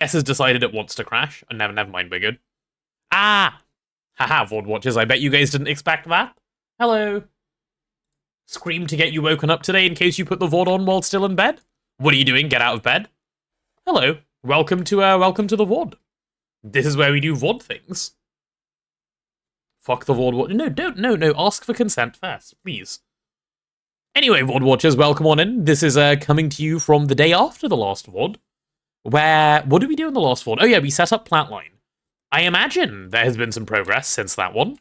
S has decided it wants to crash. And never mind, we're good. Ah! Haha, VOD watchers, I bet you guys didn't expect that. Hello. Scream to get you woken up today in case you put the VOD on while still in bed? What are you doing? Get out of bed? Hello. Welcome to the VOD. This is where we do VOD things. Fuck the VOD. No. Ask for consent first, please. Anyway, VOD watchers, welcome on in. This is coming to you from the day after the last VOD. Where, what did we do in the last VOD? Oh yeah, we set up Flatline. I imagine there has been some progress since that one.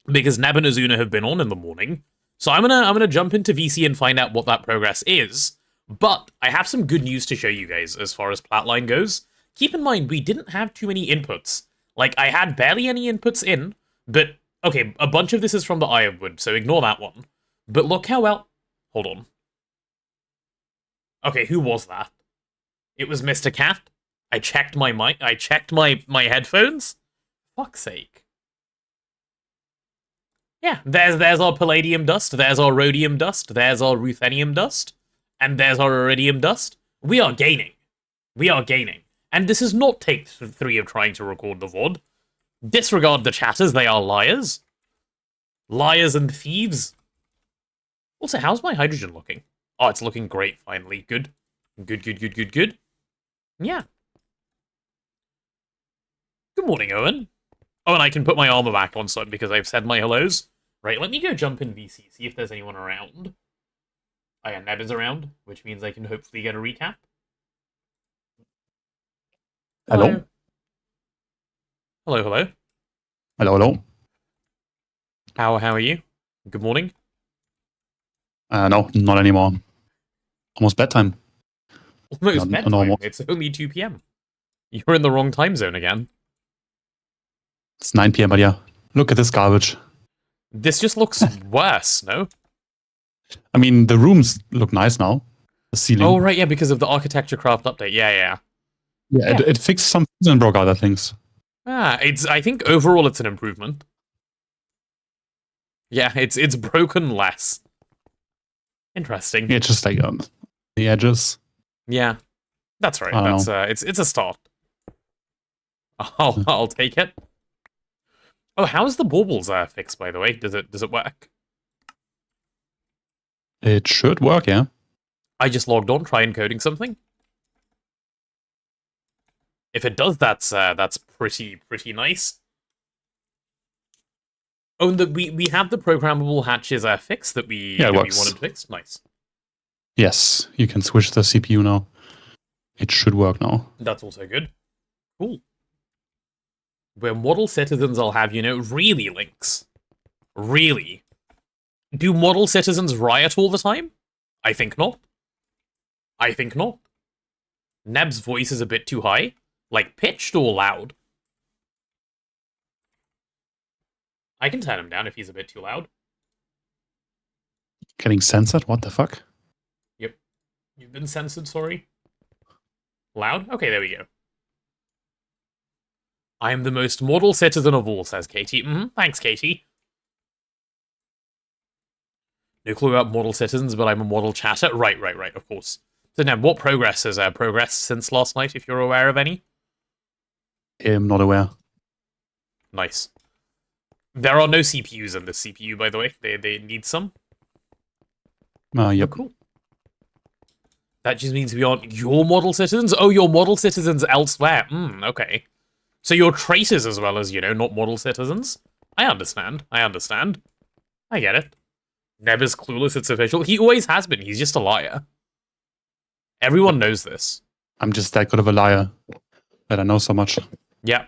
Because Neb and Azuna have been on in the morning. So I'm gonna jump into VC and find out what that progress is. But I have some good news to show you guys as far as Flatline goes. Keep in mind, we didn't have too many inputs. Like, I had barely any inputs in, but, okay, a bunch of this is from the Eye of Wood, so ignore that one. But look how well... Hold on. Okay, who was that? It was Mr. Cat. I checked my mic. I checked my headphones. Fuck's sake. Yeah, there's our palladium dust. There's our rhodium dust. There's our ruthenium dust. And there's our iridium dust. We are gaining. We are gaining. And this is not take 3 of trying to record the VOD. Disregard the chatters. They are liars. Liars and thieves. Also, how's my hydrogen looking? Oh, it's looking great, finally. Good. Good. Yeah. Good morning, Owen. Oh, and I can put my armor back on son because I've said my hellos. Right, let me go jump in VC, see if there's anyone around. Oh yeah, Neb is around, which means I can hopefully get a recap. Hello? Hello. Hello. How are you? Good morning. No, not anymore. Almost bedtime. Almost Not bedtime. normal. It's only 2 p.m. You're in the wrong time zone again. It's 9 p.m., but yeah. Look at this garbage. This just looks worse, no? I mean, the rooms look nice now. The ceiling. Oh, right, yeah, because of the architecture craft update. Yeah. Yeah, it fixed some things and broke other things. I think overall it's an improvement. Yeah, it's broken less. Interesting. Yeah, just like the edges. Yeah, that's right. That's it's a start. I'll take it. Oh, how's the baubles fixed, by the way? Does it work? It should work, yeah. I just logged on, try encoding something. If it does, that's pretty nice. Oh, and we have the programmable hatches fixed that we wanted fixed. Nice. Yes, you can switch the CPU now. It should work now. That's also good. Cool. Where model citizens, I'll have you know, really links. Really. Do model citizens riot all the time? I think not. Neb's voice is a bit too high. Like, pitched or loud? I can turn him down if he's a bit too loud. Getting censored? What the fuck? Yep. You've been censored, sorry. Loud? Okay, there we go. I am the most model citizen of all, says Katie. Thanks, Katie. No clue about model citizens, but I'm a model chatter. Right, of course. So now, what progress has progressed since last night, if you're aware of any? I'm not aware. Nice. There are no CPUs in this CPU, by the way. They need some. Yep. Oh, cool. That just means we aren't your model citizens? Oh, your model citizens elsewhere. Okay. So you're traitors as well as, you know, not model citizens? I understand. I get it. Neb is clueless, it's official. He always has been. He's just a liar. Everyone knows this. I'm just that good of a liar that I know so much. Yeah.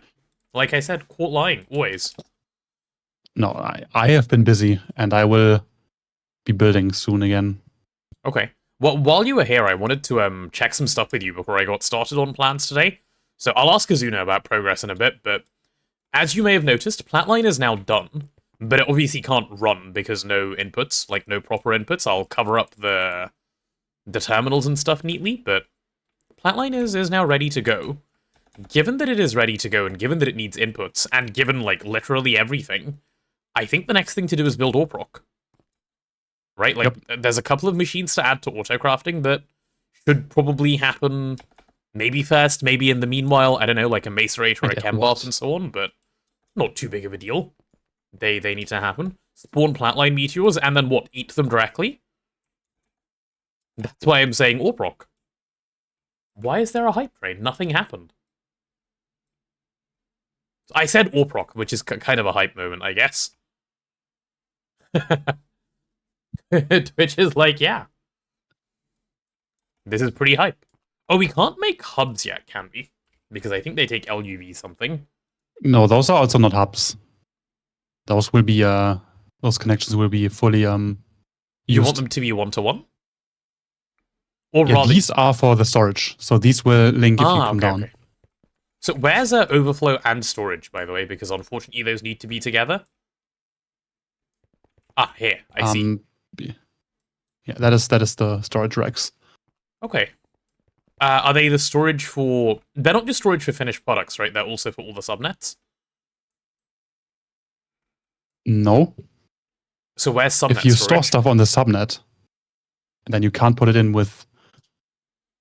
Like I said, caught lying. Always. No, I have been busy, and I will be building soon again. Okay. Well, while you were here, I wanted to check some stuff with you before I got started on plans today. So I'll ask Azuna about progress in a bit, but as you may have noticed, Flatline is now done, but it obviously can't run because no inputs, like no proper inputs. I'll cover up the terminals and stuff neatly, but Flatline is now ready to go. Given that it is ready to go, and given that it needs inputs, and given, like, literally everything, I think the next thing to do is build Autocrafting. Right? Like, There's a couple of machines to add to Autocrafting that should probably happen Maybe first, maybe in the meanwhile, I don't know, like a Macerate or a Yeah, Chem what? Bath and so on, but not too big of a deal. They need to happen. Spawn Flatline Meteors, and then what? Eat them directly? That's why I'm saying Orproc. Why is there a hype train? Nothing happened. I said Orproc, which is kind of a hype moment, I guess. Which is like, yeah. This is pretty hype. Oh, we can't make hubs yet, can we? Because I think they take LUV something. No, those are also not hubs. Those will be those connections will be fully You used. want them to be one-to-one? Or Yeah, rather... these are for the storage, so these will link if you come down. Okay. So where's overflow and storage, by the way? Because unfortunately those need to be together. Ah, here. I see. Yeah, that is the storage racks. Okay. Are they the storage for... They're not just storage for finished products, right? They're also for all the subnets? No. So where's subnet If you storage? store stuff on the subnet, then you can't put it in with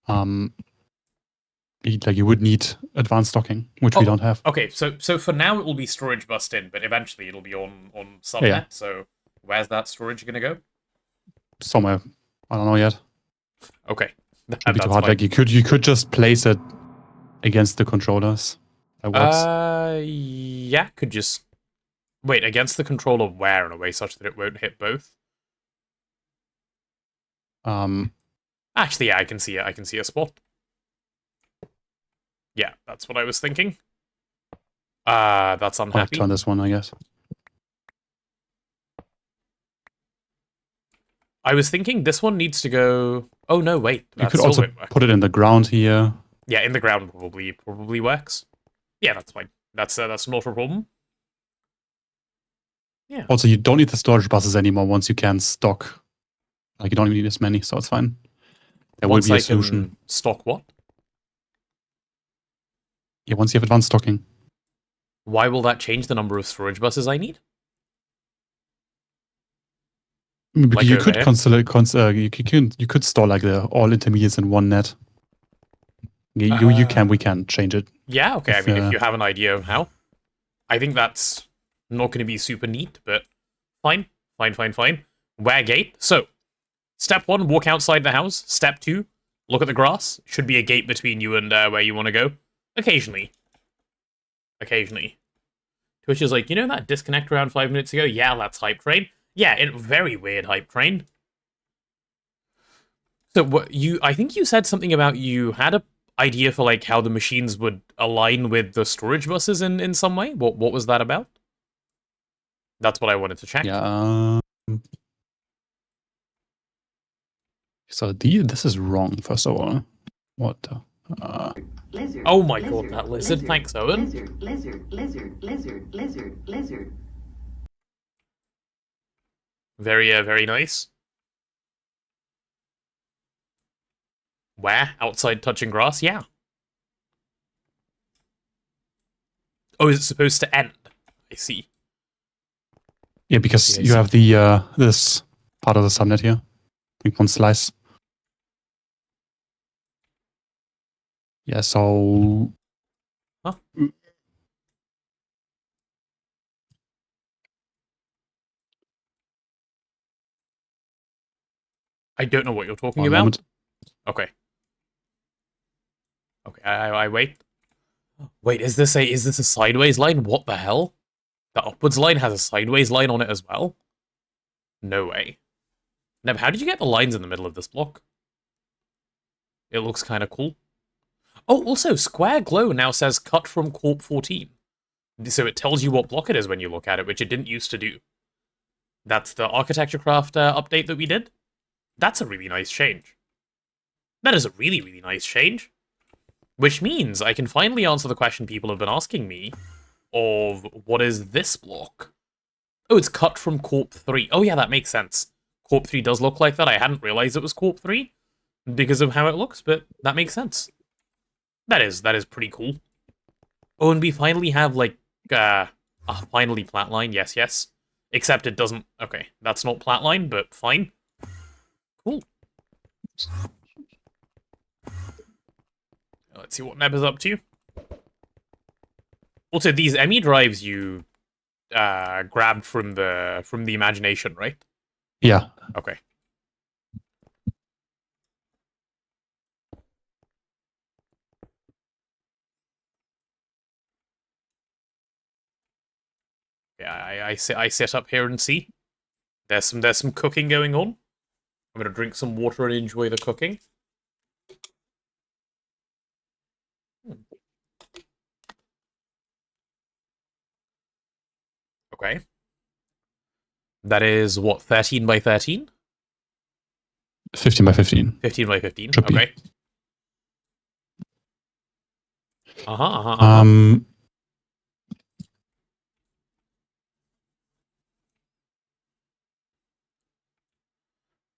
like you would need advanced stocking, which we don't have. Okay, so for now it will be storage bust in, but eventually it'll be on subnet. Yeah. So where's that storage gonna go? Somewhere. I don't know yet. Okay. It'd be too hard. Like you could just place it against the controllers. That works. Yeah, could just wait against the controller where in a way such that it won't hit both. Actually, yeah, I can see it. I can see a spot. Yeah, that's what I was thinking. That's I'll have unhappy. to turn this one, I guess. I was thinking this one needs to go. Oh no, wait. You could also put it in the ground here. Yeah, in the ground probably works. Yeah, that's fine. That's not a problem. Yeah. Also, you don't need the storage buses anymore once you can stock. Like you don't even need as many, so it's fine. There will be a solution. Stock what? Yeah, once you have advanced stocking. Why will that change the number of storage buses I need? Because Like you could you could store like the all intermediates in one net. We can change it. Yeah, okay. If you have an idea of how, I think that's not going to be super neat, but fine. Where gate? So, step 1, walk outside the house. Step 2, look at the grass. Should be a gate between you and where you want to go. Occasionally. Twitch is like, you know that disconnect around 5 minutes ago? Yeah, that's hype train. Yeah, very weird hype train. So I think you said something about you had a idea for like how the machines would align with the storage buses in some way. What was that about? That's what I wanted to check. Yeah. So this is wrong. First of all, what? Lizard, oh my god, that lizard! Thanks, Owen. Lizard. Very nice. Where? Outside touching grass? Yeah. Oh, is it supposed to end? I see. Yeah, because you have the this part of the subnet here. I think one slice. Yeah, so... Huh? I don't know what you're talking about. Moment. Okay. Okay, I wait. Wait, is this a sideways line? What the hell? The upwards line has a sideways line on it as well? No way. Neb, how did you get the lines in the middle of this block? It looks kind of cool. Oh, also, Square Glow now says cut from Corp 14. So it tells you what block it is when you look at it, which it didn't used to do. That's the Architecture Craft update that we did. That's a really nice change. That is a really nice change. Which means I can finally answer the question people have been asking me of what is this block? Oh, it's cut from Corp 3. Oh yeah, that makes sense. Corp 3 does look like that. I hadn't realized it was Corp 3 because of how it looks, but that makes sense. That is pretty cool. Oh, and we finally have like finally Flatline. Yes. Except it doesn't. Okay, that's not Flatline, but fine. Cool. Let's see what Neb is up to. Also, these ME drives you grabbed from the imagination, right? Yeah. Okay. Yeah, I sit up here and see. There's some cooking going on. I'm gonna drink some water and enjoy the cooking. Okay. That is what, 13 by 13? 15 by 15. 15 by 15. Should be. Okay. Uh-huh.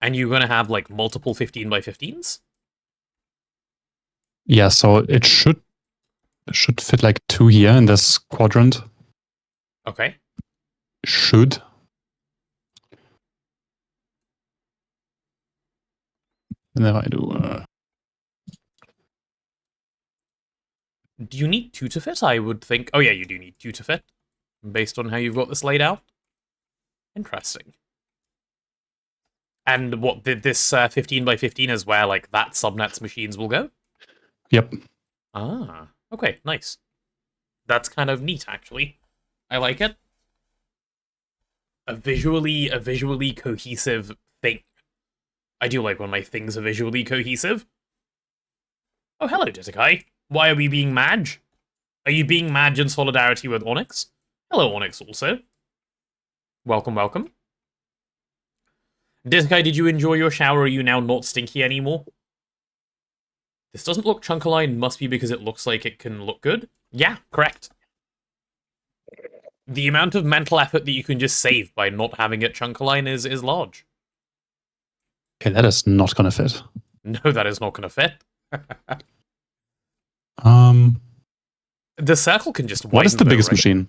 And you're gonna have like multiple 15 by 15s? Yeah, so it should fit like 2 here in this quadrant. Okay. Should. And then I do. Do you need 2 to fit? I would think. Oh yeah, you do need 2 to fit, based on how you've got this laid out. Interesting. And what did this 15 by 15 is where like that subnet's machines will go? Yep. Ah, okay, nice. That's kind of neat, actually. I like it. A visually cohesive thing. I do like when my things are visually cohesive. Oh, hello, Disakai. Why are we being Madge? Are you being Madge in solidarity with Onyx? Hello, Onyx, also. Welcome, welcome. Disakai, did you enjoy your shower? Are you now not stinky anymore? This doesn't look chunk-aligned. Must be because it looks like it can look good. Yeah, correct. The amount of mental effort that you can just save by not having it chunk-align is large. Okay, that is not gonna fit. No, that is not going to fit. The circle can just widen. What is the though, biggest right? machine?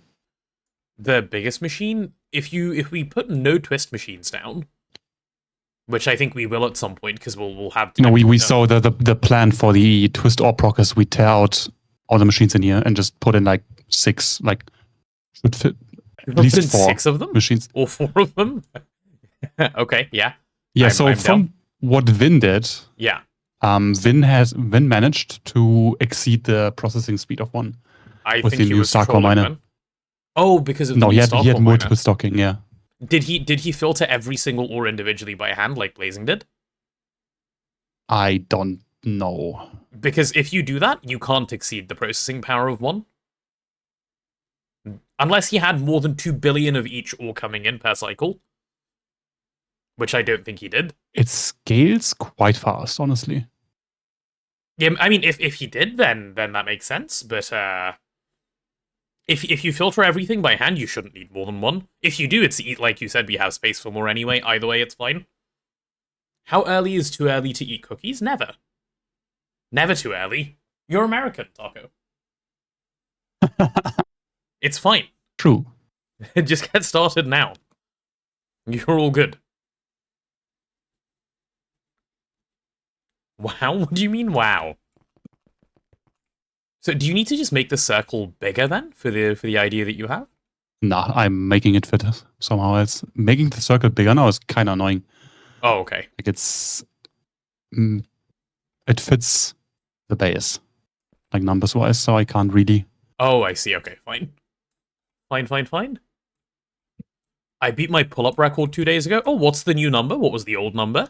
The biggest machine? If we put no twist machines down, which I think we will at some point because we'll have. You know, we saw the plan for the twist or prockers. We tear out all the machines in here and just put in like 6, like should fit at least 4 6 of them machines or 4 of them. Okay, yeah. Yeah. I'm from down. What Vin did, yeah. Vin managed to exceed the processing speed of one. I with think the he new was Starcore miner. Then. Oh, because of the no, new he had Starcore multiple miner. stocking. Yeah. Did he filter every single ore individually by hand like Blazing did? I don't know. Because if you do that, you can't exceed the processing power of one. Unless he had more than 2 billion of each ore coming in per cycle. Which I don't think he did. It scales quite fast, honestly. Yeah, I mean, if he did, then that makes sense. But if you filter everything by hand, you shouldn't need more than one. If you do, it's like you said, we have space for more anyway. Either way, it's fine. How early is too early to eat cookies? Never. Never too early. You're American, Taco. It's fine. True. Just get started now. You're all good. Wow? What do you mean, wow? So do you need to just make the circle bigger then for the idea that you have? Nah, I'm making it fit somehow else. Making the circle bigger now is kind of annoying. Oh, okay. Like it fits the base, like numbers wise, so I can't really. Oh, I see. Okay, fine. Fine. I beat my pull-up record 2 days ago. Oh, what's the new number? What was the old number?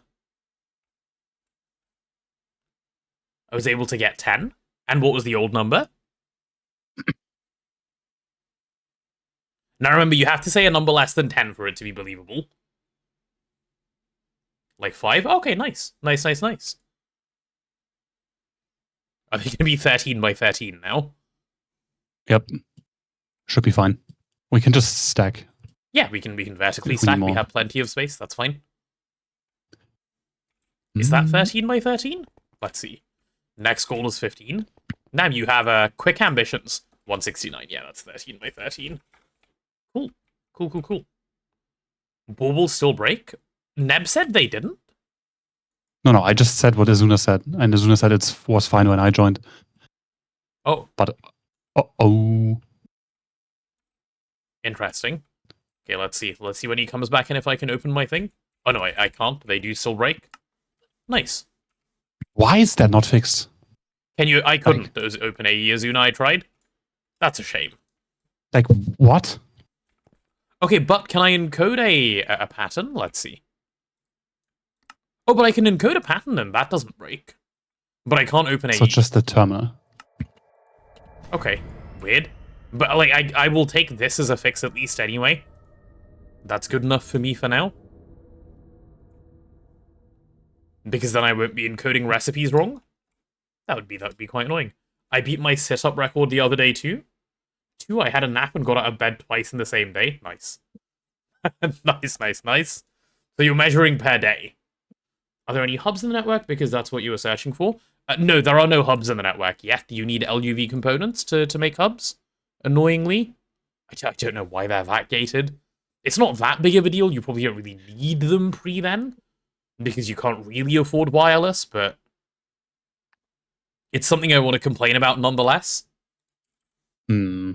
I was able to get 10. And what was the old number? Now remember, you have to say a number less than 10 for it to be believable. Like 5? Okay, nice. Nice. Are they going to be 13 by 13 now? Yep. Should be fine. We can just stack. Yeah, we can vertically stack. We have plenty of space. That's fine. Is that 13 by 13? Let's see. Next goal is 15. Now you have quick ambitions. 169. Yeah, that's 13 by 13. Cool. Baubles still break? Neb said they didn't? No, I just said what Azuna said. And Azuna said it was fine when I joined. Oh, But oh, interesting. Okay, let's see. Let's see when he comes back and if I can open my thing. Oh no, I can't. They do still break. Nice. why is that not fixed? Can you? I couldn't open a Azuna. I tried. That's a shame. Like what? Okay, but can I encode a pattern? Let's see. Oh, but I can encode a pattern and that doesn't break. But I can't open a... So just the terminal. Okay, weird. But like, I will take this as a fix at least anyway. That's good enough for me for now. Because then I won't be encoding recipes wrong. That would be quite annoying. I beat my sit-up record the other day too. I had a nap and got out of bed twice in the same day. Nice. Nice. So you're measuring per day. Are there any hubs in the network? Because that's what you were searching for. No, there are no hubs in the network yet. You need LUV components to make hubs. Annoyingly. I don't know why they're that gated. It's not that big of a deal. You probably don't really need them pre-then. Because you can't really afford wireless, but... it's something I want to complain about nonetheless. Hmm.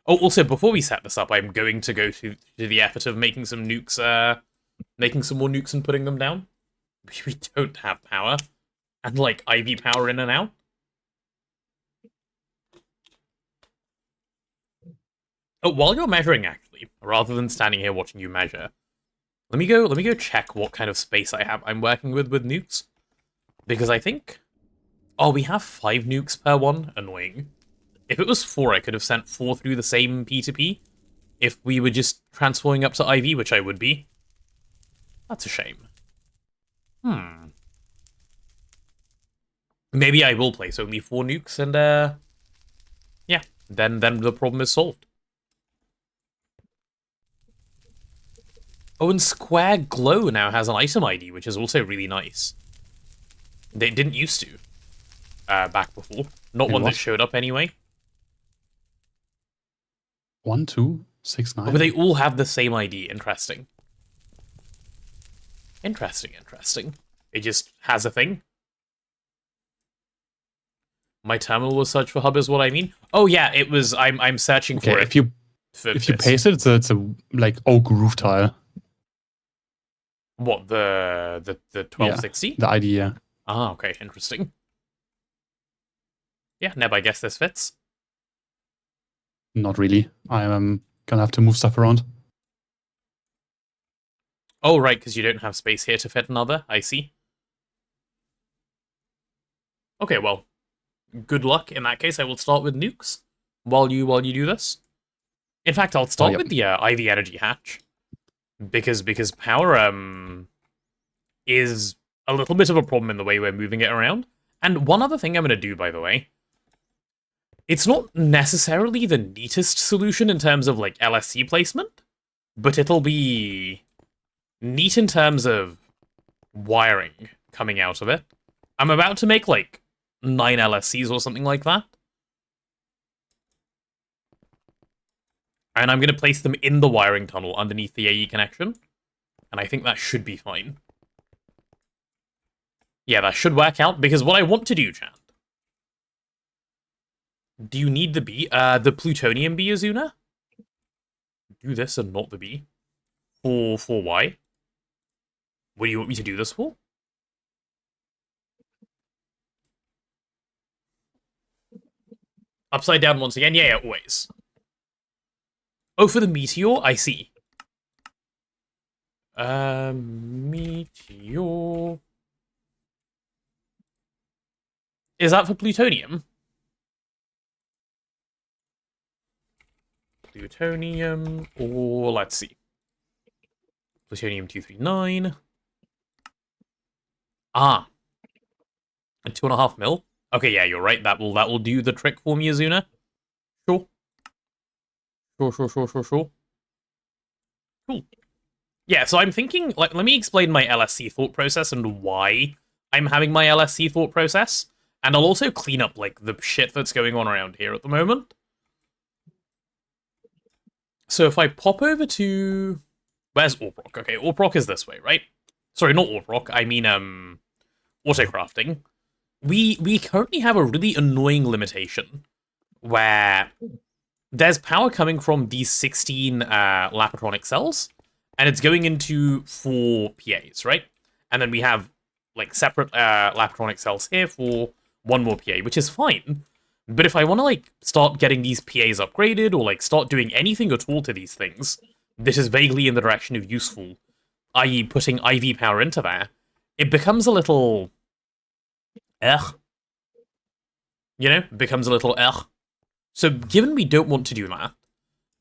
Oh, also, before we set this up, I'm going to go to the effort of making some nukes, making some more nukes and putting them down. We don't have power. And, like, IV power in and out. Oh, while you're measuring, actually, rather than standing here watching you measure, let me go check what kind of space I'm working with nukes. Because I think... oh, we have 5 nukes per one? Annoying. If it was 4, I could have sent 4 through the same P2P. If we were just transferring up to IV, which I would be. That's a shame. Maybe I will place only 4 nukes and, yeah, then the problem is solved. Oh, and Square Glow now has an item ID, which is also really nice. They didn't used to. Back before. Not one that showed up anyway. 1, 2, 6, 9. Oh, but they all have the same ID. Interesting. Interesting. It just has a thing. My terminal was search for hub is what I mean. Oh yeah, it was. I'm searching for it. If you paste it, it's a like oak roof tile. What the 1260? Yeah, the ID, yeah. Ah, okay, interesting. Yeah, Neb, I guess this fits. Not really. I'm gonna have to move stuff around. Oh, right, because you don't have space here to fit another. I see. Okay, well, good luck. In that case, I will start with nukes while you do this. In fact, I'll start with the IV energy hatch because power is a little bit of a problem in the way we're moving it around. And one other thing I'm going to do, by the way, it's not necessarily the neatest solution in terms of like LSC placement, but it'll be neat in terms of wiring coming out of it. I'm about to make like 9 LSCs or something like that. And I'm going to place them in the wiring tunnel underneath the AE connection. And I think that should be fine. Yeah, that should work out, because what I want to do, chat... do you need the B? The plutonium B, Azuna? Do this and not the B. For why? What do you want me to do this for? Upside down once again? Yeah, always. Oh, for the meteor? I see. Meteor... is that for plutonium? Plutonium, or let's see. Plutonium-239. Ah. And 2.5 mil? Okay, yeah, you're right. That will do the trick for me, Azuna. Sure. Sure. Cool. Yeah, so I'm thinking, like, let me explain my LSC thought process and why I'm having my LSC thought process. And I'll also clean up, like, the shit that's going on around here at the moment. So if I pop over to... where's Autocrafting? Okay, Autocrafting is this way, right? Sorry, not Autocrafting. I mean, Autocrafting. we currently have a really annoying limitation where there's power coming from these 16 Lapatronic cells, and it's going into 4 PAs, right? And then we have like separate Lapatronic cells here for 1 more PA, which is fine. But if I want to like start getting these PAs upgraded or like start doing anything at all to these things, this is vaguely in the direction of useful, i.e. putting IV power into there, it becomes a little ugh. You know, it becomes a little ugh. So given we don't want to do that,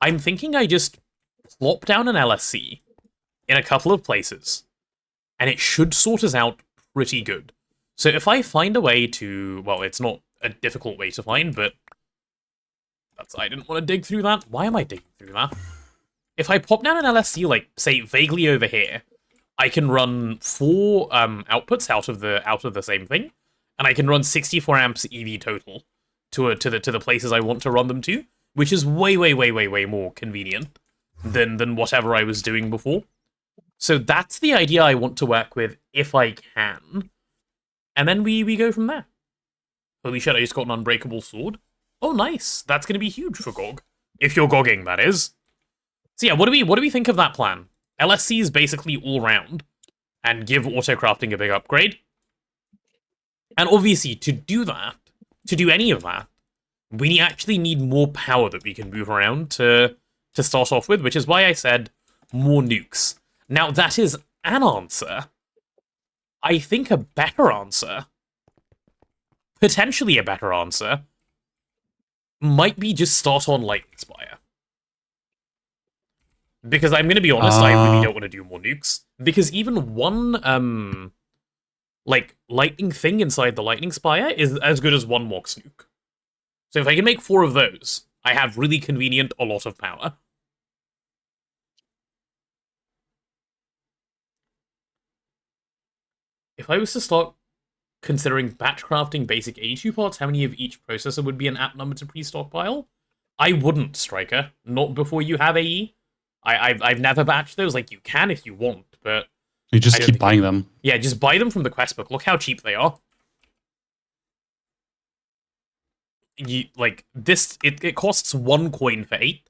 I'm thinking I just plop down an LSC in a couple of places, and it should sort us out pretty good. So if I find a way to, well, it's not a difficult way to find, but I didn't want to dig through that. Why am I digging through that? If I pop down an LSC, like, say, vaguely over here, I can run 4 outputs out of the same thing, and I can run 64 amps EV total to the places I want to run them to, which is way more convenient than whatever I was doing before. So that's the idea I want to work with if I can, and then we go from there. Holy shit! I just got an unbreakable sword. Oh, nice. That's going to be huge for GOG, if you're GOGing, that is. So yeah, what do we think of that plan? LSCs basically all round, and give Autocrafting a big upgrade. And obviously, to do that, to do any of that, we actually need more power that we can move around to start off with, which is why I said more nukes. Now, that is an answer. I think a better answer, potentially a better answer, might be just start on Lightning Spire. Because I'm going to be honest, I really don't want to do more nukes. Because even one, like, lightning thing inside the Lightning Spire is as good as 1 Mox nuke. So if I can make 4 of those, I have really convenient a lot of power. If I was to start considering batch crafting basic 82 parts, how many of each processor would be an apt number to pre-stockpile? I wouldn't, Striker. Not before you have AE. I've never batched those. Like, you can if you want, but... You just keep buying them. Yeah, just buy them from the quest book. Look how cheap they are. Like, this... It costs 1 coin for 8.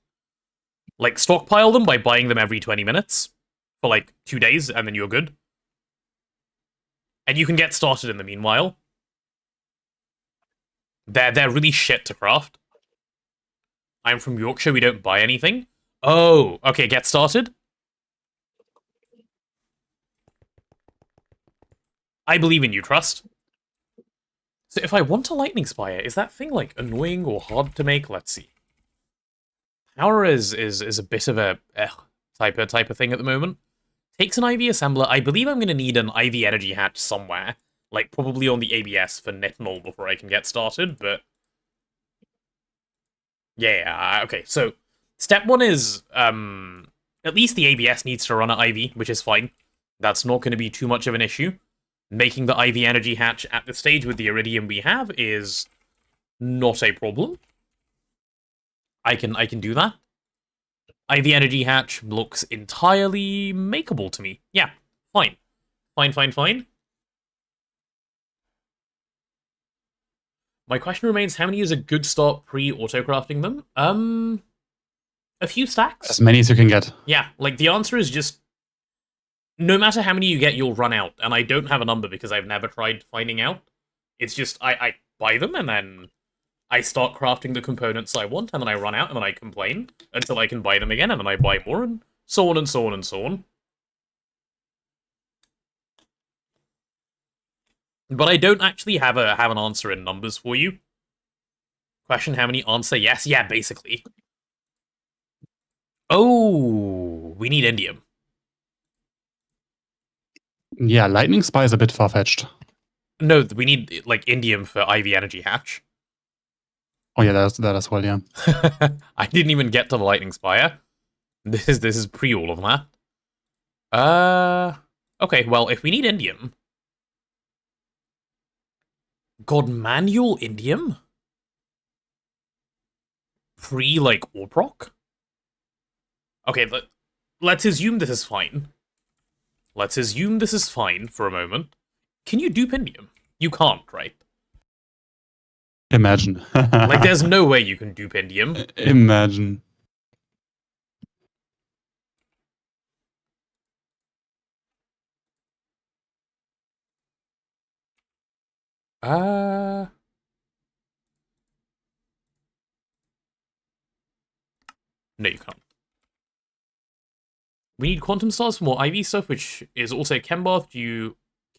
Like, stockpile them by buying them every 20 minutes for, like, 2 days, and then you're good. And you can get started in the meanwhile. They're really shit to craft. I'm from Yorkshire, we don't buy anything. Oh, okay, get started. I believe in you, Trust. So if I want a Lightning Spire, is that thing, like, annoying or hard to make? Let's see. Power is a bit of a type of thing at the moment. Takes an IV assembler. I believe I'm going to need an IV energy hatch somewhere. Like, probably on the ABS for Nitinol before I can get started, but... Yeah, okay, so... Step 1 is, at least the ABS needs to run at IV, which is fine. That's not going to be too much of an issue. Making the IV energy hatch at this stage with the Iridium we have is not a problem. I can do that. IV energy hatch looks entirely makeable to me. Yeah, fine. Fine. My question remains, how many is a good start pre-autocrafting them? A few stacks? As many as you can get. Yeah, like, the answer is just... No matter how many you get, you'll run out. And I don't have a number because I've never tried finding out. It's just, I buy them, and then I start crafting the components I want, and then I run out, and then I complain until I can buy them again, and then I buy more, and so on and so on and so on. But I don't actually have an answer in numbers for you. Question, how many? Answer, yes. Yeah, basically. Oh, we need indium. Yeah, Lightning Spire is a bit far-fetched. No, we need, like, indium for IV energy hatch. Oh yeah, that as well, yeah. I didn't even get to the Lightning Spire. This is pre all of that. Okay, well, if we need indium... God, manual indium? Pre, like, Orproc? Okay, let's assume this is fine. Let's assume this is fine for a moment. Can you dupe indium? You can't, right? Imagine. Like, there's no way you can dupe indium. Imagine. No, you can't. We need quantum stars for more IV stuff, which is also Chembath.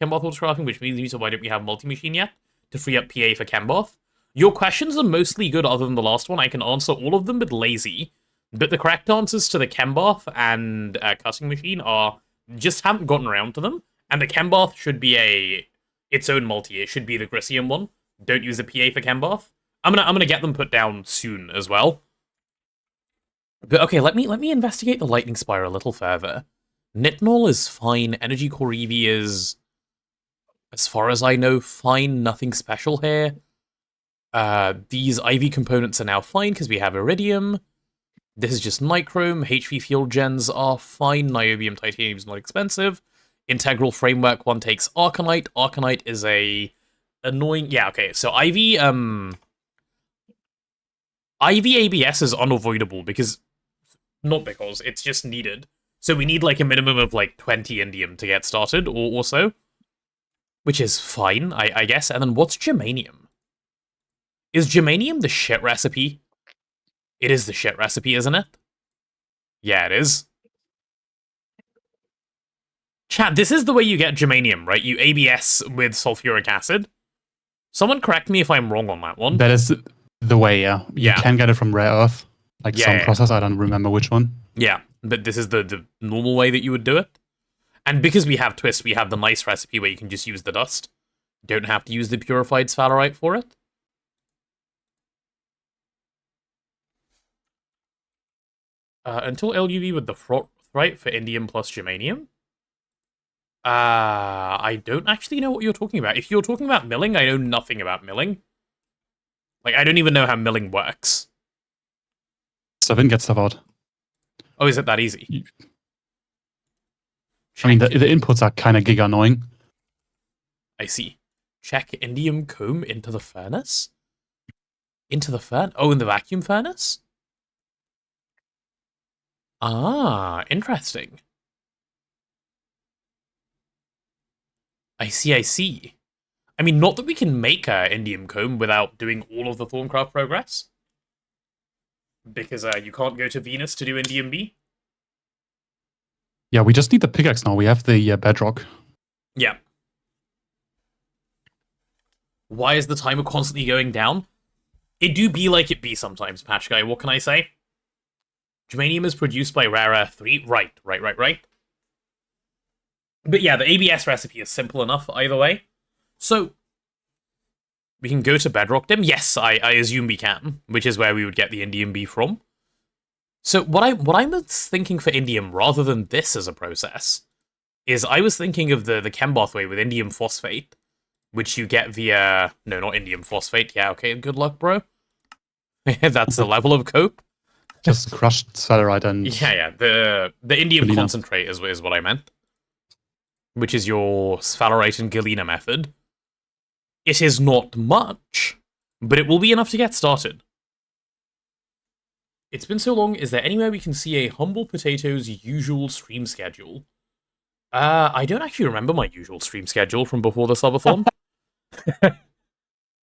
Chembath autocrafting, which means so why don't we have multi-machine yet to free up PA for Chembath? Your questions are mostly good other than the last one. I can answer all of them, but lazy. But the correct answers to the Chembath and cutting machine are just haven't gotten around to them. And the Chembath should be its own multi. It should be the Grissium one. Don't use a PA for Chembath. I'm gonna get them put down soon as well. But okay, let me investigate the Lightning Spire a little further. Nitnol is fine. Energy Core EV is, as far as I know, fine. Nothing special here. These IV components are now fine because we have Iridium. This is just Nichrome. HV field gens are fine. Niobium Titanium is not expensive. Integral Framework 1 takes Arcanite. Arcanite is a annoying... Yeah, okay, so IV ABS is unavoidable because... Not because, it's just needed. So we need like a minimum of like 20 indium to get started, or so. Which is fine, I guess. And then what's germanium? Is germanium the shit recipe? It is the shit recipe, isn't it? Yeah, it is. Chat, this is the way you get germanium, right? You ABS with sulfuric acid. Someone correct me if I'm wrong on that one. That is the way, yeah. You Yeah. can get it from rare earth. Like Yeah, some yeah. process, I don't remember which one. Yeah, but this is the normal way that you would do it. And because we have Twist, we have the nice recipe where you can just use the dust. Don't have to use the purified sphalerite for it. Until LUV with the Frothrite for indium plus germanium? I don't actually know what you're talking about. If you're talking about milling, I know nothing about milling. Like, I don't even know how milling works. Stuff in, get stuff out. Oh, is it that easy? I mean, the inputs are kind of giga annoying. I see. Check indium comb into the furnace? Into the furnace? Oh, in the vacuum furnace? Ah, interesting. I see, I see. I mean, not that we can make a indium comb without doing all of the Thorncraft progress. Because you can't go to Venus to do indium B. Yeah, we just need the pickaxe now. We have the bedrock. Yeah. Why is the timer constantly going down? It do be like it be sometimes, Patch Guy. What can I say? Germanium is produced by Rare Earth 3. Right. But yeah, the ABS recipe is simple enough either way. So, we can go to Bedrock Dim. Yes, I assume we can, which is where we would get the indium B from. So what I was thinking for indium, rather than this as a process, is I was thinking of the Chembath way with indium phosphate, which you get via... No, not indium phosphate. Yeah, okay, good luck, bro. That's the level of cope. Just crushed sphalerite and... Yeah, the indium Galena. concentrate is what I meant. Which is your sphalerite and galena method. It is not much, but it will be enough to get started. It's been so long, is there anywhere we can see a Humble Potatoes usual stream schedule? I don't actually remember my usual stream schedule from before the subathon.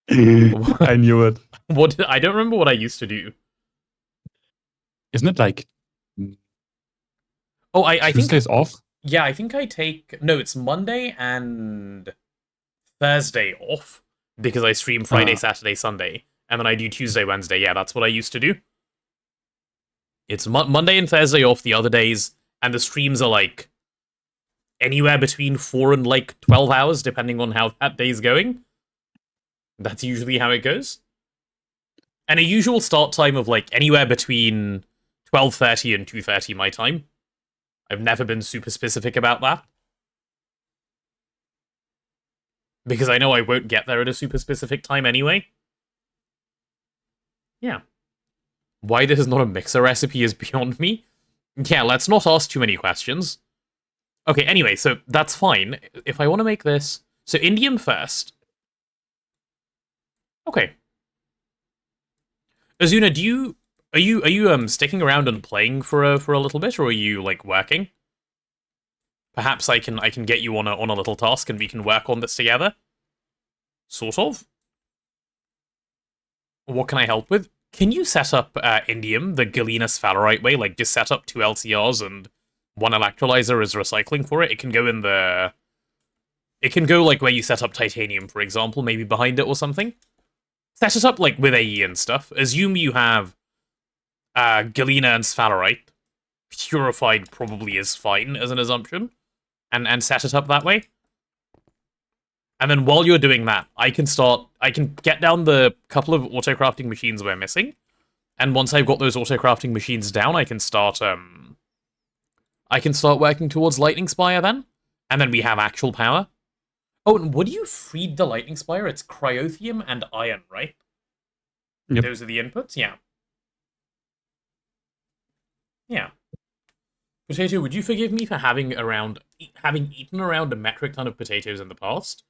I knew it. I don't remember what I used to do. Isn't it like Oh, I think... Tuesdays off? Yeah, I think I take... No, it's Monday and Thursday off, because I stream Friday, Saturday, Sunday, and then I do Tuesday, Wednesday. Yeah, that's what I used to do. It's Monday and Thursday off the other days, and the streams are like anywhere between 4 and like 12 hours, depending on how that day's going. That's usually how it goes. And a usual start time of like anywhere between 12:30 and 2:30 my time. I've never been super specific about that. Because I know I won't get there at a super specific time anyway. Yeah. Why this is not a mixer recipe is beyond me. Yeah, let's not ask too many questions. Okay, anyway, so that's fine. If I want to make this... So indium first. Okay. Azuna, are you sticking around and playing for a little bit, or are you like working? Perhaps I can get you on a little task and we can work on this together. Sort of. What can I help with? Can you set up indium the galena sphalerite way? Like just set up 2 LCRs and 1 electrolyzer as recycling for it. It can go in the. It can go like where you set up titanium, for example, maybe behind it or something. Set it up like with AE and stuff. Assume you have galena and sphalerite. Purified probably is fine as an assumption. And set it up that way. And then while you're doing that, I can get down the couple of autocrafting machines we're missing. And once I've got those autocrafting machines down, I can start working towards Lightning Spire then. And then we have actual power. Oh, and would you feed the Lightning Spire? It's cryothium and iron, right? Yep. Those are the inputs? Yeah. Yeah. Potato, would you forgive me for having eaten around a metric ton of potatoes in the past?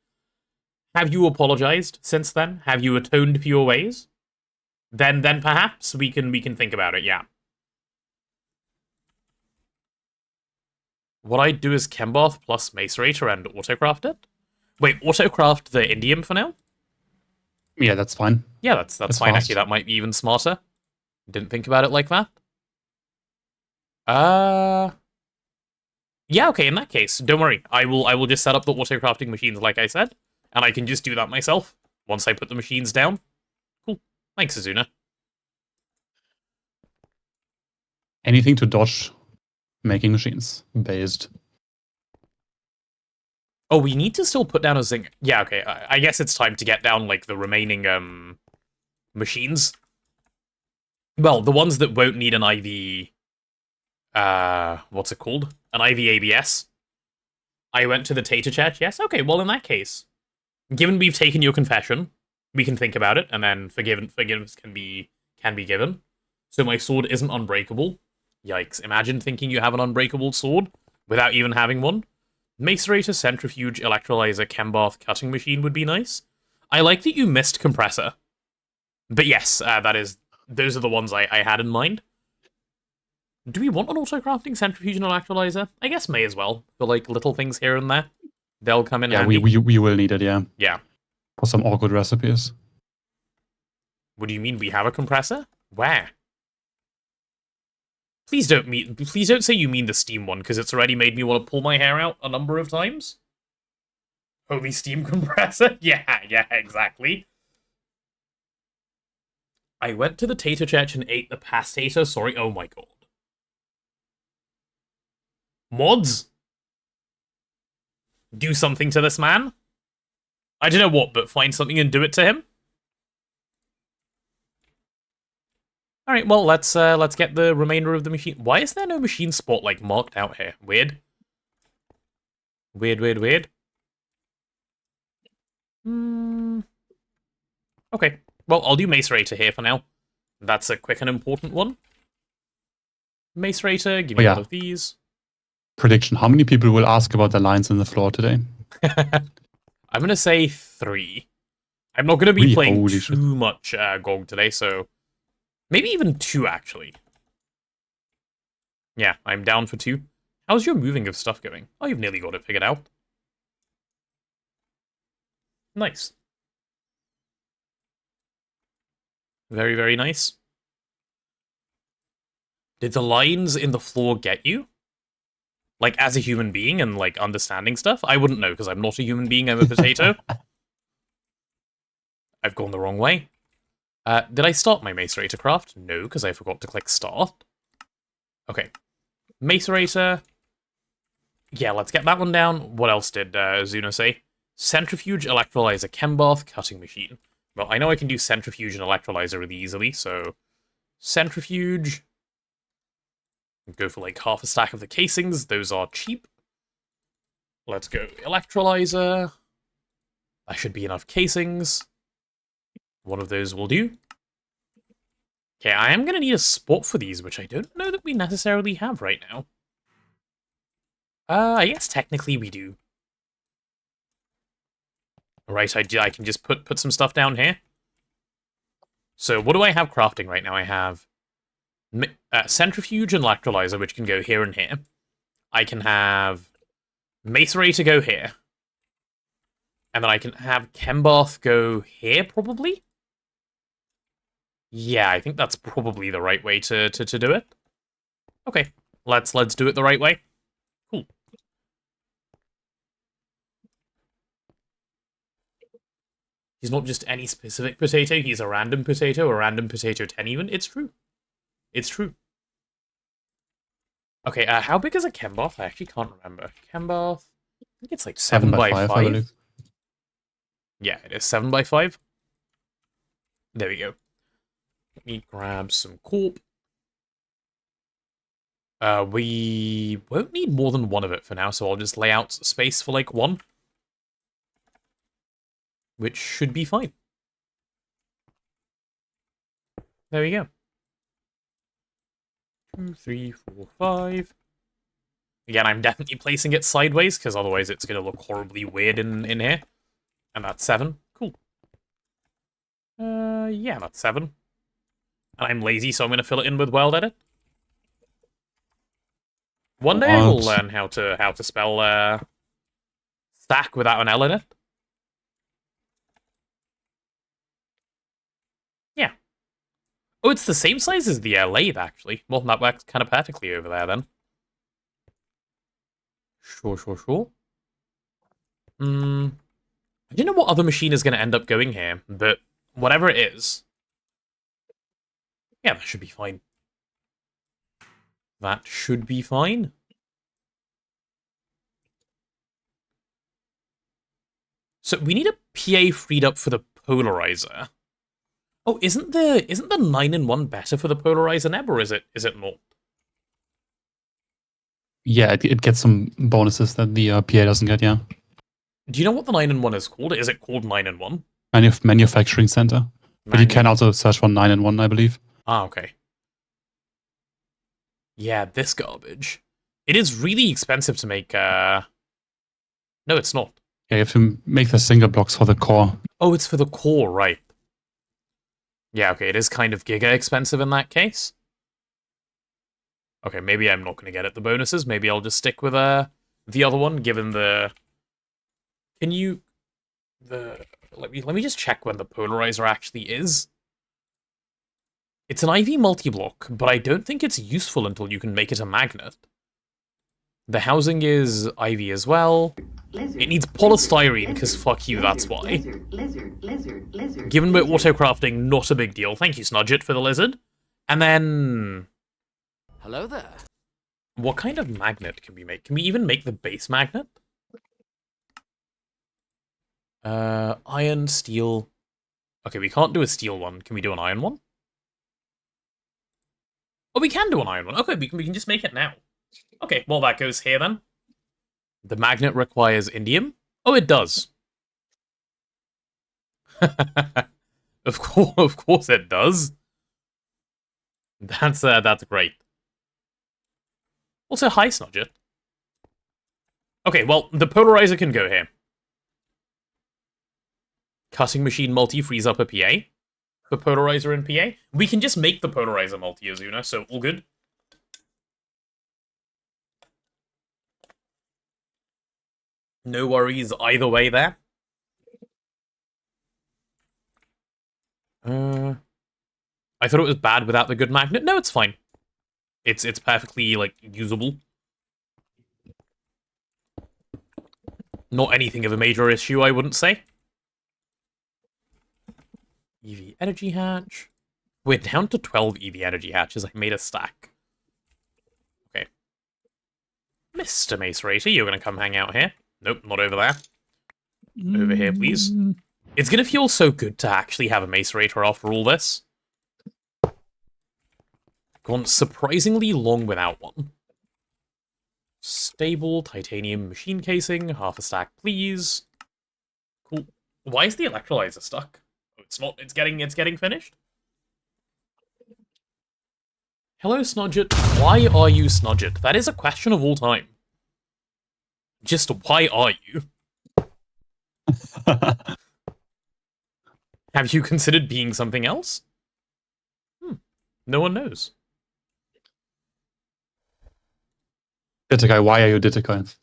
Have you apologized since then? Have you atoned for your ways? Then perhaps we can think about it, yeah. What I'd do is Chembath plus Macerator and autocraft it. Wait, autocraft the indium for now? Yeah, that's fine. Yeah, that's fine. fast. Actually, that might be even smarter. Didn't think about it like that. Yeah, okay, in that case, don't worry. I will just set up the autocrafting machines like I said, and I can just do that myself once I put the machines down. Cool. Thanks, Azuna. Anything to dodge making machines based. Oh, we need to still put down a zinc. Yeah, okay. I guess it's time to get down, like, the remaining, machines. Well, the ones that won't need an IV... what's it called? An IV ABS. I went to the Tater Church, yes? Okay, well, in that case, given we've taken your confession, we can think about it, and then forgiveness can be given. So my sword isn't unbreakable. Yikes. Imagine thinking you have an unbreakable sword without even having one. Macerator, Centrifuge, Electrolyzer, Chembath, Cutting Machine would be nice. I like that you missed Compressor. But yes, those are the ones I had in mind. Do we want an autocrafting Centrifuge and Electrolyzer? I guess may as well, for like little things here and there. They'll come in handy. Yeah, we will need it, yeah. Yeah. For some all good recipes. What do you mean we have a compressor? Where? Please don't say you mean the Steam one, because it's already made me want to pull my hair out a number of times. Holy Steam compressor? Yeah, exactly. I went to the Tater Church and ate the pastator. Sorry, oh my god. Mods? Do something to this man? I don't know what, but find something and do it to him? Alright, well, let's get the remainder of the machine. Why is there no machine spot, like, marked out here? Weird. Weird. Okay. Well, I'll do Macerator here for now. That's a quick and important one. Macerator, give me one of these. Prediction. How many people will ask about the lines in the floor today? I'm going to say 3. I'm not going to be playing too much GoG today, so... Maybe even 2, actually. Yeah, I'm down for 2. How's your moving of stuff going? Oh, you've nearly got it figured out. Nice. Very, very nice. Did the lines in the floor get you? Like, as a human being and, like, understanding stuff? I wouldn't know, because I'm not a human being, I'm a potato. I've gone the wrong way. Did I start my Macerator craft? No, because I forgot to click start. Okay. Macerator. Yeah, let's get that one down. What else did Azuna say? Centrifuge, Electrolyzer, Chembath, Cutting Machine. Well, I know I can do Centrifuge and Electrolyzer really easily, so... Centrifuge. Go for like half a stack of the casings. Those are cheap. Let's go Electrolyzer. That should be enough casings. One of those will do. Okay, I am going to need a spot for these, which I don't know that we necessarily have right now. I guess technically we do. Right, I can just put some stuff down here. So what do I have crafting right now? I have centrifuge and electrolyzer, which can go here and here. I can have masonry to go here. And then I can have Chembath go here, probably? Yeah, I think that's probably the right way to do it. Okay, let's do it the right way. Cool. He's not just any specific potato, he's a random potato 10 even. It's true. It's true. Okay, how big is a Chembath? I actually can't remember. Chembath, I think it's like 7 by 5. I believe. Yeah, it is 7 by 5. There we go. Let me grab some corp. We won't need more than one of it for now, so I'll just lay out space for like one. Which should be fine. There we go. 2, 3, 4, 5. Again, I'm definitely placing it sideways, because otherwise it's going to look horribly weird in here. And that's 7. Cool. Yeah, that's 7. And I'm lazy, so I'm going to fill it in with World Edit. One day we'll learn how to spell stack without an L in it. Yeah. Oh, it's the same size as the lathe, actually. Well, that works kind of perfectly over there, then. Sure. I don't know what other machine is going to end up going here, but whatever it is, yeah, that should be fine. That should be fine. So we need a PA freed up for the polarizer. Oh, isn't the 9-in-1 better for the polarizer, Neb, or is it not? Yeah, it gets some bonuses that the PA doesn't get, yeah. Do you know what the 9-in-1 is called? Is it called 9-in-1? Manufacturing center. But you can also search for 9-in-1, I believe. Ah, okay. Yeah, this garbage. It is really expensive to make, No, it's not. Yeah, you have to make the single blocks for the core. Oh, it's for the core, right. Yeah, okay, it is kind of giga expensive in that case. Okay, maybe I'm not going to get it the bonuses. Maybe I'll just stick with the other one, given the... Can you... Let me just check when the polarizer actually is. It's an IV multi-block, but I don't think it's useful until you can make it a magnet. The housing is IV as well. Lizard, It needs polystyrene, because fuck you, that's why. Lizard. Given we're autocrafting, not a big deal. Thank you, Snudget, for the lizard. And then... Hello there. What kind of magnet can we make? Can we even make the base magnet? Iron, steel... Okay, we can't do a steel one. Can we do an iron one? Oh, we can do an iron one. Okay, we can just make it now. Okay, well, that goes here, then. The magnet requires indium? Oh, it does. Of course it does. That's great. Also, hi, Snudget. Okay, well, the polarizer can go here. Cutting machine multi frees up a PA. For polarizer and PA. We can just make the polarizer multi, Azuna, so all good. No worries either way there. I thought it was bad without the good magnet. No, it's fine. It's perfectly, like, usable. Not anything of a major issue, I wouldn't say. EV energy hatch. We're down to 12 EV energy hatches. I made a stack. Okay. Mr. Mace Rater, you're going to come hang out here. Nope, not over there. Over here, please. It's going to feel so good to actually have a Mace Rater after all this. Gone surprisingly long without one. Stable titanium machine casing. Half a stack, please. Cool. Why is the electrolyzer stuck? Oh, it's not. It's getting finished. Hello, Snudget. Why are you Snudget? That is a question of all time. Just why are you? Have you considered being something else? No one knows. Ditikai, why are you Ditikai?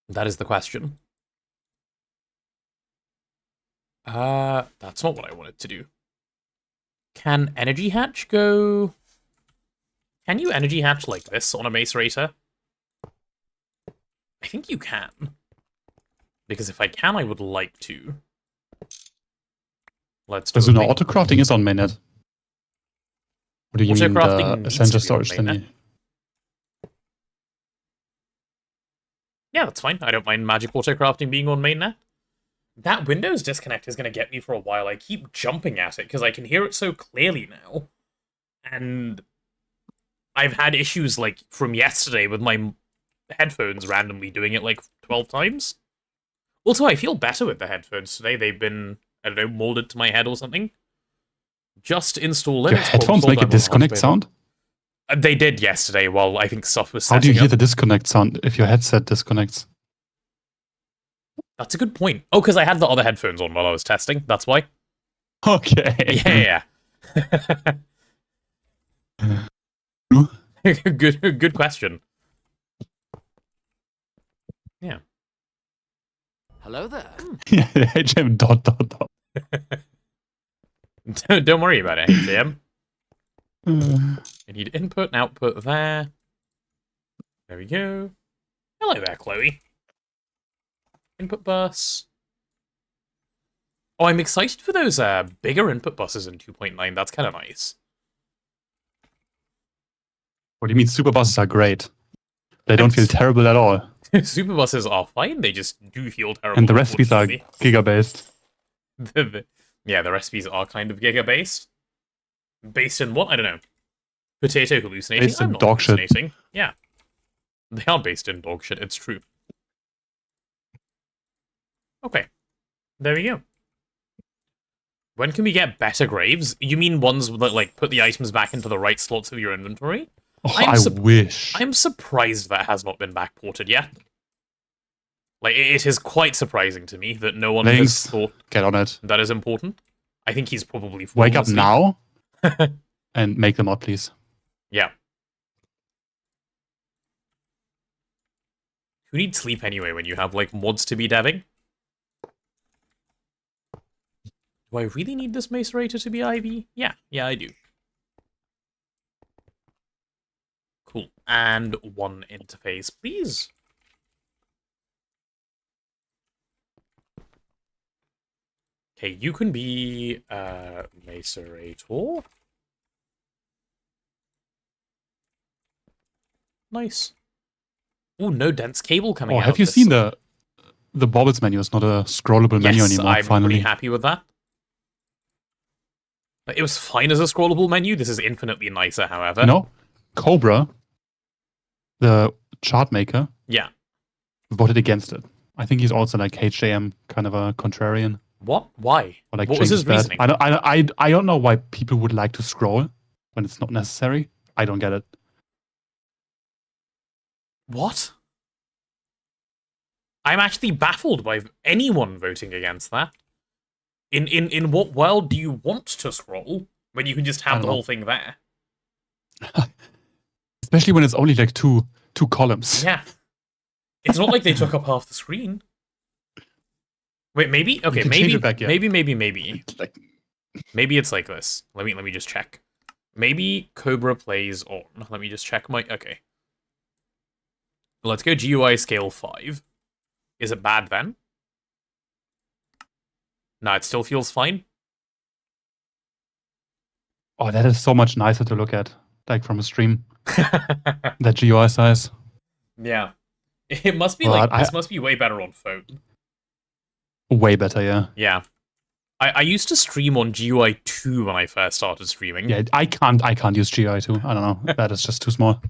That is the question. That's not what I wanted to do. Can Energy Hatch go... Can you Energy Hatch like this on a Macerator? I think you can. Because if I can, I would like to. Let's do Azuna it. Autocrafting is on mainnet. What do you mean Autocrafting the needs Essential to be on Storage mainnet. thingy? Yeah, that's fine. I don't mind Magic Autocrafting being on mainnet. That Windows disconnect is going to get me for a while. I keep jumping at it because I can hear it so clearly now. And I've had issues like from yesterday with my headphones randomly doing it like 12 times. Also, I feel better with the headphones today. They've been, I don't know, molded to my head or something. Just install Linux. Your headphones make a disconnect sound? They did yesterday while I think stuff was How setting do you hear up. the disconnect sound if your headset disconnects? That's a good point. Oh, because I had the other headphones on while I was testing. That's why. Okay. Yeah. Good question. Yeah. Hello there. Yeah, HM ... Don't worry about it, HM. I need input and output there. There we go. Hello there, Chloe. Input bus. Oh, I'm excited for those bigger input buses in 2.9. That's kind of nice. What do you mean super buses are great? They don't feel terrible at all. Super buses are fine. They just do feel terrible. And the recipes are giga-based. Yeah, the recipes are kind of giga-based. Based in what? I don't know. Potato hallucinating? Based in I'm not dog shit. hallucinating. Yeah. They are based in dog shit, it's true. Okay. There we go. When can we get better graves? You mean ones that, like, put the items back into the right slots of your inventory? Oh, I wish. I'm surprised that has not been backported yet. Like, it is quite surprising to me that no one has thought get on it. that is important. I think he's probably... Wake up now and make them out, please. Yeah. Who needs sleep anyway when you have, like, mods to be deving? Do I really need this Macerator to be IV? Yeah, I do. Cool. And one interface, please. Okay, you can be Macerator. Nice. Ooh, no dense cable coming out. Have you seen the Bobbles menu? It's not a scrollable menu anymore, I'm finally. pretty happy with that. It was fine as a scrollable menu. This is infinitely nicer, however. No, Cobra, the chart maker, voted against it. I think he's also like HJM, kind of a contrarian. What? Why? Or like what was his reasoning? I don't know why people would like to scroll when it's not necessary. I don't get it. What? I'm actually baffled by anyone voting against that. In what world do you want to scroll when you can just have the whole thing there? Especially when it's only like two columns. Yeah. It's not like they took up half the screen. Wait, maybe? Okay, maybe, maybe. Like... Maybe it's like this. Let me just check. Maybe Cobra plays on. Let me just check my... Okay. Let's go GUI scale 5. Is it bad then? No, it still feels fine. Oh, that is so much nicer to look at, like from a stream. That GUI size. Yeah. It must be like, this must be way better on phone. Way better, yeah. Yeah. I used to stream on GUI 2 when I first started streaming. Yeah, I can't use GUI 2. I don't know. That is just too small.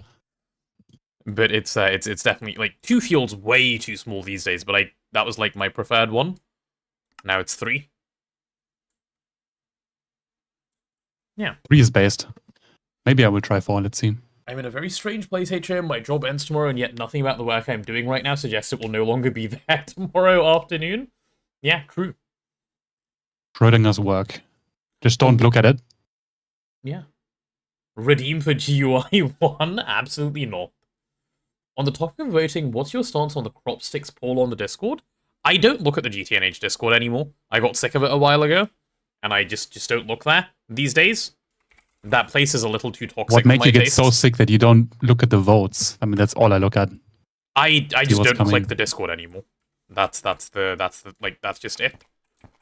But it's definitely, like, 2 feels way too small these days, but that was, like, my preferred one. Now it's 3. Yeah. 3 is based. Maybe I will try 4, let's see. I'm in a very strange place, HM. My job ends tomorrow, and yet nothing about the work I'm doing right now suggests it will no longer be there tomorrow afternoon. Yeah, true. Schrodinger's work. Just don't look at it. Yeah. Redeem for GUI 1? Absolutely not. On the topic of voting, what's your stance on the crop sticks poll on the Discord? I don't look at the GTNH Discord anymore. I got sick of it a while ago, and I just don't look there these days. That place is a little too toxic. What for made my you get tastes. so sick that you don't look at the votes? I mean, that's all I look at. I just don't coming. click the Discord anymore. That's just it.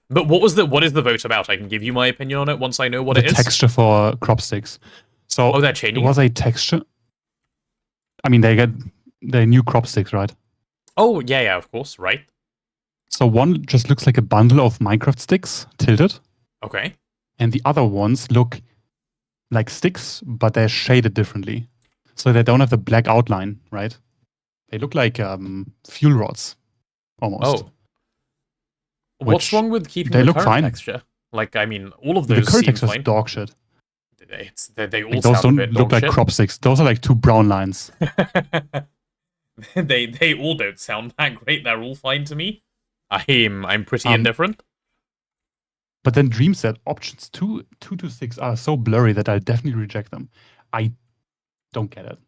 But what is the vote about? I can give you my opinion on it once I know what The it is. texture for crop sticks. So Oh, they're changing it was a texture. I mean, they get the new crop sticks, right? Oh, yeah, of course, right. So one just looks like a bundle of Minecraft sticks tilted, Okay. and the other ones look like sticks, but they're shaded differently. So they don't have the black outline, right? They look like fuel rods, almost. Oh. What's Which wrong with keeping they the look current fine. texture? Like, I mean, all of The those current seem texture is fine. dog shit. They all Like, those sound a don't bit look dog like shit. crop sticks. Those are like two brown lines. They all don't sound that great. They're all fine to me. I'm pretty Um, indifferent. But then Dream said options 2 to 6 are so blurry that I definitely reject them. I don't get it.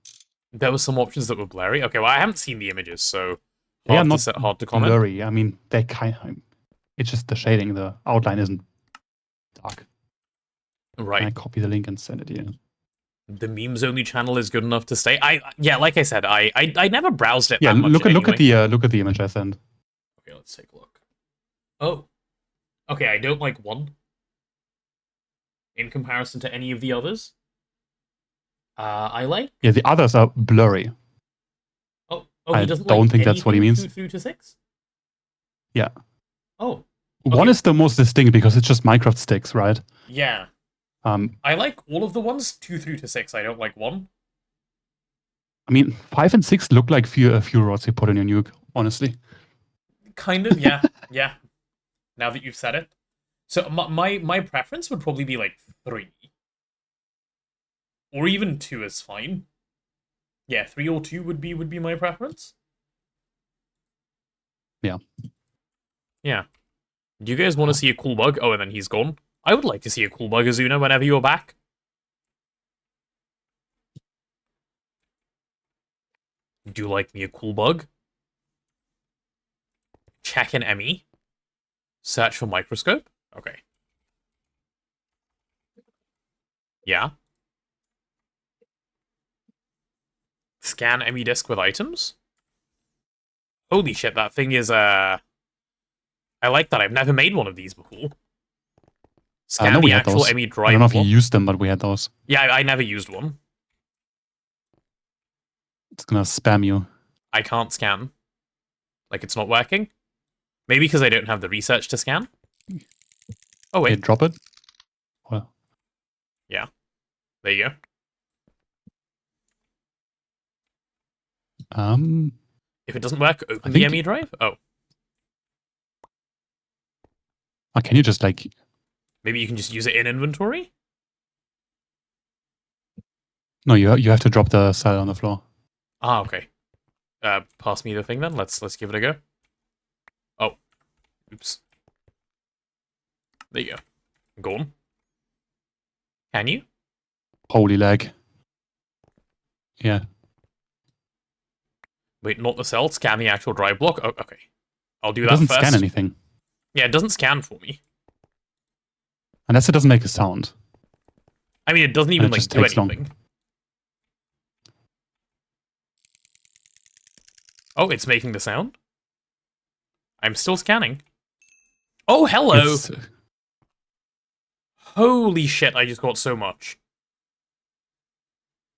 There were some options that were blurry. Okay, well, I haven't seen the images, so They are hard to comment. blurry. I mean, they kind of. It's just the shading. The outline isn't dark. Right. Can I copy the link and send it here? The memes only channel is good enough to stay. Yeah, like I said, I never browsed it Yeah, that much. look at anyway. look at the image I sent. Okay, let's take a look. Oh, okay. I don't like one in comparison to any of the others. I like. Yeah, the others are blurry. Oh, I he doesn't don't like think that's what he anything means. 2 through to 6. Yeah. Oh, One okay. is the most distinct because it's just Minecraft sticks, right? Yeah. I like all of the ones 2 through to 6. I don't like 1. I mean, 5 and 6 look like fuel rods you put in your nuke, honestly. Kind of, yeah. Yeah. Now that you've said it. So my preference would probably be like 3. Or even 2 is fine. Yeah, 3 or 2 would be my preference. Yeah. Yeah. Do you guys want to see a cool bug? Oh, and then he's gone. I would like to see a cool bug, Azuna, whenever you're back. Do you like me a cool bug? Check in ME. Search for microscope. Okay. Yeah. Scan ME disk with items. Holy shit, that thing is, I like that. I've never made one of these before. Scan we the had actual those. ME drive I don't know if you block. used them, but we had those. Yeah, I never used one. It's gonna spam you. I can't scan. Like, it's not working. Maybe because I don't have the research to scan. Oh, Okay, wait. drop it. Well, Yeah. There you go. If it doesn't work, open the think- ME drive? Oh. can you just like? Maybe you can just use it in inventory? No, you have to drop the cell on the floor. Ah, okay. Pass me the thing then. Let's give it a go. Oh. Oops. There you go. Go on. Can you? Holy lag. Yeah. Wait, not the cell. Scan the actual drive block. Oh, okay. I'll do It that doesn't first. scan anything. Yeah, it doesn't scan for me. Unless it doesn't make a sound. I mean, it doesn't even it like just do takes long. anything. Oh, it's making the sound? I'm still scanning. Oh, hello! It's- Holy shit, I just got so much.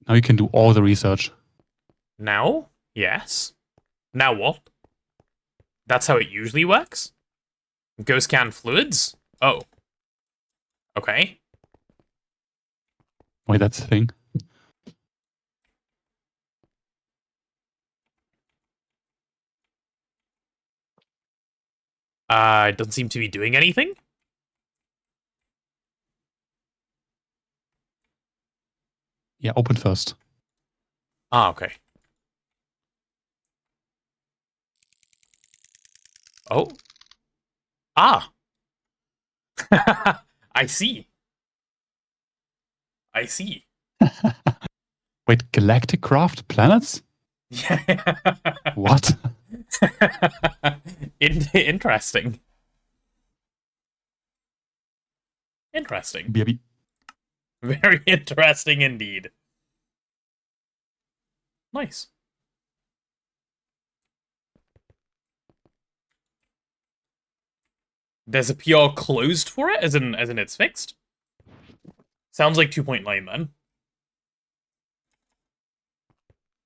now you can do all the research. Now? Yes. Now what? That's how it usually works? Go scan fluids? Oh. Okay. Wait, that's the thing. It doesn't seem to be doing anything? Yeah, open first. Ah, okay. Oh. Ah! I see. I see. Wait, galactic craft planets? Yeah. What? Interesting. Interesting. BRB. Very interesting indeed. Nice. There's a PR closed for it, as in it's fixed? Sounds like 2.9 then.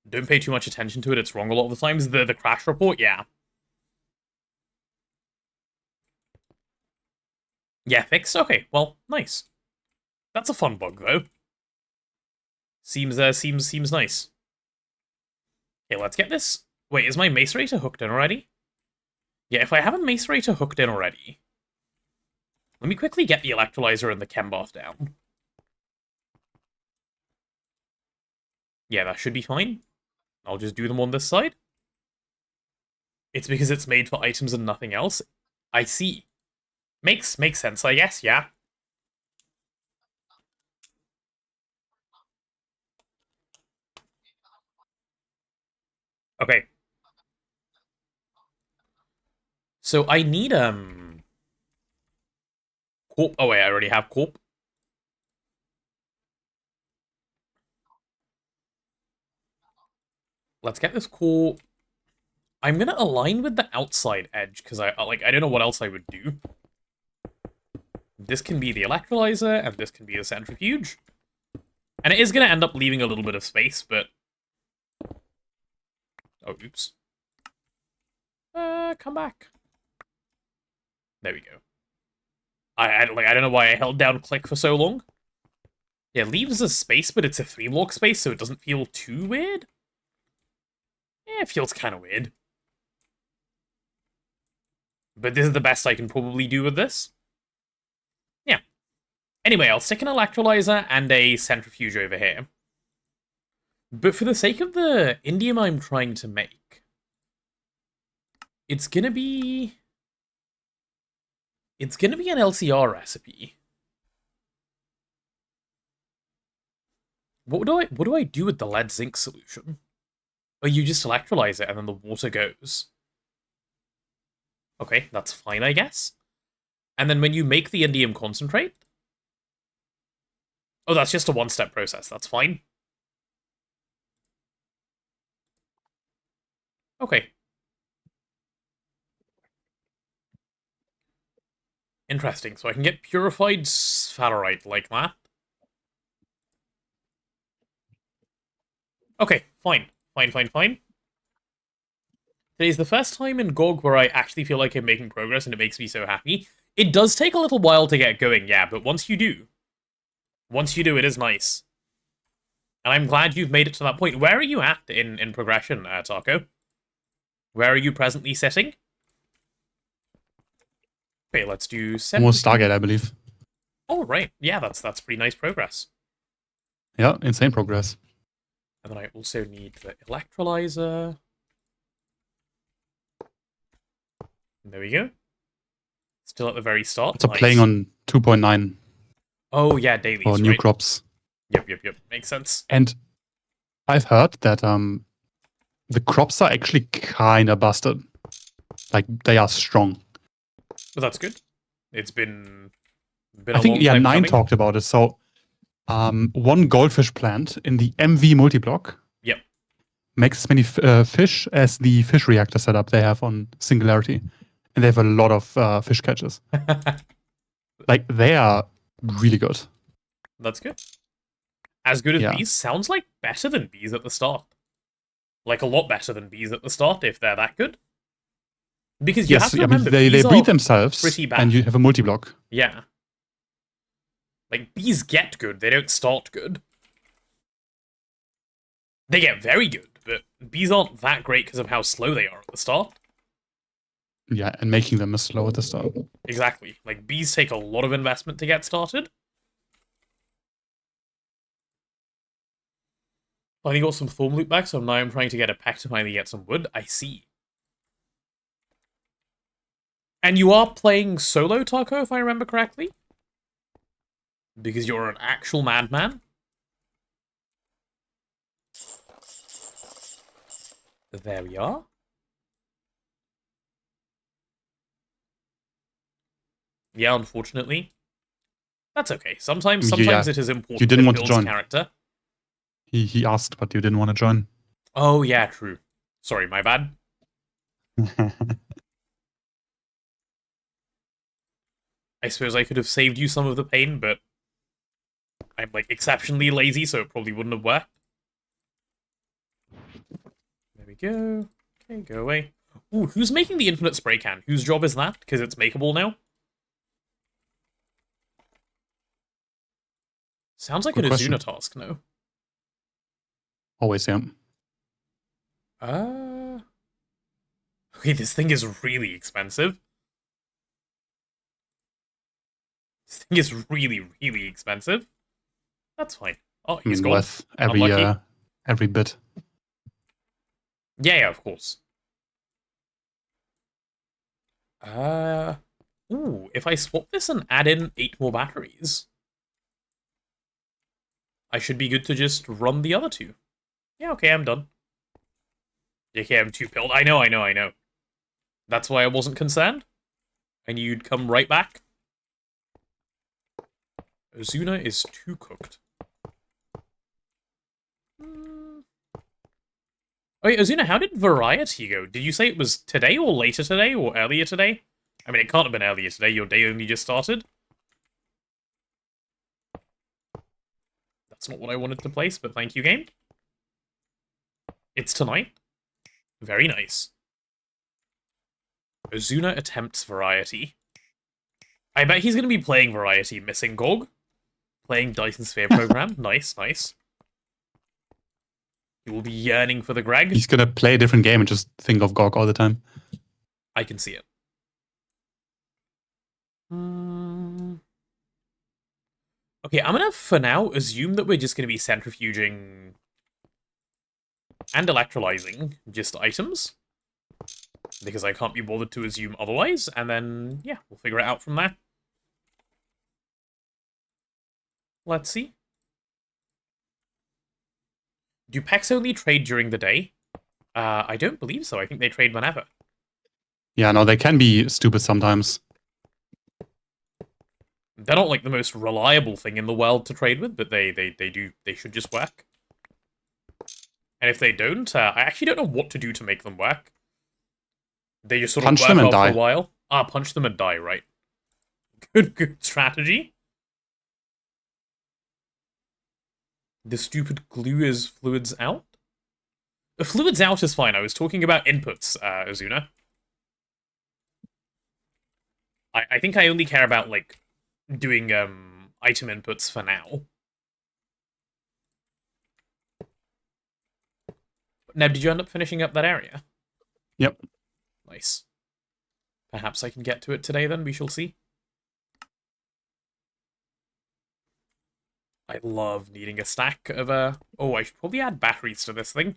Don't pay too much attention to it, it's wrong a lot of the times. The crash report, yeah. Yeah, fixed? Okay, well, nice. That's a fun bug, though. Seems nice. Okay, let's get this. Wait, is my Mace Rater hooked in already? Yeah, if I have a Mace Rater hooked in already, let me quickly get the electrolyzer and the chem bath down. Yeah, that should be fine. I'll just do them on this side. It's because it's made for items and nothing else. I see. Makes sense, I guess, yeah. Okay. So I need, Corp. Oh wait, I already have Corp. Let's get this Corp. I'm gonna align with the outside edge, because I don't know what else I would do. This can be the electrolyzer, and this can be the centrifuge. And it is gonna end up leaving a little bit of space, but... Oh, oops. Come back. There we go. I don't know why I held down click for so long. Yeah, leaves a space, but it's a 3-block space, so it doesn't feel too weird. Yeah, it feels kind of weird. But this is the best I can probably do with this. Yeah. Anyway, I'll stick an electrolyzer and a centrifuge over here. But for the sake of the indium I'm trying to make, it's gonna be an LCR recipe. What do I do with the lead zinc solution? Or you just electrolyze it and then the water goes. Okay, that's fine, I guess. And then when you make the indium concentrate... Oh, that's just a one-step process, that's fine. Okay. Interesting, so I can get purified sphalerite like that. Okay, fine. Fine. Today's the first time in GoG where I actually feel like I'm making progress and it makes me so happy. It does take a little while to get going, yeah, but once you do, it is nice. And I'm glad you've made it to that point. Where are you at in progression, Taco? Where are you presently sitting? Okay, let's do 7. Almost Stargate, I believe. Oh, right. Yeah, that's pretty nice progress. Yeah, insane progress. And then I also need the electrolyzer. There we go. Still at the very start. It's playing on 2.9 Oh, yeah, dailies, for new right? crops. Yep. Makes sense. And I've heard that the crops are actually kind of busted. Like, they are strong. But that's good. It's been I think, long yeah, time 9 coming. talked about it. So, one goldfish plant in the MV multiblock Yep. makes as many fish as the fish reactor setup they have on Singularity. And they have a lot of fish catches. Like, they are really good. That's good. As good as Yeah. bees sounds like better than bees at the start. Like a lot better than bees at the start if they're that good. Because you have Yes, to I mean, remember, they bees breed are themselves, pretty bad. and you have a multiblock. Yeah. Like, bees get good, they don't start good. They get very good, but bees aren't that great because of how slow they are at the start. Yeah, and making them is slow at the start. Exactly. Like, bees take a lot of investment to get started. I finally got some form loop back, so now I'm trying to get a pack to finally get some wood. I see. And you are playing solo, Taco, if I remember correctly? Because you're an actual madman? There we are. Yeah, unfortunately. That's okay. Sometimes Yeah, it is important you didn't that it want to builds join. character. He asked, but you didn't want to join. Oh, yeah, true. Sorry, my bad. I suppose I could have saved you some of the pain, but I'm, like, exceptionally lazy, so it probably wouldn't have worked. There we go. Okay, go away. Ooh, who's making the infinite spray can? Whose job is that? Because it's makeable now? Sounds like Good an question. Azuna task, no? Always, yeah. Okay, this thing is really expensive. This thing is really, really expensive. That's fine. Oh, I he's mean, gone. worth Unlucky. every bit. Yeah, of course. Ooh, if I swap this and add in 8 more batteries, I should be good to just run the other 2. Yeah, okay, I'm done. Okay, I'm 2-pilled. I know. That's why I wasn't concerned. I knew you'd come right back. Azuna is too cooked. Oh, wait, Azuna, how did Variety go? Did you say it was today or later today or earlier today? I mean, it can't have been earlier today. Your day only just started. That's not what I wanted to place, but thank you, game. It's tonight. Very nice. Azuna attempts Variety. I bet he's going to be playing Variety, missing GoG. Playing Dyson Sphere program. Nice. He will be yearning for the Greg. He's gonna play a different game and just think of GOG all the time. I can see it. Okay, I'm gonna, for now, assume that we're just gonna be centrifuging and electrolyzing just items. Because I can't be bothered to assume otherwise, and then, yeah, we'll figure it out from there. Let's see. Do packs only trade during the day? I don't believe so. I think they trade whenever. Yeah, no, they can be stupid sometimes. They're not like the most reliable thing in the world to trade with, but they should just work. And if they don't, I actually don't know what to do to make them work. They just sort Punch of them work and after die. a while. Ah, punch them and die, right. Good strategy. The stupid glue is fluids out? The fluids out is fine. I was talking about inputs, Azuna. I think I only care about, like, doing, item inputs for now. Neb, did you end up finishing up that area? Yep. Nice. Perhaps I can get to it today, then. We shall see. I love needing a stack of, Oh, I should probably add batteries to this thing.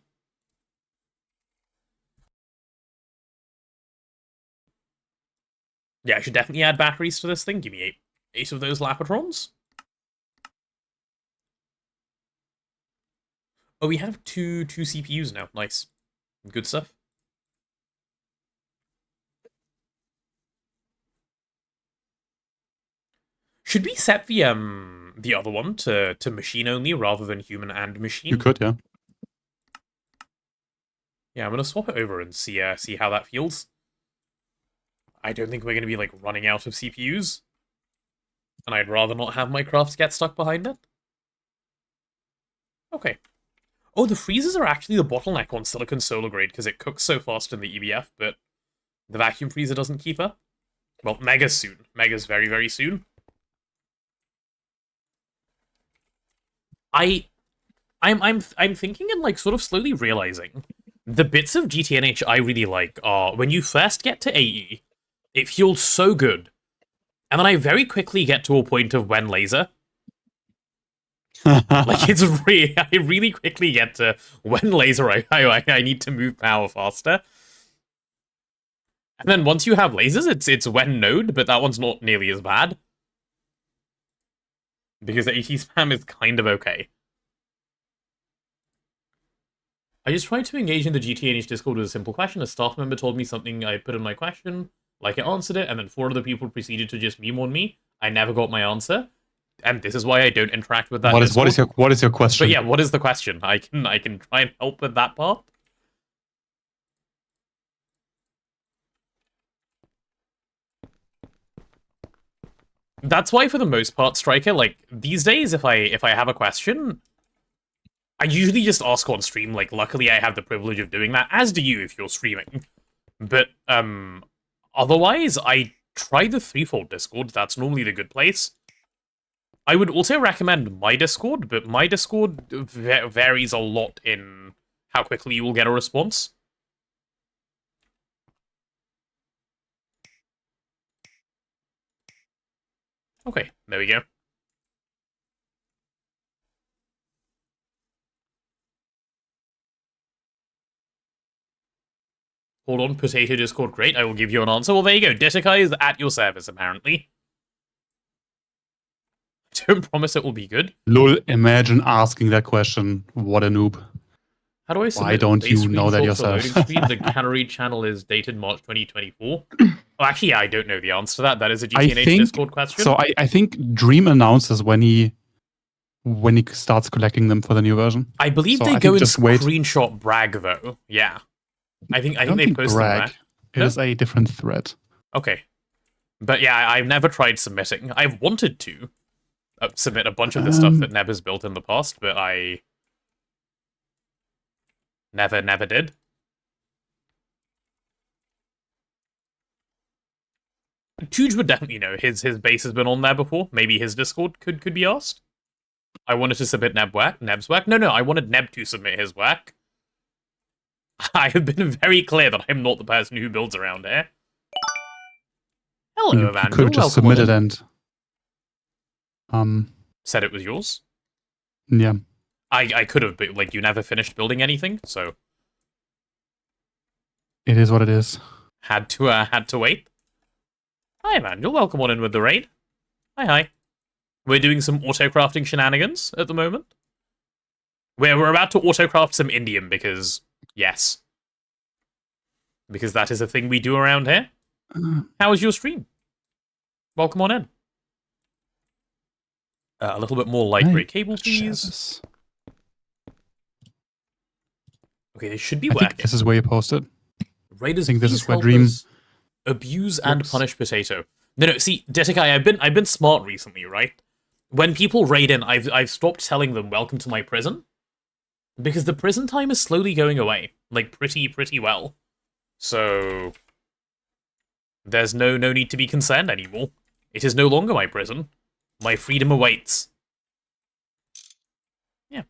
Yeah, I should definitely add batteries to this thing. Give me eight of those Lapatrons. Oh, we have two CPUs now. Nice. Good stuff. Should we set the other one to machine only rather than human and machine? You could, yeah. Yeah, I'm gonna swap it over and see how that feels. I don't think we're gonna be like running out of CPUs, and I'd rather not have my crafts get stuck behind it. Okay. Oh, the freezers are actually the bottleneck on silicon solar grade because it cooks so fast in the EBF, but the vacuum freezer doesn't keep up. Well, Mega's soon. Mega's very, very soon. I'm thinking and like sort of slowly realizing the bits of GTNH I really like are when you first get to AE, it feels so good. And then I very quickly get to a point of when laser. Like I really quickly get to when laser I need to move power faster. And then once you have lasers, it's when node, but that one's not nearly as bad. Because the AT spam is kind of okay. I just tried to engage in the GTNH Discord with a simple question. A staff member told me something I put in my question, like I answered it, and then 4 other people proceeded to just meme on me. I never got my answer, and this is why I don't interact with that. What is your question? But yeah, what is the question? I can try and help with that part. That's why, for the most part, Striker, like, these days, if I have a question, I usually just ask on stream. Like, luckily I have the privilege of doing that, as do you if you're streaming. But, otherwise, I try the threefold Discord. That's normally the good place. I would also recommend my Discord, but my Discord varies a lot in how quickly you will get a response. Okay, there we go. Hold on, Potato Discord, great, I will give you an answer. Well, there you go, Detekai is at your service, apparently. I don't promise it will be good. Lol, imagine asking that question. What a noob. How do I submit Why don't you know that yourself? The Canary channel is dated March 2024. Oh, actually, yeah, I don't know the answer to that. That is a GTNH Discord question. So I think Dream announces when he starts collecting them for the new version. I believe they go in screenshot brag, though. Yeah. I think they post brag. them there. It is a different thread. Okay. But yeah, I've never tried submitting. I've wanted to submit a bunch of the stuff that Neb has built in the past, but I never did. Tuge would definitely know. His base has been on there before. Maybe his Discord could be asked. I wanted to submit Neb's work. No, I wanted Neb to submit his work. I have been very clear that I'm not the person who builds around here. Hello, Evander. You could have just submitted and said it was yours. Yeah. I could have, but like you never finished building anything, so it is what it is. Had to wait. Hi, man. You're welcome on in with the raid. Hi. We're doing some autocrafting shenanigans at the moment. We're about to autocraft some indium because, yes. Because that is a thing we do around here. How was your stream? Welcome on in. A little bit more light gray cable, please. Okay, they should be working. I think this is where you posted. Raiders, I think this is where Dream abuse and punish Potato. No, see, Detekai, I've been smart recently, right? When people raid in, I've stopped telling them welcome to my prison. Because the prison time is slowly going away. Like, pretty well. So there's no need to be concerned anymore. It is no longer my prison. My freedom awaits. Yeah.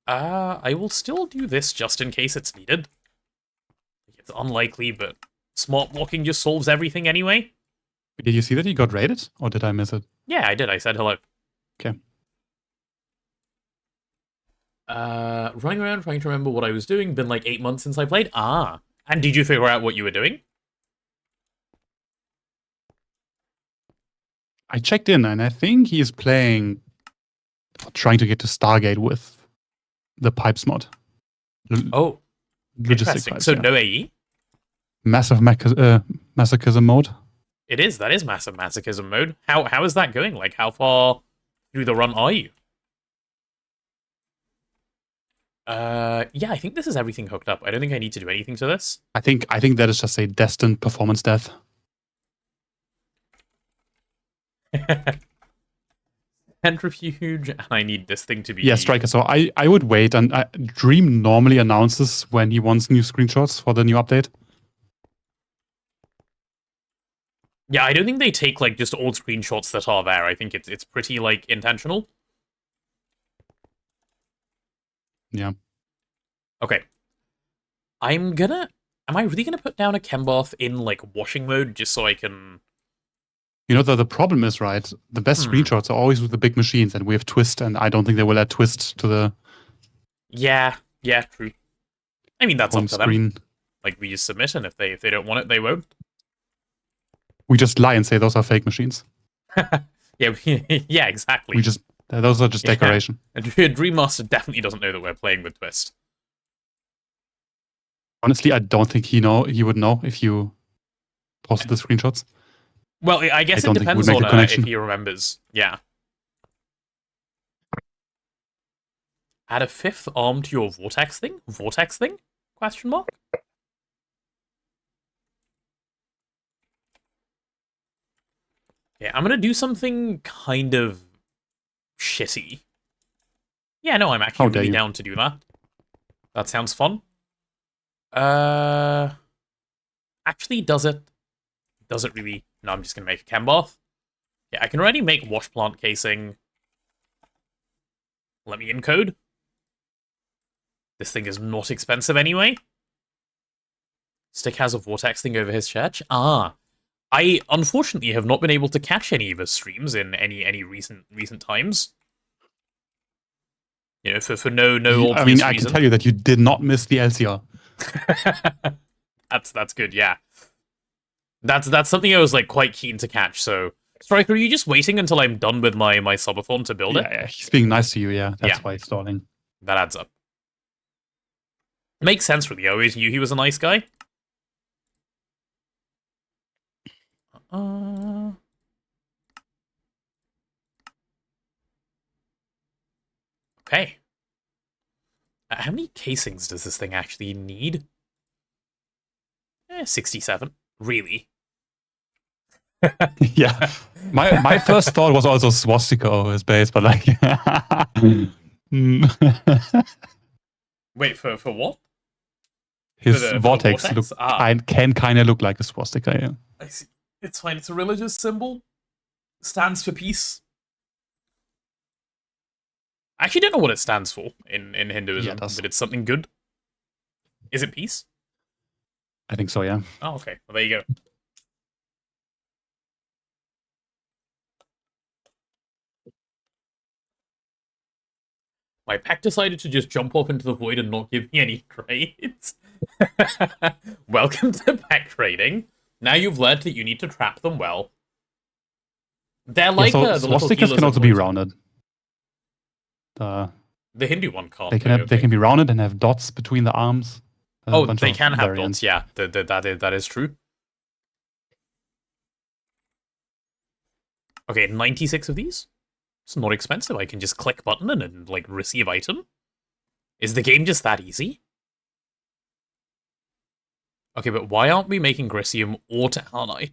I will still do this just in case it's needed. It's unlikely, but smart blocking just solves everything anyway. Did you see that he got raided? Or did I miss it? Yeah, I did. I said hello. Okay. Running around trying to remember what I was doing. Been like 8 months since I played. Ah. And did you figure out what you were doing? I checked in, and I think he's playing, trying to get to Stargate with the pipes mod. Oh, logistic pipes, so yeah. no AE? Massive masochism mode. It is. That is massive masochism mode. How is that going? Like, how far through the run are you? Yeah, I think this is everything hooked up. I don't think I need to do anything to this. I think that is just a destined performance death. Centrifuge, and I need this thing to be... Yeah, Striker, so I would wait, and Dream normally announces when he wants new screenshots for the new update. Yeah, I don't think they take, like, just old screenshots that are there. I think it's pretty, like, intentional. Yeah. Okay. Am I really gonna put down a chem bath in, like, washing mode just so I can... You know, the problem is, right, the best screenshots are always with the big machines, and we have Twist, and I don't think they will add Twist to the... Yeah, true. I mean, that's up to screen. them. Like, we just submit, and if they don't want it, they won't. We just lie and say those are fake machines. Yeah, yeah, exactly. Those are just decoration. And Dream Master definitely doesn't know that we're playing with Twist. Honestly, I don't think he would know if you posted the screenshots. Well, I guess I it don't think depends we'd make on the connection. if he remembers. Yeah. Add a 5th arm to your vortex thing? Vortex thing? Question mark? Yeah, I'm gonna do something kind of shitty. Yeah, no, I'm actually How dare really you. down to do that. That sounds fun. Actually, does it? Does it really? No, I'm just gonna make a chem bath. Yeah, I can already make wash plant casing. Let me encode. This thing is not expensive anyway. Stick has a vortex thing over his church. Ah, I unfortunately have not been able to catch any of his streams in any recent times. You know, for no obvious I mean, I reason. can tell you that you did not miss the LCR. That's good. Yeah, that's something I was like quite keen to catch. So, Striker, are you just waiting until I'm done with my subathon to build it? Yeah, he's being nice to you. Yeah, that's Yeah. why he's stalling. That adds up. Makes sense, really. I always knew he was a nice guy. Okay. How many casings does this thing actually need? 67. Really? Yeah. My first thought was also swastika over his base, but like Wait, for what? his for the vortex, vortex? can kind of look like a swastika. Yeah. I see. It's fine. It's a religious symbol. Stands for peace. I actually don't know what it stands for in Hinduism, Yeah, it does. but it's something good. Is it peace? I think so. Yeah. Oh, okay. Well, there you go. My pack decided to just jump off into the void and not give me any grades. Welcome to pack trading. Now you've learned that you need to trap them well. They're like so the little swastikas healers can also in be Void. rounded. The Hindu one can't. They can be rounded and have dots between the arms. Oh, they can have dots. Yeah, that is true. Okay, 96 of these. It's not expensive. I can just click button and like receive item. Is the game just that easy? Okay, but why aren't we making Grissium or Talonite?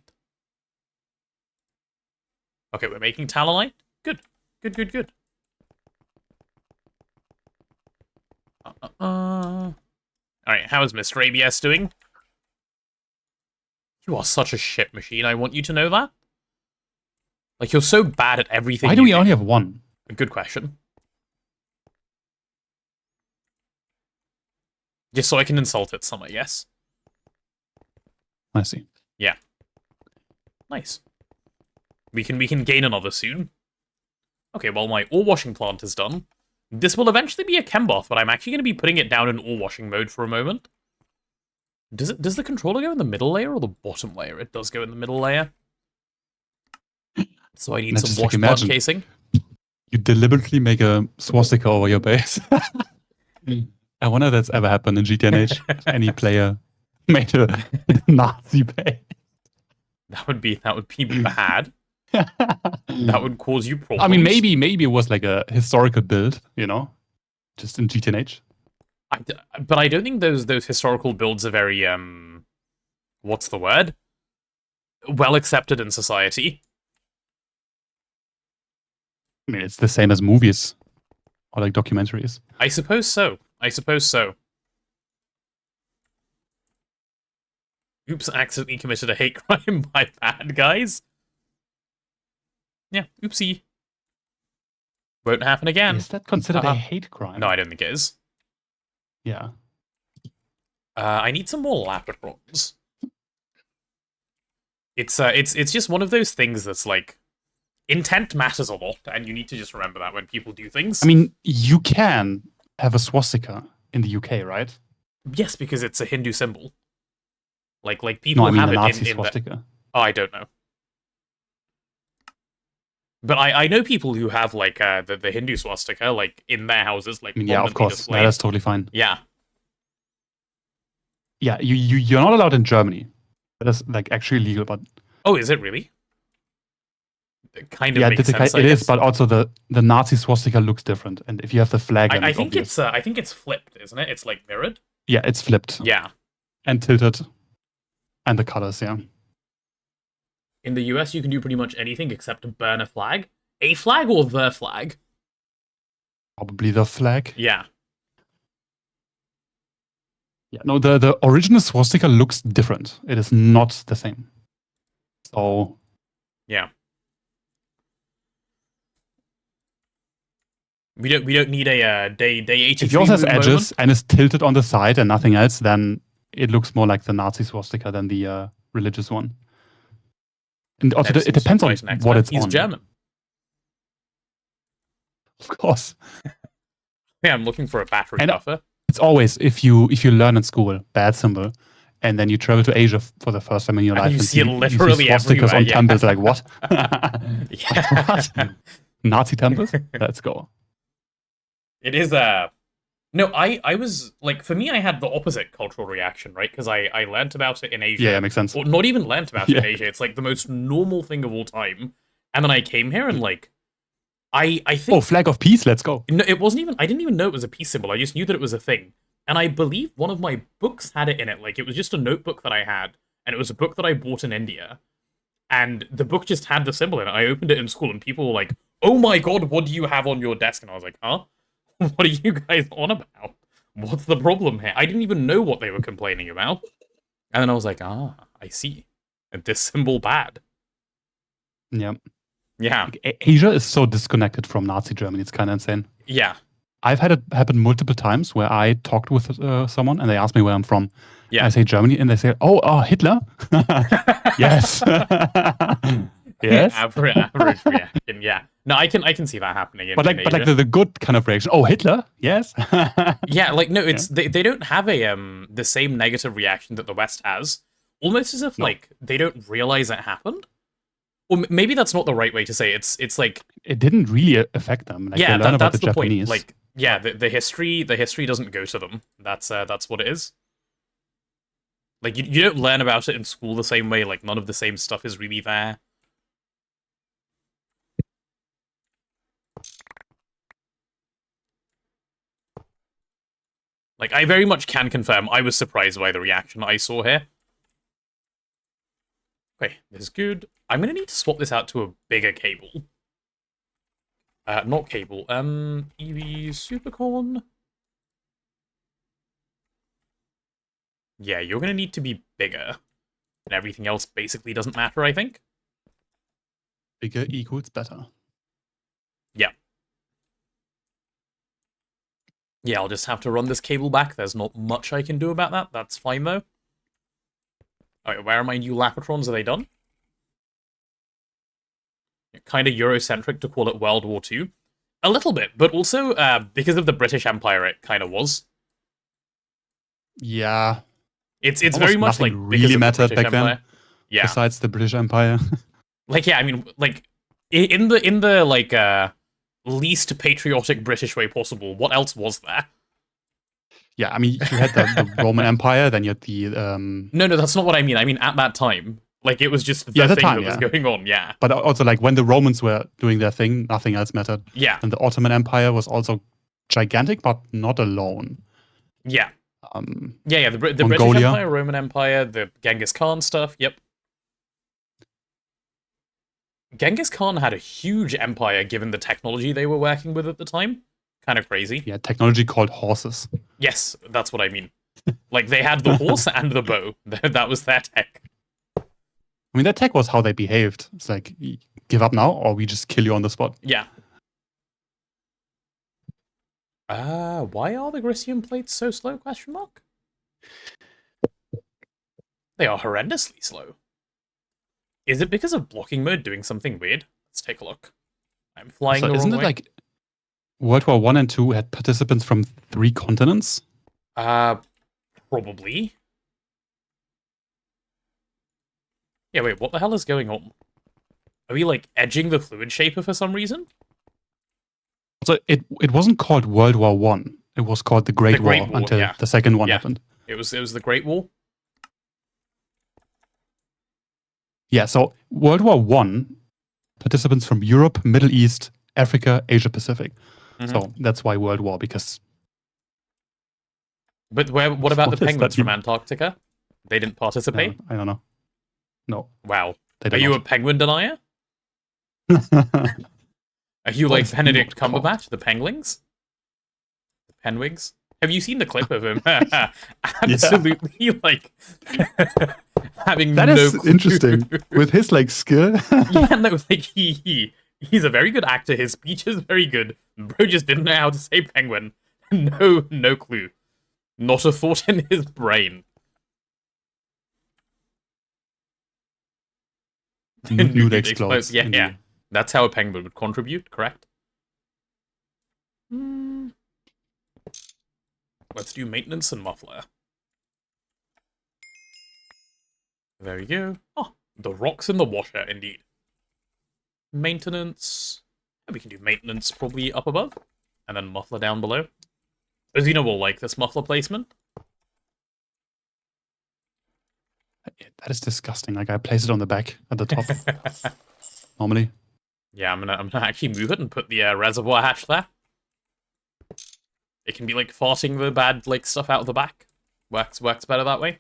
Okay, we're making Talonite. Good. Good. Alright, how is Mr. ABS doing? You are such a shit machine, I want you to know that. Like, you're so bad at everything. Why do we only have one? A good question. Just so I can insult it some, I guess. I see. Yeah. Nice. We can gain another soon. Okay, well, my ore washing plant is done. This will eventually be a chem bath, but I'm actually going to be putting it down in ore washing mode for a moment. Does the controller go in the middle layer or the bottom layer? It does go in the middle layer. So I need some wash plant casing. You deliberately make a swastika over your base. I wonder if that's ever happened in GTNH. If any player made a Nazi base. That would be bad. That would cause you problems. I mean, maybe it was like a historical build, you know, just in GTNH. But I don't think those historical builds are very what's the word? Well accepted in society. I mean, it's the same as movies or like documentaries. I suppose so. Oops, accidentally committed a hate crime. My bad, guys. Yeah, oopsie. Won't happen again. Is that considered a hate crime? No, I don't think it is. Yeah. I need some more laprons. It's just one of those things that's like, intent matters a lot, and you need to just remember that when people do things. I mean, you can have a swastika in the UK, right? Yes, because it's a Hindu symbol. Like people No, I mean have a it Nazi in swastika. Oh, I don't know. But I know people who have like the Hindu swastika like in their houses, like I mean, yeah, of course, displayed. that's totally fine. Yeah. Yeah, you're not allowed in Germany. That is like actually legal, but Oh, is it really? It kind of yeah, makes sense. I it is. guess. But also the Nazi swastika looks different, and if you have the flag, then I it's think obvious. I think it's flipped, isn't it? It's like mirrored. Yeah, it's flipped Yeah. and tilted, and the colors. Yeah, In the US, you can do pretty much anything except burn a flag. A flag or the flag? probably the flag. Yeah. Yeah, no, the original swastika looks different. It is not the same. So Yeah. We don't need a day 83 if yours has moment. edges and is tilted on the side and nothing else, then it looks more like the Nazi swastika than the religious one. And also, Never it seems depends on quite an expert. what it's He's on. German. Of course. Yeah, I'm looking for a battery And- buffer. It's always if you learn in school bad symbol, and then you travel to Asia for the first time in your And life, you and see it literally swastikas everywhere, on yeah. temples. Like what? Yeah. What? Nazi temples? Let's go. It is no, I was like, for me, I had the opposite cultural reaction, right? Because I learnt about it in Asia. Yeah, makes sense. Or not even learnt about it in Yeah. Asia. It's like the most normal thing of all time. And then I came here and like, I think Oh, flag of peace. Let's go. no, it wasn't even. I didn't even know it was a peace symbol. I just knew that it was a thing. And I believe one of my books had it in it. Like, it was just a notebook that I had, and it was a book that I bought in India. And the book just had the symbol in it. I opened it in school, and people were like, "Oh my god, what do you have on your desk?" And I was like, "Huh? What are you guys on about? What's the problem here?" I didn't even know what they were complaining about. And then I was like, "Ah, I see. And this symbol bad." Yeah. Yeah, Asia is so disconnected from Nazi Germany. It's kind of insane. yeah, I've had it happen multiple times where I talked with someone and they ask me where I'm from. yeah. I say Germany, and they say, "Oh, Hitler." Yes. Yes. Average reaction. Yeah. No, I can see that happening. But in like Asia. the good kind of reaction. Oh, Hitler. Yes. Yeah, like no, it's they don't have a the same negative reaction that the West has. Almost as if No. like they don't realize it happened. Or maybe that's not the right way to say it. It's like It didn't really affect them. Like, yeah, they learn about that's the the Japanese. point. Like yeah, the history doesn't go to them. That's what it is. Like you don't learn about it in school the same way. Like none of the same stuff is really there. Like I very much can confirm I was surprised by the reaction I saw here. Okay, this is good. I'm gonna need to swap this out to a bigger cable. Not cable. EV Supercorn. Yeah, you're gonna need to be bigger. And everything else basically doesn't matter, I think. Bigger equals better. Yeah. Yeah, I'll just have to run this cable back. There's not much I can do about that. That's fine, though. Alright, where are my new Lapatrons? Are they done? Kind of Eurocentric to call it World War II. A little bit, but also because of the British Empire, it kind of was. Yeah. It's Almost very much nothing like really because of the mattered British back then. Empire. Yeah, Besides the British Empire. like yeah, I mean, like in the like least patriotic British way possible. What else was there? Yeah, I mean, you had the Roman Empire, then you had the No, that's not what I mean. I mean at that time, like it was just the Yeah, the thing time, that was yeah. going on. Yeah, but also like when the Romans were doing their thing, nothing else mattered. yeah, And the Ottoman Empire was also gigantic, but not alone. yeah. Um, Yeah. The British Mongolia. Empire, Roman Empire, the Genghis Khan stuff. Yep. Genghis Khan had a huge empire given the technology they were working with at the time. Kind of crazy. yeah, technology called horses. Yes, that's what I mean. Like they had the horse and the bow. That was their tech. I mean, that tech was how they behaved. It's like, give up now, or we just kill you on the spot. Yeah. Why are the Grisium plates so slow? Question mark. They are horrendously slow. Is it because of blocking mode doing something weird? Let's take a look. I'm flying So the isn't wrong it way. like World War One and Two had participants from 3 continents? Probably. Yeah, wait, what the hell is going on? Are we, like, edging the fluid shaper for some reason? So it wasn't called World War One. It was called the Great, The Great War War, until yeah. the second one Yeah. happened. It was the Great War? Yeah, so World War One, participants from Europe, Middle East, Africa, Asia Pacific. Mhm. So that's why World War, because But what about What the does penguins that from mean? Antarctica? They didn't participate? I don't know. No, Wow. they Are did you a not. penguin denier? Are you What like is it Benedict not called? Cumberbatch, the penguins? The penwigs? Have you seen the clip of him? Absolutely, like, having That no is clue. interesting. With his like skill. Yeah, no, like, he's a very good actor. His speech is very good. Bro just didn't know how to say penguin. No clue. Not a thought in his brain. Nude Explodes. explodes. Yeah, yeah. Indeed. That's how a penguin would contribute, correct? Hmm. Let's do maintenance and muffler. There we go. Oh, the rocks in the washer, indeed. Maintenance. And we can do maintenance probably up above. And then muffler down below. Azuna will like this muffler placement. That is disgusting. Like I place it on the back at the top normally. Yeah, I'm gonna actually move it and put the reservoir hatch there. It can be like farting the bad like stuff out of the back. Works better that way.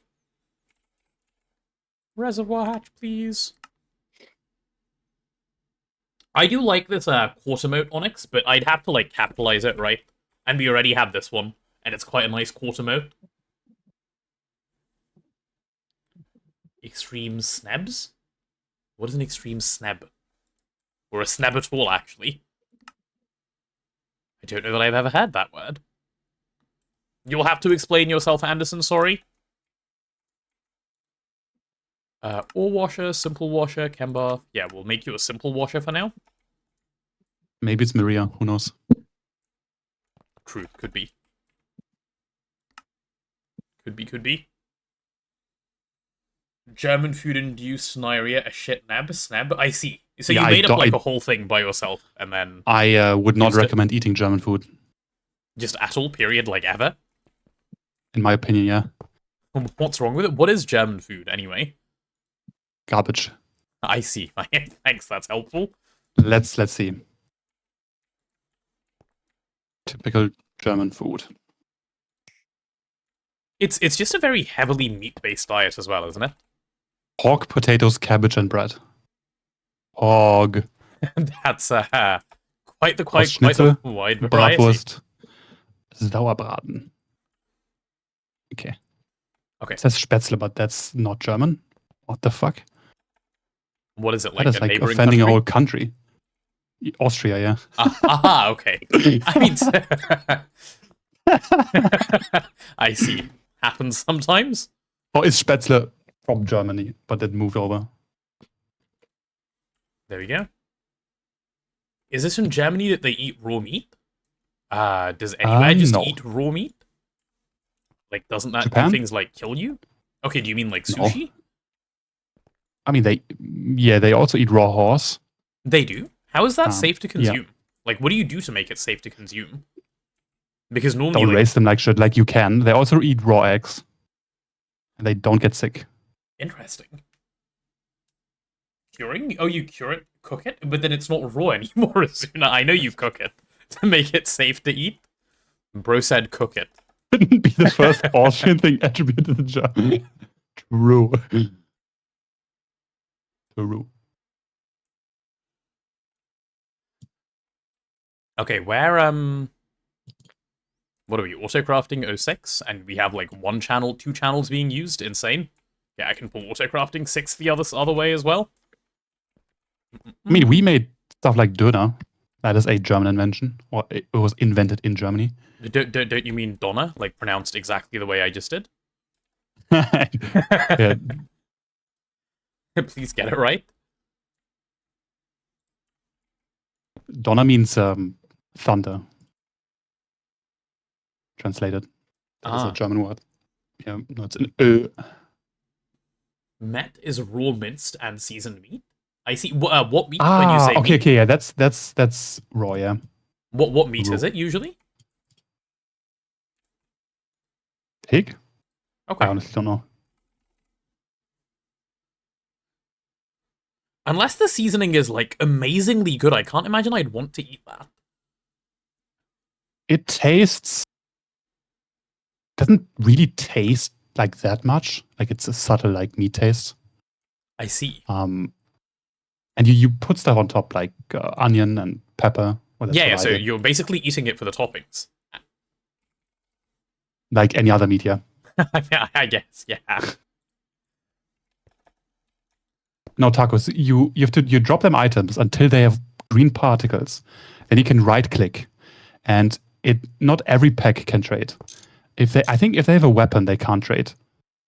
Reservoir hatch, please. I do like this quarter moat onyx, but I'd have to like capitalize it, right? And we already have this one, and it's quite a nice quarter moat. Extreme snebs? What is an extreme sneb? Or a sneb at all, actually? I don't know that I've ever heard that word. You'll have to explain yourself, Anderson, sorry. Ore washer, simple washer, chem bath. Yeah, we'll make you a simple washer for now. Maybe it's Maria. Who knows? True, could be. Could be. German food-induced diarrhea, a shit sneb. I see. So Yeah, you I made up don't- like a whole thing by yourself, and then I would not Used it. recommend eating German food, just at all, period, like ever. in my opinion. Yeah, What's wrong with it? What is German food, anyway? garbage. I see. Thanks, that's helpful. Let's see. Typical German food. It's just a very heavily meat-based diet as well, isn't it? Pork, potatoes, cabbage, and bread. Pork. That's quite the Schnitzel, wide variety. Bratwurst, Sauerbraten. Okay. Okay. It says Spätzle, but that's not German. What the fuck? What is it like? That is A like neighboring offending a country? whole country. Austria, yeah. Aha, okay. I mean, I see. Happens sometimes. Or is Spätzle from Germany, but it moved over? There we go. Is this in Germany that they eat raw meat? Does anywhere just no. eat raw meat? Like, doesn't that do Japan? things like kill you? Okay, do you mean like No. sushi? I mean, they also eat raw horse. They do? How is that safe to yeah. consume? Like, what do you do to make it safe to consume? Because normally, Don't like, raise them like shit, like you can. They also eat raw eggs. And they don't get sick. interesting. Curing? Oh, you cure it, cook it, but then it's not raw anymore, Azuna. I know you cook it to make it safe to eat. Bro said cook it. Wouldn't be the first Austrian thing attributed to German. True. True. Okay, where, what are we, Autocrafting 06? And we have, like, 1 channel, 2 channels being used? Insane. Yeah, I can pull Autocrafting 6 the other way as well. I mean, we made stuff like Döner. That is a German invention. Or it was invented in Germany. Don't you mean Donna? Like, pronounced exactly the way I just did? Yeah. Please get it right. Donner means thunder. Translated. That is a German word. Yeah, no, it's an Met is raw minced and seasoned meat. I see. What meat when you say okay, meat? okay, yeah, that's raw, yeah. What meat Raw. is it usually? Pig? Okay. I honestly don't know. Unless the seasoning is, like, amazingly good, I can't imagine I'd want to eat that. It doesn't really taste like that much. Like it's a subtle like meat taste. I see. And you put stuff on top like onion and pepper. Well, that's Yeah, what yeah, I so did. you're basically eating it for the toppings. Like any other meat, yeah. Yeah, I guess, yeah. No, tacos. You drop them items until they have green particles. Then you can right click, and not every pack can trade. I think if they have a weapon, they can't trade.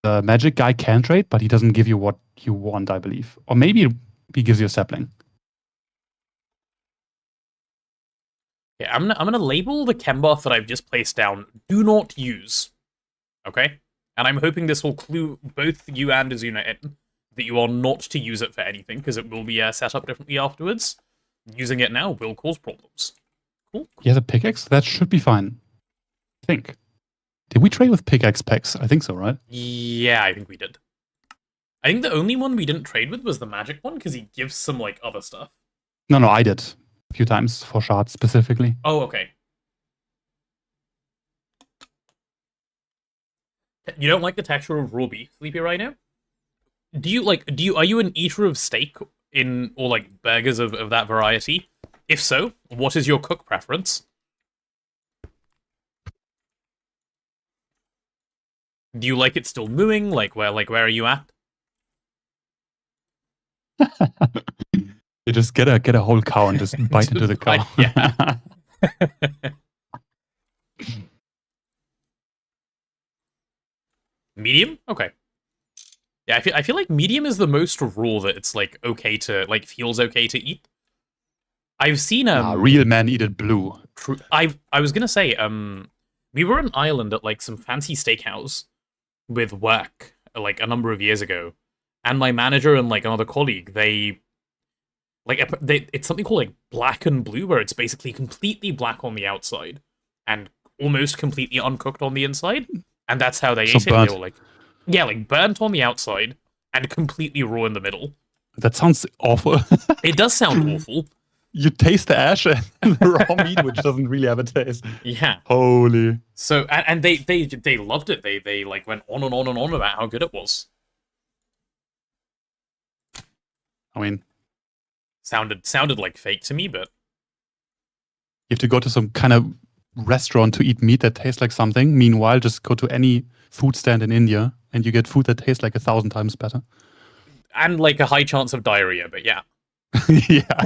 The magic guy can trade, but he doesn't give you what you want, I believe. Or maybe he gives you a sapling. Yeah, I'm gonna label the chem bath that I've just placed down "Do not use." Okay? And I'm hoping this will clue both you and Azuna in that you are not to use it for anything, because it will be set up differently afterwards. Using it now will cause problems. Cool. He has a pickaxe? That should be fine. I think. Did we trade with pickaxe packs? I think so, right? Yeah, I think we did. I think the only one we didn't trade with was the magic one, because he gives some, like, other stuff. No, I did. A few times for shards specifically. Oh, okay. You don't like the texture of raw beef, Sleepy, right now? Are you an eater of steak or like burgers of that variety? If so, what is your cook preference? Do you like it still mooing? Where are you at? You just get a whole cow and just bite into the cow. Yeah. Medium? Okay. Yeah, I feel like medium is the most raw that it's like okay to feels okay to eat. I've seen real men eat it blue. I was gonna say we were in Ireland at like some fancy steakhouse with work like a number of years ago, and my manager and like another colleague it's something called like black and blue, where it's basically completely black on the outside and almost completely uncooked on the inside, and that's how they ate it. They were like, yeah, like burnt on the outside and completely raw in the middle. That sounds awful. It does sound awful. You taste the ash and the raw meat, which doesn't really have a taste. Yeah. Holy. So and they loved it. They like went on and on and on about how good it was. I mean, sounded like fake to me, but you have to go to some kind of restaurant to eat meat that tastes like something. Meanwhile, just go to any food stand in India and you get food that tastes like 1,000 times better. And like a high chance of diarrhea, but yeah. Yeah.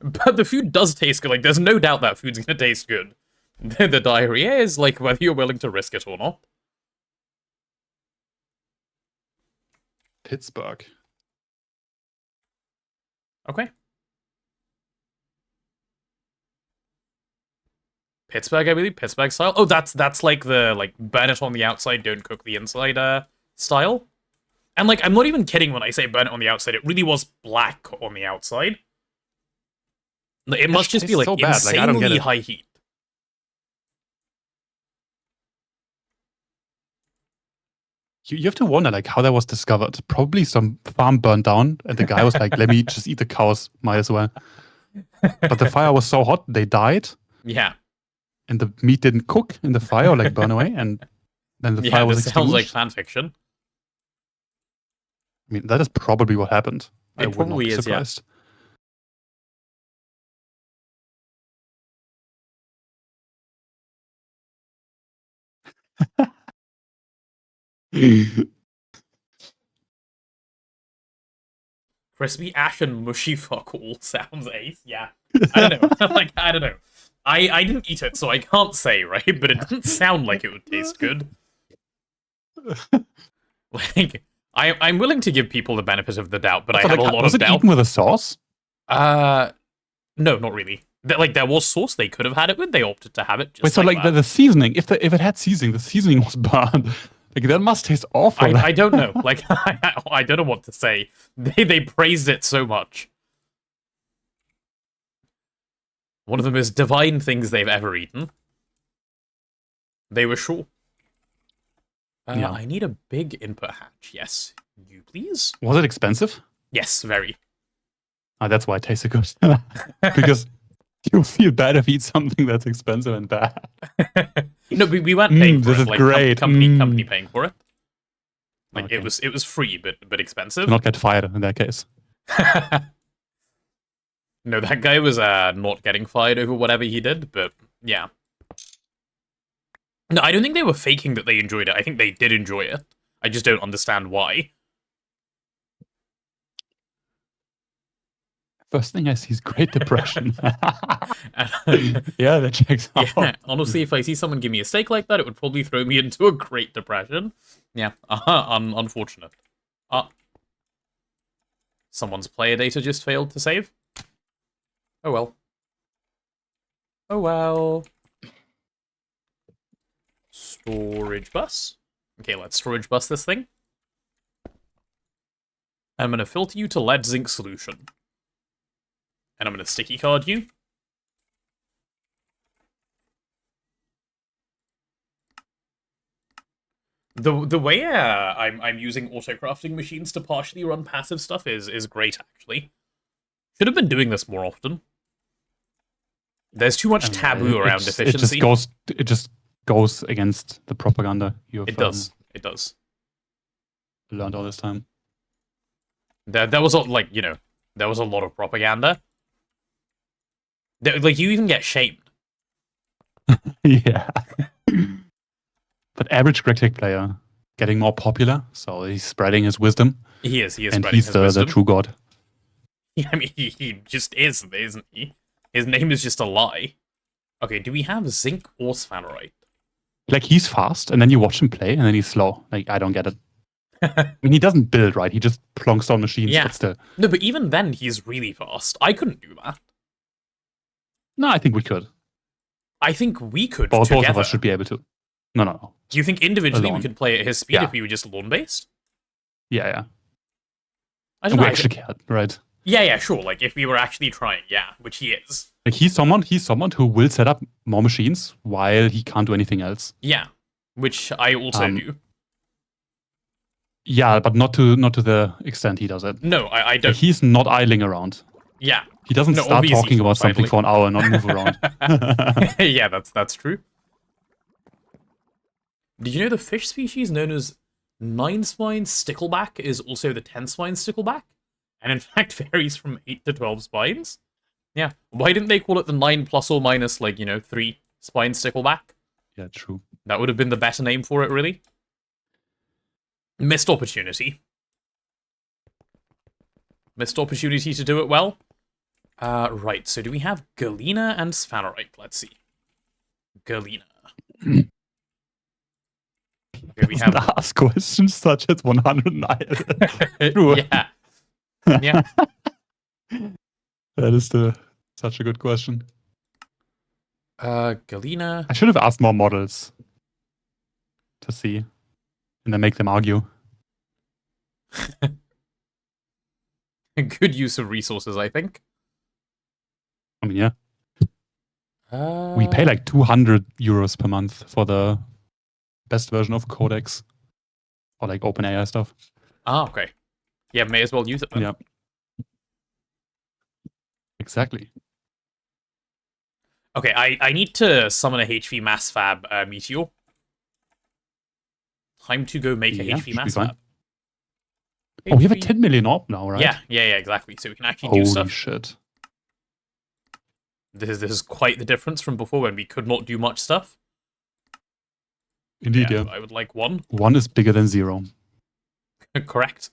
But the food does taste good. Like, there's no doubt that food's gonna taste good. The diarrhea is like whether you're willing to risk it or not. Pittsburgh. Okay. Pittsburgh, I believe. Pittsburgh style. Oh, that's like the burn it on the outside, don't cook the inside style. And like, I'm not even kidding when I say burn it on the outside. It really was black on the outside. It must just be like so bad. insanely high heat. You have to wonder like how that was discovered. Probably some farm burned down and the guy was like, let me just eat the cows, might as well. But the fire was so hot, they died. Yeah. And the meat didn't cook in the fire or like burn away, and then the fire was this extinguished. sounds like fan fiction. I mean, that is probably what happened. I would not be surprised. Crispy ash and mushy fuck all sounds ace. Yeah. I don't know. I don't know. I didn't eat it, so I can't say, right? But it didn't sound like it would taste good. Like, I'm willing to give people the benefit of the doubt, but I have a lot of doubt. Was it eaten with a sauce? No, not really. There was sauce they could have had it with. They opted to have it just the seasoning, if it had seasoning, the seasoning was burned. Like, that must taste awful. I don't know. Like, I don't know what to say. They praised it so much. One of the most divine things they've ever eaten. They were sure. Yeah. I need a big input hatch. Yes. You please? Was it expensive? Yes, very. That's why it tastes so good. Because you feel bad if you eat something that's expensive and bad. No, we weren't paying for this it. is Like great. company paying for it. Like Okay. it was free, but expensive. Do not get fired in that case. No, that guy was not getting fired over whatever he did, but yeah. No, I don't think they were faking that they enjoyed it. I think they did enjoy it. I just don't understand why. First thing I see is Great Depression. Yeah, that checks out. Yeah, honestly, if I see someone give me a steak like that, it would probably throw me into a Great Depression. Yeah, unfortunate. Someone's player data just failed to save. Oh well. Oh well. Storage bus. Okay, let's storage bus this thing. I'm going to filter you to lead zinc solution. And I'm going to sticky card you. The way I'm using autocrafting machines to partially run passive stuff is great, actually. Should have been doing this more often. There's too much taboo around efficiency. It just goes against the propaganda you've It does. It does. learned all this time. There was a, like, you know, there was a lot of propaganda. Like, you even get shamed. Yeah. But average Critic player getting more popular, so he's spreading his wisdom. He is and spreading he's his the wisdom. true god. I mean, he just is, isn't he? His name is just a lie. Okay, do we have zinc or sphanerite? Like, he's fast, and then you watch him play, and then he's slow. Like, I don't get it. I mean, he doesn't build, right? He just plonks down machines, Yeah. but still. No, but even then, he's really fast. I couldn't do that. No, I think we could. I think we could Both together. of us should be able to. No. Do you think individually we Alone. could play at his speed Yeah. if we were just lawn-based? Yeah. I And don't we know. actually cared, right? Yeah, sure. Like, if we were actually trying, yeah, which he is. Like, he's someone who will set up more machines while he can't do anything else. Yeah, which I also do. Yeah, but not to the extent he does it. No, I don't. Like, he's not idling around. Yeah. He doesn't No, start obviously talking he's about not something idling. for an hour and not move around. Yeah, that's true. Did you know the fish species known as 9-spine stickleback is also the 10-spine stickleback? And in fact varies from 8 to 12 spines? Yeah. Why didn't they call it the 9 plus or minus, like, 3-spine stickleback? Yeah, true. That would have been the better name for it, really. Missed opportunity. Missed opportunity to do it well. Right, so do we have Galena and Sphanerite? Let's see. Galena. Okay, we have... ask questions such as 109. True. Yeah. Yeah. That is such a good question. Galena. I should have asked more models to see, and then make them argue. Good use of resources, I think. I mean, yeah. We pay like 200 euros per month for the best version of Codex or like OpenAI stuff. Okay. Yeah, may as well use it then. Yeah. Exactly. Okay, I need to summon a HV mass fab meteor. Time to go make a Yeah, HV should mass be fine. fab. Oh, we have a HV 10 million orb now, right? Yeah, exactly. So we can actually do Holy stuff. shit. This is quite the difference from before when we could not do much stuff. Indeed, yeah. I would like 1. 1 is bigger than 0. Correct.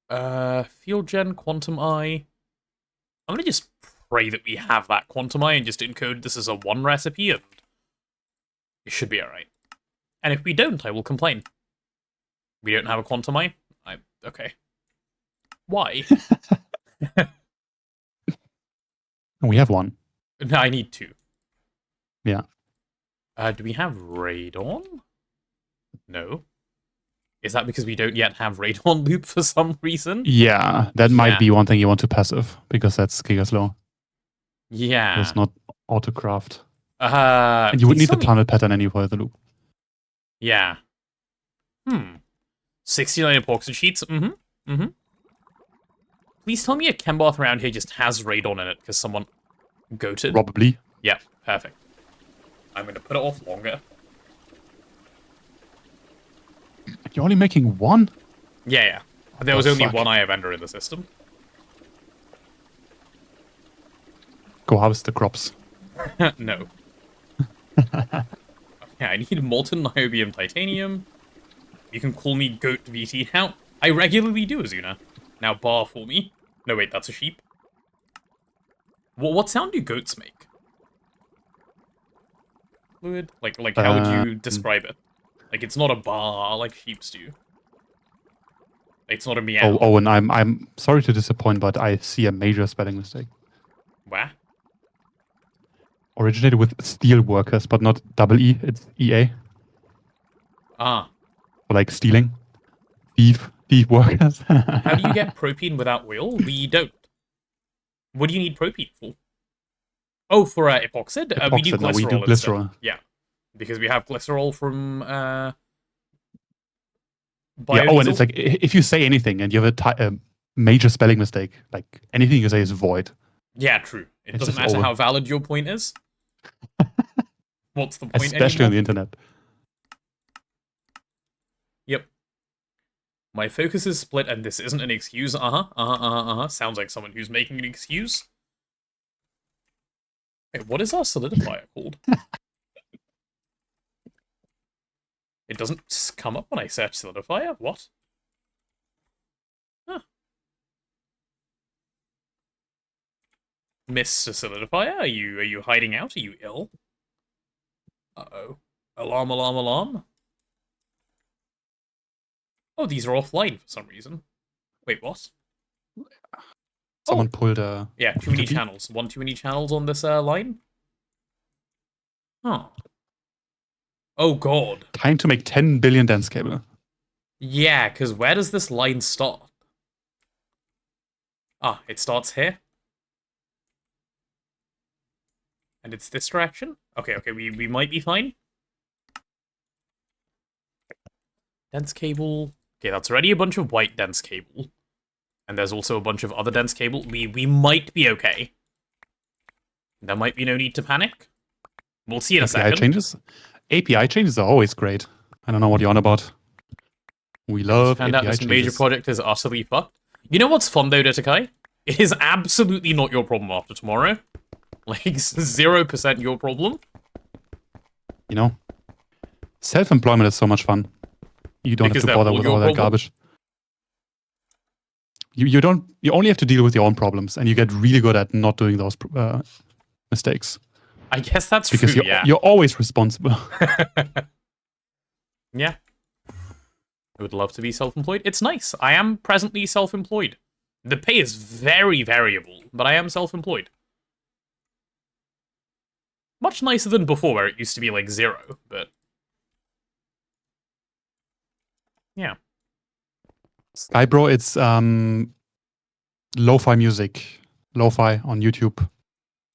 Field Gen, Quantum Eye. I'm gonna just pray that we have that Quantum Eye and just encode this as a 1 recipe, and it should be alright. And if we don't, I will complain. We don't have a Quantum Eye? Okay. Why? We have 1. No, I need 2. Yeah. Do we have Radon? No. Is that because we don't yet have Radon Loop for some reason? Yeah, that might Yeah. be one thing you want to passive, because that's gigaslow. Yeah. It's not autocraft. And And you would need the tunnel pattern anyway for the loop. Yeah. 69 epoxy sheets. Please tell me a Chembath around here just has radon in it because someone goated. Probably. Yeah, perfect. I'm going to put it off longer. You're only making one? Yeah, yeah. There was the only fuck? one IO vendor in the system. Go harvest the crops. No. Yeah, I need molten niobium titanium. You can call me Goat VT now. I regularly do, Azuna. Now bar for me. No, wait, that's a sheep. What sound do goats make? Fluid? Like how would you describe it? Like, it's not a bar like sheeps do. It's not a meow. Oh, and I'm sorry to disappoint, but I see a major spelling mistake. Wah? Originated with steel workers, but not double E. It's EA. Ah. Or like stealing. Thief workers. How do you get propene without oil? We don't. What do you need propene for? Oh, for epoxid? We do Epoxid, glycerol no, we do instead. glycerol. Yeah. Because we have glycerol from Yeah, biodiesel. and it's like, if you say anything and you have a major spelling mistake, like anything you say is void. Yeah, true. It It's doesn't just matter over. how valid your point is. What's the point Especially on anymore? the internet. Yep. My focus is split, and this isn't an excuse. Sounds like someone who's making an excuse. Wait, what is our solidifier called? It doesn't come up when I search solidifier? What? Huh. Mr. Solidifier, are you hiding out? Are you ill? Uh-oh. Alarm, alarm, alarm. Oh, these are offline for some reason. Wait, what? Someone pulled a... Yeah, too many P2P? channels. One too many channels on this line? Huh. Oh, God. Time to make 10 billion dense cable. Yeah, because where does this line start? Ah, it starts here. And it's this direction? Okay, we might be fine. Dense cable. Okay, that's already a bunch of white dense cable. And there's also a bunch of other dense cable. We might be okay. There might be no need to panic. We'll see in a API second. changes? API changes are always great. I don't know what you're on about. We love Found API out this changes. major project is utterly fucked. You know what's fun though, Detakai? It is absolutely not your problem after tomorrow. Like, 0% your problem. You know? Self-employment is so much fun. You don't Because have to they're bother all with your all that problem? garbage. You only have to deal with your own problems, and you get really good at not doing those mistakes. I guess that's Because true, yeah. you're always responsible. Yeah. I would love to be self-employed. It's nice. I am presently self-employed. The pay is very variable, but I am self-employed. Much nicer than before, where it used to be like 0, but... Yeah. Skybro, it's lo-fi music. Lo-fi on YouTube.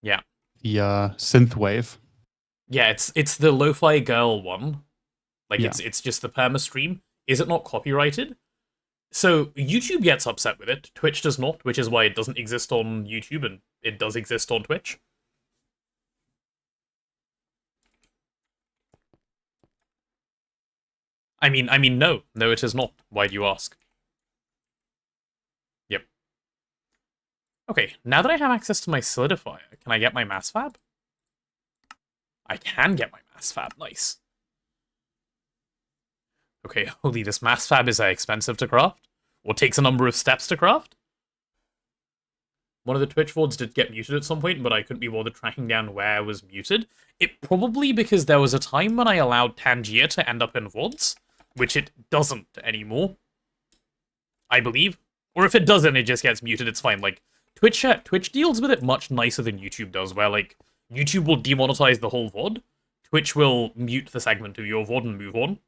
Yeah. The synthwave. Yeah, it's the lo-fi girl one. Like, Yeah. it's just the perma stream. Is it not copyrighted? So, YouTube gets upset with it. Twitch does not, which is why it doesn't exist on YouTube, and it does exist on Twitch. I mean, no. No, it is not. Why do you ask? Yep. Okay, now that I have access to my solidifier, can I get my mass fab? I can get my mass fab. Nice. Okay, holy, this mass fab is expensive to craft? Or takes a number of steps to craft? One of the Twitch VODs did get muted at some point, but I couldn't be bothered tracking down where it was muted. It probably because there was a time when I allowed Tangier to end up in VODs, which it doesn't anymore. I believe. Or if it doesn't, it just gets muted, it's fine. Like, Twitch deals with it much nicer than YouTube does, where, like, YouTube will demonetize the whole VOD, Twitch will mute the segment of your VOD and move on.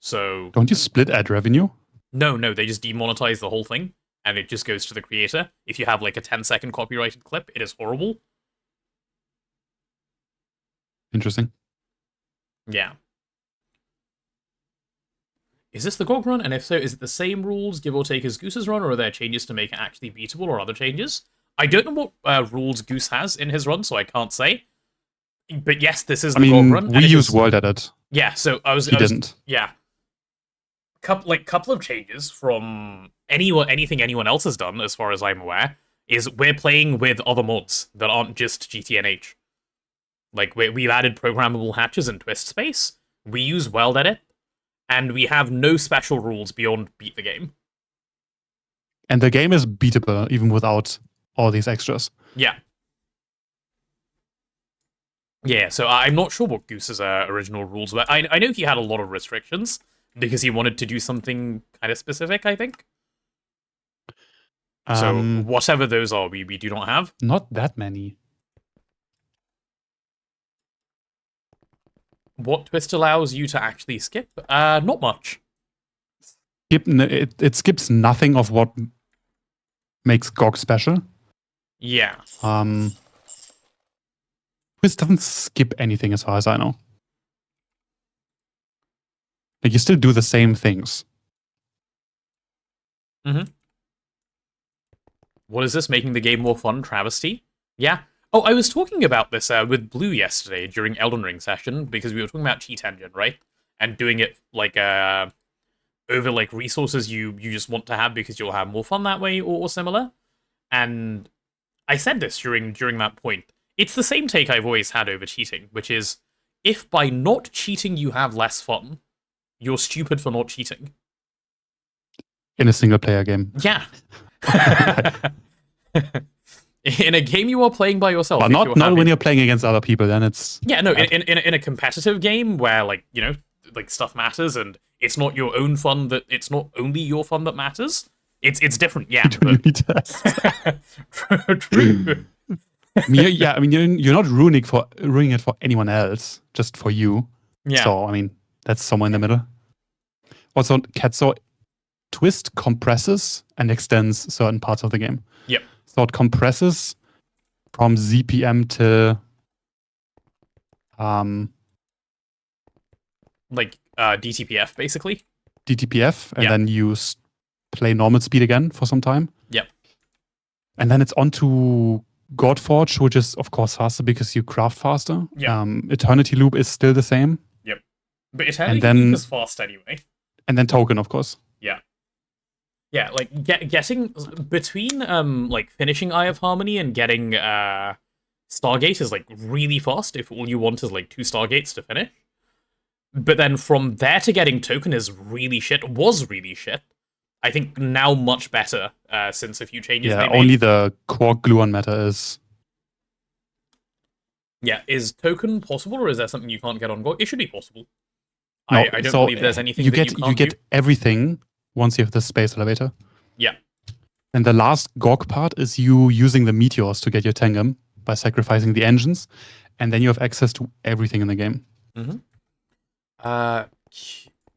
So... Don't you split ad revenue? No, they just demonetize the whole thing, and it just goes to the creator. If you have, like, a 10-second copyrighted clip, it is horrible. Interesting. Yeah. Is this the GOG run? And if so, is it the same rules, give or take, as Goose's run, or are there changes to make it actually beatable, or other changes? I don't know what rules Goose has in his run, so I can't say. But yes, this is the GOG run. We use World Edit. Yeah, so I was... He didn't. Yeah. Couple of changes from anything anyone else has done, as far as I'm aware, is we're playing with other mods that aren't just GTNH. Like, we've added programmable hatches and twist space, we use World Edit, and we have no special rules beyond beat the game. And the game is beatable, even without all these extras. Yeah. Yeah, so I'm not sure what Goose's original rules were. I know he had a lot of restrictions, because he wanted to do something kind of specific, I think. So whatever those are, we do not have. Not that many. What twist allows you to actually skip? Not much. It skips nothing of what makes GOG special. Yeah. Twist doesn't skip anything as far as I know. Like, you still do the same things. Mm-hmm. What is this, making the game more fun? Travesty? Yeah. Oh, I was talking about this with Blue yesterday during Elden Ring session, because we were talking about cheat engine, right? And doing it, like, over, like, resources you just want to have because you'll have more fun that way, or similar. And I said this during that point. It's the same take I've always had over cheating, which is, if by not cheating you have less fun, you're stupid for not cheating. In a single-player game. Yeah. In a game you are playing by yourself. But not when you're playing against other people, then it's... Yeah, no, in a competitive game where, like, you know, like, stuff matters, and it's not your own fun it's not only your fun that matters. It's different, yeah. Unit tests. True. Yeah, I mean, you're not ruining it for anyone else, just for you. Yeah. So, I mean, that's somewhere in the middle. Also, Katso twist compresses and extends certain parts of the game. Yep. So it compresses from ZPM to like DTPF, basically. DTPF, and then you play normal speed again for some time. Yep. And then it's on to Godforge, which is, of course, faster because you craft faster. Yeah. Eternity Loop is still the same. Yep. But Eternity then, Loop is fast anyway. And then Token, of course. Yeah. Yeah, like, getting... Between, like, finishing Eye of Harmony and getting, Stargate is, like, really fast if all you want is, like, 2 Stargates to finish. But then from there to getting Token is really shit. Was really shit. I think now much better, since a few changes they made. Only the Quark Gluon meta is... Yeah, is Token possible, or is that something you can't get on GoG? It should be possible. No, I don't believe there's anything you that get. you can't do. Everything once you have the space elevator. Yeah. And the last GOG part is you using the meteors to get your Tangam by sacrificing the engines, and then you have access to everything in the game. Mm-hmm.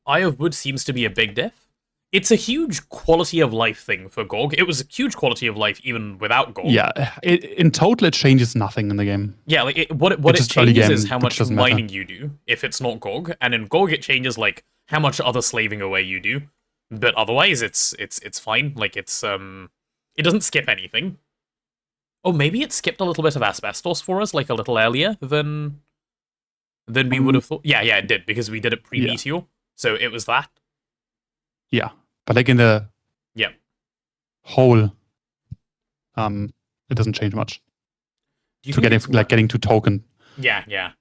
Eye of Wood seems to be a big diff. It's a huge quality of life thing for GOG. It was a huge quality of life even without GOG. Yeah, in total it changes nothing in the game. Yeah, like what it changes is how much mining you do if it's not GOG, and in GOG it changes like how much other slaving away you do. But otherwise it's fine. Like it doesn't skip anything. Oh, maybe it skipped a little bit of asbestos for us, like a little earlier than we would have thought. Yeah, it did, because we did it pre-Meteor. So it was that. Yeah, but like in the whole, it doesn't change much. Getting to Token. Yeah.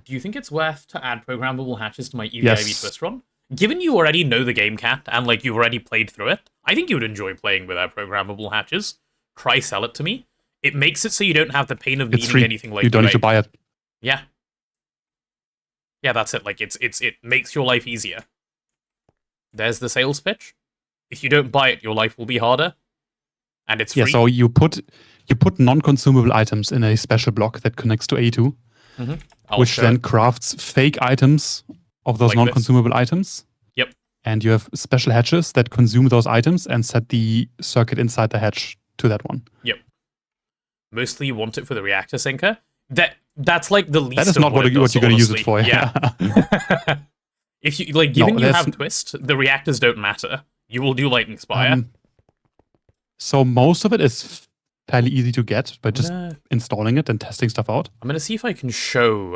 Do you think it's worth to add programmable hatches to my EVIV twist run? Given you already know the game, Cat, and like you've already played through it, I think you would enjoy playing with our programmable hatches. Try sell it to me. It makes it so you don't have the pain of needing anything like you don't need to buy it. Yeah. Yeah, that's it. Like it makes your life easier. There's the sales pitch. If you don't buy it, your life will be harder. And it's free. Yeah, so you put non-consumable items in a special block that connects to A2, which then crafts fake items of those non-consumable items. Yep. And you have special hatches that consume those items and set the circuit inside the hatch to that one. Yep. Mostly you want it for the reactor sinker. That's like the least. That is not what you're going to use it for. Yeah. If you like, given you there's- have twist, the reactors don't matter. You will do lightning spire. So most of it is fairly easy to get by just I'm installing it and testing stuff out. gonna see if I can show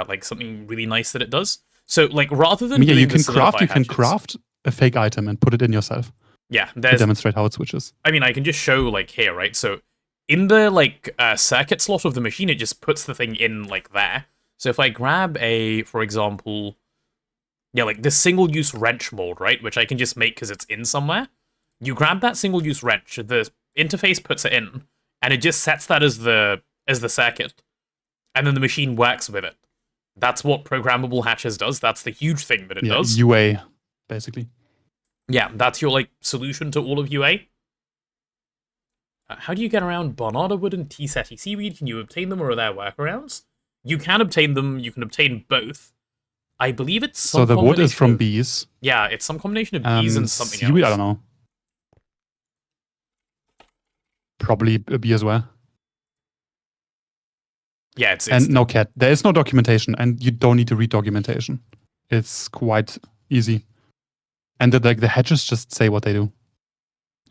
like something really nice that it does. So like rather than I mean, yeah, doing you the can solidify hatches, craft a fake item and put it in yourself yeah, to there's. demonstrate how it switches. I mean, I can just show like here, right? So in the like circuit slot of the machine, it just puts the thing in like there. So if I grab a, for example, yeah, like this single-use wrench mold, right, which I can just make because it's in somewhere. You grab that single-use wrench, the interface puts it in, and it just sets that as the circuit, and then the machine works with it. That's what programmable hatches does. That's the huge thing that it does. UA, basically. Yeah, that's your like solution to all of UA. How do you get around Barnardo Wood and T-Seti Seaweed? Can you obtain them, or are there workarounds? You can obtain them. You can obtain both. I believe it's some So the wood is combination from of- bees. Yeah, it's some combination of bees and something Seaweed, else. I don't know. Probably a bee as well. Yeah, it's And no cat. There is no documentation, and you don't need to read documentation. It's quite easy. And the hedges just say what they do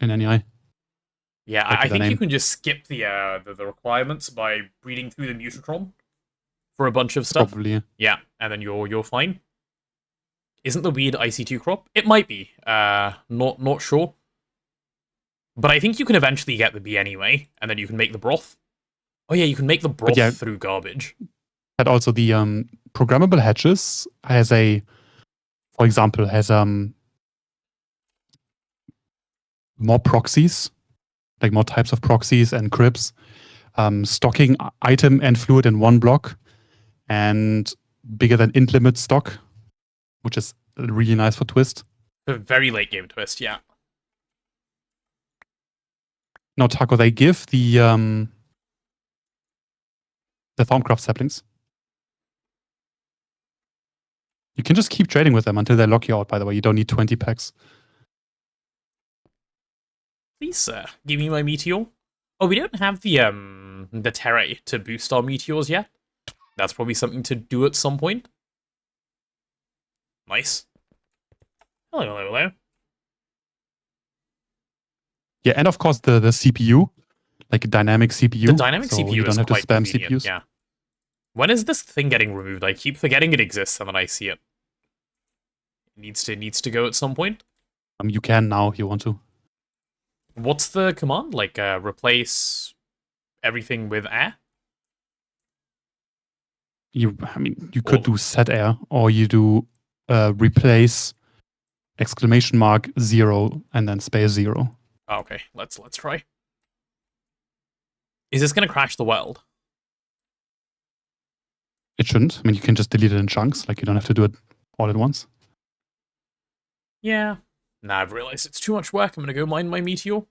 in NEI. yeah. like I the think you name. can just skip the requirements by reading through the Mutatron for a bunch of stuff. Probably. Yeah, and then you're fine. Isn't the weed IC2 crop? It might be. Not sure. But I think you can eventually get the bee anyway, and then you can make the broth. Oh yeah, you can make the broth yeah. through garbage. And also the programmable hedges has for example, has more proxies, like more types of proxies and cribs, stocking item and fluid in one block, and bigger than int limit stock, which is really nice for twist. A very late game twist, yeah. Now, Taco, they give the Thaumcraft saplings. You can just keep trading with them until they lock you out, by the way. You don't need 20 packs. Please, sir, give me my meteor. Oh, we don't have the terrae to boost our meteors yet. That's probably something to do at some point. Nice. Hello. Yeah, and of course the CPU, like a dynamic CPU. The dynamic so CPU you don't is have to quite spam convenient, CPUs. yeah. When is this thing getting removed? I keep forgetting it exists and then I see it. It needs to go at some point. You can now if you want to. What's the command? Like, replace everything with air? You could do set air, or you do replace !0 and then space 0. Oh, okay, let's try. Is this gonna crash the world? It shouldn't. I mean, you can just delete it in chunks. Like, you don't have to do it all at once. Yeah. Nah, I've realized it's too much work. I'm gonna go mine my meteor.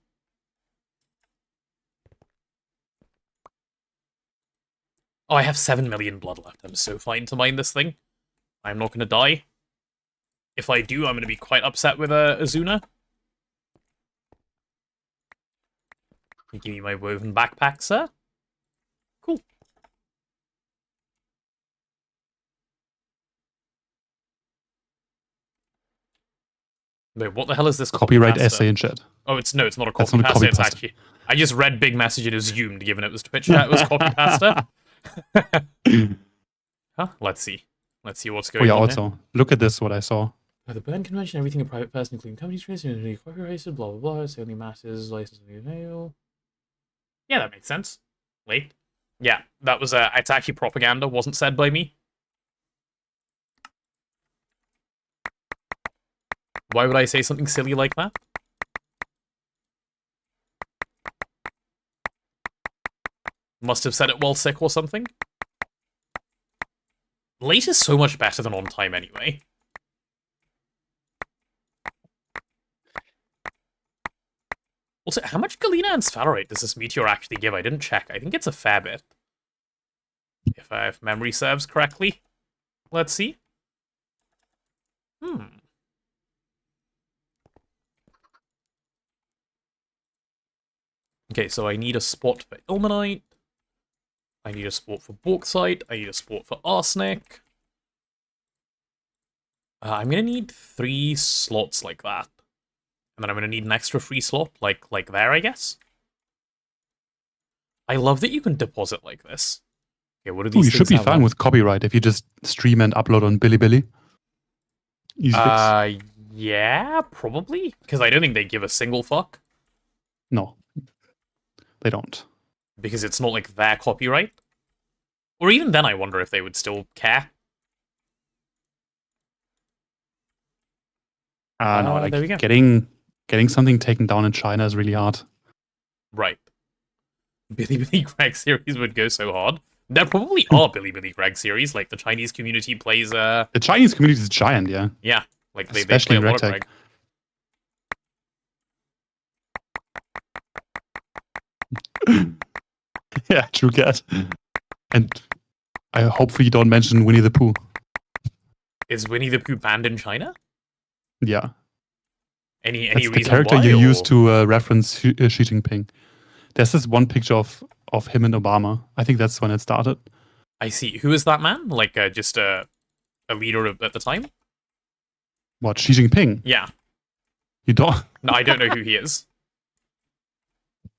Oh, I have 7 million blood left. I'm so fine to mine this thing. I'm not gonna die. If I do, I'm gonna be quite upset with Azuna. Give me my woven backpack, sir. Cool. Wait, what the hell is this Copyright copy-paste? essay in chat. Oh, it's not a That's copy not a pasta. It's copy-pasta. actually. I just read big message and assumed, given it was Twitch chat, it was copy pasta. Huh? Let's see. Let's see what's Oh going yeah, on. also, look at this, what I saw. The Bern Convention, everything a private person, including companies, created, copyrighted, blah blah blah. It's the only matters, license and mail. Yeah, that makes sense. Wait. Yeah, that was it's actually propaganda, wasn't said by me. Why would I say something silly like that? Must have said it while sick or something. Late is so much better than on time anyway. Also, how much galena and sphalerite does this meteor actually give? I didn't check. I think it's a fair bit. If memory serves correctly. Let's see. Okay, so I need a spot for ilmenite. I need a spot for bauxite. I need a spot for arsenic. I'm gonna need 3 slots like that. And then I'm gonna need an extra free slot, like there, I guess. I love that you can deposit like this. Okay, what do these You things should be have fine on? with copyright if you just stream and upload on Bilibili. Easy fix. Yeah, probably. Because I don't think they give a single fuck. No, they don't. Because it's not like their copyright. Or even then, I wonder if they would still care. No, There we go. like getting something taken down in China is really hard. Right. Billy Greg series would go so hard. There probably are Billy Greg series, like the Chinese community plays, The Chinese community is giant, yeah. yeah, like they Especially play a in lot of Ragtag. Greg. Yeah, true cat. And I hopefully you don't mention Winnie the Pooh. Is Winnie the Pooh banned in China? Yeah. Any That's the reason character why? you or- use to reference Xi Jinping. There's this one picture of him and Obama. I think that's when it started. I see. Who is that man? Like just a leader at the time? What, Xi Jinping? Yeah. You don't? No, I don't know who he is.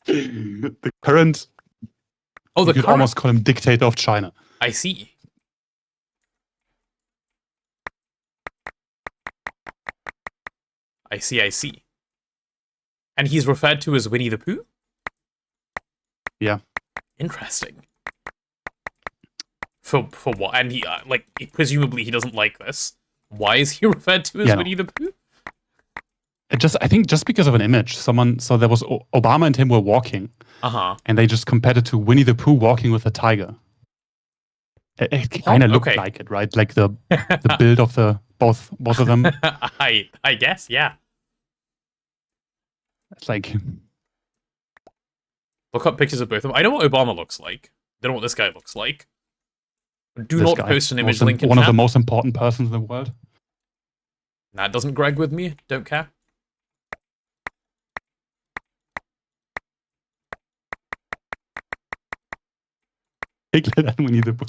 The current, Oh, you the could current. almost call him dictator of China. I see. I see, I see. And he's referred to as Winnie the Pooh? Yeah. Interesting. For what? And he, like, presumably he doesn't like this. Why is he referred to as Yeah, no. Winnie the Pooh? I think just because of an image. So there was Obama and him were walking, Uh-huh. and they just compared it to Winnie the Pooh walking with a tiger. It kind of looked okay. like it, right? Like the build of the both of them. I guess, yeah. It's like Look up pictures of both of them. I know what Obama looks like. Don't know what this guy looks like. Do this not guy, post an image most- link in one of chat. the most important persons in the world. That doesn't Greg with me. Don't care. Piglet and Winnie the Pooh.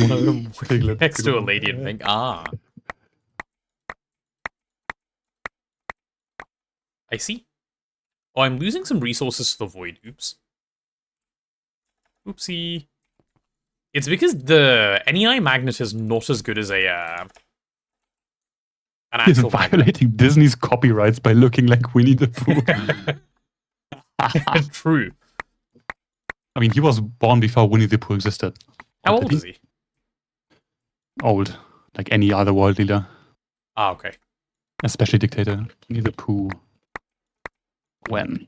One of them Piglet. next to a lady and think, ah. I see. Oh, I'm losing some resources to the void. Oops. Oopsie. It's because the NEI magnet is not as good as an He's actual magnet. violating Disney's copyrights by looking like Winnie the Pooh. True. I mean, he was born before Winnie the Pooh existed. How Or did old is he? Old, like any other world leader, Ah, okay. especially dictator. Winnie the Pooh. When?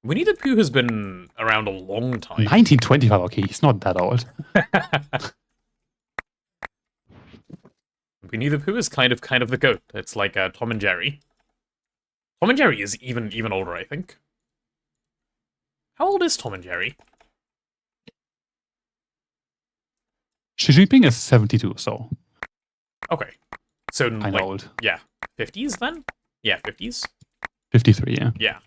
Winnie the Pooh has been around a long time. 1925. Okay, he's not that old. Winnie the Pooh is kind of the goat. It's like Tom and Jerry. Tom and Jerry is even older, I think. How old is Tom and Jerry? Xi Jinping is 72, so Okay. So, kind like, of old. yeah, 50s then? Yeah, 50s? 53, yeah. Yeah.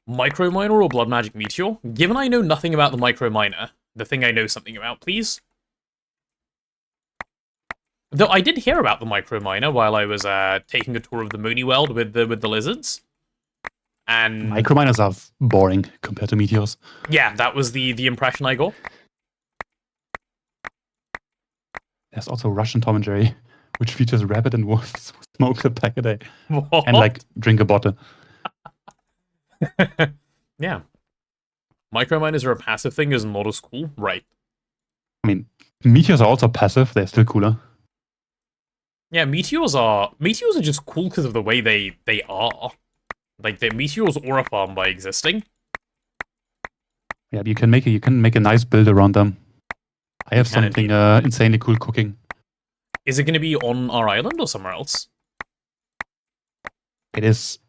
Microminer or Blood Magic Meteor? Given I know nothing about the Microminer, the thing I know something about, please. Though I did hear about the Microminer while I was taking a tour of the Mooney World with the lizards. And Microminers are boring compared to meteors. yeah, that was the impression I got. There's also Russian Tom and Jerry, which features rabbit and wolf smoke a pack a day. What? And like drink a bottle. Yeah. Microminers are a passive thing is not as cool. Right. I mean, meteors are also passive. They're still cooler. Yeah, meteors are just cool because of the way they are. Like the meteors aura farm by existing. Yeah, but you can make a nice build around them. I have You can something indeed. insanely cool cooking. Is it going to be on our island or somewhere else? It is.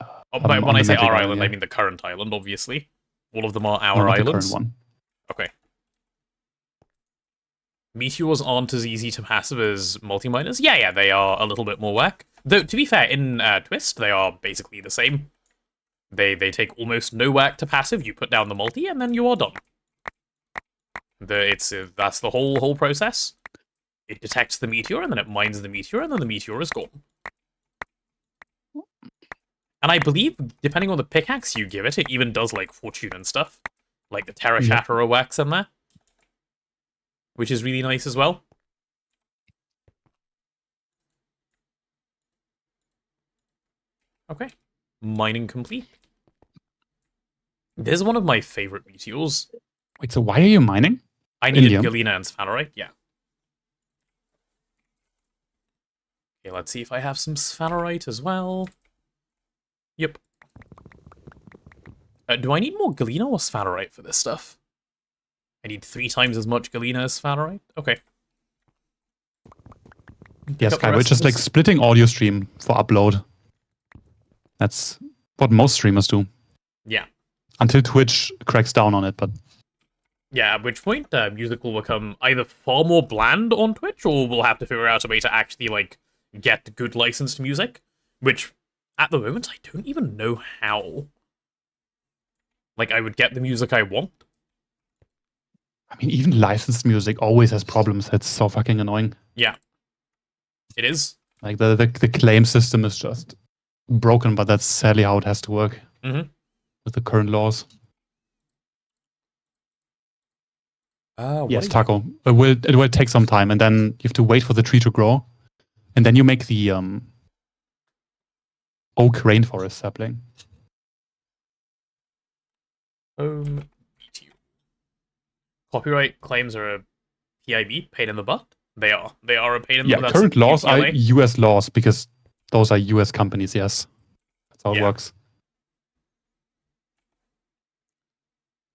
Oh, but on when I the say Magic our Island, island, yeah. I mean the current island, obviously. All of them are No, our not the islands. current one. Okay. Meteors aren't as easy to passive as multi-miners. Yeah, they are a little bit more work. Though, to be fair, in Twist, they are basically the same. They take almost no work to passive. You put down the multi, and then you are done. That's the whole process. it detects the meteor, and then it mines the meteor, and then the meteor is gone. And I believe, depending on the pickaxe you give it, it even does, like, fortune and stuff. Like the Terra Shatterer wax in there. Which is really nice as well. Okay. Mining complete. This is one of my favorite meteors. Wait, so why are you mining? I needed Indium? Galena and Sphanerite, yeah. Okay, let's see if I have some Sphanerite as well. Yep. Do I need more Galena or Sphanerite for this stuff? I need 3 times as much Galena as Sphanerite? Okay. Yes, Kai, we're just like splitting audio stream for upload. That's what most streamers do. Yeah. Until Twitch cracks down on it, but... Yeah, at which point music will become either far more bland on Twitch, or we'll have to figure out a way to actually, like, get good licensed music. Which, at the moment, I don't even know how. Like, I would get the music I want. I mean, even licensed music always has problems. It's so fucking annoying. Yeah. It is. Like, the claim system is just broken, but that's sadly how it has to work. Mm-hmm. With the current laws. Yes, Taco. It will take some time, and then you have to wait for the tree to grow. And then you make the oak rainforest sapling. Copyright claims are a PIB, pain in the butt. They are. They are a pain in the butt. Yeah, current laws are US laws because those are US companies, yes. That's how it works.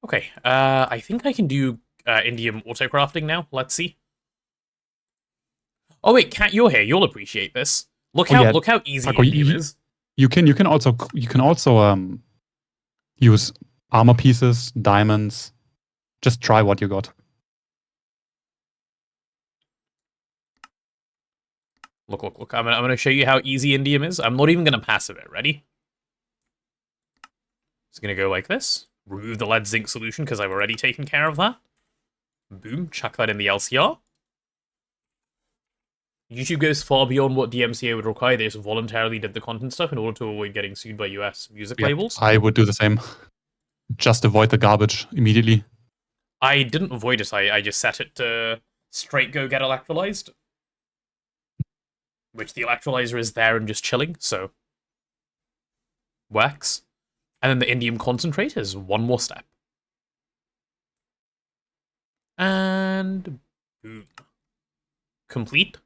Okay, I think I can do indium autocrafting now. Let's see. Oh wait, Kat, you're here. You'll appreciate this. Look how easy Taco, indium is. You can also use armor pieces, diamonds. Just try what you got. Look. I'm gonna show you how easy indium is. I'm not even gonna passive it. Ready? It's gonna go like this. Remove the lead zinc solution because I've already taken care of that. Boom, chuck that in the LCR. YouTube goes far beyond what DMCA would require. They just voluntarily did the content stuff in order to avoid getting sued by US music labels. I would do the same. Just avoid the garbage immediately. I didn't avoid it. I just set it to straight go get electrolyzed. Which the electrolyzer is there and just chilling, so works. And then the indium concentrate is one more step. And boom. Complete.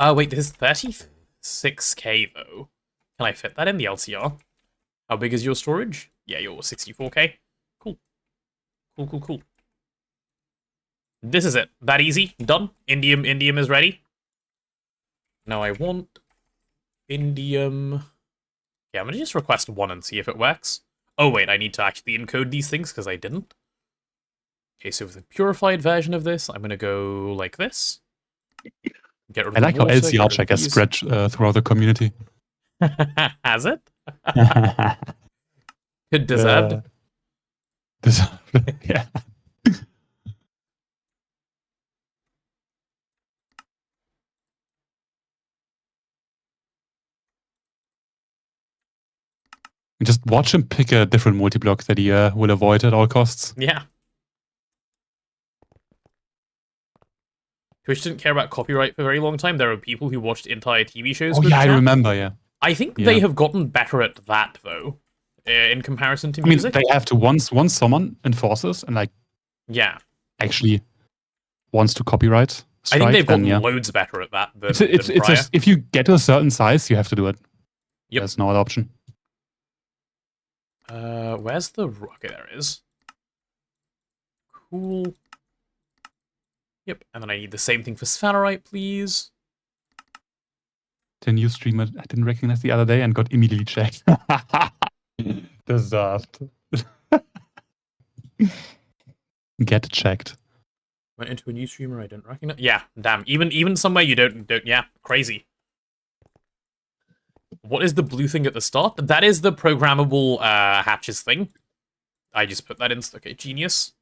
Wait, this is 36k though. Can I fit that in the LCR? How big is your storage? Yeah, you're 64k. Cool. Cool. This is it. That easy. Done. Indium is ready. Now I want indium. Yeah, I'm gonna just request 1 and see if it works. Oh wait, I need to actually encode these things because I didn't. Okay, so with the purified version of this, I'm gonna go like this. Get rid of I like the water, how LCR check has spread throughout the community. Has it? It deserved. Yeah. Just watch him pick a different multi-block that he will avoid at all costs. Yeah. Twitch didn't care about copyright for a very long time. There are people who watched entire TV shows. Oh yeah, I remember. Yeah. I think they have gotten better at that though, in comparison to music. I mean, they have to once someone enforces and actually wants to copyright strike, I think they've gotten loads better at that than prior. If you get to a certain size, you have to do it. Yep. There's no other option. Where's the... Okay, there it is. Cool. Yep, and then I need the same thing for Sphanerite, please. The new streamer I didn't recognize the other day and got immediately checked. Deserved. Get checked. Went into a new streamer I didn't recognize. Yeah, damn. Even somewhere you don't. Yeah, crazy. What is the blue thing at the start? That is the programmable hatches thing. I just put that in. Okay, genius.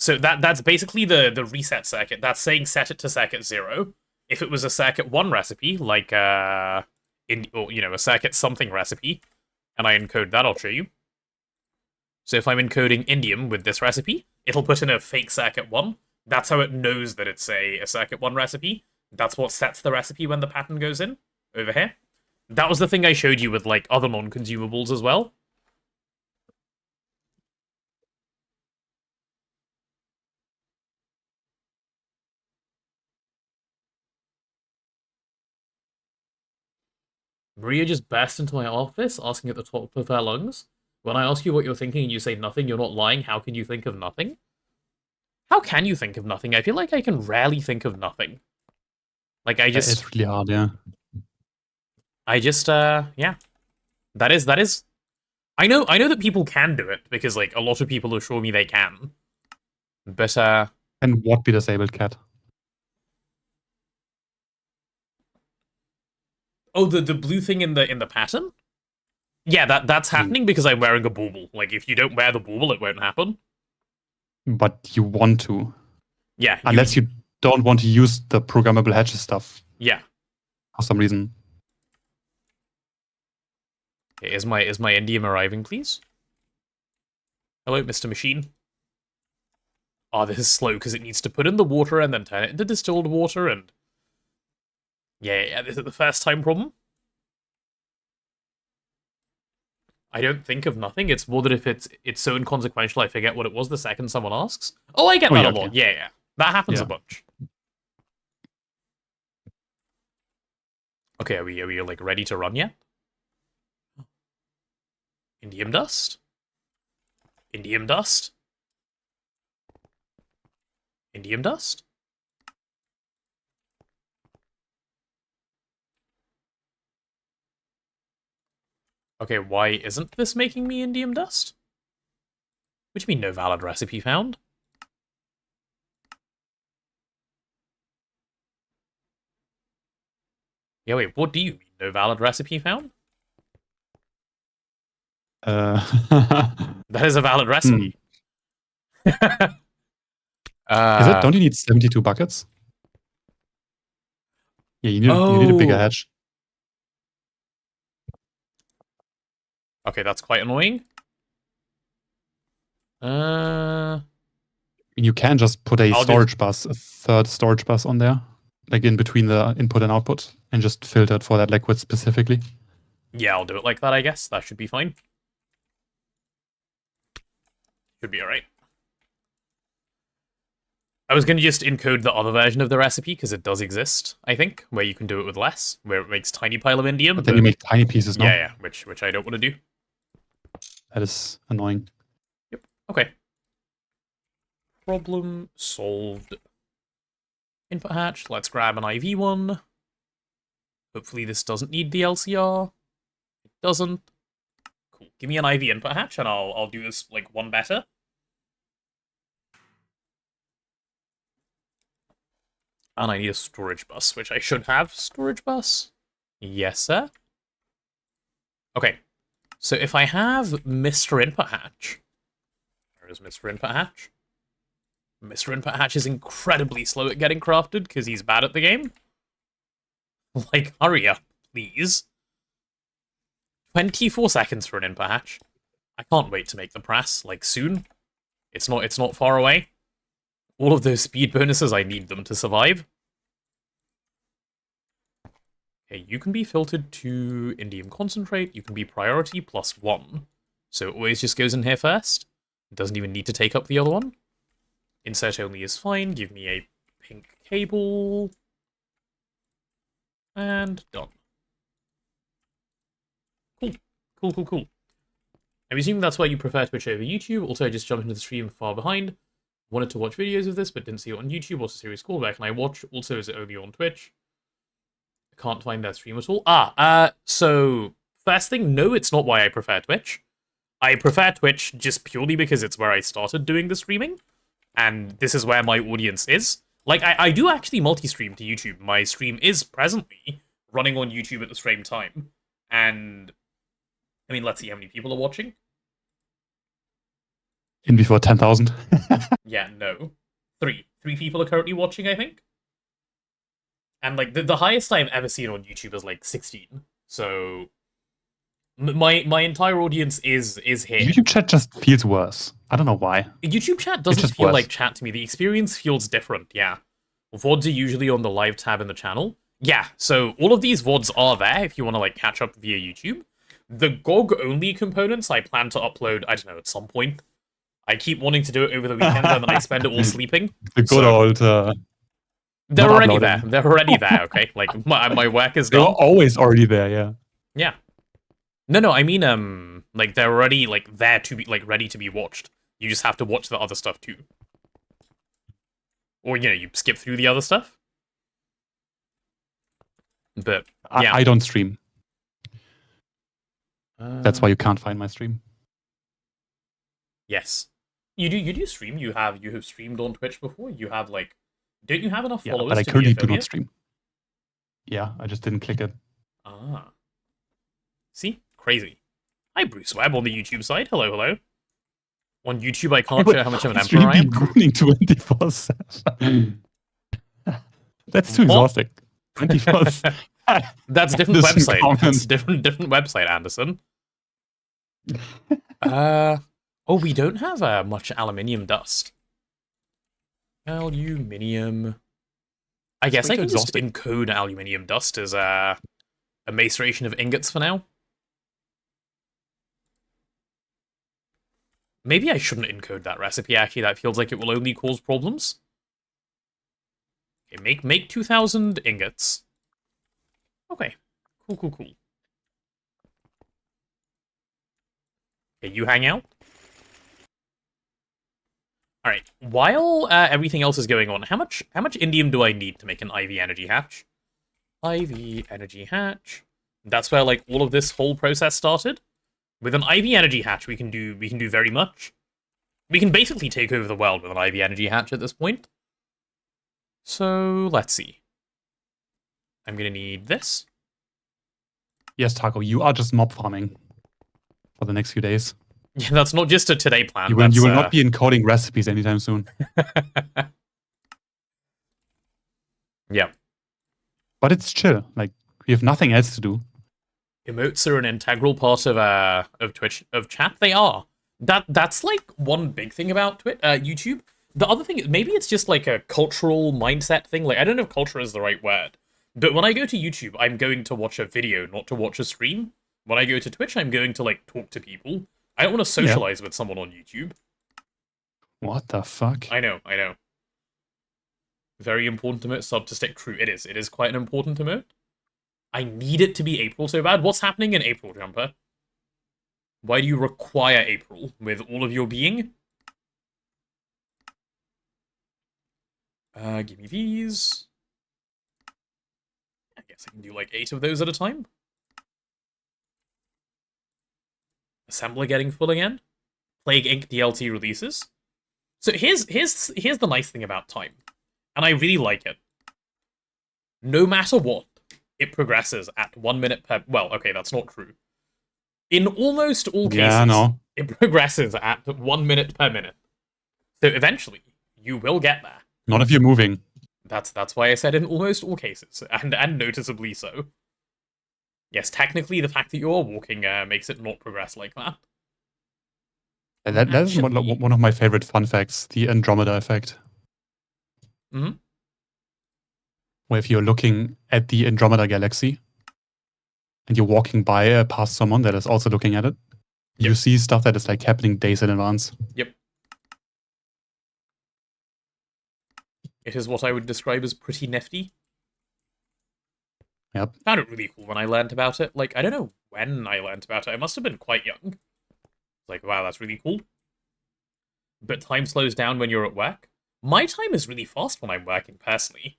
So that's basically the reset circuit. That's saying set it to circuit 0. If it was a circuit 1 recipe, like a circuit something recipe, and I encode that, I'll show you. So if I'm encoding indium with this recipe, it'll put in a fake circuit 1. That's how it knows that it's a circuit 1 recipe. That's what sets the recipe when the pattern goes in, over here. That was the thing I showed you with, like, other non-consumables as well. Maria just burst into my office, asking at the top of her lungs, when I ask you what you're thinking and you say nothing, you're not lying, how can you think of nothing? How can you think of nothing? I feel like I can rarely think of nothing. Like, It's really hard, yeah. Yeah. That is... I know that people can do it, because, like, a lot of people assure me they can. But, And what be disabled, Cat? Oh, the blue thing in the pattern? Yeah, that's happening because I'm wearing a bauble. Like, if you don't wear the bauble, it won't happen. But you want to. Yeah. Unless you don't want to use the programmable hatches stuff. Yeah. For some reason. Okay, is my indium arriving, please? Hello, Mr. Machine. Oh, this is slow because it needs to put in the water and then turn it into distilled water and... Yeah, this is the first time problem. I don't think of nothing. It's more that if it's so inconsequential, I forget what it was the second someone asks. Oh, I get that a lot. Okay. Yeah. That happens a bunch. Okay, are we like ready to run yet? Indium dust? Indium dust? Indium dust? Okay, why isn't this making me indium dust? What do you mean no valid recipe found? Yeah, wait, what do you mean no valid recipe found? That is a valid recipe. Is it? Don't you need 72 buckets? Yeah, you need a bigger hatch. Okay, that's quite annoying. You can just put a storage bus, a third storage bus on there, like in between the input and output, and just filter it for that liquid specifically. Yeah, I'll do it like that, I guess. That should be fine. Should be alright. I was going to just encode the other version of the recipe, because it does exist, I think, where you can do it with less, where it makes tiny pile of indium. But then you make tiny pieces, no? Yeah, which I don't want to do. That is annoying. Yep, okay. Problem solved. Input hatch, let's grab an IV one. Hopefully this doesn't need the LCR. It doesn't. Cool, give me an IV input hatch, and I'll do this, like, one better. And I need a storage bus, which I should have. Storage bus? Yes, sir. Okay. So if I have Mr. Input Hatch... Where is Mr. Input Hatch? Mr. Input Hatch is incredibly slow at getting crafted, because he's bad at the game. Like, hurry up, please. 24 seconds for an Input Hatch. I can't wait to make the press, like, soon. It's not far away. All of those speed bonuses, I need them to survive. Okay, you can be filtered to indium concentrate. You can be priority +1. So it always just goes in here first. It doesn't even need to take up the other one. Insert only is fine. Give me a pink cable. And done. Cool. I'm assuming that's why you prefer Twitch over YouTube. Also, I just jumped into the stream far behind. Wanted to watch videos of this, but didn't see it on YouTube. What's a serious callback? Can I watch? Also, is it only on Twitch? I can't find that stream at all. So, first thing, no, it's not why I prefer Twitch. I prefer Twitch just purely because it's where I started doing the streaming. And this is where my audience is. Like, I do actually multi-stream to YouTube. My stream is presently running on YouTube at the same time. And, I mean, let's see how many people are watching. in before 10,000. Yeah, no. Three people are currently watching, I think. And like the highest I've ever seen on YouTube is like 16. So my entire audience is here. YouTube chat just feels worse. I don't know why. YouTube chat doesn't just feel worse. like chat to me. The experience feels different, yeah. VODs are usually on the live tab in the channel. Yeah, so all of these VODs are there if you want to like catch up via YouTube. The GOG-only components I plan to upload, I don't know, at some point. I keep wanting to do it over the weekend and then I spend it all sleeping. The good old... They're not already uploading. there. They're already there, okay? Like, my work is They were done. always already there, yeah. Yeah. No, I mean, like, they're already, like, there to be, like, ready to be watched. You just have to watch the other stuff, too. Or, you know, you skip through the other stuff. But, yeah. I don't stream. That's why you can't find my stream. Yes. You do stream. You have streamed on Twitch before. You have, like... Don't you have enough Yeah, followers but I to currently be do affiliate? not stream. Yeah, I just didn't click it. Ah. See? Crazy. Hi, Bruce Webb on the YouTube side. Hello, hello. On YouTube, I can't show how much of an emperor I am. Streaming 24/7. That's too What? exhausting. 24/7. That's a different Listen, website. comment. That's a different website, Anderson. Oh, we don't have much aluminium dust. Aluminium. I guess way I too can just exhausting. encode aluminium dust as a maceration of ingots for now. Maybe I shouldn't encode that recipe, actually. That feels like it will only cause problems. Okay, make 2,000 ingots. Okay. Cool. Okay, you hang out. Alright, while everything else is going on, how much indium do I need to make an IV energy hatch? IV energy hatch. That's where like all of this whole process started. With an IV energy hatch, we can do very much. We can basically take over the world with an IV energy hatch at this point. So let's see. I'm gonna need this. Yes, Taco, you are just mob farming for the next few days. Yeah, that's not just a today plan. You will not be encoding recipes anytime soon. Yeah. But it's chill. Like, we have nothing else to do. Emotes are an integral part of Twitch, of chat. They are. That's like one big thing about YouTube. The other thing is maybe it's just like a cultural mindset thing. Like I don't know if culture is the right word, but when I go to YouTube, I'm going to watch a video, not to watch a stream. When I go to Twitch, I'm going to like talk to people. I don't want to socialize with someone on YouTube. What the fuck? I know. Very important emote, sub to stick true. It is quite an important emote. I need it to be April so bad. What's happening in April, Jumper? Why do you require April with all of your being? Give me these. I guess I can do like 8 of those at a time. Assembler getting full again. Plague Inc. DLT releases. So here's the nice thing about time, and I really like it. No matter what, it progresses at 1 minute per. Well, okay, that's not true. In almost all cases, it progresses at 1 minute per minute. So eventually, you will get there. Not if you're moving. That's why I said in almost all cases, and noticeably so. Yes, technically, the fact that you're walking makes it not progress like that. That is one of my favorite fun facts, the Andromeda effect. Mm-hmm. Where if you're looking at the Andromeda galaxy, and you're walking by past someone that is also looking at it, you see stuff that is like happening days in advance. Yep. It is what I would describe as pretty nifty. Yep. Found it really cool when I learned about it. Like, I don't know when I learned about it. I must have been quite young. Like, wow, that's really cool. But time slows down when you're at work. My time is really fast when I'm working, personally.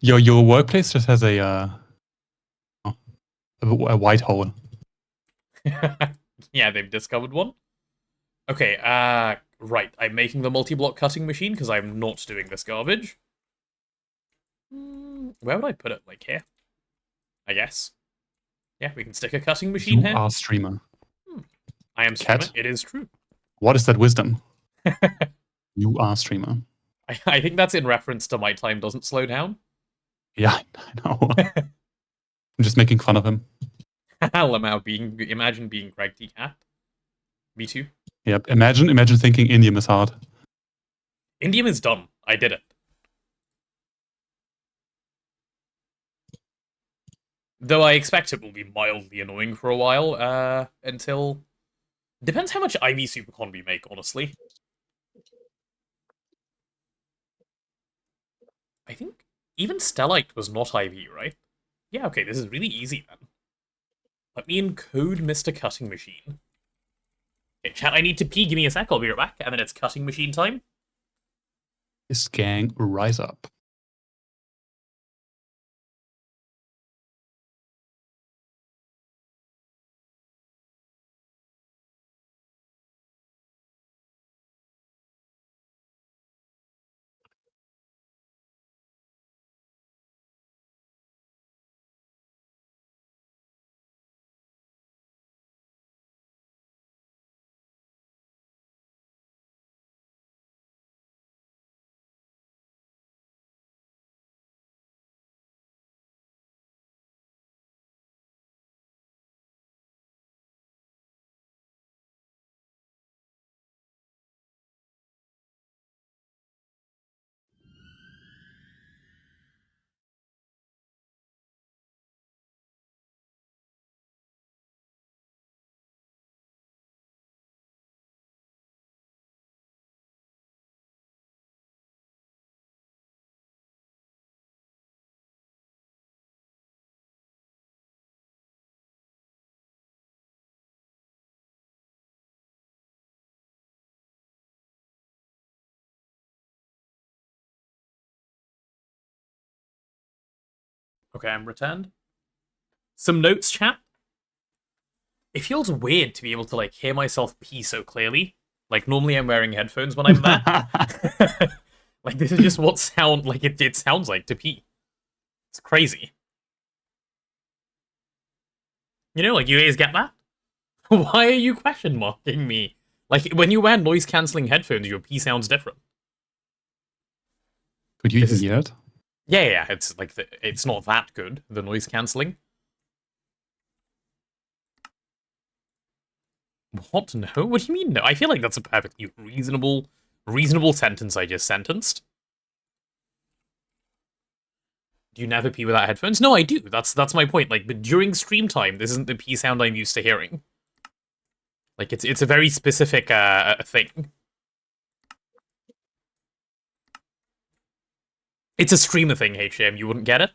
Your workplace just has a white hole. Yeah, they've discovered one. Okay, right. I'm making the multi-block cutting machine because I'm not doing this garbage. Where would I put it? Like here? I guess. Yeah, we can stick a cutting machine You here. are streamer. I am streaming. Cat? It is true. What is that wisdom? You are streamer. I think that's in reference to my time doesn't slow down. Yeah, I know. I'm just making fun of him. Imagine being Greg T. Cat. Me too. Yep. Imagine thinking Indium is hard. Indium is done. I did it. Though I expect it will be mildly annoying for a while, until... Depends how much IV Supercon we make, honestly. I think even Stellite was not IV, right? Yeah, okay, this is really easy then. Let me encode Mr. Cutting Machine. Okay, chat, I need to pee. Give me a sec, I'll be right back. And then it's cutting machine time. This gang rise up. Okay, I'm returned. Some notes, chat. It feels weird to be able to, like, hear myself pee so clearly. Like, normally I'm wearing headphones when I'm there. Like, this is just what it sounds like to pee. It's crazy. You know, like, you guys get that? Why are you question marking me? Like, when you wear noise-cancelling headphones, your pee sounds different. Could you even hear it? Yeah, it's like, it's not that good, the noise-cancelling. What? No? What do you mean no? I feel like that's a perfectly reasonable sentence I just sentenced. Do you never pee without headphones? No, I do. That's my point. Like, but during stream time, this isn't the pee sound I'm used to hearing. Like, it's a very specific thing. It's a streamer thing, HM. You wouldn't get it.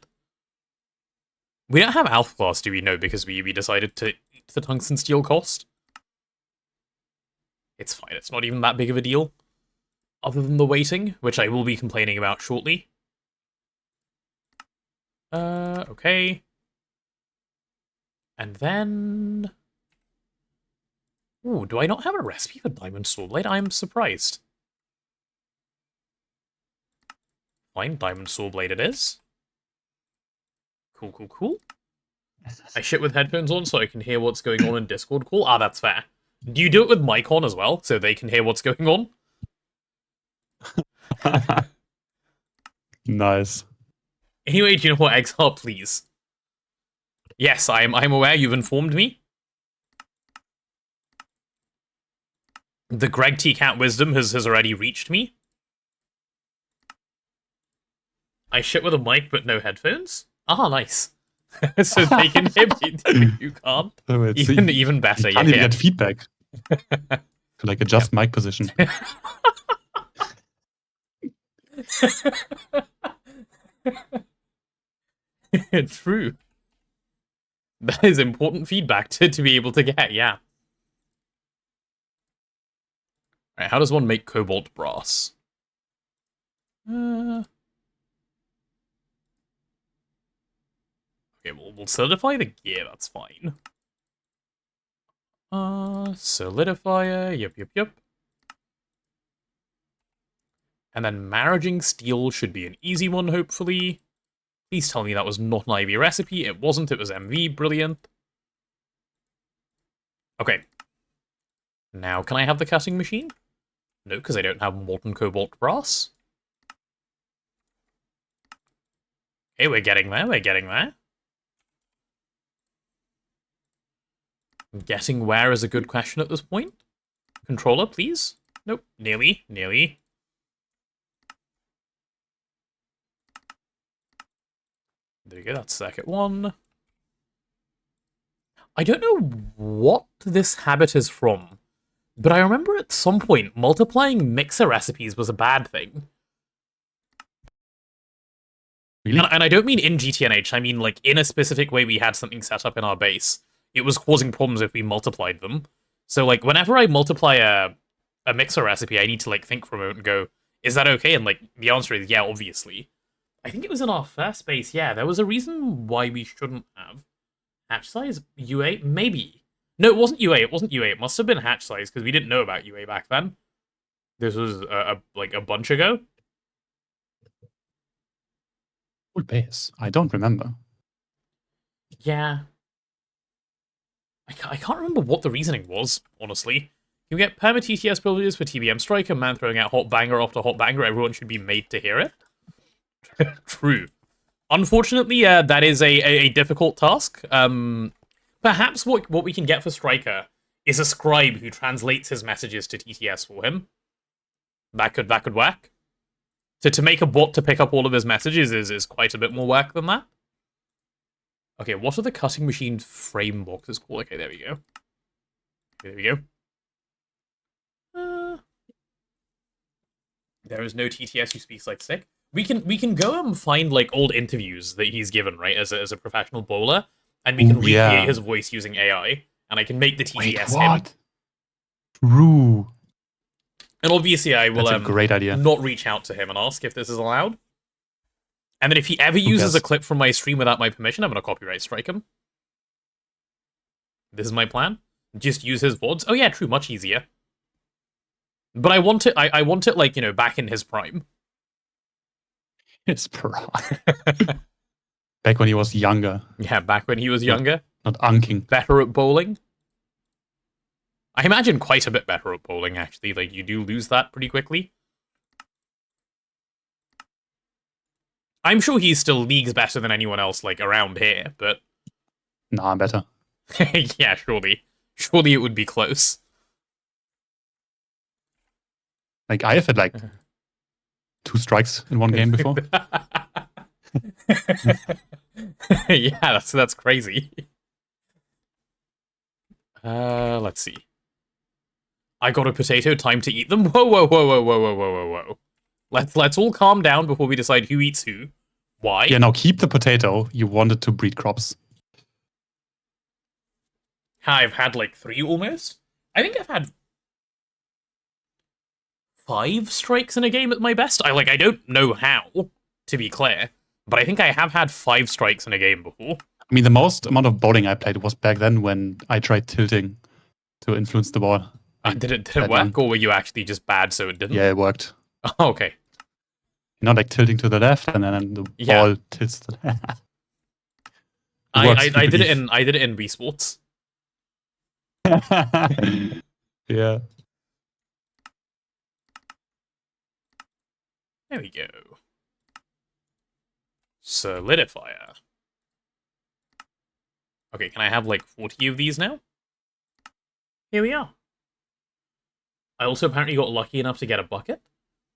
We don't have Alpha Class, do we? No, because we decided to eat the tungsten steel cost. It's fine. It's not even that big of a deal. Other than the waiting, which I will be complaining about shortly. Okay. And then... Ooh, do I not have a recipe for Diamond Saw Blade? I'm surprised. Fine, Diamond Saw Blade it is. Cool. I shit with headphones on so I can hear what's going on in Discord call. Ah, that's fair. Do you do it with mic on as well, so they can hear what's going on? Nice. Anyway, do you know what, Exile, please? Yes, I'm aware you've informed me. The Greg T. Cat wisdom has already reached me. I shit with a mic but no headphones? Ah, nice. So they can hear me, you can't. So Even better, you can't even get feedback to like adjust mic position. True. That is important feedback to be able to get, yeah. Alright, how does one make cobalt brass? Okay, we'll solidify the gear, that's fine. Solidifier, yep. And then marriaging steel should be an easy one, hopefully. Please tell me that was not an IV recipe. It wasn't, it was MV, brilliant. Okay. Now, can I have the cutting machine? No, because I don't have molten cobalt brass. Hey, we're getting there, we're getting there. Getting where is a good question at this point. Controller, please. Nope, nearly, nearly. There we go, that's circuit 1. I don't know what this habit is from, but I remember at some point multiplying mixer recipes was a bad thing. Really? And I don't mean in GTNH, I mean like in a specific way we had something set up in our base. It was causing problems if we multiplied them. So like whenever I multiply a mixer recipe, I need to like think for a moment and go, is that okay? And like the answer is yeah, obviously. I think it was in our first base, yeah, there was a reason why we shouldn't have. Hatch size? UA? Maybe. No, it wasn't UA, it wasn't UA, it must have been hatch size, because we didn't know about UA back then. This was like a bunch ago. Old base. I don't remember. Yeah. I can't remember what the reasoning was, honestly. You get perma TTS privileges for TBM Striker, man throwing out hot banger after hot banger, everyone should be made to hear it. True. Unfortunately, that is a difficult task. Perhaps what we can get for Striker is a scribe who translates his messages to TTS for him. That could work. To make a bot to pick up all of his messages is quite a bit more work than that. Okay, what are the cutting machine frame boxes called? Okay, there we go. Okay, there we go. There is no TTS who speaks like sick. We can go and find like old interviews that he's given, right, as a professional bowler, and we can recreate his voice using AI, and I can make the TTS him. True. And obviously, I will That's a great idea. not reach out to him and ask if this is allowed. And then if he ever uses a clip from my stream without my permission, I'm going to copyright strike him. This is my plan. Just use his VODs. Oh yeah, true, much easier. But I want it, I want it like, you know, back in his prime. His prime. Back when he was younger. Yeah, back when he was younger. Not unking. Better at bowling. I imagine quite a bit better at bowling, actually. Like, you do lose that pretty quickly. I'm sure he's still leagues better than anyone else, like, around here, but... Nah, I'm better. Yeah, surely. Surely it would be close. Like, I have had, like, 2 strikes in one game before. Yeah, that's crazy. Let's see. I got a potato, time to eat them. Whoa, whoa, whoa, whoa, whoa, whoa, whoa, whoa, whoa. Let's all calm down before we decide who eats who. Why? Yeah, now keep the potato. You wanted to breed crops. I've had like 3 almost. I think I've had 5 strikes in a game at my best. I don't know how, to be clear, but I think I have had 5 strikes in a game before. I mean, the most amount of bowling I played was back then when I tried tilting to influence the ball. Did it work, or were you actually just bad so it didn't? Yeah, it worked. Oh, okay. Not like tilting to the left and then the ball tilts to the left. I did it in Wii Sports. Yeah. There we go. Solidifier. Okay, can I have like 40 of these now? Here we are. I also apparently got lucky enough to get a bucket.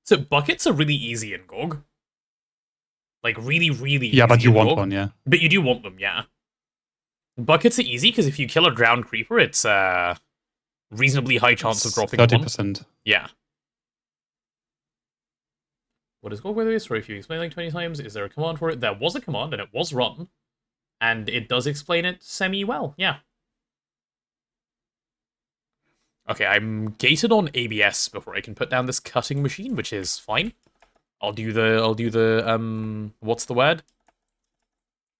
So buckets are really easy in GoG. Like really, really easy. Yeah, but you want GoG. one, yeah. But you do want them, yeah. Buckets are easy because if you kill a drowned creeper, it's reasonably high chance of dropping 30%. Yeah. What is GoG, by the way? Sorry if you explain like 20 times. Is there a command for it? There was a command and it was run. And it does explain it semi-well, yeah. Okay, I'm gated on ABS before I can put down this cutting machine, which is fine. I'll do the what's the word?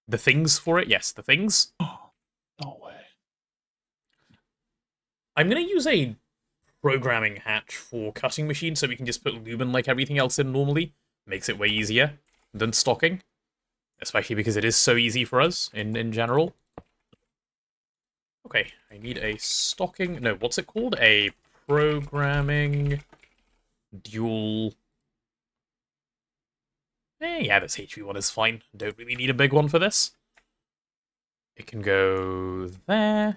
The things for it? Yes, the things. No way. I'm gonna use a programming hatch for cutting machine so we can just put lube in like everything else in normally. Makes it way easier than stocking. Especially because it is so easy for us in general. Okay, I need a stocking... No, what's it called? A programming dual. Yeah, this HV1 is fine. Don't really need a big one for this. It can go there.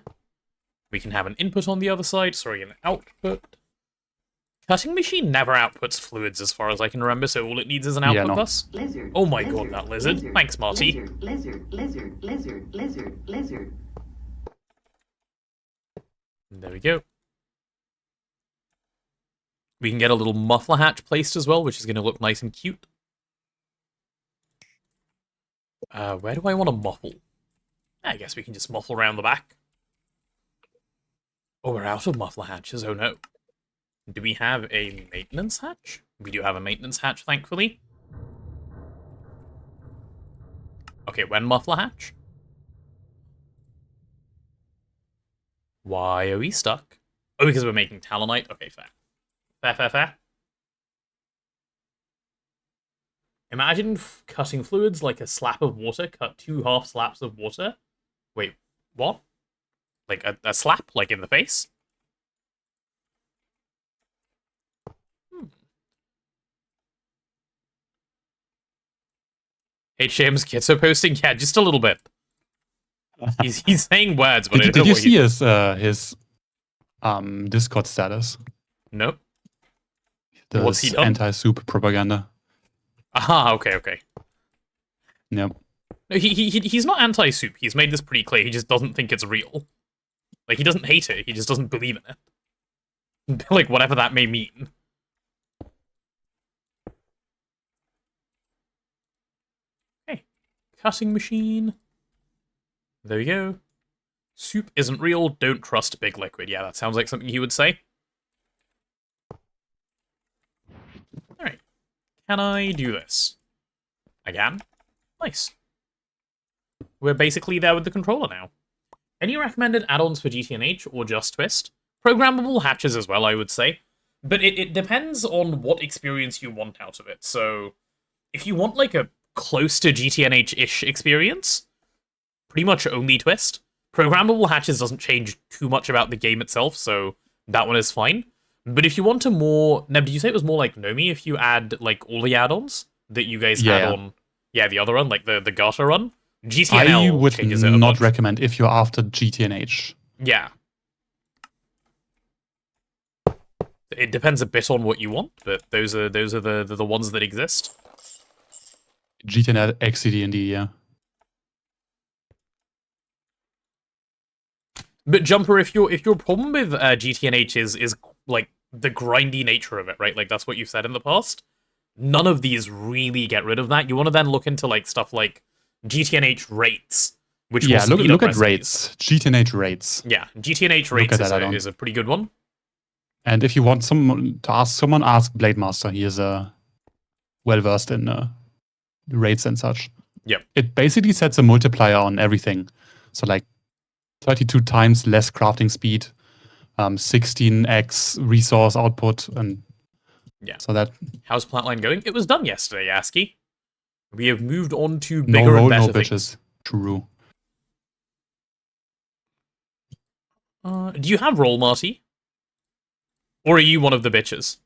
We can have an input on the other side. Sorry, an output. Cutting machine never outputs fluids as far as I can remember, so all it needs is an output bus. Lizard. Oh my god, that lizard. Thanks, Marty. Lizard. There we go. We can get a little muffler hatch placed as well, which is going to look nice and cute. Where do I want to muffle? I guess we can just muffle around the back. Oh, we're out of muffler hatches. Oh no. Do we have a maintenance hatch? We do have a maintenance hatch, thankfully. Okay, when muffler hatch? Why are we stuck? Oh, because we're making talonite? Okay, fair. Fair. Imagine cutting fluids like a slap of water. Cut 2 half slaps of water. Wait, what? Like a slap? Like in the face? HM's Kitso posting? Yeah, just a little bit. He's saying words, but Did you see his Discord status? Nope. What's he done? Anti-soup propaganda. Aha, okay. Yep. No, he's not anti-soup. He's made this pretty clear. He just doesn't think it's real. Like, he doesn't hate it. He just doesn't believe in it. Like, whatever that may mean. Okay. Cutting machine. There we go. Soup isn't real. Don't trust big liquid. Yeah, that sounds like something he would say. Alright. Can I do this? I can. Nice. We're basically there with the controller now. Any recommended add-ons for GTNH or just Twist? Programmable hatches as well, I would say. But it depends on what experience you want out of it. So, if you want like a close to GTNH-ish experience, pretty much only Twist. Programmable hatches doesn't change too much about the game itself, so that one is fine. But if you want a more... Neb, did you say it was more like Nomi if you add like all the add-ons that you guys had on... Yeah, the other run, like the Garter run? GTNL I would changes it a not bunch. recommend if you're after GTNH. Yeah. It depends a bit on what you want, but those are the ones that exist. GTNL XCD&D, yeah. But Jumper, if your problem with GTNH is like the grindy nature of it, right? Like that's what you've said in the past. None of these really get rid of that. You want to then look into like stuff like GTNH rates, which will speed look up at recipes. rates. GTNH rates. Yeah, GTNH rates is a pretty good one. And if you want someone to ask someone, ask Blademaster. He is well versed in rates and such. Yep. It basically sets a multiplier on everything. So like 32 times less crafting speed, 16x resource output, and yeah. So that. How's Plantline going? It was done yesterday, ASCII. We have moved on to No bigger roll, and better no things. bitches. True. Do you have roll, Marty? Or are you one of the bitches?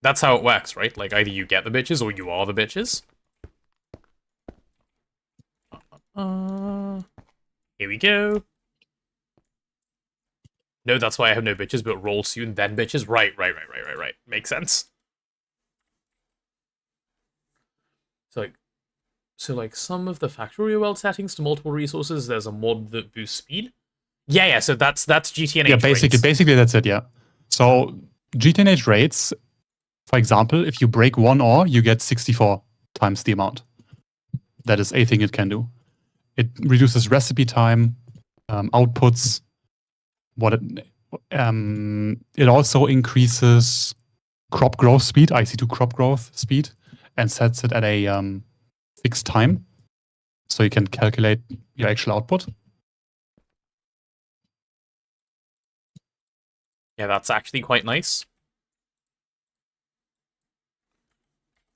That's how it works, right? Like, either you get the bitches or you are the bitches. Here we go. No, that's why I have no bitches, but roll soon, then bitches. Right. Makes sense. So like some of the factory weld settings to multiple resources, there's a mod that boosts speed. Yeah, so that's GTNH Yeah, rates. basically that's it, yeah. So GTNH rates, for example, if you break one ore, you get 64 times the amount. That is a thing it can do. It reduces recipe time, outputs. It also increases crop growth speed, IC2 crop growth speed, and sets it at a fixed time, so you can calculate your actual output. Yeah, that's actually quite nice.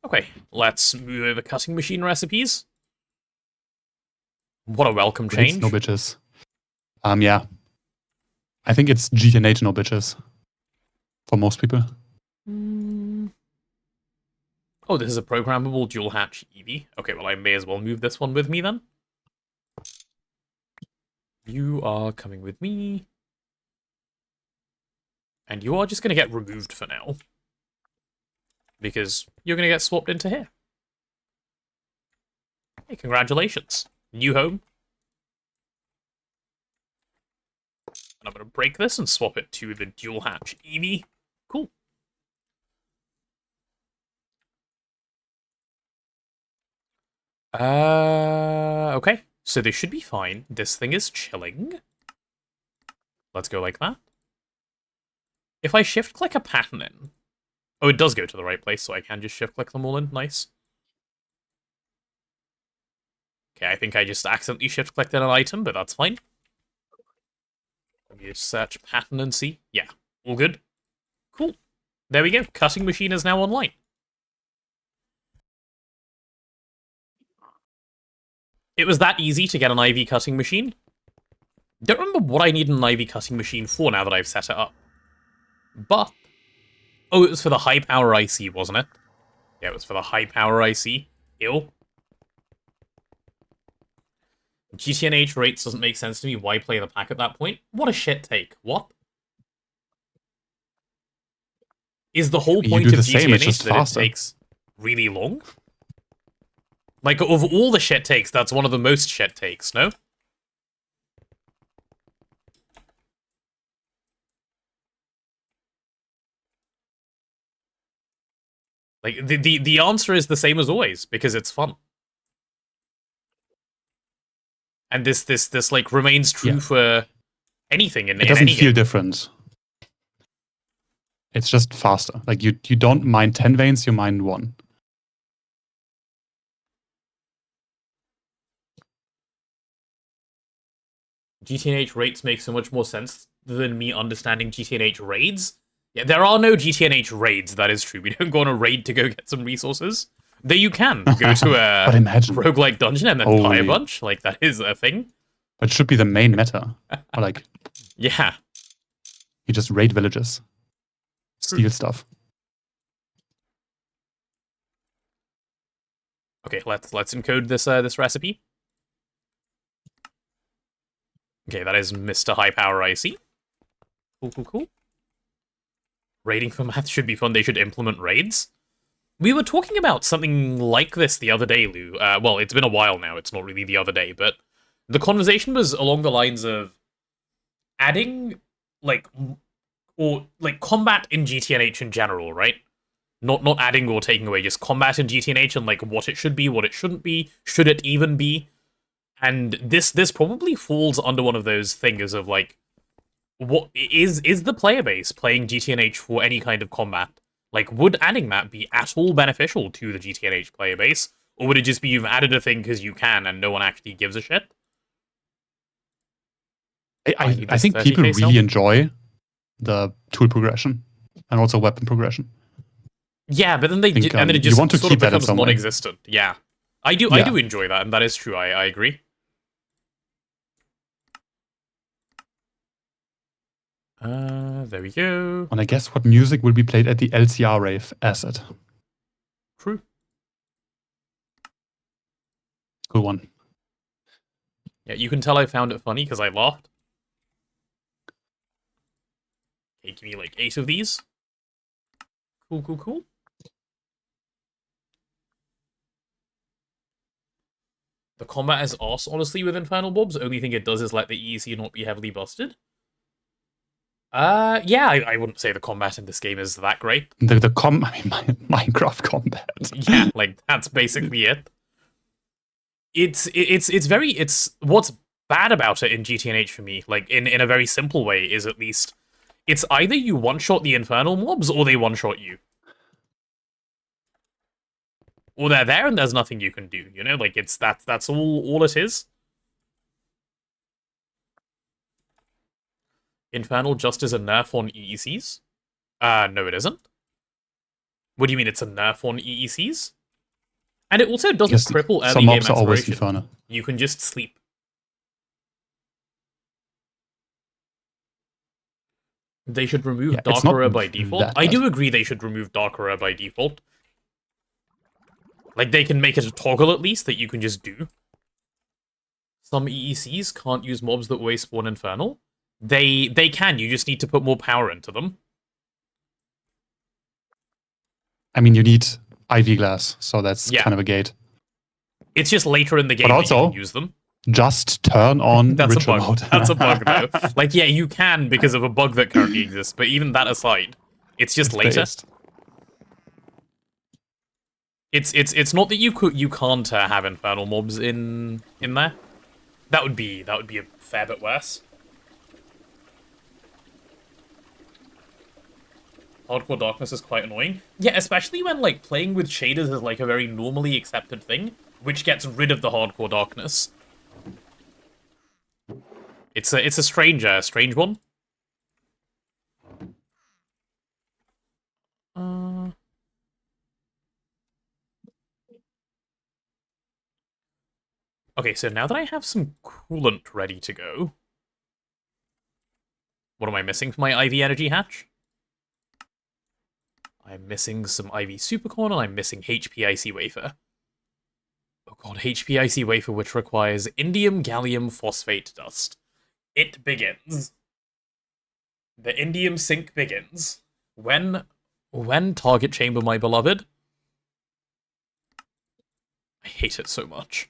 Okay, let's move over cutting machine recipes. What a welcome change. No bitches. Yeah. I think it's GTNH no bitches. for most people. Oh, this is a programmable dual hatch EV. Okay, well, I may as well move this one with me then. You are coming with me. And you are just going to get removed for now. Because you're going to get swapped into here. Hey, congratulations. New home. And I'm going to break this and swap it to the dual hatch EV. Cool. Okay. So they should be fine. This thing is chilling. Let's go like that. If I shift-click a pattern in... Oh, it does go to the right place, so I can just shift-click them all in. Nice. Okay, I think I just accidentally shift-clicked in an item, but that's fine. Let me just search pattern and see. Yeah, all good. Cool. There we go. Cutting machine is now online. It was that easy to get an IV cutting machine. Don't remember what I need an IV cutting machine for now that I've set it up. But... Oh, it was for the high power IC, wasn't it? Yeah, it was for the high power IC. Ew. GTNH rates doesn't make sense to me. Why play the pack at that point? What a shit take. What? Is the whole point of GTNH that it takes really long? Like, of all the shit takes, that's one of the most shit takes, no? Like, the answer is the same as always, because it's fun. And this like, remains true for anything in any game. It doesn't feel different. It's just faster. Like, you don't mine 10 veins, you mine 1. GTNH rates make so much more sense than me understanding GTNH raids. Yeah, there are no GTNH raids, that is true. We don't go on a raid to go get some resources. Though you can go to a roguelike dungeon and then buy a bunch. Like, that is a thing. It should be the main meta. Or like... Yeah. You just raid villages. Steal stuff. Okay, let's encode this this recipe. Okay, that is Mr. High Power IC. Cool. Raiding for math should be fun. They should implement raids. We were talking about something like this the other day, Lou. Well, it's been a while now. It's not really the other day, but the conversation was along the lines of adding, like, or like combat in GTNH in general, right? Not adding or taking away, just combat in GTNH and like what it should be, what it shouldn't be, should it even be? And this probably falls under one of those things of like, what is the player base playing GTNH for any kind of combat? Like, would adding that be at all beneficial to the GTNH player base? Or would it just be you've added a thing because you can and no one actually gives a shit? I think people really enjoy the tool progression and also weapon progression. Yeah, but then and then it just sort of becomes non-existent. Yeah. I do enjoy that, and that is true, I agree. There we go. And I guess what music will be played at the LCR rave asset. True. Good one. Yeah, you can tell I found it funny because I laughed. Okay, give me like 8 of these. Cool. The combat is arse, honestly, with Infernal Bobs. Only thing it does is let the EEC not be heavily busted. Yeah, I wouldn't say the combat in this game is that great. Minecraft combat. Yeah, like, that's basically it. It's what's bad about it in GTNH for me, like, in a very simple way, is at least, it's either you one-shot the Infernal mobs, or they one-shot you. Or they're there and there's nothing you can do, you know? Like, that's all it is. Infernal just is a nerf on EECs? No it isn't. What do you mean it's a nerf on EECs? And it also doesn't cripple early game exploration. You can just sleep. They should remove Yeah, it's not Darkerer by default. that I bad. do agree they should remove Darkerer by default. Like, they can make it a toggle at least that you can just do. Some EECs can't use mobs that waste one Infernal. They can, you just need to put more power into them. I mean, you need IV glass, so that's Yeah. kind of a gate. It's just later in the game But that you also- can use them. Just turn on That's a ritual bug. mode. That's a bug, though. Like, yeah, you can because of a bug that currently exists, but even that aside, it's just later. Based. It's not that you can't have infernal mobs in there. That would be a fair bit worse. Hardcore darkness is quite annoying. Yeah, especially when like playing with shaders is like a very normally accepted thing, which gets rid of the hardcore darkness. It's a strange one. Okay, so now that I have some coolant ready to go, what am I missing for my IV energy hatch? I'm missing some IV supercorn, and I'm missing HPIC wafer. Oh god, HPIC wafer, which requires indium gallium phosphate dust. It begins. The indium sync begins. When target chamber, my beloved? I hate it so much.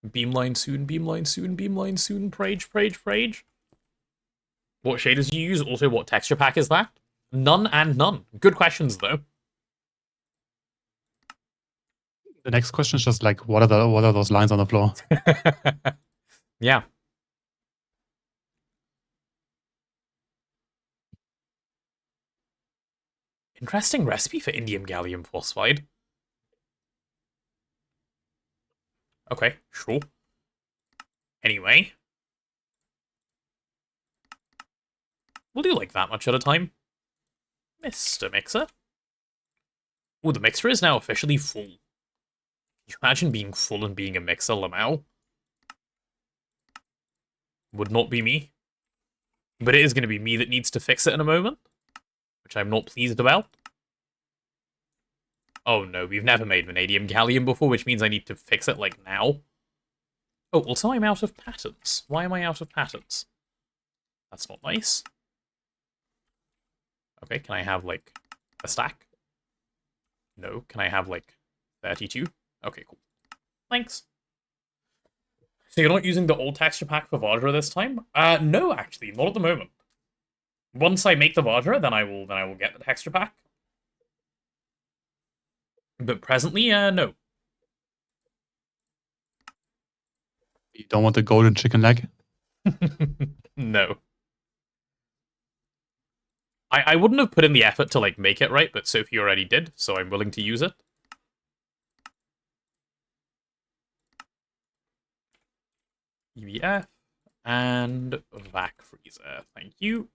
Beamline soon, beamline soon, beamline soon, prage, prage, prage. What shaders do you use? Also, what texture pack is that? None and none. Good questions, though. The next question is just like, what are those lines on the floor? Yeah. Interesting recipe for indium gallium phosphide. Okay, sure. Anyway. We'll do like that much at a time. Mr. Mixer. Oh, the mixer is now officially full. Can you imagine being full and being a mixer, Lamau? Would not be me. But it is going to be me that needs to fix it in a moment. Which I'm not pleased about. Oh no, we've never made vanadium gallium before, which means I need to fix it, like, now. Oh, also I'm out of patterns. Why am I out of patterns? That's not nice. Okay, can I have, like, a stack? No. Can I have, like, 32? Okay, cool. Thanks. So you're not using the old texture pack for Vajra this time? No, actually, not at the moment. Once I make the Vajra, then I will get the texture pack. But presently, no. You don't want the golden chicken leg? No. I wouldn't have put in the effort to, like, make it right, but Sophie already did, so I'm willing to use it. EBF and VAC freezer. Thank you.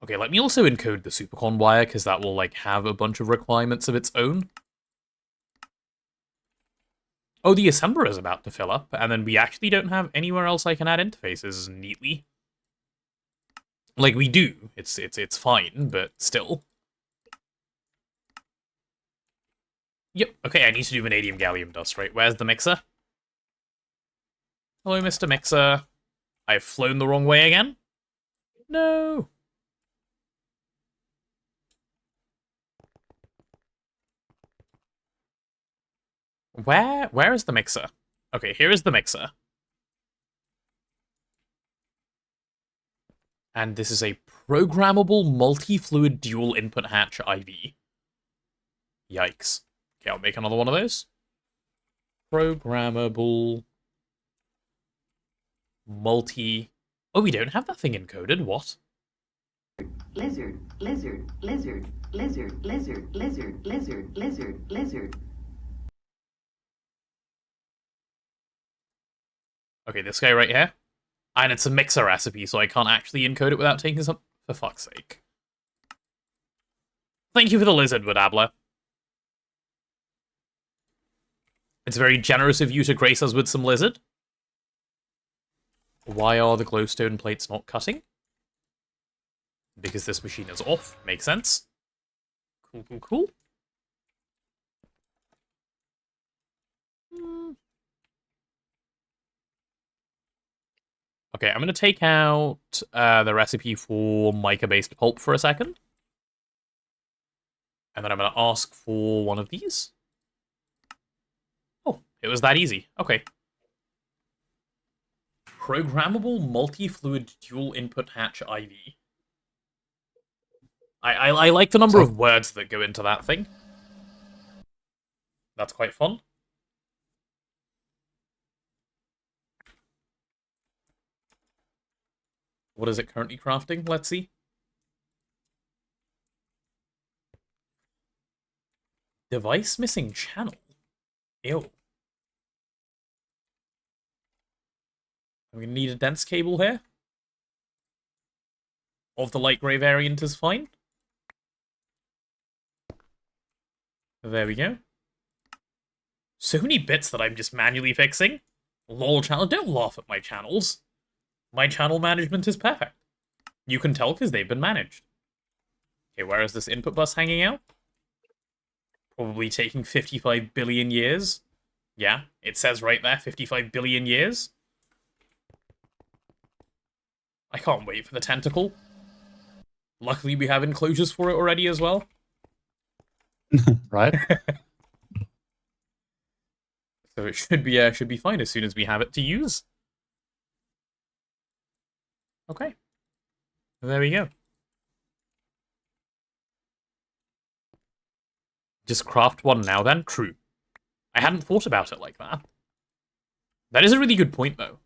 Okay, let me also encode the supercon wire, because that will, like, have a bunch of requirements of its own. Oh, the assembler is about to fill up, and then we actually don't have anywhere else I can add interfaces neatly. Like, we do. It's fine, but still. Yep, okay, I need to do vanadium gallium dust, right? Where's the mixer? Hello, Mr. Mixer. I've flown the wrong way again? No! Where is the mixer? Okay, here is the mixer. And this is a programmable multi-fluid dual input hatch IV. Yikes. Okay, I'll make another one of those. Programmable multi... Oh, we don't have that thing encoded. What? Lizard, lizard, lizard, lizard, lizard, lizard, lizard, lizard, lizard. Okay, this guy right here. And it's a mixer recipe, so I can't actually encode it without taking some... For fuck's sake. Thank you for the lizard, Wadabla. It's very generous of you to grace us with some lizard. Why are the glowstone plates not cutting? Because this machine is off. Makes sense. Cool, cool, cool. Okay, I'm going to take out the recipe for mica-based pulp for a second. And then I'm going to ask for one of these. Oh, it was that easy. Okay. Programmable multi-fluid dual input hatch IV. I like the number of words that go into that thing. That's quite fun. What is it currently crafting? Let's see. Device missing channel. Ew. I'm gonna need a dense cable here. Of the light grey variant is fine. There we go. So many bits that I'm just manually fixing. LOL channel, don't laugh at my channels. My channel management is perfect. You can tell because they've been managed. Okay, where is this input bus hanging out? Probably taking 55 billion years. Yeah, it says right there, 55 billion years. I can't wait for the tentacle. Luckily, we have enclosures for it already as well. Right? So it should be fine as soon as we have it to use. Okay. There we go. Just craft one now then? True. I hadn't thought about it like that. That is a really good point, though.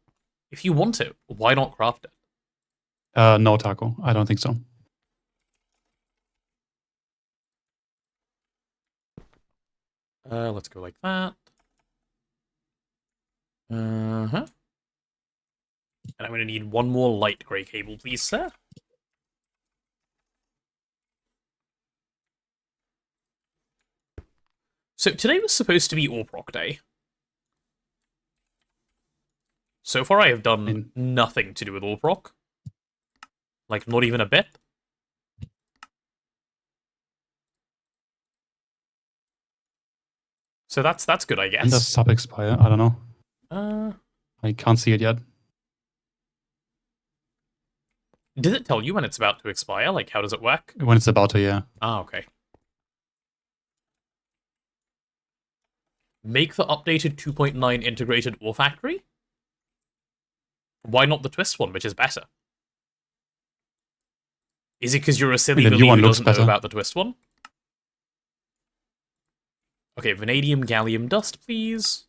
If you want it, why not craft it? No, Taco. I don't think so. Let's go like that. Uh-huh. And I'm going to need one more light grey cable, please, sir. So today was supposed to be AUPROC Day. So far I have done nothing to do with AUPROC. Like, not even a bit. So that's good, I guess. And does sub expire? I don't know. I can't see it yet. Does it tell you when it's about to expire? Like, how does it work? When it's about to, yeah. Ah, okay. Make the updated 2.9 integrated ore factory? Why not the twist one, which is better? Is it because you're a silly the new Billy one who looks doesn't know better. about the twist one? Okay, vanadium, gallium dust, please.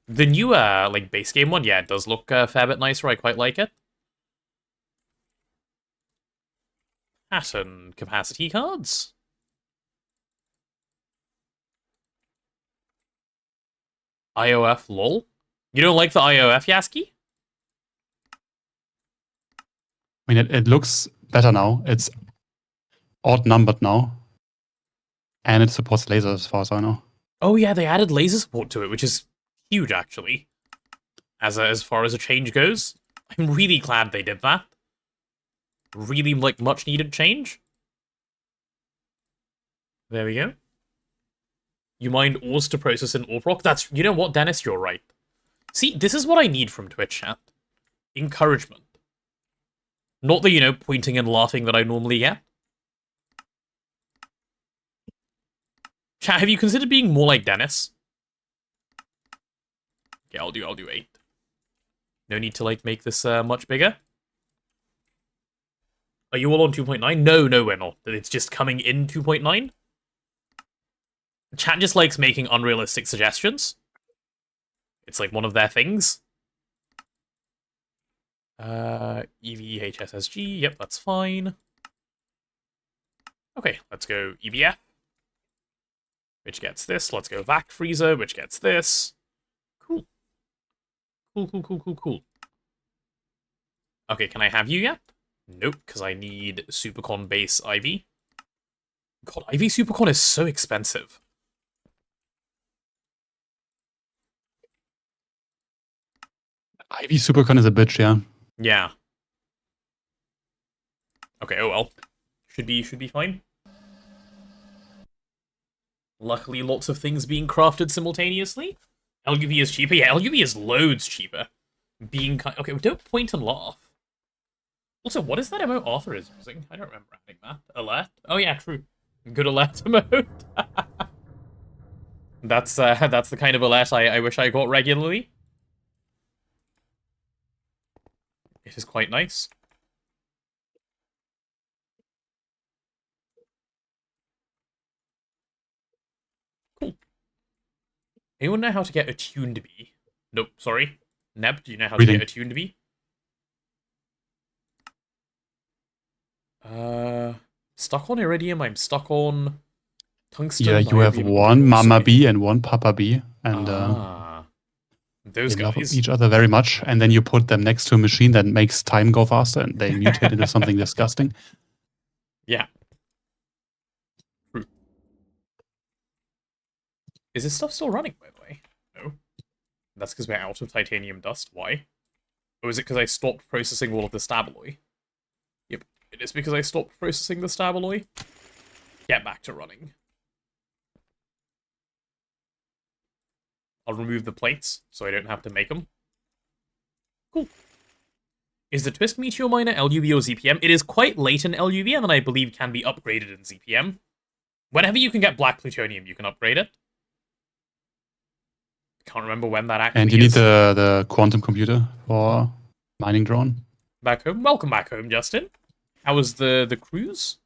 The newer, like, base game one, yeah, it does look a fair bit nicer. I quite like it. Pattern capacity cards. IOF, lol. You don't like the IOF, Yaski? I mean, it looks better now. It's odd numbered now. And it supports lasers as far as I know. Oh yeah, they added laser support to it, which is huge, actually. As far as a change goes. I'm really glad they did that. Really, like, much needed change. There we go. You mind ores to process in AUPROC? That's, you know what, Dennis, you're right. See, this is what I need from Twitch chat. Encouragement. Not the, you know, pointing and laughing that I normally get. Chat, have you considered being more like Dennis? Okay, I'll do 8. No need to, like, make this much bigger. Are you all on 2.9? No, we're not. It's just coming in 2.9. Chat just likes making unrealistic suggestions. It's like one of their things. EVHSSG, yep, that's fine. Okay, let's go EVF, which gets this. Let's go VAC Freezer, which gets this. Cool. Cool. Okay, can I have you yet? Nope, because I need Supercon base IV. God, IV Supercon is so expensive. Ivy Supercon is a bitch, yeah. Yeah. Okay, oh well. Should be fine. Luckily, lots of things being crafted simultaneously. LUV is cheaper. Yeah, LUV is loads cheaper. Being kind. Okay, don't point and laugh. Also, what is that emote Arthur is using? I don't remember having that. Alert? Oh yeah, true. Good alert emote. That's the kind of alert I wish I got regularly. It is quite nice. Cool. Anyone know how to get attuned bee? Nope, sorry. Neb, do you know how to get attuned bee? Stuck on iridium, I'm stuck on tungsten. Yeah, you have one mama bee and one papa bee, and those they love guys. each other very much. And then you put them next to a machine that makes time go faster, and they mutate into something disgusting. Yeah. True. Is this stuff still running, by the way? No. That's because we're out of titanium dust. Why? Or is it because I stopped processing all of the stabaloy? Yep, it is because I stopped processing the stabaloy. Get back to running. I'll remove the plates, so I don't have to make them. Cool. Is the Twist Meteor Miner LUV or ZPM? It is quite late in LUV, and then I believe can be upgraded in ZPM. Whenever you can get black plutonium, you can upgrade it. Can't remember when that actually is. And you need the quantum computer for mining drone. Back home. Welcome back home, Justin. How was the cruise?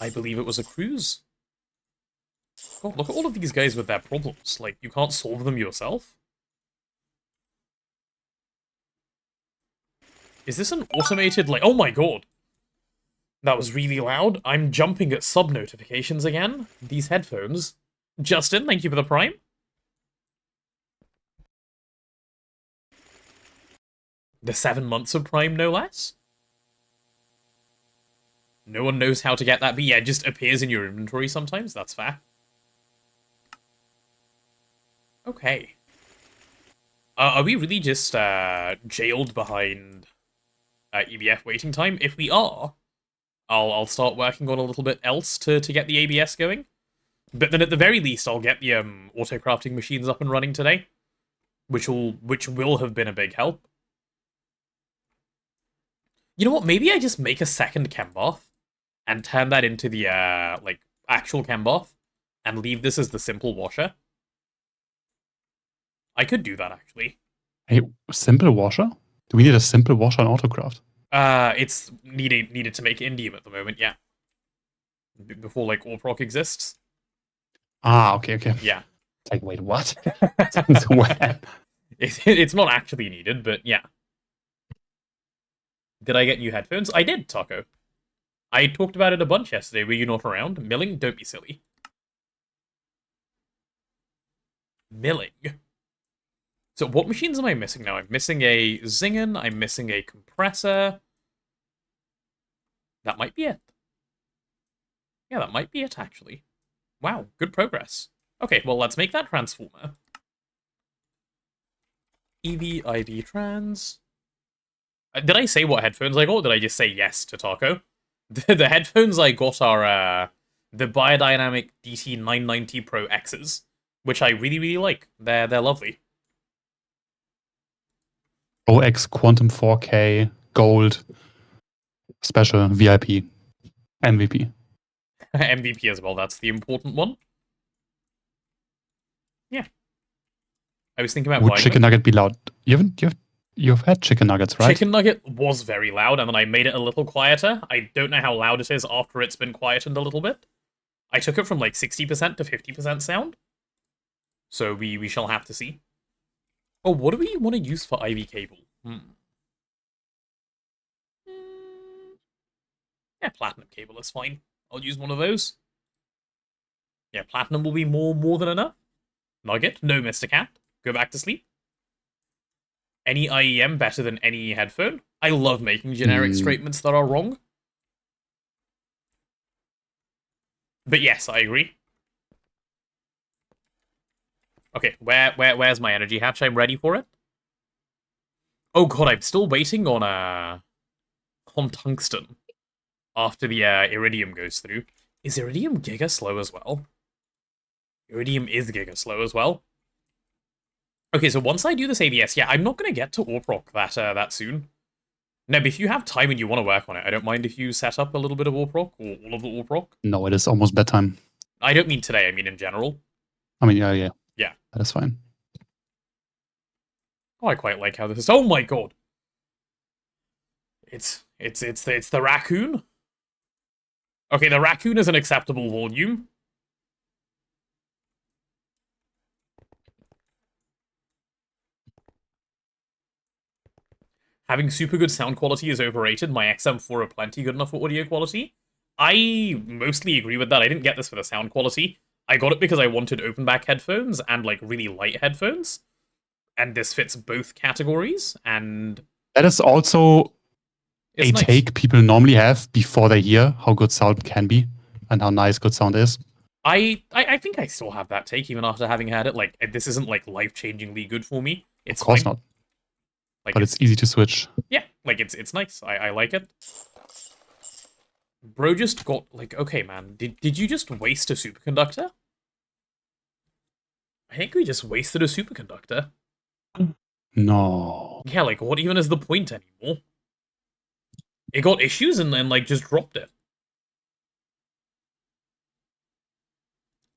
I believe it was a cruise. God, look at all of these guys with their problems. Like, you can't solve them yourself. Is this an automated, like... Oh my god! That was really loud. I'm jumping at sub-notifications again. These headphones. Justin, thank you for the Prime. The 7 months of Prime, no less. No one knows how to get that, but yeah, it just appears in your inventory sometimes. That's fair. Okay. Are we really just jailed behind EBF waiting time? If we are, I'll start working on a little bit else to get the ABS going. But then at the very least, I'll get the auto-crafting machines up and running today, which will have been a big help. You know what? Maybe I just make a second chem bath and turn that into the like actual chem bath and leave this as the simple washer. I could do that actually. A simple washer? Do we need a simple washer on Autocraft? It's needed to make indium at the moment, yeah. Before like Orproc exists. Ah, okay. Yeah. Like, wait, what? Since when? It's not actually needed, but yeah. Did I get new headphones? I did, Taco. I talked about it a bunch yesterday. Were you not around? Milling? Don't be silly. Milling. So what machines am I missing now? I'm missing a Zingen. I'm missing a compressor. That might be it. Yeah, that might be it, actually. Wow, good progress. Okay, well, let's make that transformer. EV, IV, trans... Did I say what headphones I got, or did I just say yes to Taco? The headphones I got are the Biodynamic DT990 Pro X's, which I really, really like. They're lovely. OX Quantum 4K Gold Special VIP MVP. MVP as well, that's the important one. Yeah. I was thinking about Would buying chicken them. nugget be loud? You've had chicken nuggets, right? Chicken nugget was very loud, and then I made it a little quieter. I don't know how loud it is after it's been quietened a little bit. I took it from like 60% to 50% sound. So we shall have to see. Oh, what do we want to use for IV cable? Yeah, platinum cable is fine. I'll use one of those. Yeah, platinum will be more than enough. Nugget, no Mr. Cat. Go back to sleep. Any IEM better than any headphone? I love making generic statements that are wrong. But yes, I agree. Okay, where's my energy hatch? I'm ready for it. Oh god, I'm still waiting on tungsten after the iridium goes through. Is iridium giga slow as well? Iridium is giga slow as well. Okay, so once I do this ABS, yeah, I'm not gonna get to ARPROC that soon. Neb, if you have time and you want to work on it, I don't mind if you set up a little bit of ARPROC or all of the ARPROC. No, it is almost bedtime. I don't mean today, I mean in general. I mean, yeah. Yeah. That is fine. Oh, I quite like how this is. Oh my god! It's the raccoon. Okay, the raccoon is an acceptable volume. Having super good sound quality is overrated. My XM4 are plenty good enough for audio quality. I mostly agree with that. I didn't get this for the sound quality. I got it because I wanted open back headphones and like really light headphones. And this fits both categories, and that is also a nice. take people normally have before they hear how good sound can be and how nice good sound is. I think I still have that take even after having had it. Like, this isn't like life-changingly good for me. It's of course fine. not. Like, but it's easy to switch. Yeah, like it's nice. I like it. Bro just got like, okay, man, did you just waste a superconductor? I think we just wasted a superconductor. No. Yeah, like, what even is the point anymore? It got issues and then, like, just dropped it.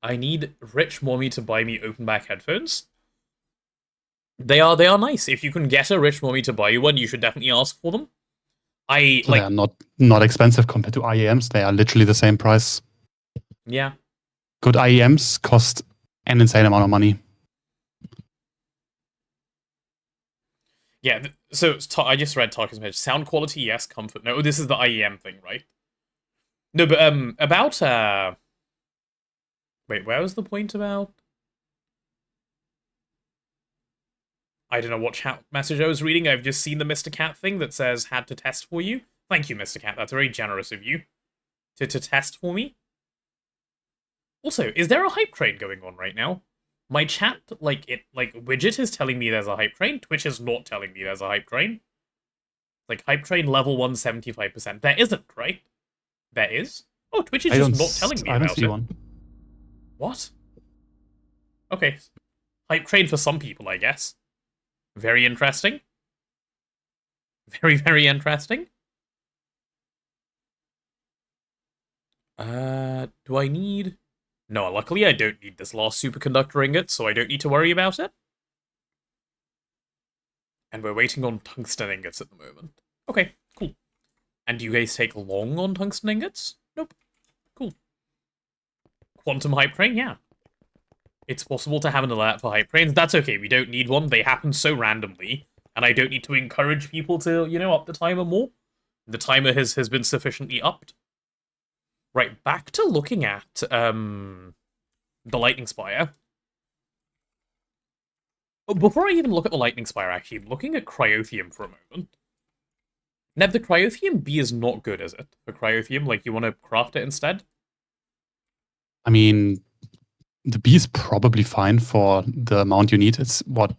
I need Rich Mommy to buy me open back headphones. They are nice. If you can get a Rich Mommy to buy you one, you should definitely ask for them. They are not expensive compared to IEMs. They are literally the same price. Yeah. Good IEMs cost an insane amount of money. Yeah, so I just read Tarkin's message. Sound quality, yes. Comfort, no. This is the IEM thing, right? No, but about wait, where was the point about? I don't know what chat message I was reading. I've just seen the Mr. Cat thing that says had to test for you. Thank you, Mr. Cat. That's very generous of you to test for me. Also, is there a hype train going on right now? My chat, widget is telling me there's a hype train. Twitch is not telling me there's a hype train. Like, hype train level 1, 75%. There isn't, right? There is? Oh, Twitch is just not telling me about it. I don't see one. What? Okay. Hype train for some people, I guess. Very interesting. Very, very interesting. Do I need... No, luckily I don't need this last superconductor ingot, so I don't need to worry about it. And we're waiting on tungsten ingots at the moment. Okay, cool. And do you guys take long on tungsten ingots? Nope. Cool. Quantum hype train, yeah. It's possible to have an alert for hype trains. That's okay, we don't need one. They happen so randomly. And I don't need to encourage people to, you know, up the timer more. The timer has been sufficiently upped. Right, back to looking at the Lightning Spire. Oh, before I even look at the Lightning Spire, actually, looking at Cryotheum for a moment. Neb, the Cryotheum B is not good, is it? For Cryotheum, like, you want to craft it instead? I mean, the B is probably fine for the amount you need. It's, what,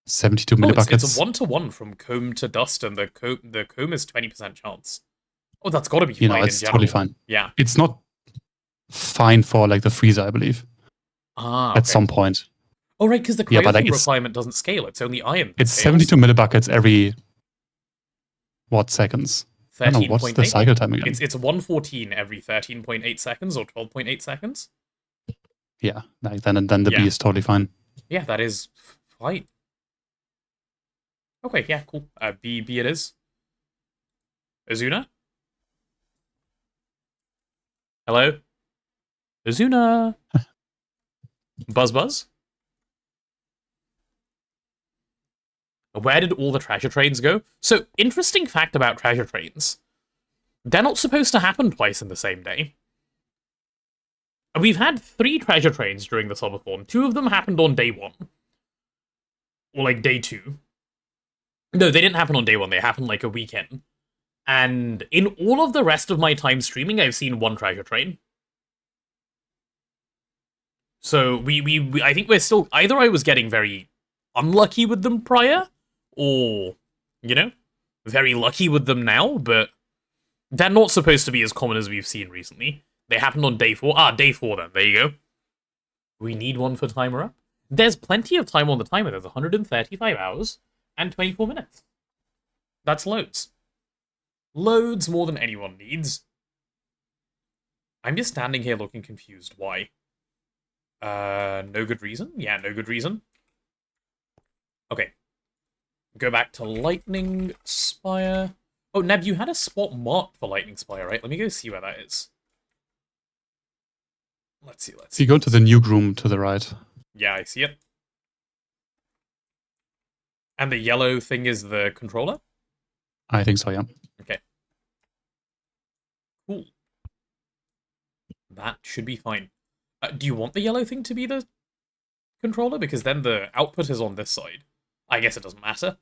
72 millibuckets? It's a 1-to-1 from comb to dust, and the comb is 20% chance. Oh, that's got to be fine in general. It's totally fine. Yeah. It's not fine for, like, the freezer, I believe. Ah, at some point. Oh, right, because the cryotheum requirement doesn't scale. It's only iron. It's 72 millibuckets every, what, seconds? 13.8. What's the cycle time again? It's 114 every 13.8 seconds or 12.8 seconds. Yeah, like then the B is totally fine. Yeah, that is fine. Okay, yeah, cool. B it is. Azuna? Hello? Azuna? Buzz? Where did all the treasure trains go? So, interesting fact about treasure trains. They're not supposed to happen twice in the same day. We've had 3 treasure trains during the subathon. 2 of them happened on day 1. Or, like, day 2. No, they didn't happen on day 1. They happened, like, a weekend. And in all of the rest of my time streaming, I've seen 1 treasure train. So, I think we're still... Either I was getting very unlucky with them prior, or, you know, very lucky with them now, but they're not supposed to be as common as we've seen recently. They happened on day 4. Day 4 then. There you go. We need one for timer up. There's plenty of time on the timer. There's 135 hours and 24 minutes. That's loads. Loads more than anyone needs. I'm just standing here looking confused. Why? No good reason? Yeah, no good reason. Okay. Go back to Lightning Spire. Oh, Neb, you had a spot marked for Lightning Spire, right? Let me go see where that is. Let's see. So you go to the nuke room to the right. Yeah, I see it. And the yellow thing is the controller? I think so, yeah. Okay. Cool. That should be fine. Do you want the yellow thing to be the controller? Because then the output is on this side. I guess it doesn't matter.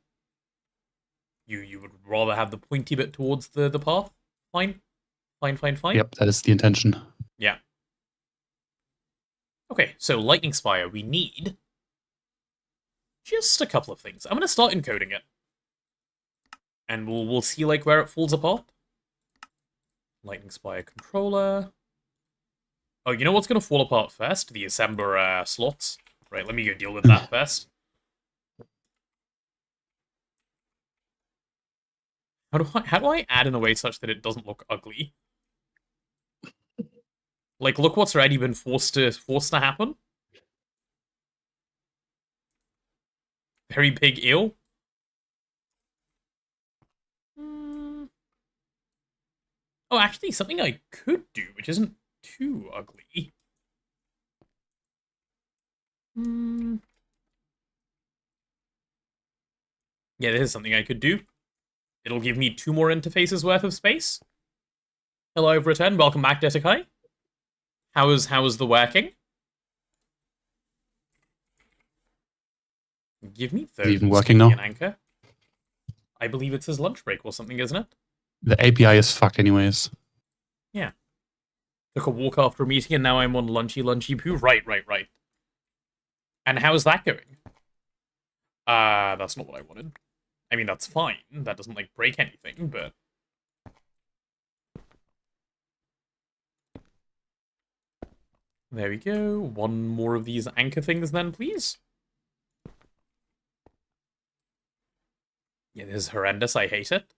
You would rather have the pointy bit towards the path? Fine. Fine. Yep, that is the intention. Yeah. Okay, so Lightning Spire, we need just a couple of things. I'm going to start encoding it. And we'll see like where it falls apart. Lightning Spire controller. Oh, you know what's going to fall apart first? The assembler slots. Right, let me go deal with that first. How do I add in a way such that it doesn't look ugly? Like, look what's already been forced to happen. Very big eel. Oh, actually, something I could do, which isn't too ugly. Yeah, this is something I could do. It'll give me 2 more interfaces worth of space. Hello, Return. Welcome back, Detakai. How is the working? Give me those. Even working now? An anchor. I believe it's his lunch break or something, isn't it? The API is fucked anyways. Yeah. Took a walk after a meeting and now I'm on lunchy poo. Right. And how's that going? That's not what I wanted. I mean, that's fine. That doesn't, like, break anything, but... There we go. 1 more of these anchor things then, please. Yeah, this is horrendous. I hate it.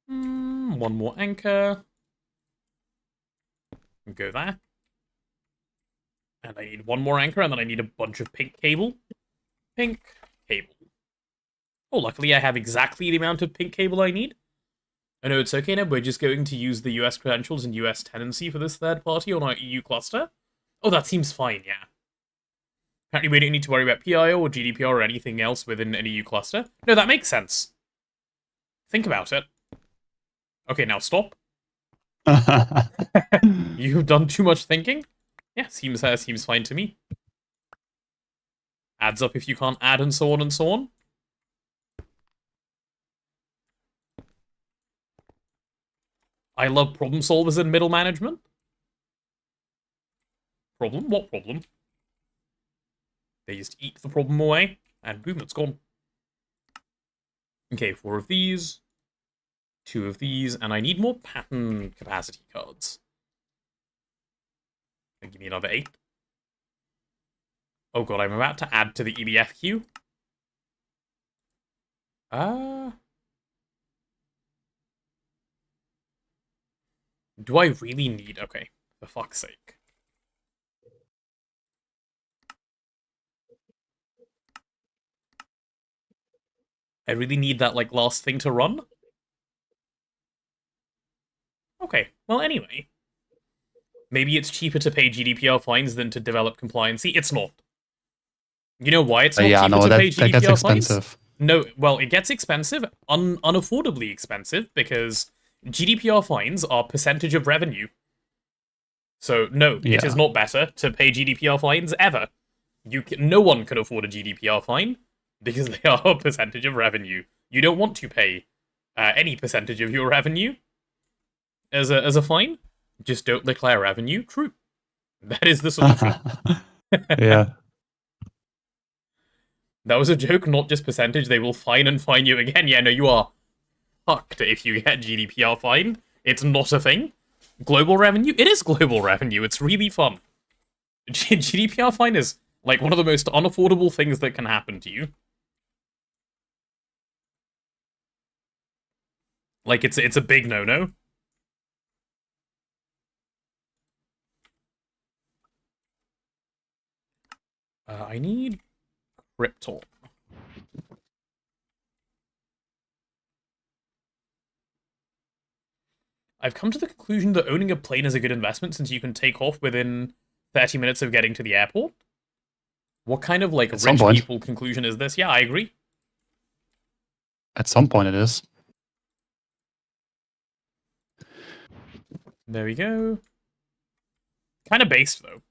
1 more anchor. Go there. And I need 1 more anchor, and then I need a bunch of pink cable. Pink cable. Oh, luckily I have exactly the amount of pink cable I need. Oh no, it's okay now. We're just going to use the US credentials and US tenancy for this third party on our EU cluster. Oh, that seems fine, yeah. Apparently we don't need to worry about PIO or GDPR or anything else within an EU cluster. No, that makes sense. Think about it. Okay, now stop. You've done too much thinking? Yeah, seems fine to me. Adds up if you can't add and so on and so on. I love problem solvers in middle management. Problem? What problem? They just eat the problem away, and boom, it's gone. Okay, 4 of these. 2 of these, and I need more pattern capacity cards. Give me another 8. Oh god, I'm about to add to the EBF queue. Do I really need... Okay, for fuck's sake. I really need that, like, last thing to run? Okay, well, anyway. Maybe it's cheaper to pay GDPR fines than to develop compliancy. It's not. You know why it's not cheaper to pay GDPR that gets fines? expensive. No, well, it gets expensive, unaffordably expensive, because GDPR fines are percentage of revenue. So, no, it is not better to pay GDPR fines ever. No one can afford a GDPR fine, because they are a percentage of revenue. You don't want to pay any percentage of your revenue as a fine. Just don't declare revenue. True. That is the solution. Yeah. That was a joke, not just percentage. They will fine and fine you again. Yeah, no, you are fucked if you get GDPR fined. It's not a thing. Global revenue? It is global revenue. It's really fun. GDPR fine is like one of the most unaffordable things that can happen to you. Like, it's a big no-no. I need Krypton. I've come to the conclusion that owning a plane is a good investment since you can take off within 30 minutes of getting to the airport. What kind of, like, rich people conclusion is this? Yeah, I agree. At some point it is. There we go. Kind of based, though.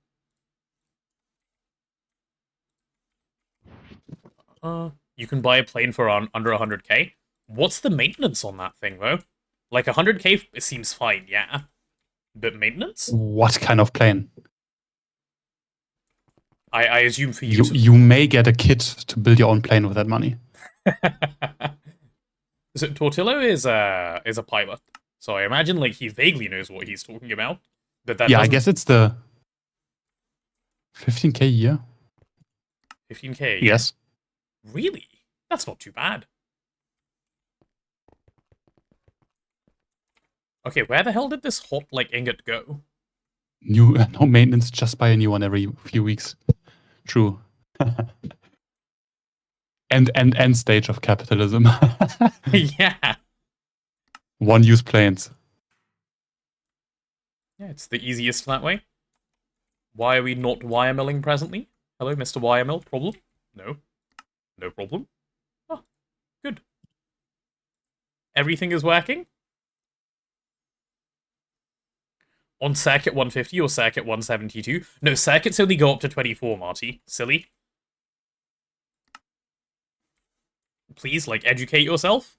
You can buy a plane for under 100k. What's the maintenance on that thing, though? Like, 100k seems fine, yeah. But maintenance? What kind of plane? I assume for you. You may get a kit to build your own plane with that money. So Tortillo is a pilot, so I imagine like he vaguely knows what he's talking about. But that I guess it's the 15k a year. 15k. Yes. Really? That's not too bad. Okay, where the hell did this hot like ingot go? No maintenance, just buy a new one every few weeks. True. End stage of capitalism. Yeah. One-use planes. Yeah, it's the easiest that way. Why are we not wire milling presently? Hello, Mr. Wire Mill. Problem? No. No problem. Oh, good. Everything is working? On circuit 150 or circuit 172? No, circuits only go up to 24, Marty. Silly. Please, like, educate yourself.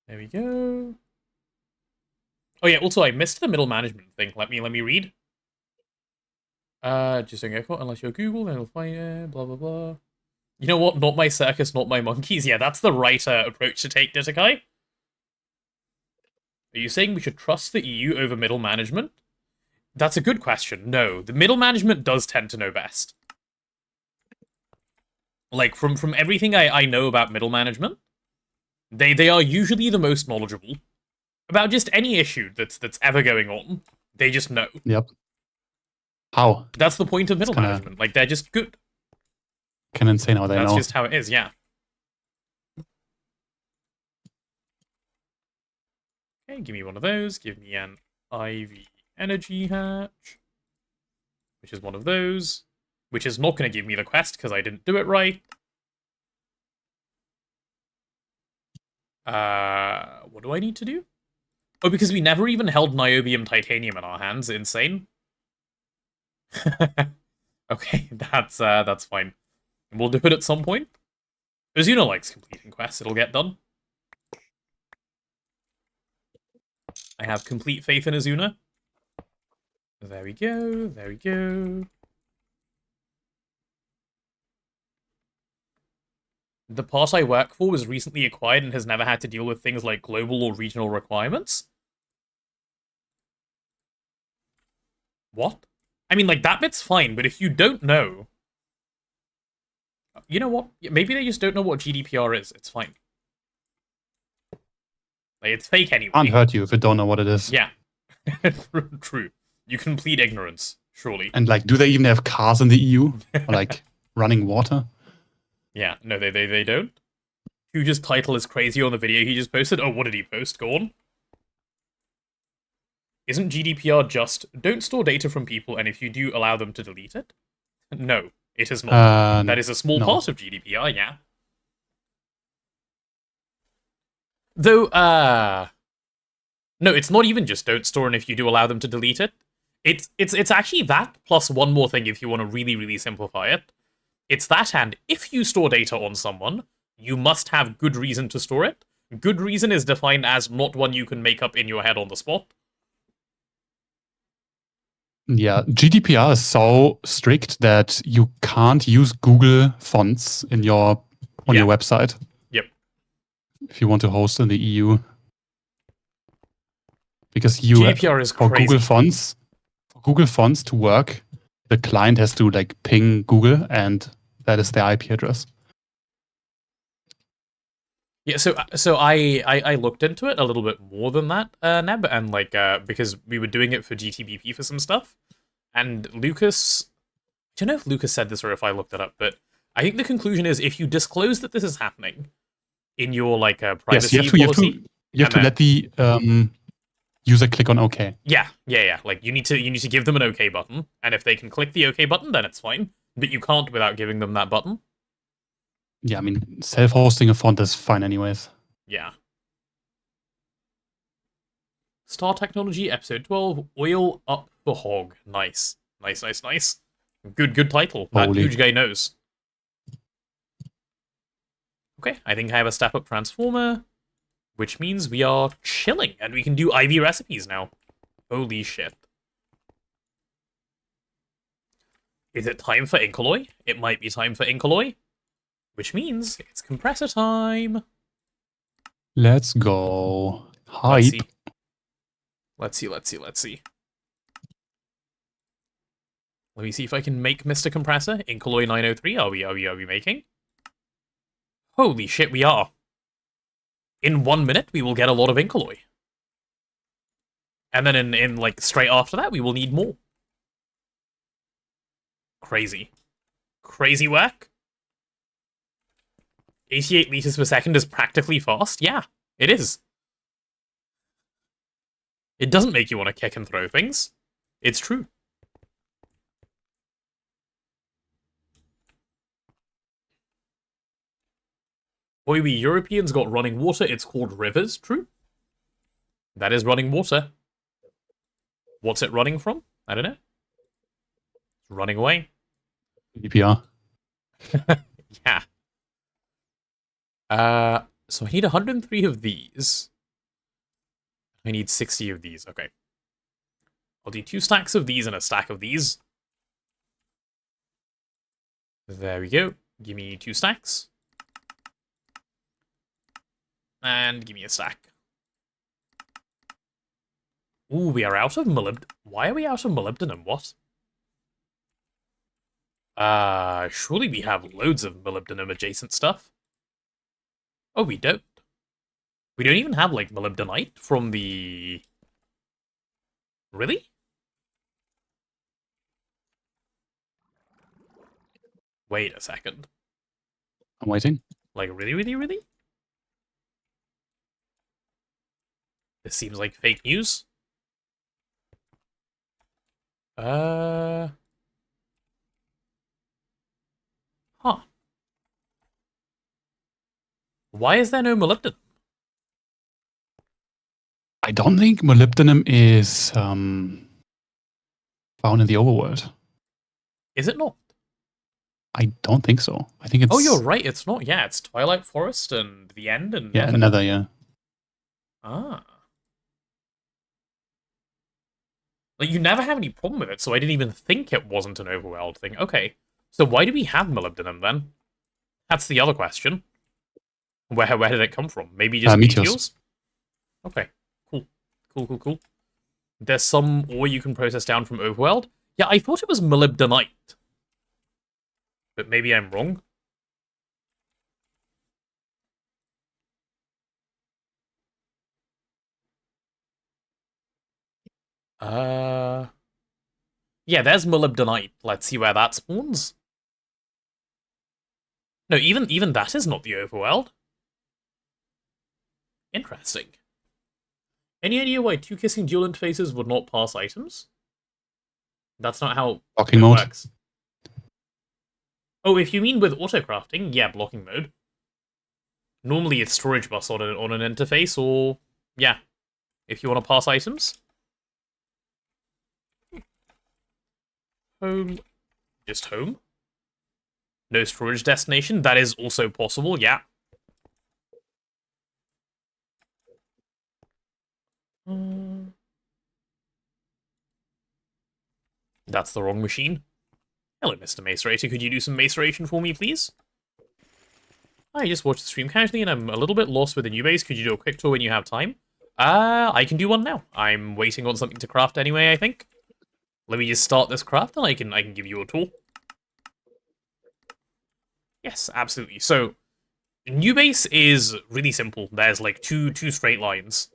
There we go. Oh yeah, also I missed the middle management thing. Let me read. Just don't get caught unless you're Google, then it'll find it, blah blah blah. You know what? Not my circus, not my monkeys. Yeah, that's the right approach to take, Ditakai. Are you saying we should trust the EU over middle management? That's a good question. No, the middle management does tend to know best. Like, from everything I know about middle management, they are usually the most knowledgeable about just any issue that's ever going on. They just know. Yep. How? That's the point of middle management. Like, they're just good. Kind of insane how they know. That's just how it is, yeah. Okay, give me one of those. Give me an IV energy hatch. Which is one of those. Which is not going to give me the quest because I didn't do it right. What do I need to do? Oh, because we never even held niobium titanium in our hands. Insane. Okay, that's fine. We'll do it at some point. Azuna likes completing quests. It'll get done. I have complete faith in Azuna. There we go. There we go. The part I work for was recently acquired and has never had to deal with things like global or regional requirements. What? I mean, like, that bit's fine, but if you don't know... You know what? Maybe they just don't know what GDPR is. It's fine. Like, it's fake anyway. Can't hurt you if you don't know what it is. Yeah. True. You can plead ignorance, surely. And, like, do they even have cars in the EU? Or, like, running water? Yeah, no, they don't. Huge's title is crazy on the video he just posted. Oh, what did he post? Go on. Isn't GDPR just, don't store data from people, and if you do, allow them to delete it? No, it is not. That is a small part of GDPR, yeah. Though, no, it's not even just don't store, and if you do, allow them to delete it. It's actually that, plus one more thing if you want to really, really simplify it. It's that, and if you store data on someone, you must have good reason to store it. Good reason is defined as not one you can make up in your head on the spot. Yeah, GDPR is so strict that you can't use Google fonts in your on your website. Yep. If you want to host in the EU, because GDPR is for crazy. Google Fonts to work, the client has to like ping Google, and that is their IP address. Yeah, so I looked into it a little bit more than that, Neb, and like because we were doing it for GTBP for some stuff, and Lucas, I don't know if Lucas said this or if I looked it up, but I think the conclusion is if you disclose that this is happening in your like privacy policy, you have to let the user click on OK. Yeah. Like you need to give them an OK button, and if they can click the OK button, then it's fine. But you can't without giving them that button. Yeah, I mean, self-hosting a font is fine anyways. Yeah. Star Technology, episode 12, Oil Up the Hog. Nice. Nice. Good title. That Holy. huge guy knows. Okay, I think I have a step-up transformer, which means we are chilling, and we can do IV recipes now. Holy shit. Is it time for Inkalloy? It might be time for Inkalloy, which means it's compressor time. Let's go. Let's Hype. see. Let me see if I can make Mr. Compressor. Inkalloy 903, are we making? Holy shit, we are. In 1 minute, we will get a lot of Inkalloy. And then in like straight after that, we will need more. Crazy work. 88 liters per second is practically fast. Yeah, it is. It doesn't make you want to kick and throw things. It's true. Boy, we Europeans got running water. It's called rivers. True. That is running water. What's it running from? I don't know. It's running away. GDPR. Yeah. So I need 103 of these. I need 60 of these. Okay. I'll do 2 stacks of these and a stack of these. There we go. Give me 2 stacks. And give me a stack. Ooh, we are out of molybdenum. Why are we out of molybdenum? What? Surely we have loads of molybdenum adjacent stuff. Oh, we don't. We don't even have, like, molybdenite from the... Really? Wait a second. I'm waiting. Like, really? This seems like fake news. Huh. Why is there no molybdenum? I don't think molybdenum is found in the overworld. Is it not? I don't think so. I think it's... Oh, you're right, it's not. Yeah, it's Twilight Forest and the End and... Yeah, another, yeah. Ah. Like, you never have any problem with it, so I didn't even think it wasn't an overworld thing. Okay, so why do we have molybdenum, then? That's the other question. Where did it come from? Maybe just meteors? Okay, cool. There's some ore you can process down from overworld? Yeah, I thought it was molybdenite. But maybe I'm wrong. Yeah, there's molybdenite. Let's see where that spawns. No, even that is not the overworld. Interesting. Any idea why 2 kissing dual interfaces would not pass items? That's not how blocking it mode works. Oh, if you mean with autocrafting, yeah, blocking mode. Normally it's storage bus on an interface, or yeah, if you want to pass items. Home. Just home. No storage destination. That is also possible, yeah. That's the wrong machine. Hello, Mr. Macerator. Could you do some maceration for me, please? I just watched the stream casually, and I'm a little bit lost with the new base. Could you do a quick tour when you have time? I can do one now. I'm waiting on something to craft anyway, I think. Let me just start this craft, and I can give you a tour. Yes, absolutely. So, new base is really simple. There's like two straight lines.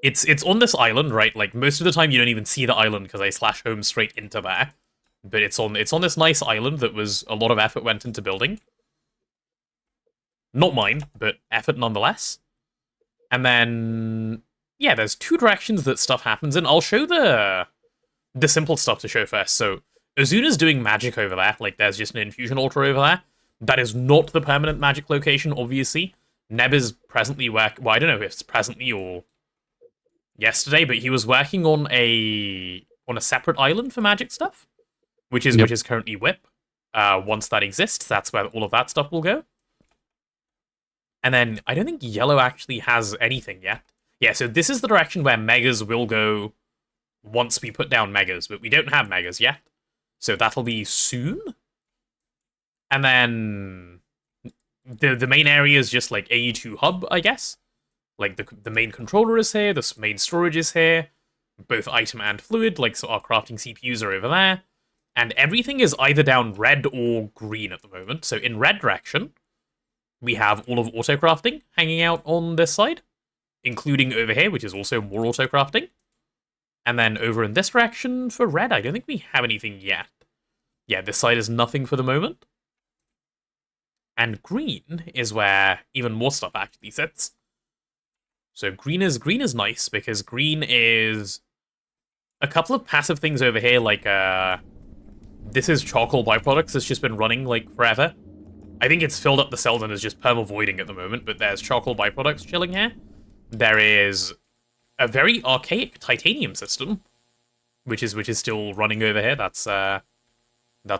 It's on this island, right? Like most of the time you don't even see the island because I slash home straight into there. But it's on this nice island that was a lot of effort went into building. Not mine, but effort nonetheless. And then yeah, there's two directions that stuff happens in. I'll show the simple stuff to show first. So Azuna's doing magic over there. Like there's just an infusion altar over there. That is not the permanent magic location, obviously. Neb is presently well, I don't know if it's presently or yesterday, but he was working on a separate island for magic stuff, which is currently Whip. Once that exists, that's where all of that stuff will go. And then I don't think Yellow actually has anything yet. Yeah, so this is the direction where Megas will go once we put down Megas, but we don't have Megas yet. So that'll be soon. And then the main area is just like AE2 hub, I guess. Like the main controller is here, the main storage is here, both item and fluid, like so our crafting CPUs are over there. And everything is either down red or green at the moment. So in red direction, we have all of Autocrafting hanging out on this side, including over here, which is also more Autocrafting. And then over in this direction for red, I don't think we have anything yet. Yeah, this side is nothing for the moment. And green is where even more stuff actually sits. So green is nice because green is a couple of passive things over here, like this is charcoal byproducts that's just been running like forever. I think it's filled up the cells and is just perma-voiding at the moment, but there's charcoal byproducts chilling here. There is a very archaic titanium system, which is still running over here. That's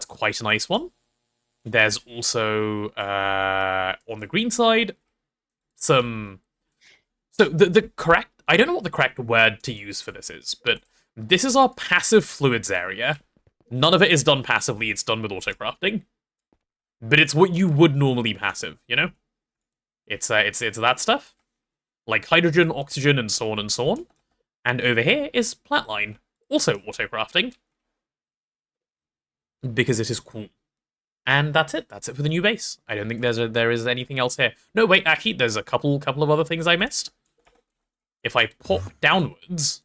quite a nice one. There's also on the green side some. So the correct, I don't know what the correct word to use for this is, but this is our passive fluids area. None of it is done passively, it's done with autocrafting. But it's what you would normally passive, you know? It's that stuff. Like hydrogen, oxygen, and so on and so on. And over here is Platline, also autocrafting. Because it is cool. And that's it. That's it for the new base. I don't think there is anything else here. No, wait, actually, there's a couple of other things I missed. If I pop downwards,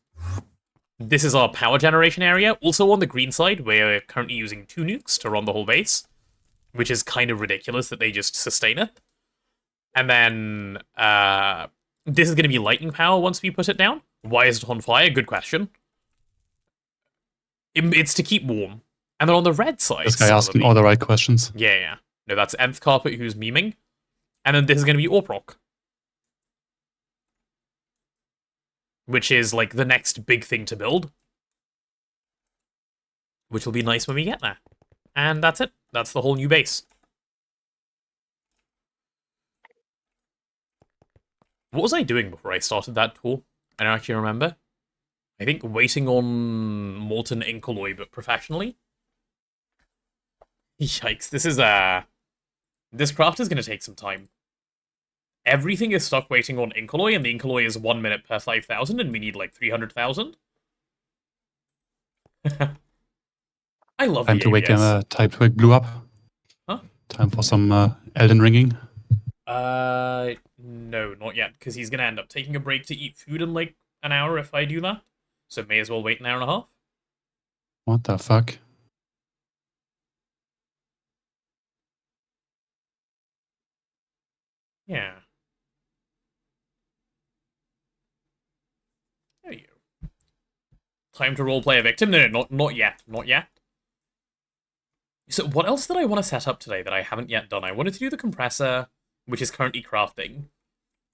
this is our power generation area. Also on the green side, we're currently using 2 nukes to run the whole base, which is kind of ridiculous that they just sustain it. And then this is going to be lightning power once we put it down. Why is it on fire? Good question. It's to keep warm. And then on the red side... This guy asking all the right questions. Yeah. No, that's Nth Carpet who's memeing. And then this is going to be Orproc. Which is, like, the next big thing to build. Which will be nice when we get there. And that's it. That's the whole new base. What was I doing before I started that tour? I don't actually remember. I think waiting on molten ink alloy, but professionally. Yikes, this craft is going to take some time. Everything is stuck waiting on ink alloy, and the ink alloy is 1 minute per 5,000, and we need like 300,000. I love Time to wake Type Twig blew up. Huh? Time for some Elden Ringing. No, not yet, because he's going to end up taking a break to eat food in like an hour if I do that. So may as well wait an hour and a half. What the fuck? Yeah. There you go. Time to roleplay a victim? No, not yet. Not yet. So what else did I want to set up today that I haven't yet done? I wanted to do the compressor, which is currently crafting.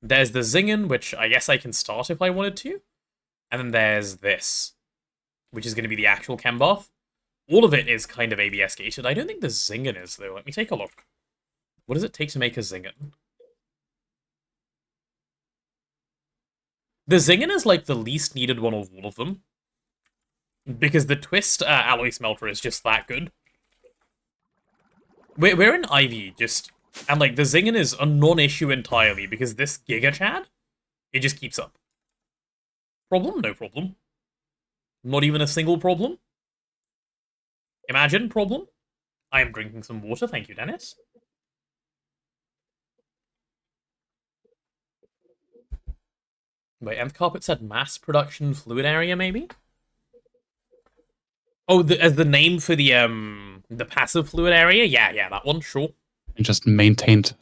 There's the Zingen, which I guess I can start if I wanted to. And then there's this, which is going to be the actual chem bath. All of it is kind of ABS gated. I don't think the Zingen is, though. Let me take a look. What does it take to make a Zingen? The Zingen is like the least needed one of all of them. Because the twist alloy smelter is just that good. We're in Ivy, just... And, like, the zinging is a non-issue entirely, because this Giga Chad, it just keeps up. Problem? No problem. Not even a single problem. Imagine problem. I am drinking some water, thank you, Dennis. Wait, Nth Carpet said mass production fluid area, maybe? Oh, as the name for the passive fluid area? Yeah, that one, sure. And just maintained.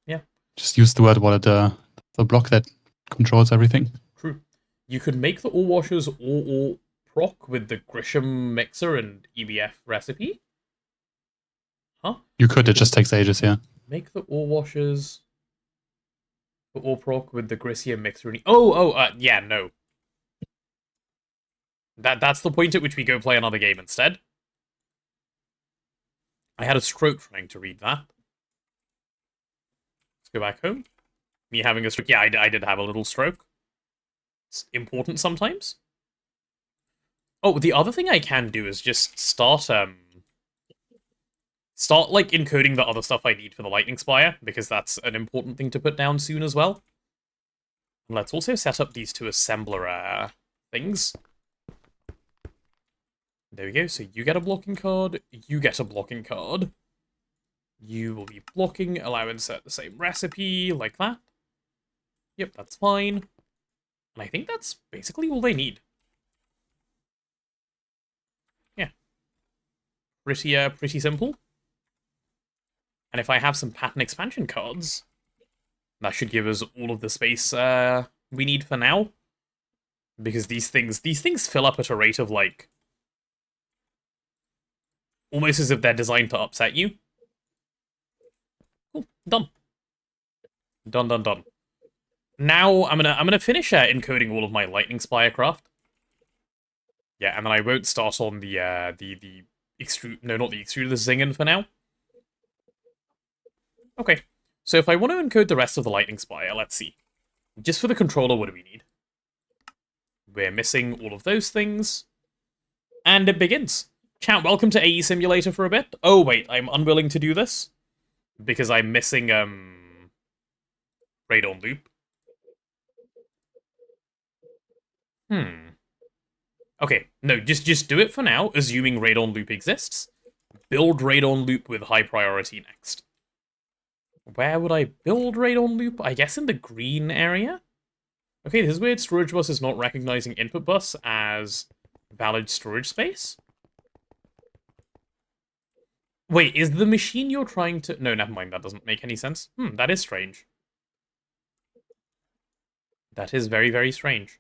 Yeah. Just use the word wallet, the block that controls everything. True. You could make the ore washers ore proc with the Grisham mixer and EBF recipe? Huh? You could, it just takes ages, yeah. Make the ore washers for ore proc with the Grisham mixer and... yeah, no. That's the point at which we go play another game instead. I had a stroke trying to read that. Let's go back home. Me having a stroke. Yeah, I did have a little stroke. It's important sometimes. Oh, the other thing I can do is just start like encoding the other stuff I need for the Lightning Spire, because that's an important thing to put down soon as well. And let's also set up these two assembler things. There we go, so you get a blocking card, you get a blocking card. You will be blocking, allow insert the same recipe, like that. Yep, that's fine. And I think that's basically all they need. Yeah. Pretty simple. And if I have some pattern expansion cards, that should give us all of the space we need for now. Because these things fill up at a rate of, like, almost as if they're designed to upset you. Cool. Done. Done. Now I'm gonna finish encoding all of my Lightning Spire craft. Yeah, and then I won't start on the extrude. No, not the extruder. The Zingen for now. Okay. So if I want to encode the rest of the Lightning Spire, let's see. Just for the controller, what do we need? We're missing all of those things, and it begins. Chat, welcome to AE Simulator for a bit. Oh, wait, I'm unwilling to do this because I'm missing, Radon Loop. Okay, no, just do it for now, assuming Radon Loop exists. Build Radon Loop with high priority next. Where would I build Radon Loop? I guess in the green area? Okay, this is weird. Storage bus is not recognizing input bus as valid storage space. Wait, is the machine you're trying to... No, never mind, that doesn't make any sense. That is strange. That is very, very strange.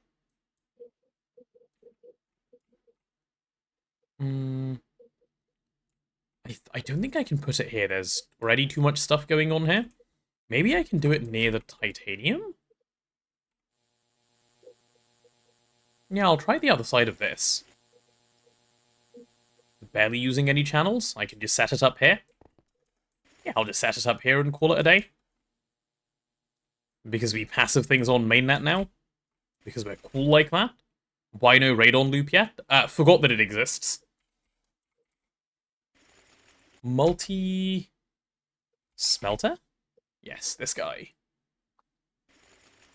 I don't think I can put it here. There's already too much stuff going on here. Maybe I can do it near the titanium? Yeah, I'll try the other side of this. Barely using any channels. I can just set it up here. Yeah, I'll just set it up here and call it a day. Because we passive things on mainnet now. Because we're cool like that. Why no Radon Loop yet? Forgot that it exists. Multi-smelter? Yes, this guy.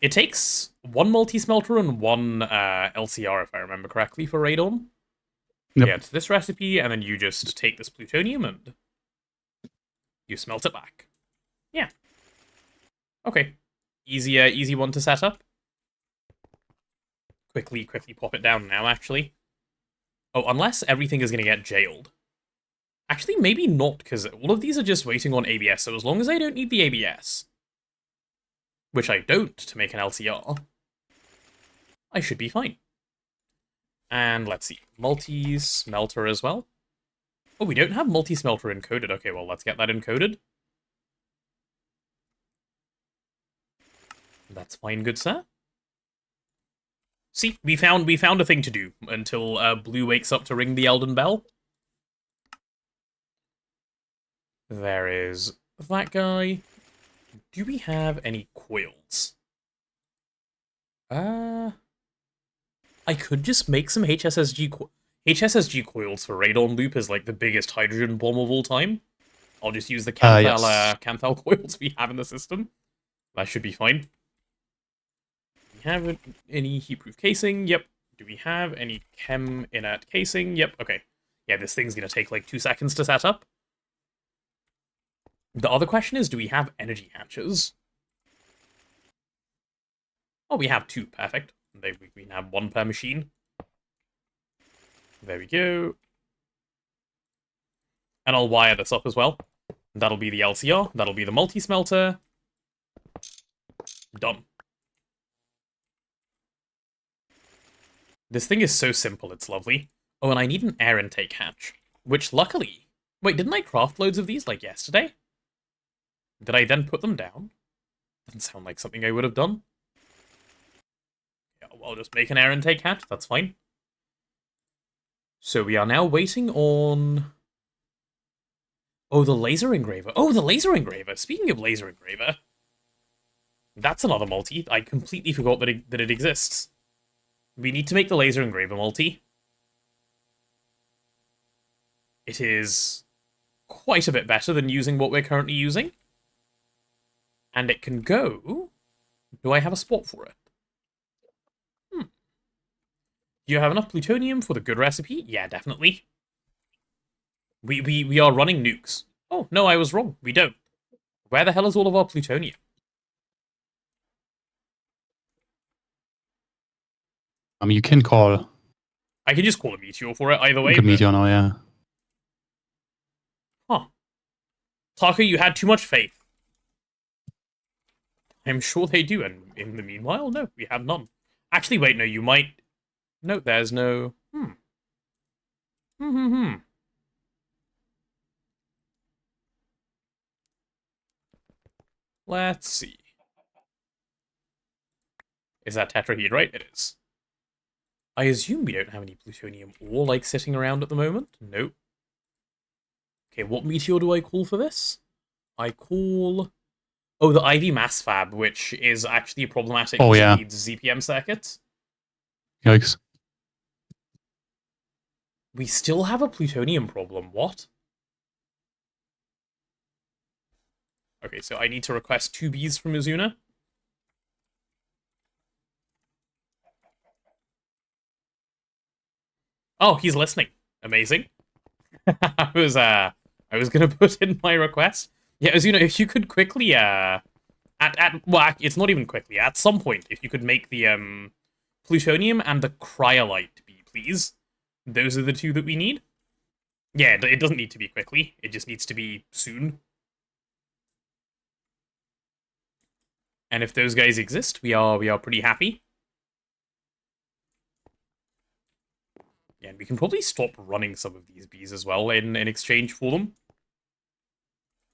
It takes one multi-smelter and one LCR, if I remember correctly, for Radon. Yep. Yeah, it's this recipe, and then you just take this plutonium and you smelt it back. Yeah. Okay. Easy one to set up. Quickly pop it down now, actually. Oh, unless everything is going to get jailed. Actually, maybe not, because all of these are just waiting on ABS, so as long as I don't need the ABS, which I don't to make an LCR, I should be fine. And let's see, multi-smelter as well. Oh, we don't have multi-smelter encoded. Okay, well, let's get that encoded. That's fine, good sir. See, we found a thing to do until Blue wakes up to ring the Elden Bell. There is that guy. Do we have any coils? I I could just make some HSSG coils for radon loop as like the biggest hydrogen bomb of all time. I'll just use the Yes. Canthal coils we have in the system. That should be fine. Do we have any heat-proof casing? Yep. Do we have any chem inert casing? Yep. Okay. Yeah, this thing's gonna take like 2 seconds to set up. The other question is, do we have energy hatches? Oh, we have 2. Perfect. We can have 1 per machine. There we go. And I'll wire this up as well. That'll be the LCR. That'll be the multi-smelter. Done. This thing is so simple, it's lovely. Oh, and I need an air intake hatch. Which, luckily... Wait, didn't I craft loads of these, like, yesterday? Did I then put them down? Doesn't sound like something I would have done. Yeah, well, I'll just make an air intake hatch, that's fine. So we are now waiting on... Oh, the laser engraver. Oh, the laser engraver! Speaking of laser engraver... That's another multi. I completely forgot that it exists. We need to make the laser engraver multi. It is quite a bit better than using what we're currently using. And it can go... Do I have a spot for it? Do you have enough plutonium for the good recipe? Yeah, definitely. We are running nukes. Oh, no, I was wrong. We don't. Where the hell is all of our plutonium? You can call... I can just call a meteor for it either way. a meteor now, yeah. Huh. Taco, you had too much faith. I'm sure they do, and in the meanwhile, no, we have none. Actually, wait, no, you might... No, there's no... Let's see. Is that tetrahedrite? It is. I assume we don't have any plutonium ore, like, sitting around at the moment? Nope. Okay, what meteor do I call for this? I call... Oh, the IV mass fab, which is actually problematic. Oh, yeah. It needs ZPM circuits. Yikes. We still have a plutonium problem. What? Okay, so I need to request 2 Bs from Azuna. Oh, he's listening. Amazing. I was gonna put in my request. Yeah, Azuna, if you could quickly well, it's not even quickly. At some point, if you could make the plutonium and the cryolite be, please. Those are the 2 that we need. Yeah, it doesn't need to be quickly. It just needs to be soon. And if those guys exist, we are pretty happy. Yeah, and we can probably stop running some of these bees as well in exchange for them.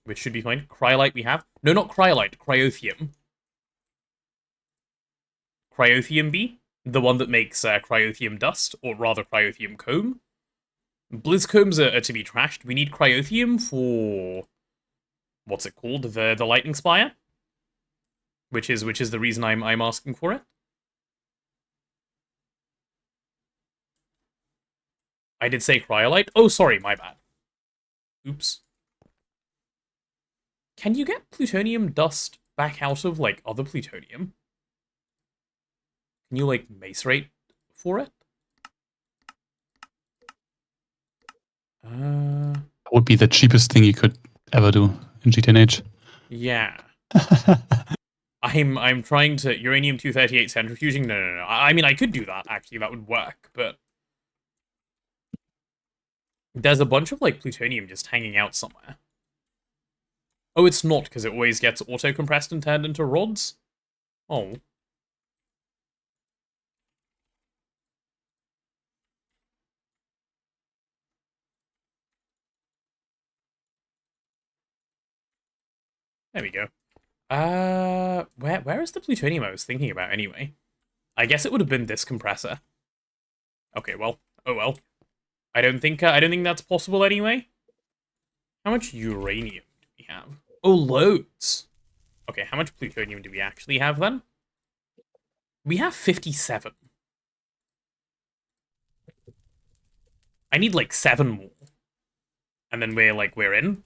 Which should be fine. Cryolite we have. No, not cryolite. Cryothium. Cryothium bee. The one that makes cryothium dust, or rather cryothium comb. Blizzcombs are to be trashed. We need cryothium for... What's it called? The lightning spire? Which is the reason I'm asking for it. I did say cryolite. Oh, sorry, my bad. Oops. Can you get plutonium dust back out of, like, other plutonium? Can you, like, macerate for it? That would be the cheapest thing you could ever do in GTNH. Yeah. I'm trying to uranium-238 centrifuging. No. I mean, I could do that, actually. That would work, but... There's a bunch of, like, plutonium just hanging out somewhere. Oh, it's not, because it always gets auto-compressed and turned into rods? Oh. There we go. Where is the plutonium I was thinking about, anyway? I guess it would have been this compressor. Okay, well. Oh, well. I don't think that's possible anyway. How much uranium do we have? Oh, loads. Okay, how much plutonium do we actually have then? We have 57. I need like 7 more. And then we're in.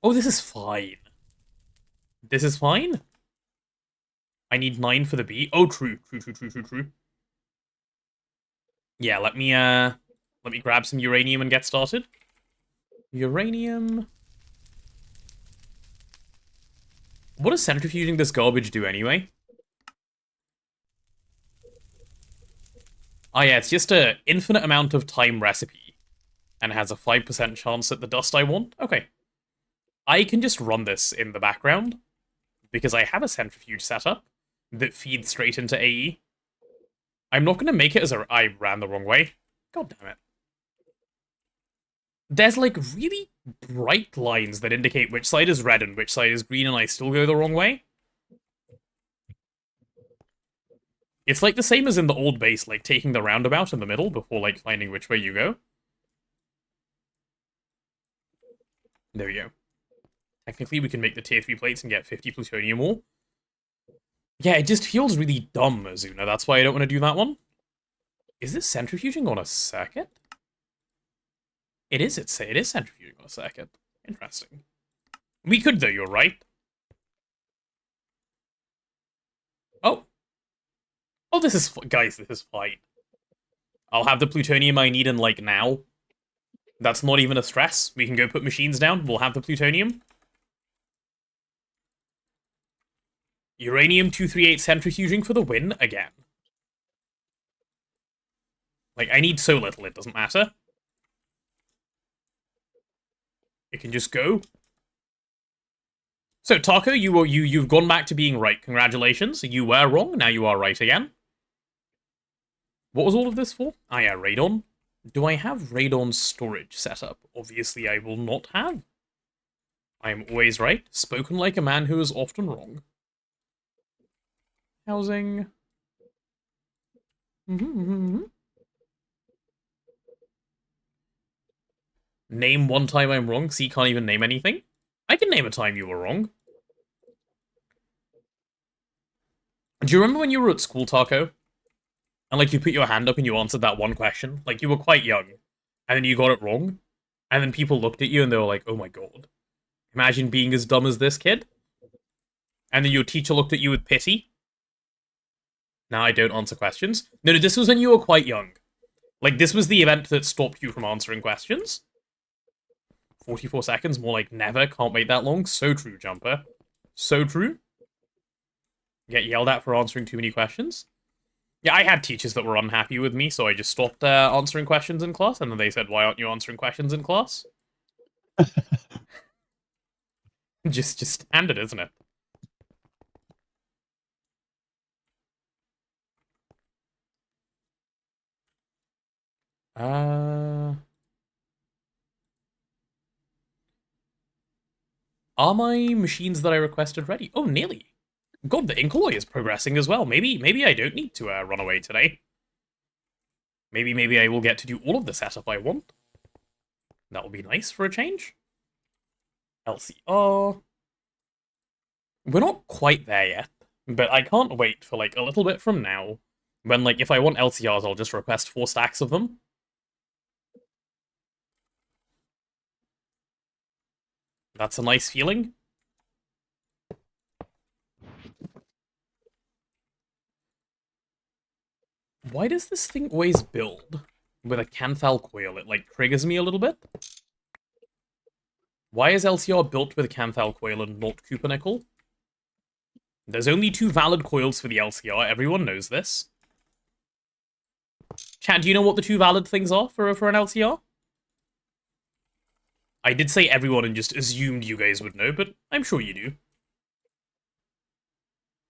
Oh, this is fine. This is fine. I need 9 for the B. Oh, true. True. Yeah, let me grab some uranium and get started. Uranium. What does centrifuging this garbage do anyway? Oh yeah, it's just an infinite amount of time recipe. And has a 5% chance at the dust I want. Okay. I can just run this in the background. Because I have a centrifuge setup that feeds straight into AE. I'm not going to make it as a... I ran the wrong way. God damn it. There's, like, really bright lines that indicate which side is red and which side is green, and I still go the wrong way. It's, like, the same as in the old base, like, taking the roundabout in the middle before, like, finding which way you go. There we go. Technically, we can make the tier 3 plates and get 50 plutonium ore. Yeah, it just feels really dumb, Azuna. That's why I don't want to do that one. Is this centrifuging on a circuit? It is centrifuging on a circuit. Interesting. We could, though, you're right. Oh. Oh, this is... Guys, this is fine. I'll have the plutonium I need in, like, now. That's not even a stress. We can go put machines down. We'll have the plutonium. Uranium-238 centrifuging for the win again. Like, I need so little, it doesn't matter. It can just go. So, Taco, you've gone back to being right. Congratulations. You were wrong, now you are right again. What was all of this for? Ah, yeah, radon. Do I have radon storage set up? Obviously, I will not have. I am always right. Spoken like a man who is often wrong. Housing. Name one time I'm wrong. C can't even name anything. I can name a time you were wrong. Do you remember when you were at school, Taco? And, like, you put your hand up and you answered that one question? Like, you were quite young. And then you got it wrong. And then people looked at you and they were like, oh my god. Imagine being as dumb as this kid. And then your teacher looked at you with pity. Now I don't answer questions. No, this was when you were quite young. Like, this was the event that stopped you from answering questions. 44 seconds, more like never. Can't wait that long. So true, Jumper. So true. Get yelled at for answering too many questions. Yeah, I had teachers that were unhappy with me, so I just stopped answering questions in class, and then they said, why aren't you answering questions in class? just standard, isn't it? Are my machines that I requested ready? Oh, nearly. God, the ink alloy is progressing as well. Maybe I don't need to run away today. Maybe I will get to do all of the setup I want. That will be nice for a change. LCR. We're not quite there yet, but I can't wait for, like, a little bit from now. When, like, if I want LCRs, I'll just request 4 stacks of them. That's a nice feeling. Why does this thing always build with a Canthal coil? It, like, triggers me a little bit. Why is LCR built with a Canthal coil and not Cupernickel? There's only 2 valid coils for the LCR. Everyone knows this. Chat, do you know what the 2 valid things are for an LCR? I did say everyone and just assumed you guys would know, but I'm sure you do.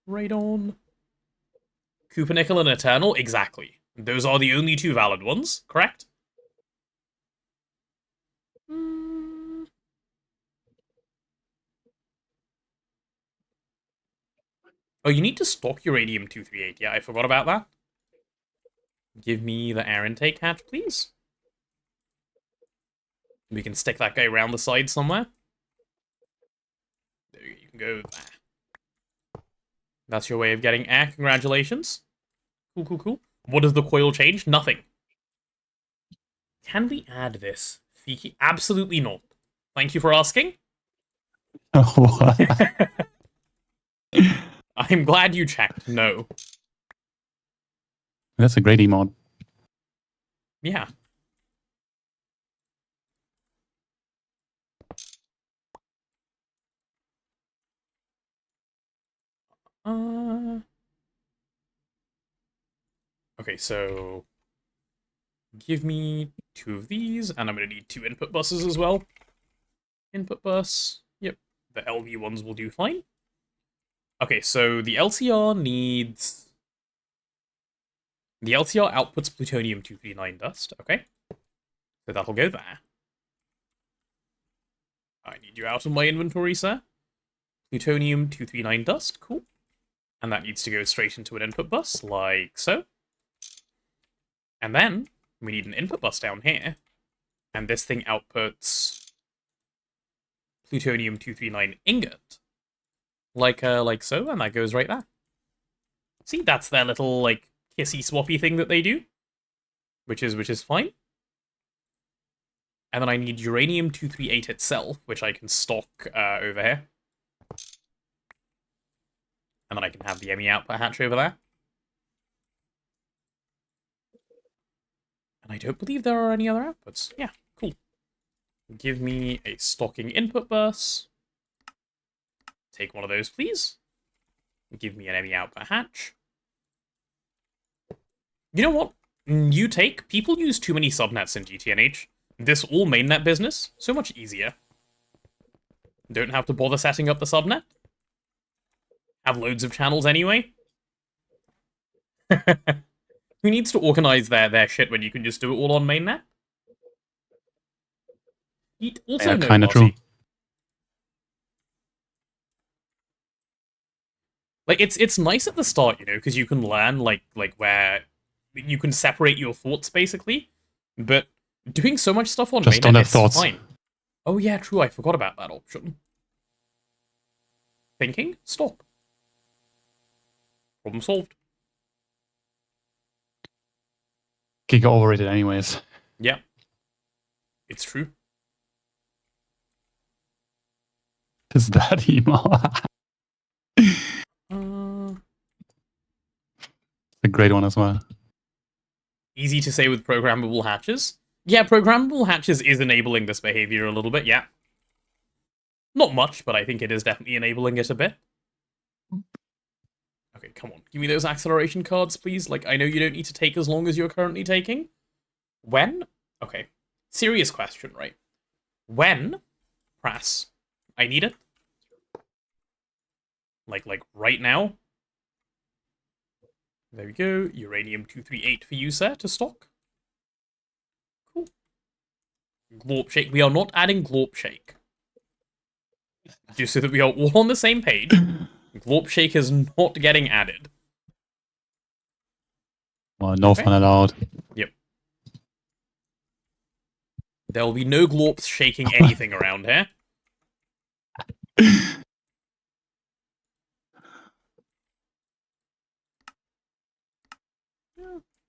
Radon. Cupernickel and Eternal? Exactly. Those are the only 2 valid ones, correct? Oh, you need to stock uranium-238. Yeah, I forgot about that. Give me the air intake hatch, please. We can stick that guy around the side somewhere. There you can go there. That's your way of getting air. Congratulations. Cool. What does the coil change? Nothing. Can we add this? Absolutely not. Thank you for asking. What? I'm glad you checked. No. That's a great emote. Yeah. Okay, so give me 2 of these, and I'm going to need 2 input buses as well. Input bus. Yep. The LV ones will do fine. Okay, so the LCR needs... The LCR outputs plutonium-239 dust, okay? So that'll go there. I need you out of my inventory, sir. Plutonium-239 dust, cool. And that needs to go straight into an input bus, like so. And then, we need an input bus down here. And this thing outputs plutonium-239 ingot. Like so, and that goes right there. See, that's their little, like, kissy-swappy thing that they do. Which is fine. And then I need uranium-238 itself, which I can stock over here. And then I can have the ME output hatch over there. And I don't believe there are any other outputs. Yeah, cool. Give me a stocking input bus. Take one of those, please. Give me an ME output hatch. You know what? People use too many subnets in GTNH. This all mainnet business, so much easier. Don't have to bother setting up the subnet. Have loads of channels anyway. Who needs to organize their shit when you can just do it all on mainnet? Also, Yeah, no, kind of true. Like, it's nice at the start, you know, because you can learn, like where you can separate your thoughts, basically. But doing so much stuff on Just mainnet, don't have it's thoughts. fine. Oh yeah, true, I forgot about that option. Thinking? Stop. Problem solved. Giga overrated anyways. Yeah. It's true. Is that emo? A great one as well. Easy to say with programmable hatches. Yeah, programmable hatches is enabling this behavior a little bit, yeah. Not much, but I think it is definitely enabling it a bit. Okay, come on. Give me those acceleration cards, please. Like, I know you don't need to take as long as you're currently taking. When? Okay. Serious question, right? When? Press. I need it. Like right now? There we go. Uranium-238 for you, sir, to stock. Cool. Glorp Shake. We are not adding Glorp Shake. Just so that we are all on the same page. Glorp Shake is not getting added. Well, no fun allowed. Yep. There will be no Glorps shaking anything around here.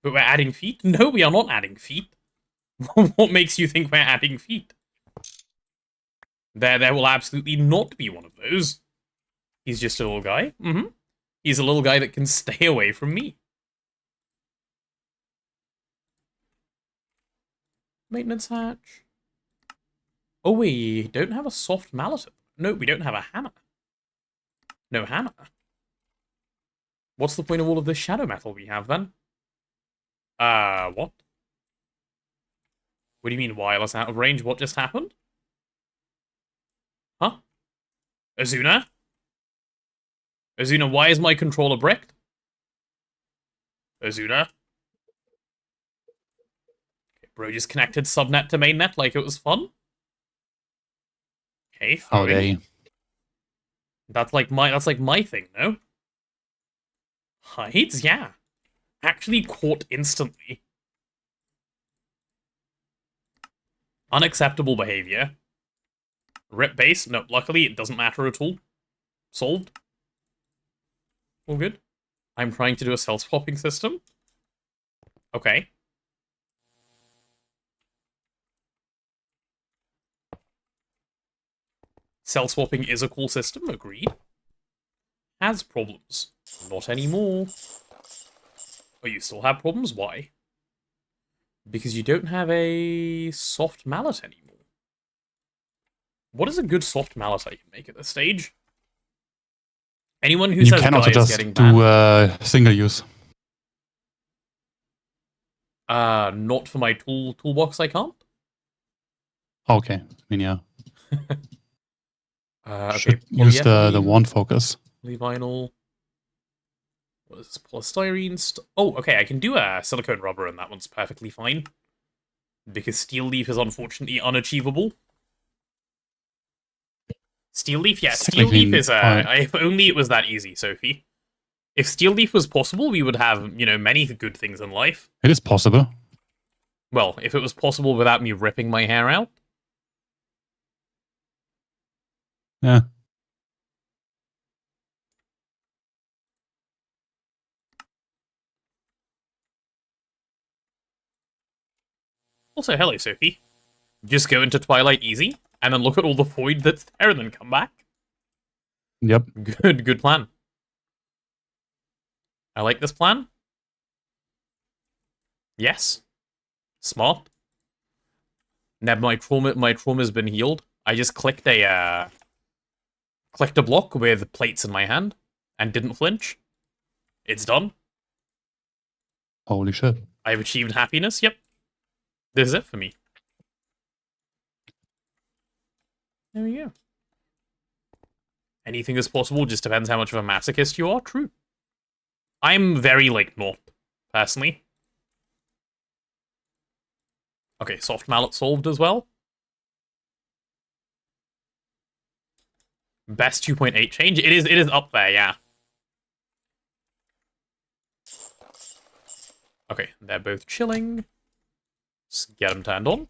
But we're adding feet? No, we are not adding feet. What makes you think we're adding feet? There will absolutely not be one of those. He's just a little guy. Mm-hmm. He's a little guy that can stay away from me. Maintenance hatch. Oh, we don't have a soft mallet. No, we don't have a hammer. No hammer. What's the point of all of this shadow metal we have, then? What? What do you mean, wireless out of range? What just happened? Huh? Azuna? Azuna, why is my controller bricked? Azuna? Okay, bro just connected subnet to mainnet like it was fun? Okay, fine. Okay. That's like my thing, no? Hides? Yeah. Actually caught instantly. Unacceptable behavior. Rip base? No, luckily it doesn't matter at all. Solved. All good. I'm trying to do a cell swapping system. Okay. Cell swapping is a cool system, agreed. Has problems. Not anymore. Oh, you still have problems? Why? Because you don't have a soft mallet anymore. What is a good soft mallet I can make at this stage? Anyone who You says can also Guy is just getting banned. do single use. Not for my toolbox, I can't. Okay, I mean, yeah. Okay, Should use the polyethylene, wand focus. polyvinyl. What is this? Polystyrene? Oh, okay, I can do a silicone rubber, and that one's perfectly fine. Because steel leaf is unfortunately unachievable. Steel leaf, yeah, steel leaf is if only it was that easy, Sophie. If steel leaf was possible, we would have, many good things in life. It is possible. Well, if it was possible without me ripping my hair out. Yeah. Also, hello, Sophie. Just go into Twilight easy, and then look at all the void that's there, and then come back. Yep. Good plan. I like this plan. Yes. Smart. Now my trauma's been healed. I just clicked a block with plates in my hand and didn't flinch. It's done. Holy shit. I've achieved happiness. Yep. This is it for me. There we go. Anything is possible, just depends how much of a masochist you are. True. I'm very, not, personally. Okay, soft mallet solved as well. Best 2.8 change. It is up there, yeah. Okay, they're both chilling. Let's get them turned on.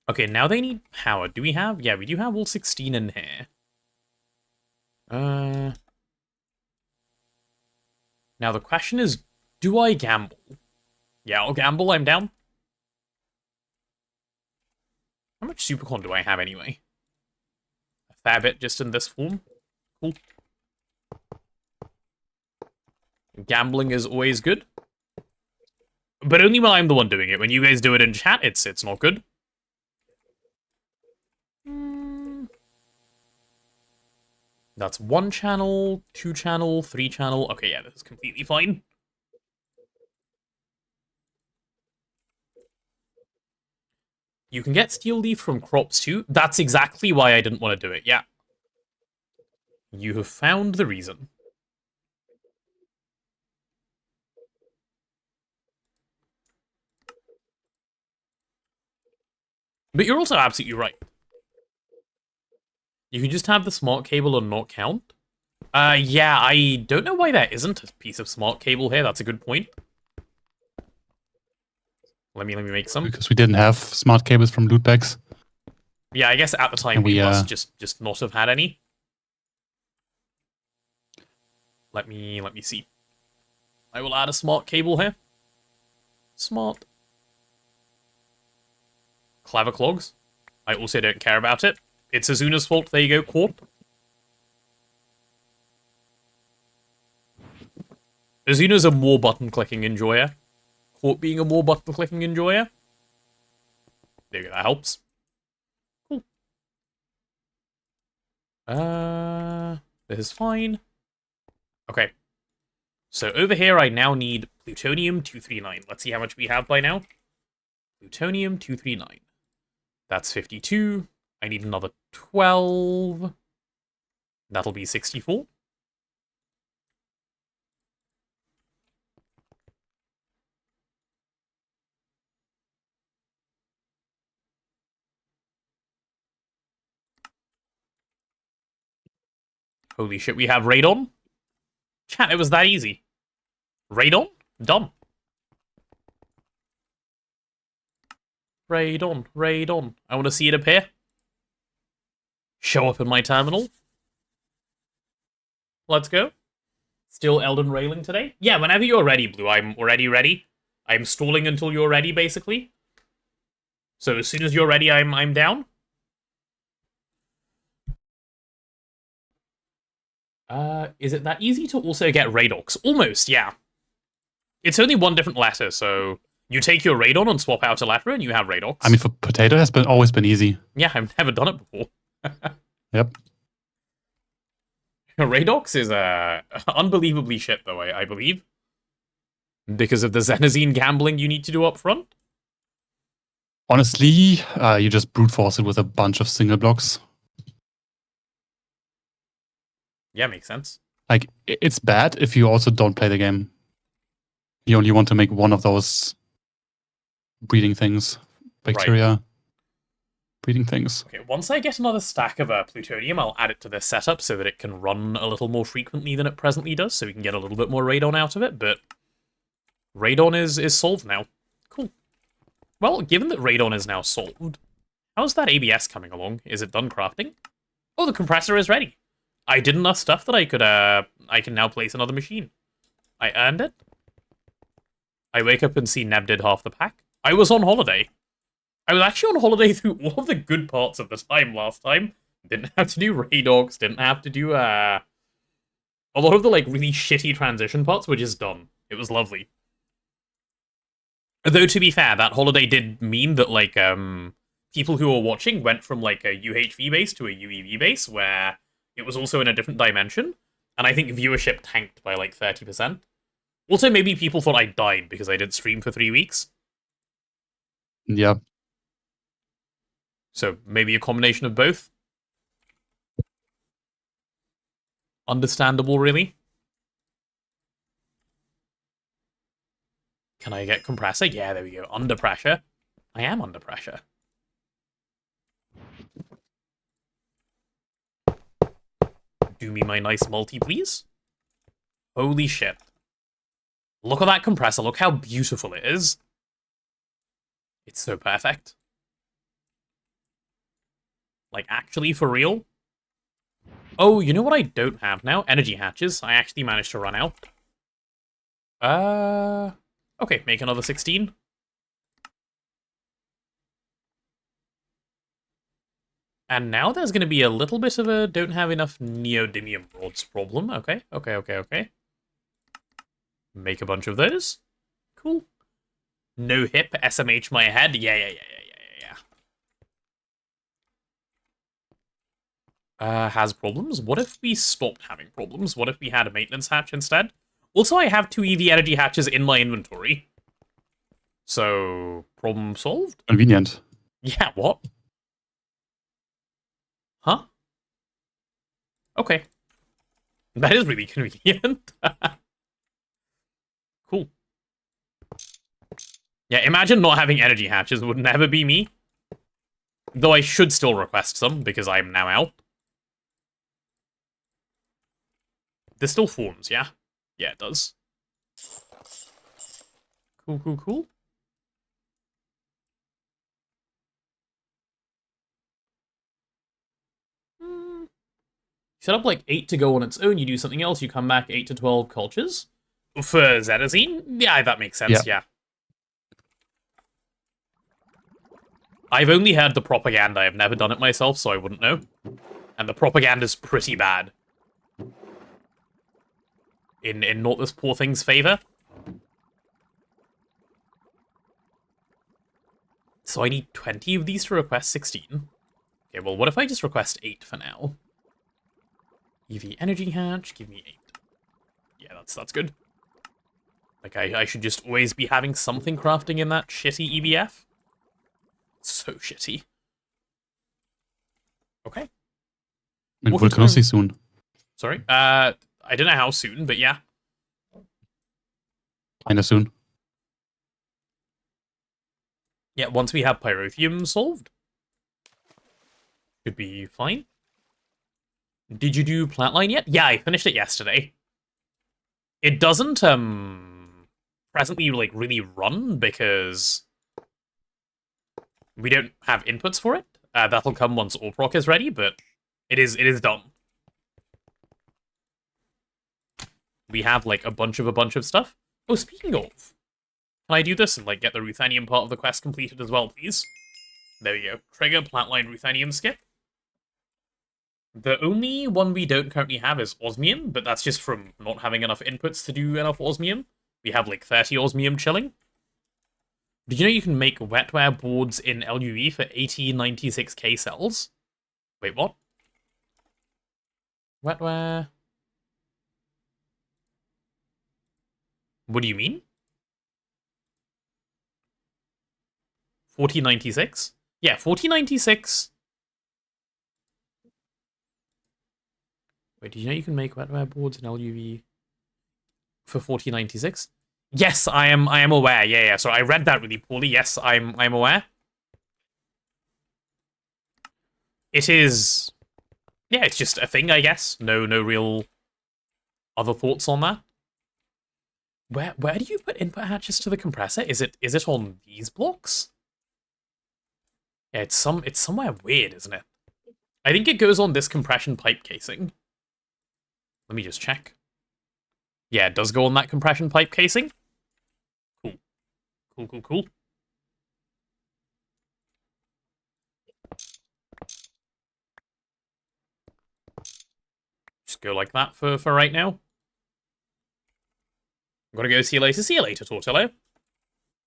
Okay, now they need power. Do we have? Yeah, we do have all 16 in here. Now the question is, do I gamble? Yeah, I'll gamble. I'm down. How much supercon do I have anyway? A fair bit just in this form. Cool. Gambling is always good. But only when I'm the one doing it. When you guys do it in chat, it's not good. That's 1 channel, 2 channel, 3 channel. Okay, yeah, this is completely fine. You can get steel leaf from crops too. That's exactly why I didn't want to do it, yeah. You have found the reason. But you're also absolutely right. You can just have the smart cable and not count. Yeah, I don't know why there isn't a piece of smart cable here. That's a good point. Let me make some. Because we didn't have smart cables from loot bags. Yeah, I guess at the time And we must just not have had any. Let me see. I will add a smart cable here. Smart. Clever clogs. I also don't care about it. It's Azuna's fault. There you go, Quart. Azuna's a more button-clicking enjoyer. Quart being a more button-clicking enjoyer. There you go, that helps. Cool. This is fine. Okay. So over here, I now need plutonium-239. Let's see how much we have by now. Plutonium-239. That's 52. I need another 12. That'll be 64. Holy shit, we have radon? Chat, it was that easy. Radon? Done. Radon, radon. I want to see it appear. Show up in my terminal. Let's go. Still Elden Railing today? Yeah, whenever you're ready, Blue. I'm already ready. I'm stalling until you're ready, basically. So as soon as you're ready, I'm down. Is it that easy to also get Radox? Almost, yeah. It's only one different letter, so you take your Radon and swap out a letter and you have Radox. I mean, for potato has always been easy. Yeah, I've never done it before. Yep. Radox is unbelievably shit, though, I believe. Because of the Xenazine gambling you need to do up front. Honestly, you just brute force it with a bunch of single blocks. Yeah, makes sense. Like, it's bad if you also don't play the game. You only want to make one of those breeding things. Bacteria breeding things. Okay, once I get another stack of plutonium, I'll add it to this setup so that it can run a little more frequently than it presently does, so we can get a little bit more radon out of it, but radon is solved now. Cool. Well, given that radon is now solved, how's that ABS coming along? Is it done crafting? Oh, the compressor is ready. I did enough stuff that I can now place another machine. I earned it. I wake up and see Neb did half the pack. I was on holiday. I was actually on holiday through all of the good parts of the time last time. Didn't have to do Radox, didn't have to do, a lot of the, like, really shitty transition parts were just done. It was lovely. Though, to be fair, that holiday did mean that, like, people who were watching went from, like, a UHV base to a UEV base, where it was also in a different dimension, and I think viewership tanked by, like, 30%. Also, maybe people thought I died because I didn't stream for 3 weeks. Yeah. So, maybe a combination of both. Understandable, really. Can I get compressor? Yeah, there we go. Under pressure. I am under pressure. Do me my nice multi, please. Holy shit. Look at that compressor. Look how beautiful it is. It's so perfect. Like, actually, for real? Oh, you know what I don't have now? Energy hatches. I actually managed to run out. Okay, make another 16. And now there's going to be a little bit of a don't have enough neodymium rods problem. Okay. Make a bunch of those. Cool. No hip, SMH my head. Yeah. Has problems? What if we stopped having problems? What if we had a maintenance hatch instead? Also, I have 2 EV energy hatches in my inventory. So, problem solved? Convenient. Yeah, what? Huh? Okay. That is really convenient. Cool. Yeah, imagine not having energy hatches. It would never be me. Though I should still request some, because I am now out. This still forms, yeah? Yeah, it does. Cool. Set up like 8 to go on its own, you do something else, you come back 8 to 12 cultures. For Xenazine? Yeah, that makes sense, yeah. I've only heard the propaganda, I've never done it myself, so I wouldn't know. And the propaganda's pretty bad. In not this poor thing's favor. So I need 20 of these to request 16. Okay, well, what if I just request 8 for now? EV energy hatch, give me 8. Yeah, that's good. Like, I should just always be having something crafting in that shitty EBF. So shitty. Okay. And we'll see soon. Sorry? I don't know how soon, but yeah. Kinda soon. Yeah, once we have Pyrotheum solved. Should be fine. Did you do Plant-Line yet? Yeah, I finished it yesterday. It doesn't, presently, like, really run because we don't have inputs for it. That'll come once AllProc is ready, but it is done. We have, like, a bunch of stuff. Oh, speaking of, can I do this and, like, get the Ruthenium part of the quest completed as well, please? There we go. Trigger, Plant-Line, Ruthenium skip. The only one we don't currently have is osmium, but that's just from not having enough inputs to do enough osmium. We have like 30 osmium chilling. Did you know you can make wetware boards in LUV for 8096K cells? Wait, what? Wetware... What do you mean? 4096? Yeah, 4096... Wait, do you know you can make wetware boards in LUV for 4096? Yes, I am aware. Yeah. So I read that really poorly. Yes, I'm aware. It is, yeah, it's just a thing, I guess. No real other thoughts on that. Where do you put input hatches to the compressor? Is it on these blocks? Yeah, it's somewhere weird, isn't it? I think it goes on this compression pipe casing. Let me just check. Yeah, it does go on that compression pipe casing. Cool. Just go like that for right now. I'm gonna go see you later. See you later, Tortillo.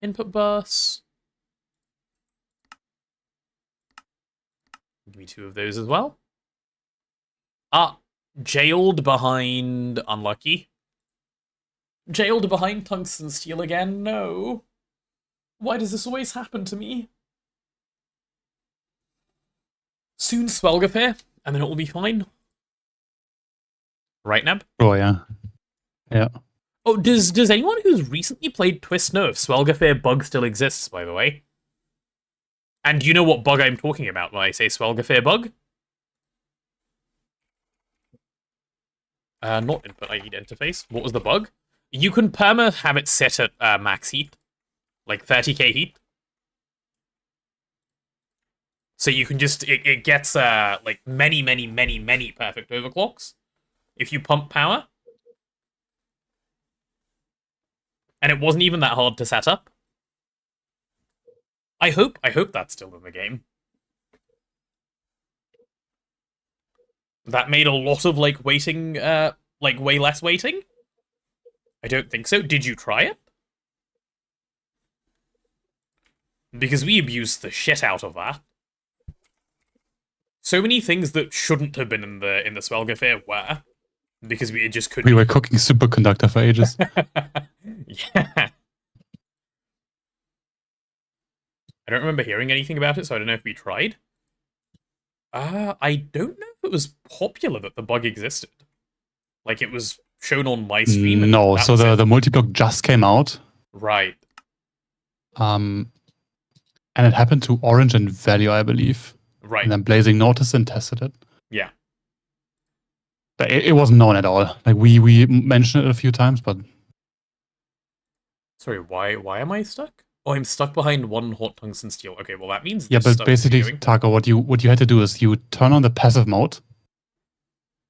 Input bus. Give me 2 of those as well. Jailed behind unlucky. Jailed behind tungsten steel again? No. Why does this always happen to me? Soon Swelgafir, and then it will be fine. Right, Neb? Oh, yeah. Yeah. Oh, does anyone who's recently played Twist know if Swelgafir bug still exists, by the way? And do you know what bug I'm talking about when I say Swelgafir bug? Not input I need interface. What was the bug? You can perma have it set at max heat. Like 30k heat. So you can just, it gets like many perfect overclocks if you pump power. And it wasn't even that hard to set up. I hope that's still in the game. That made a lot of like waiting, like way less waiting. I don't think so. Did you try it? Because we abused the shit out of that. So many things that shouldn't have been in the Swelgafir were, because we just couldn't. We were cooking superconductor for ages. Yeah. I don't remember hearing anything about it, so I don't know if we tried. I don't know if it was popular that the bug existed. Like, it was shown on my stream. No, so the Multiblock just came out. Right. And it happened to Orange and Value, I believe. Right. And then Blazing noticed and tested it. Yeah. But it wasn't known at all. Like, we mentioned it a few times, but... Sorry, why am I stuck? Oh, I'm stuck behind one hot tungsten steel. Okay, well that means yeah, but basically, Taco, what you had to do is you turn on the passive mode,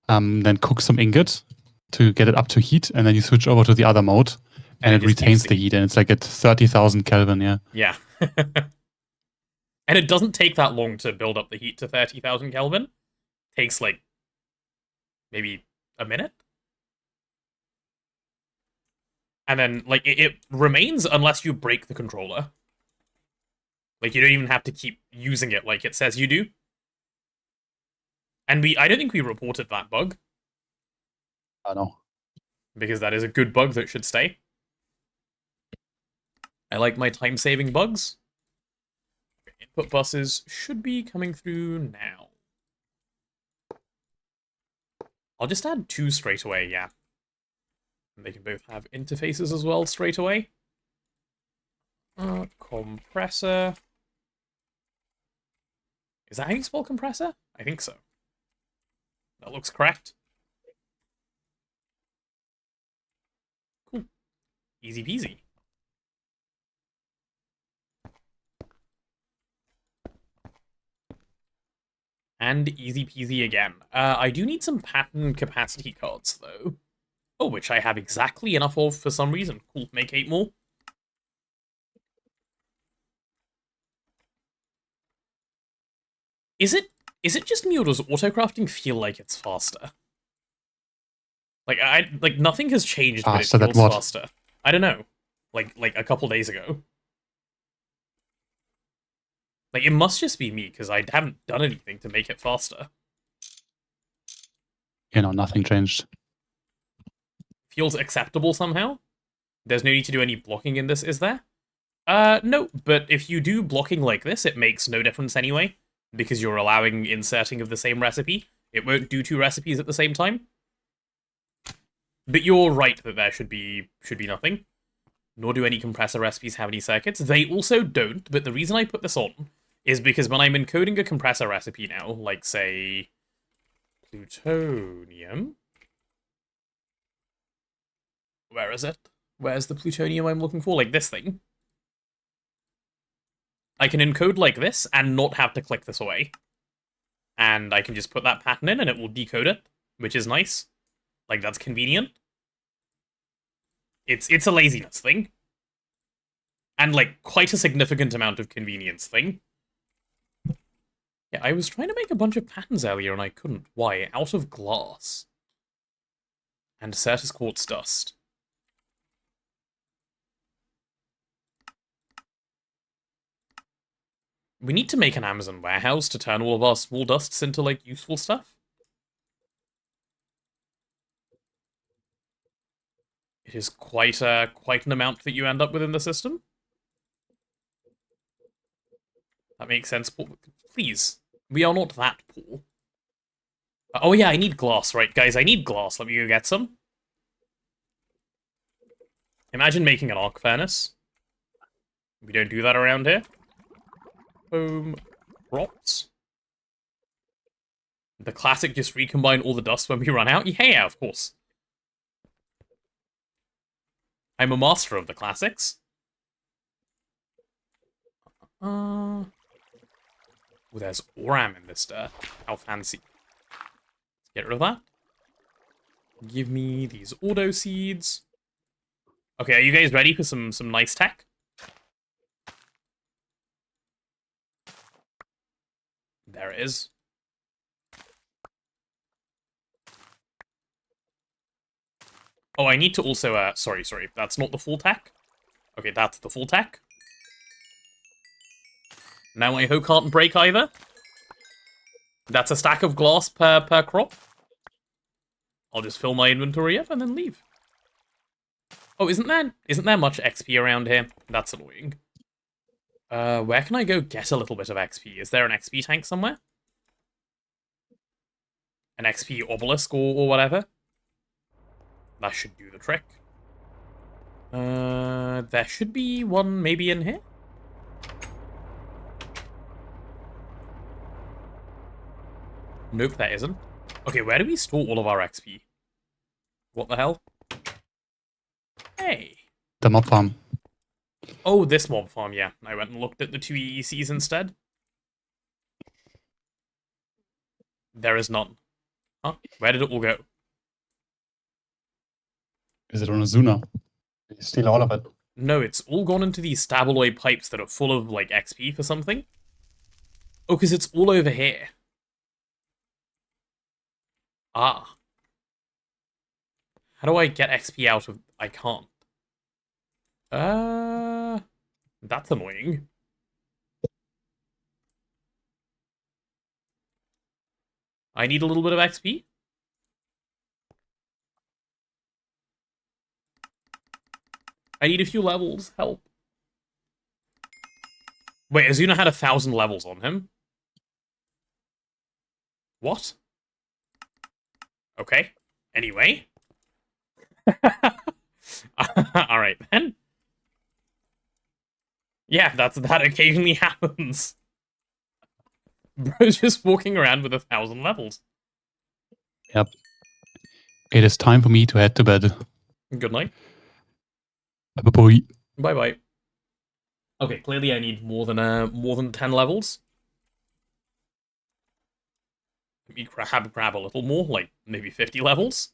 then cook some ingot to get it up to heat, and then you switch over to the other mode, and it retains the heat, and it's like at 30,000 Kelvin, yeah. Yeah. And it doesn't take that long to build up the heat to 30,000 Kelvin. It takes like maybe a minute. And then, like, it remains unless you break the controller. Like, you don't even have to keep using it like it says you do. And I don't think we reported that bug. I know. Because that is a good bug that should stay. I like my time-saving bugs. Input buses should be coming through now. I'll just add 2 straight away, yeah. And they can both have interfaces as well straight away. Compressor. Is that how you spell compressor? I think so. That looks correct. Cool. Easy peasy. And easy peasy again. I do need some pattern capacity cards, though. Oh, which I have exactly enough of for some reason. Cool, make 8 more. Is it Is it just me, or does autocrafting feel like it's faster? Like nothing has changed, but it Faster than feels what? faster. I don't know. Like a couple days ago. Like, it must just be me, because I haven't done anything to make it faster. You know, nothing changed. Feels acceptable somehow. There's no need to do any blocking in this, is there? No, but if you do blocking like this, it makes no difference anyway, because you're allowing inserting of the same recipe. It won't do two recipes at the same time. But you're right that there should be nothing. Nor do any compressor recipes have any circuits. They also don't, but the reason I put this on is because when I'm encoding a compressor recipe now, like, say, plutonium... Where is it? Where's the plutonium I'm looking for? Like this thing. I can encode like this and not have to click this away. And I can just put that pattern in and it will decode it, which is nice. Like, that's convenient. It's a laziness thing. And, like, quite a significant amount of convenience thing. Yeah, I was trying to make a bunch of patterns earlier and I couldn't. Why? Out of glass. And Certus quartz dust. We need to make an Amazon warehouse to turn all of our small dusts into, like, useful stuff. It is quite an amount that you end up with in the system. That makes sense. Please, we are not that poor. Oh yeah, I need glass, right, guys? I need glass. Let me go get some. Imagine making an arc furnace. We don't do that around here. Home props. The classic, just recombine all the dust when we run out? Yeah, of course. I'm a master of the classics. Oh, there's Oram in this dirt. How fancy. Let's get rid of that. Give me these auto seeds. Okay, are you guys ready for some nice tech? There it is. Oh, I need to also, sorry, that's not the full tech. Okay, that's the full tech. Now my hoe can't break either. That's a stack of glass per crop. I'll just fill my inventory up and then leave. Oh, isn't there much XP around here? That's annoying. Where can I go get a little bit of XP? Is there an XP tank somewhere? An XP obelisk or whatever? That should do the trick. There should be one maybe in here? Nope, there isn't. Okay, where do we store all of our XP? What the hell? Hey. The mob farm. Oh, this mob farm, yeah. I went and looked at the two EECs instead. There is none. Huh? Where did it all go? Is it on Azuna? You steal all of it. No, it's all gone into these stabaloid pipes that are full of, like, XP for something. Oh, because it's all over here. Ah. How do I get XP out of... I can't. That's annoying. I need a little bit of XP. I need a few levels. Help. Wait, Azuna had 1,000 levels on him. What? Okay. Anyway. Alright, then. Yeah, that occasionally happens. Bro's just walking around with 1,000 levels. Yep. It is time for me to head to bed. Good night. Bye-bye. Bye-bye. Okay, clearly I need more than 10 levels. Let me grab a little more, like maybe 50 levels.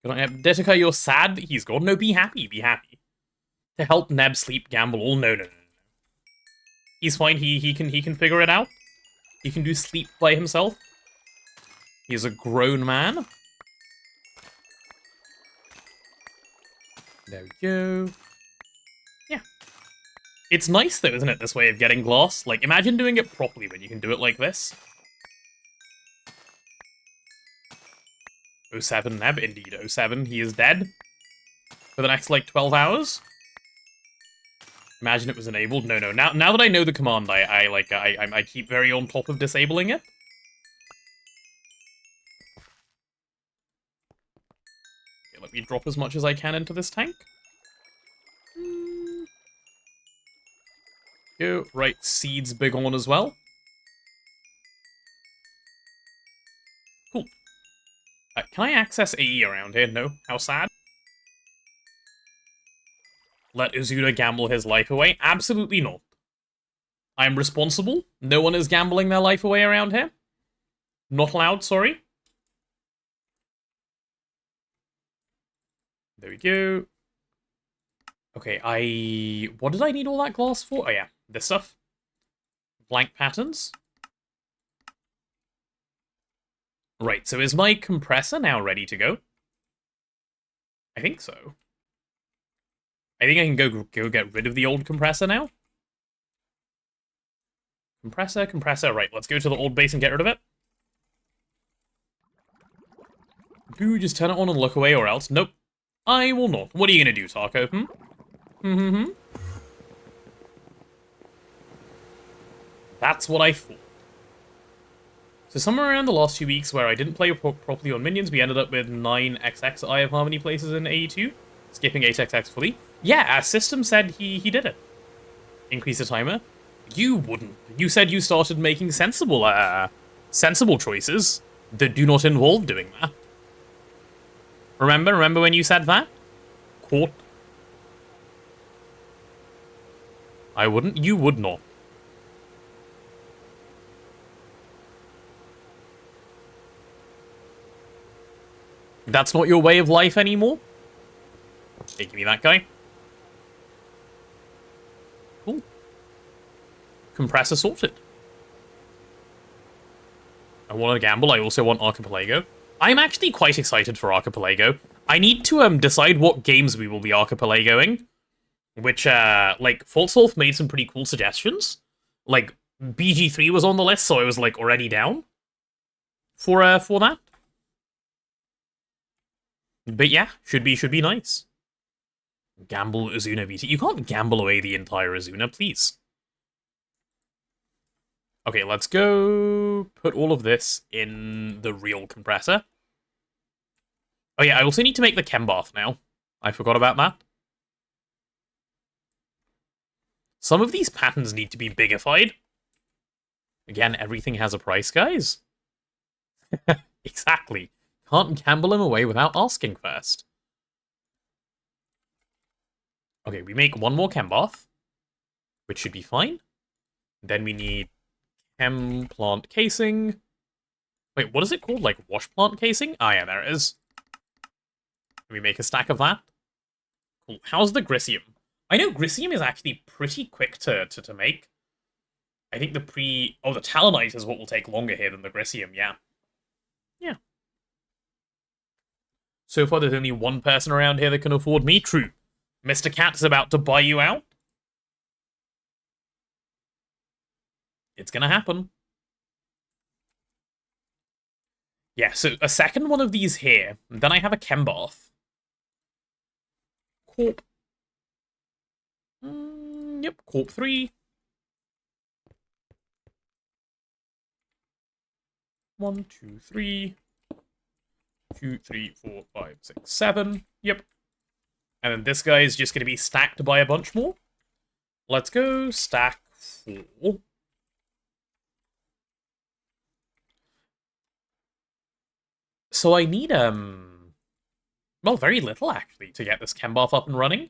Detica, you're sad that he's gone. No, be happy, be happy. To help Neb sleep gamble all. No, no, no, no. He's fine. He can figure it out. He can do sleep by himself. He's a grown man. There we go. Yeah. It's nice though, isn't it, this way of getting glass? Like, imagine doing it properly when you can do it like this. 07 Neb, indeed 07. He is dead. For the next, like, 12 hours. Imagine it was enabled. No, no. Now that I know the command, I keep very on top of disabling it. Okay, let me drop as much as I can into this tank. Go. Right, seeds big on as well. Cool. Can I access AE around here? No. How sad. Let Azuna gamble his life away? Absolutely not. I am responsible. No one is gambling their life away around here. Not allowed, sorry. There we go. Okay, what did I need all that glass for? Oh yeah, this stuff. Blank patterns. Right, so is my compressor now ready to go? I think so. I think I can go get rid of the old compressor now. Compressor. Right, let's go to the old base and get rid of it. Boo, just turn it on and look away or else. Nope. I will not. What are you going to do, Taco? That's what I thought. So somewhere around the last 2 weeks where I didn't play properly on minions, we ended up with 9XX Eye of Harmony places in AE2, skipping 8XX fully. Yeah, our system said he did it. Increase the timer. You wouldn't. You said you started making sensible choices that do not involve doing that. Remember when you said that? Caught. I wouldn't. You would not. That's not your way of life anymore? Hey, give me that guy. Cool. Compressor sorted. I want to gamble. I also want Archipelago. I'm actually quite excited for Archipelago. I need to decide what games we will be Archipelagoing. Which, like, Faltsolf made some pretty cool suggestions. Like, BG3 was on the list, so I was, like, already down for that. But yeah, should be nice. Gamble AzunaVT. You can't gamble away the entire Azuna, please. Okay, let's go put all of this in the real compressor. Oh yeah, I also need to make the chem bath now. I forgot about that. Some of these patterns need to be bigified. Again, everything has a price, guys. Exactly. Can't gamble him away without asking first. Okay, we make one more chem bath, which should be fine. Then we need chem plant casing. Wait, what is it called? Like wash plant casing? Ah, yeah, there it is. Can we make a stack of that? Cool. How's the Grisium? I know Grisium is actually pretty quick to make. I think the Talonite is what will take longer here than the Grisium, yeah. Yeah. So far, there's only one person around here that can afford me. True. Mr. Cat is about to buy you out. It's gonna happen. Yeah, so a second one of these here. Then I have a chem bath. Corp. Yep, Corp 3. 1, 2, 3. 2, 3, 4, 5, 6, 7. Yep. And then this guy is just going to be stacked by a bunch more. Let's go stack 4. So I need, well, very little, actually, to get this Chembath up and running.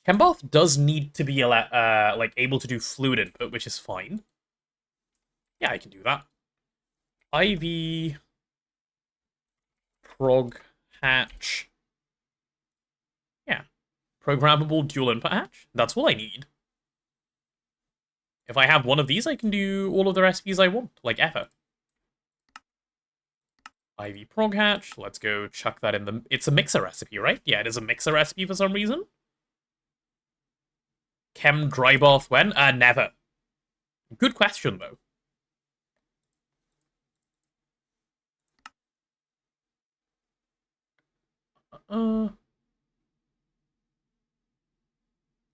Chembath does need to be, like, able to do fluid input, which is fine. Yeah, I can do that. IV... Prog hatch. Yeah. Programmable dual input hatch. That's all I need. If I have one of these, I can do all of the recipes I want, like ever. IV prog hatch. Let's go chuck that in the... It's a mixer recipe, right? Yeah, it is a mixer recipe for some reason. Chem dry bath when? Never. Good question, though.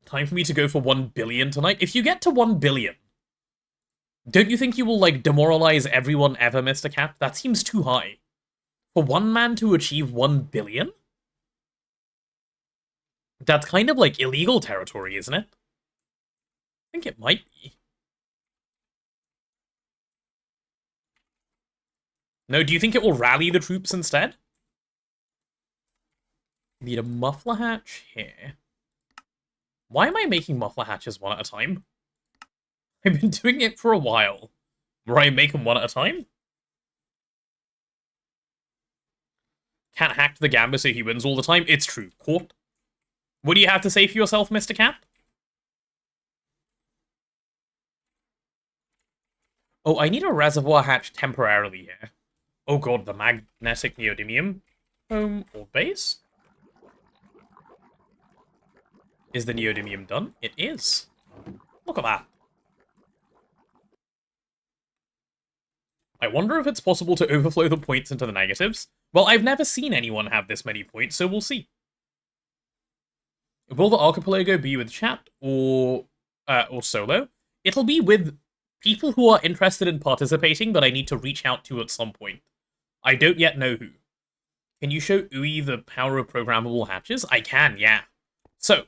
Time for me to go for 1 billion tonight. If you get to 1 billion, don't you think you will, like, demoralize everyone ever, Mr. Cap? That seems too high. For one man to achieve 1 billion? That's kind of, like, illegal territory, isn't it? I think it might be. No, do you think it will rally the troops instead? Need a muffler hatch here. Why am I making muffler hatches one at a time? I've been doing it for a while. Where I make them one at a time? Can't hack the Gamba so he wins all the time. It's true. Court. What do you have to say for yourself, Mr. Cat? Oh, I need a reservoir hatch temporarily here. Oh god, the magnetic neodymium. Home or base? Is the neodymium done? It is. Look at that. I wonder if it's possible to overflow the points into the negatives. Well, I've never seen anyone have this many points, so we'll see. Will the archipelago be with chat or solo? It'll be with people who are interested in participating that I need to reach out to at some point. I don't yet know who. Can you show Ui the power of programmable hatches? I can, yeah. So,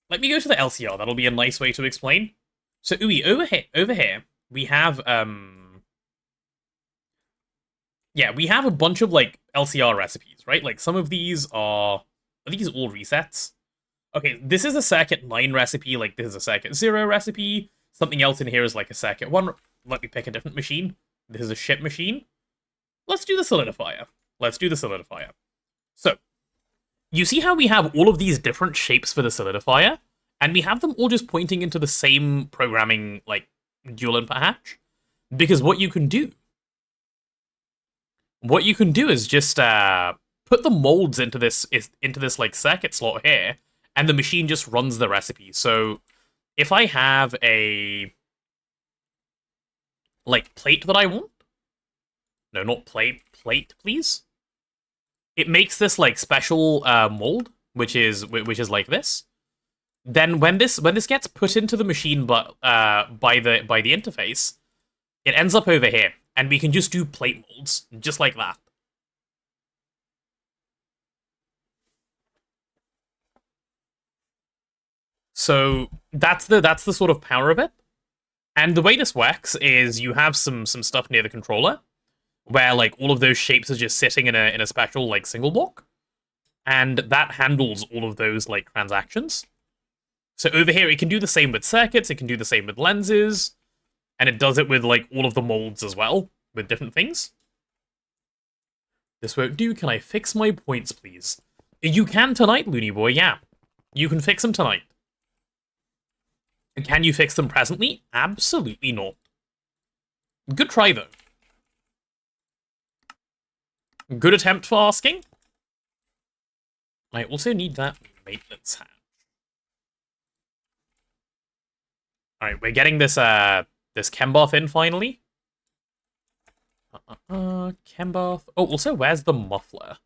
let me go to the LCR. That'll be a nice way to explain. So, Ui, over here, we have, yeah, we have a bunch of, like, LCR recipes, right? Like, some of these are these all resets? Okay, this is a circuit 9 recipe, like, this is a circuit 0 recipe. Something else in here is, like, a circuit 1. Let me pick a different machine. This is a ship machine. Let's do the solidifier. Let's do the solidifier. So, you see how we have all of these different shapes for the solidifier? And we have them all just pointing into the same programming, like, dual input hatch? Because what you can do is just put the molds into this like circuit slot here, and the machine just runs the recipe. So if I have a like plate that I want, no, not plate, please. It makes this like special mold, which is like this. Then when this gets put into the machine, but by the interface, it ends up over here. And we can just do plate molds, just like that. So that's the sort of power of it. And the way this works is you have some stuff near the controller, where like all of those shapes are just sitting in a special like single block, and that handles all of those like transactions. So over here, it can do the same with circuits, it can do the same with lenses. And it does it with, like, all of the molds as well, with different things. This won't do. Can I fix my points, please? You can tonight, Looney Boy, yeah. You can fix them tonight. Can you fix them presently? Absolutely not. Good try, though. Good attempt for asking. I also need that maintenance hatch. Alright, we're getting this Chembath in, finally. Chembath. Oh, also, where's the muffler?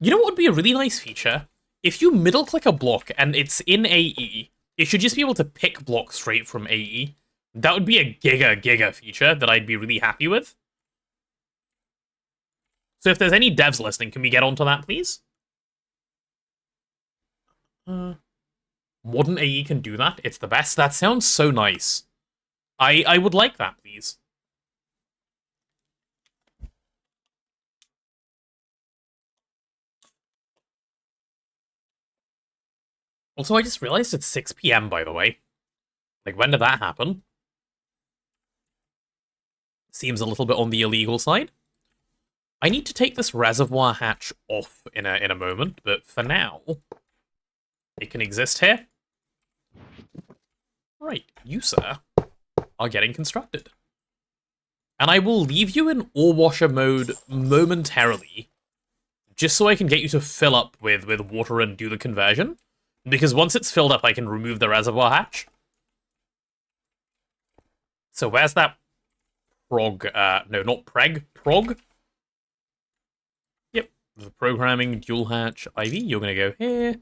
You know what would be a really nice feature? If you middle-click a block and it's in AE, it should just be able to pick blocks straight from AE. That would be a giga feature that I'd be really happy with. So if there's any devs listening, can we get onto that, please? Modern AE can do that? It's the best? That sounds so nice. I would like that, please. Also, I just realized it's 6 PM, by the way. Like, when did that happen? Seems a little bit on the illegal side. I need to take this reservoir hatch off in a moment, but for now, it can exist here. Right, you, sir, are getting constructed. And I will leave you in ore washer mode momentarily, just so I can get you to fill up with water and do the conversion. Because once it's filled up, I can remove the reservoir hatch. So where's that prog? No, not preg. Prog? Yep. The programming dual hatch IV. You're going to go here.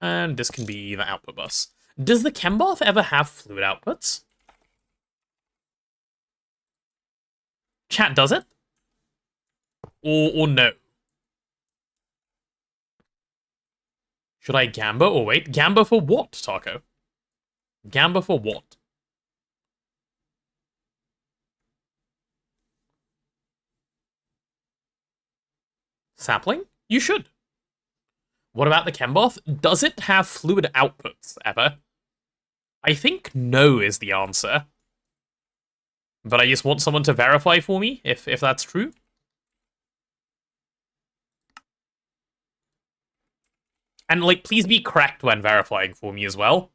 And this can be the output bus. Does the chem bath ever have fluid outputs? Chat, does it? Or no? Should I gamba or wait? Gamba for what, Taco? Gamba for what? Sapling? You should. What about the chem bath? Does it have fluid outputs ever? I think no is the answer. But I just want someone to verify for me if that's true. And, like, please be correct when verifying for me as well.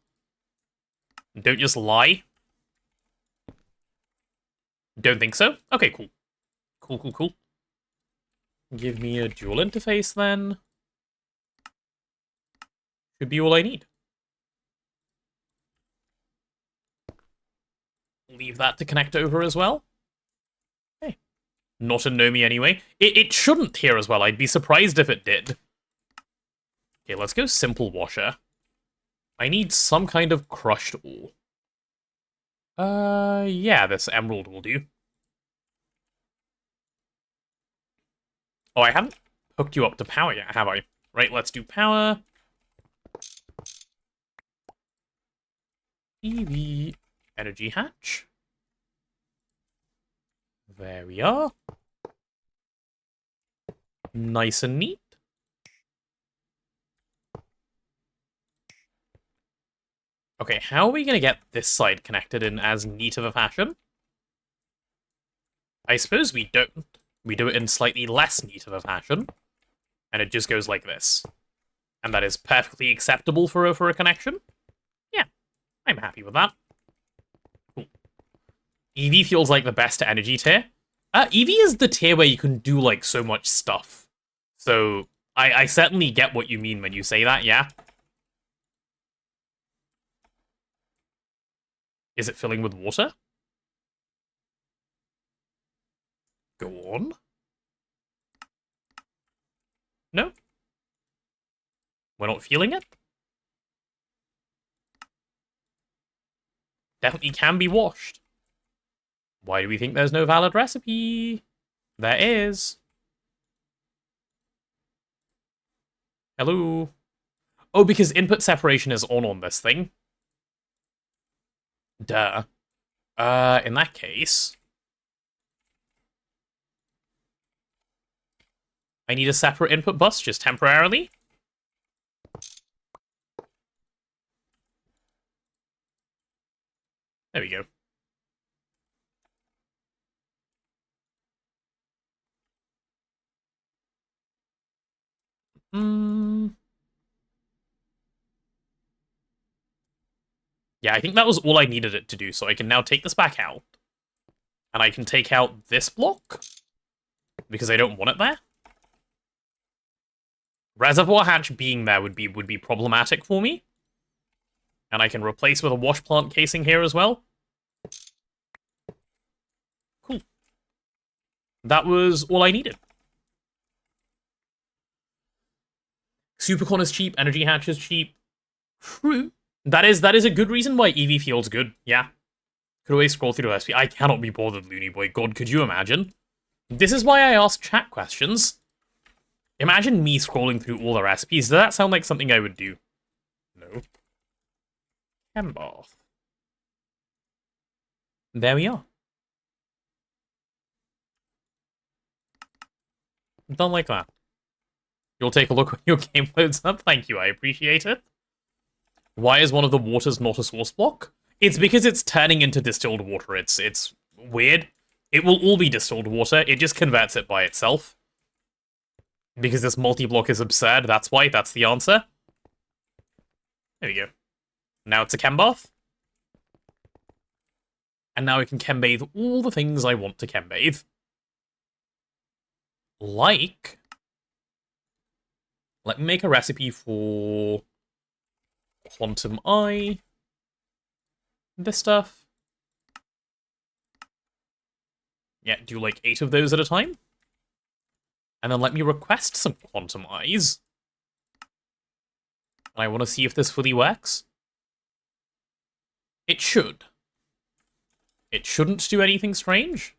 Don't just lie. Don't think so? Okay, cool. Cool. Give me a dual interface, then. Should be all I need. Leave that to connect over as well. Hey. Not a Nomi anyway. It shouldn't here as well. I'd be surprised if it did. Okay, let's go simple washer. I need some kind of crushed ore. Yeah, this emerald will do. Oh, I haven't hooked you up to power yet, have I? Right, let's do power. EV energy hatch. There we are. Nice and neat. Okay, how are we going to get this side connected in as neat of a fashion? I suppose we don't. We do it in slightly less neat of a fashion. And it just goes like this. And that is perfectly acceptable for a connection. Yeah, I'm happy with that. Cool. EV feels like the best energy tier. EV is the tier where you can do, like, so much stuff. So, I certainly get what you mean when you say that, yeah? Is it filling with water? Go on. No? We're not feeling it? Definitely can be washed. Why do we think there's no valid recipe? There is. Hello? Oh, because input separation is on this thing. Duh. In that case... I need a separate input bus, just temporarily. There we go. Yeah, I think that was all I needed it to do, so I can now take this back out. And I can take out this block, because I don't want it there. Reservoir hatch being there would be problematic for me. And I can replace with a wash plant casing here as well. Cool. That was all I needed. Supercon is cheap, energy hatch is cheap. True. That is a good reason why EV feels good, yeah. Could always scroll through the recipe. I cannot be bothered, Looney Boy. God, could you imagine? This is why I ask chat questions. Imagine me scrolling through all the recipes. Does that sound like something I would do? No. Chem bath. There we are. Done like that. You'll take a look when your game loads up. Thank you, I appreciate it. Why is one of the waters not a source block? It's because it's turning into distilled water. It's weird. It will all be distilled water. It just converts it by itself. Because this multi-block is absurd, that's why. That's the answer. There we go. Now it's a chem bath. And now I can chem bathe all the things I want to chem bathe. Like... Let me make a recipe for... Quantum Eye. This stuff. Yeah, do like 8 of those at a time. And then let me request some Quantum Eyes. And I want to see if this fully works. It should. It shouldn't do anything strange.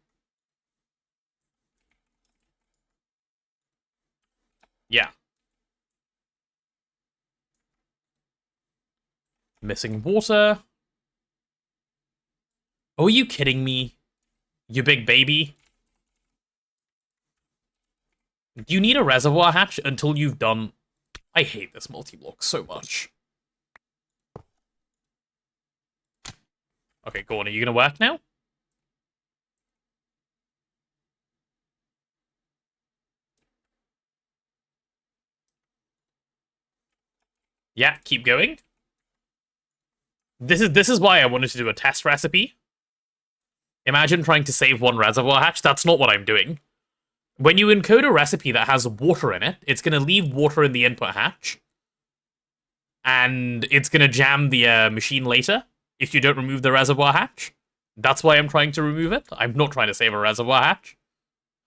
Yeah. Missing water. Oh, are you kidding me? You big baby? You need a reservoir hatch until you've done... I hate this multi-block so much. Okay, go on. Are you going to work now? Yeah, keep going. This is why I wanted to do a test recipe. Imagine trying to save one reservoir hatch. That's not what I'm doing. When you encode a recipe that has water in it, it's going to leave water in the input hatch. And it's going to jam the machine later if you don't remove the reservoir hatch. That's why I'm trying to remove it. I'm not trying to save a reservoir hatch.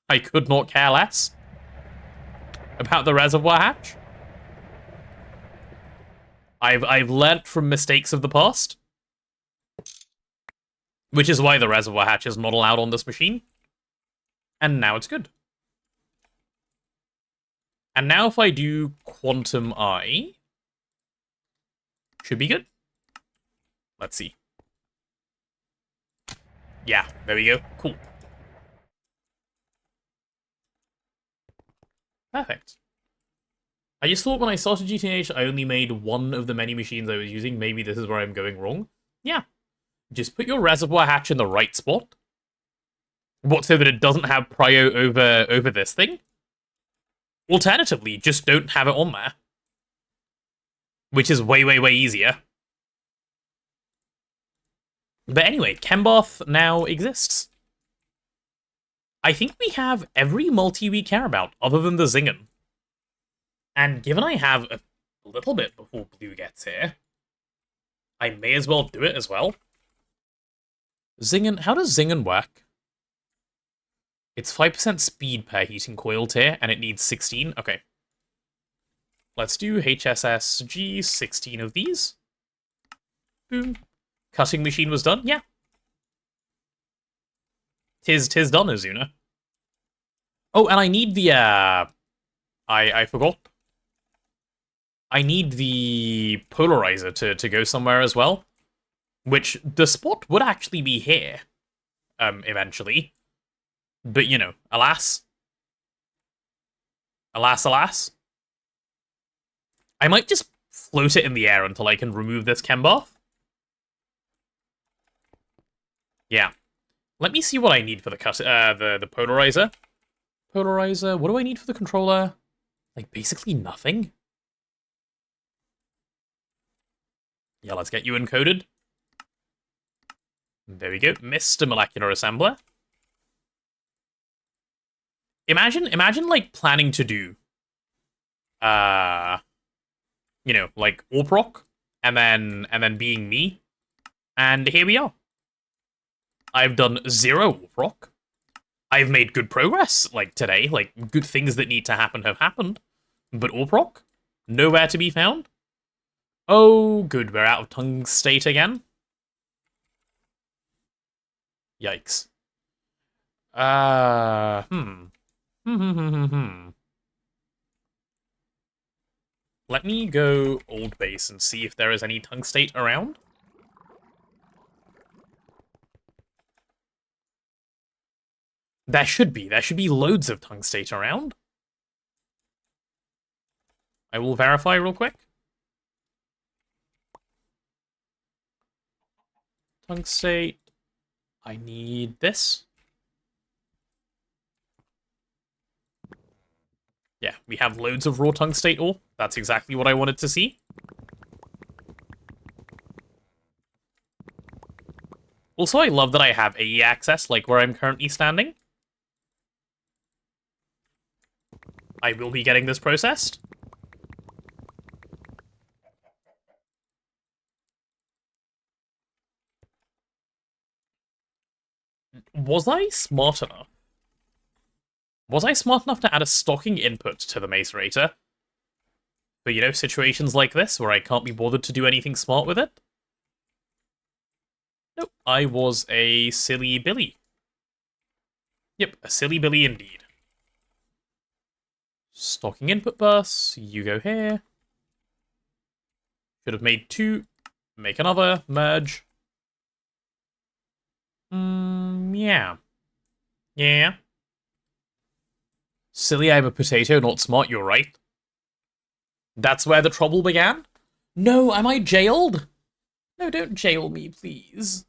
I could not care less about the reservoir hatch. I've learnt from mistakes of the past. Which is why the reservoir hatch is not allowed on this machine. And now it's good. And now if I do Quantum Eye, should be good. Let's see. Yeah, there we go. Cool. Perfect. I just thought when I started GTNH, I only made one of the many machines I was using. Maybe this is where I'm going wrong. Yeah. Just put your reservoir hatch in the right spot. What, so that it doesn't have prio over this thing? Alternatively, just don't have it on there. Which is way, way, way easier. But anyway, Chembath now exists. I think we have every multi we care about, other than the Zingen. And given I have a little bit before Blue gets here, I may as well do it as well. Zingen, how does Zingen work? It's 5% speed per heating coil tier, and it needs 16. Okay. Let's do HSSG, 16 of these. Boom. Cutting machine was done? Yeah. Tis done, Azuna. Oh, and I need the, I forgot. I need the polarizer to go somewhere as well. Which, the spot would actually be here. Eventually. But, you know, alas. Alas, alas. I might just float it in the air until I can remove this Chembath. Yeah. Let me see what I need for the the polarizer. Polarizer, what do I need for the controller? Like, basically nothing. Yeah, let's get you encoded. There we go, Mr. Molecular Assembler. Imagine like planning to do, you know, like AUPROC, and then being me, and here we are. I've done 0 AUPROC. I've made good progress, like today, like good things that need to happen have happened, but AUPROC, nowhere to be found. Oh, good, we're out of tungstate again. Yikes. Let me go old base and see if there is any tungstate around. There should be loads of tungstate around. I will verify real quick. Tungstate. I need this. Yeah, we have loads of raw tungstate ore. That's exactly what I wanted to see. Also, I love that I have AE access, like where I'm currently standing. I will be getting this processed. Was I smart enough? Was I smart enough to add a stocking input to the macerator? For, you know, situations like this, where I can't be bothered to do anything smart with it? Nope, I was a silly Billy. Yep, a silly Billy indeed. Stocking input bus, you go here. Should have made 2. Make another, merge. Yeah. Yeah. Silly, I'm a potato, not smart, you're right. That's where the trouble began? No, am I jailed? No, don't jail me, please.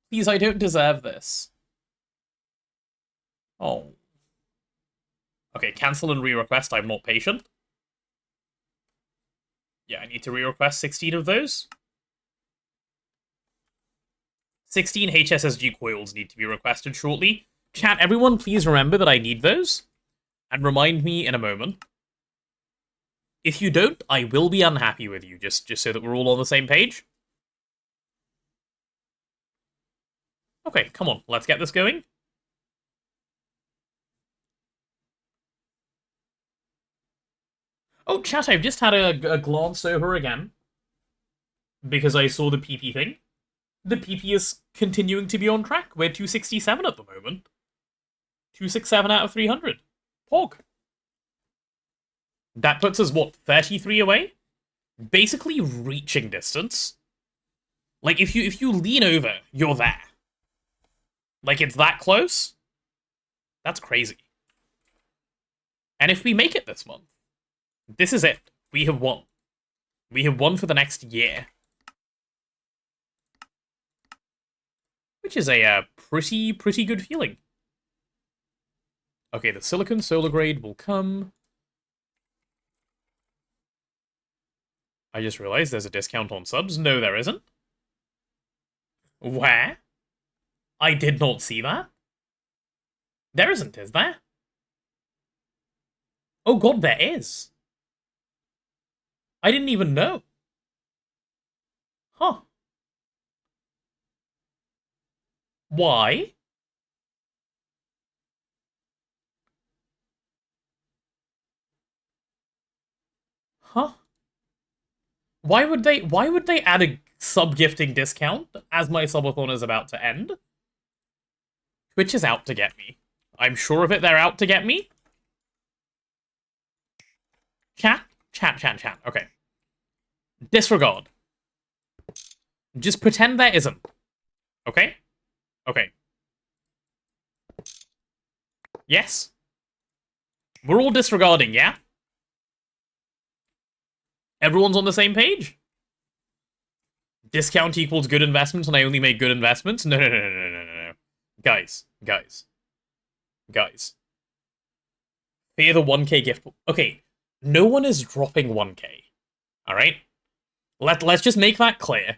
Please, I don't deserve this. Oh. Okay, cancel and re-request, I'm not patient. Yeah, I need to re-request 16 of those. 16 HSSG coils need to be requested shortly. Chat, everyone please remember that I need those. And remind me in a moment. If you don't, I will be unhappy with you, just so that we're all on the same page. Okay, come on, let's get this going. Oh, chat, I've just had a glance over again. Because I saw the PP thing. The PP is continuing to be on track. We're 267 at the moment. 267 out of 300. Pog. That puts us, what, 33 away? Basically reaching distance. Like, if you lean over, you're there. Like, it's that close? That's crazy. And if we make it this month, this is it. We have won. We have won for the next year. Which is a pretty good feeling. Okay, the silicon solar grade will come. I just realized there's a discount on subs. No, there isn't. Where? I did not see that. There isn't, is there? Oh god, there is. I didn't even know. Huh. Why? Huh? Why would they add a sub-gifting discount as my subathon is about to end? Twitch is out to get me. I'm sure of it, they're out to get me. Chat. Okay. Disregard. Just pretend there isn't. Okay? Okay. Yes? We're all disregarding, yeah? Everyone's on the same page? Discount equals good investments and I only make good investments? No. Guys. Fear the 1k gift. Okay, no one is dropping 1k. Alright? Let's just make that clear.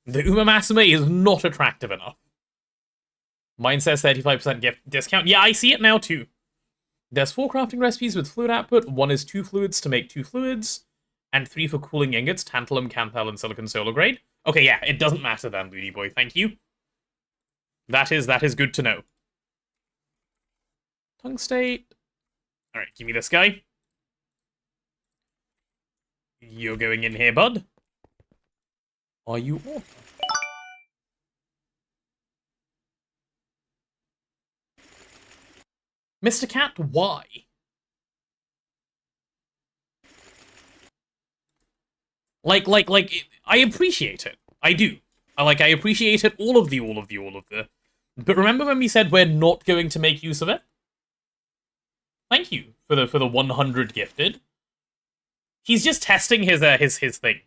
The Uma Masame is not attractive enough. Mine says 35% gift discount. Yeah, I see it now too. There's 4 crafting recipes with fluid output. 1 is 2 fluids to make 2 fluids. And 3 for cooling ingots, tantalum, canthal, and silicon solar grade. Okay, yeah, it doesn't matter then, Looney Boy. Thank you. That is good to know. Tungstate. Alright, give me this guy. You're going in here, bud. Are you off? Mr. Cat, why? Like, I appreciate it. I do. I appreciate it, all of the. But remember when we said we're not going to make use of it? Thank you for the 100 gifted. He's just testing his thing.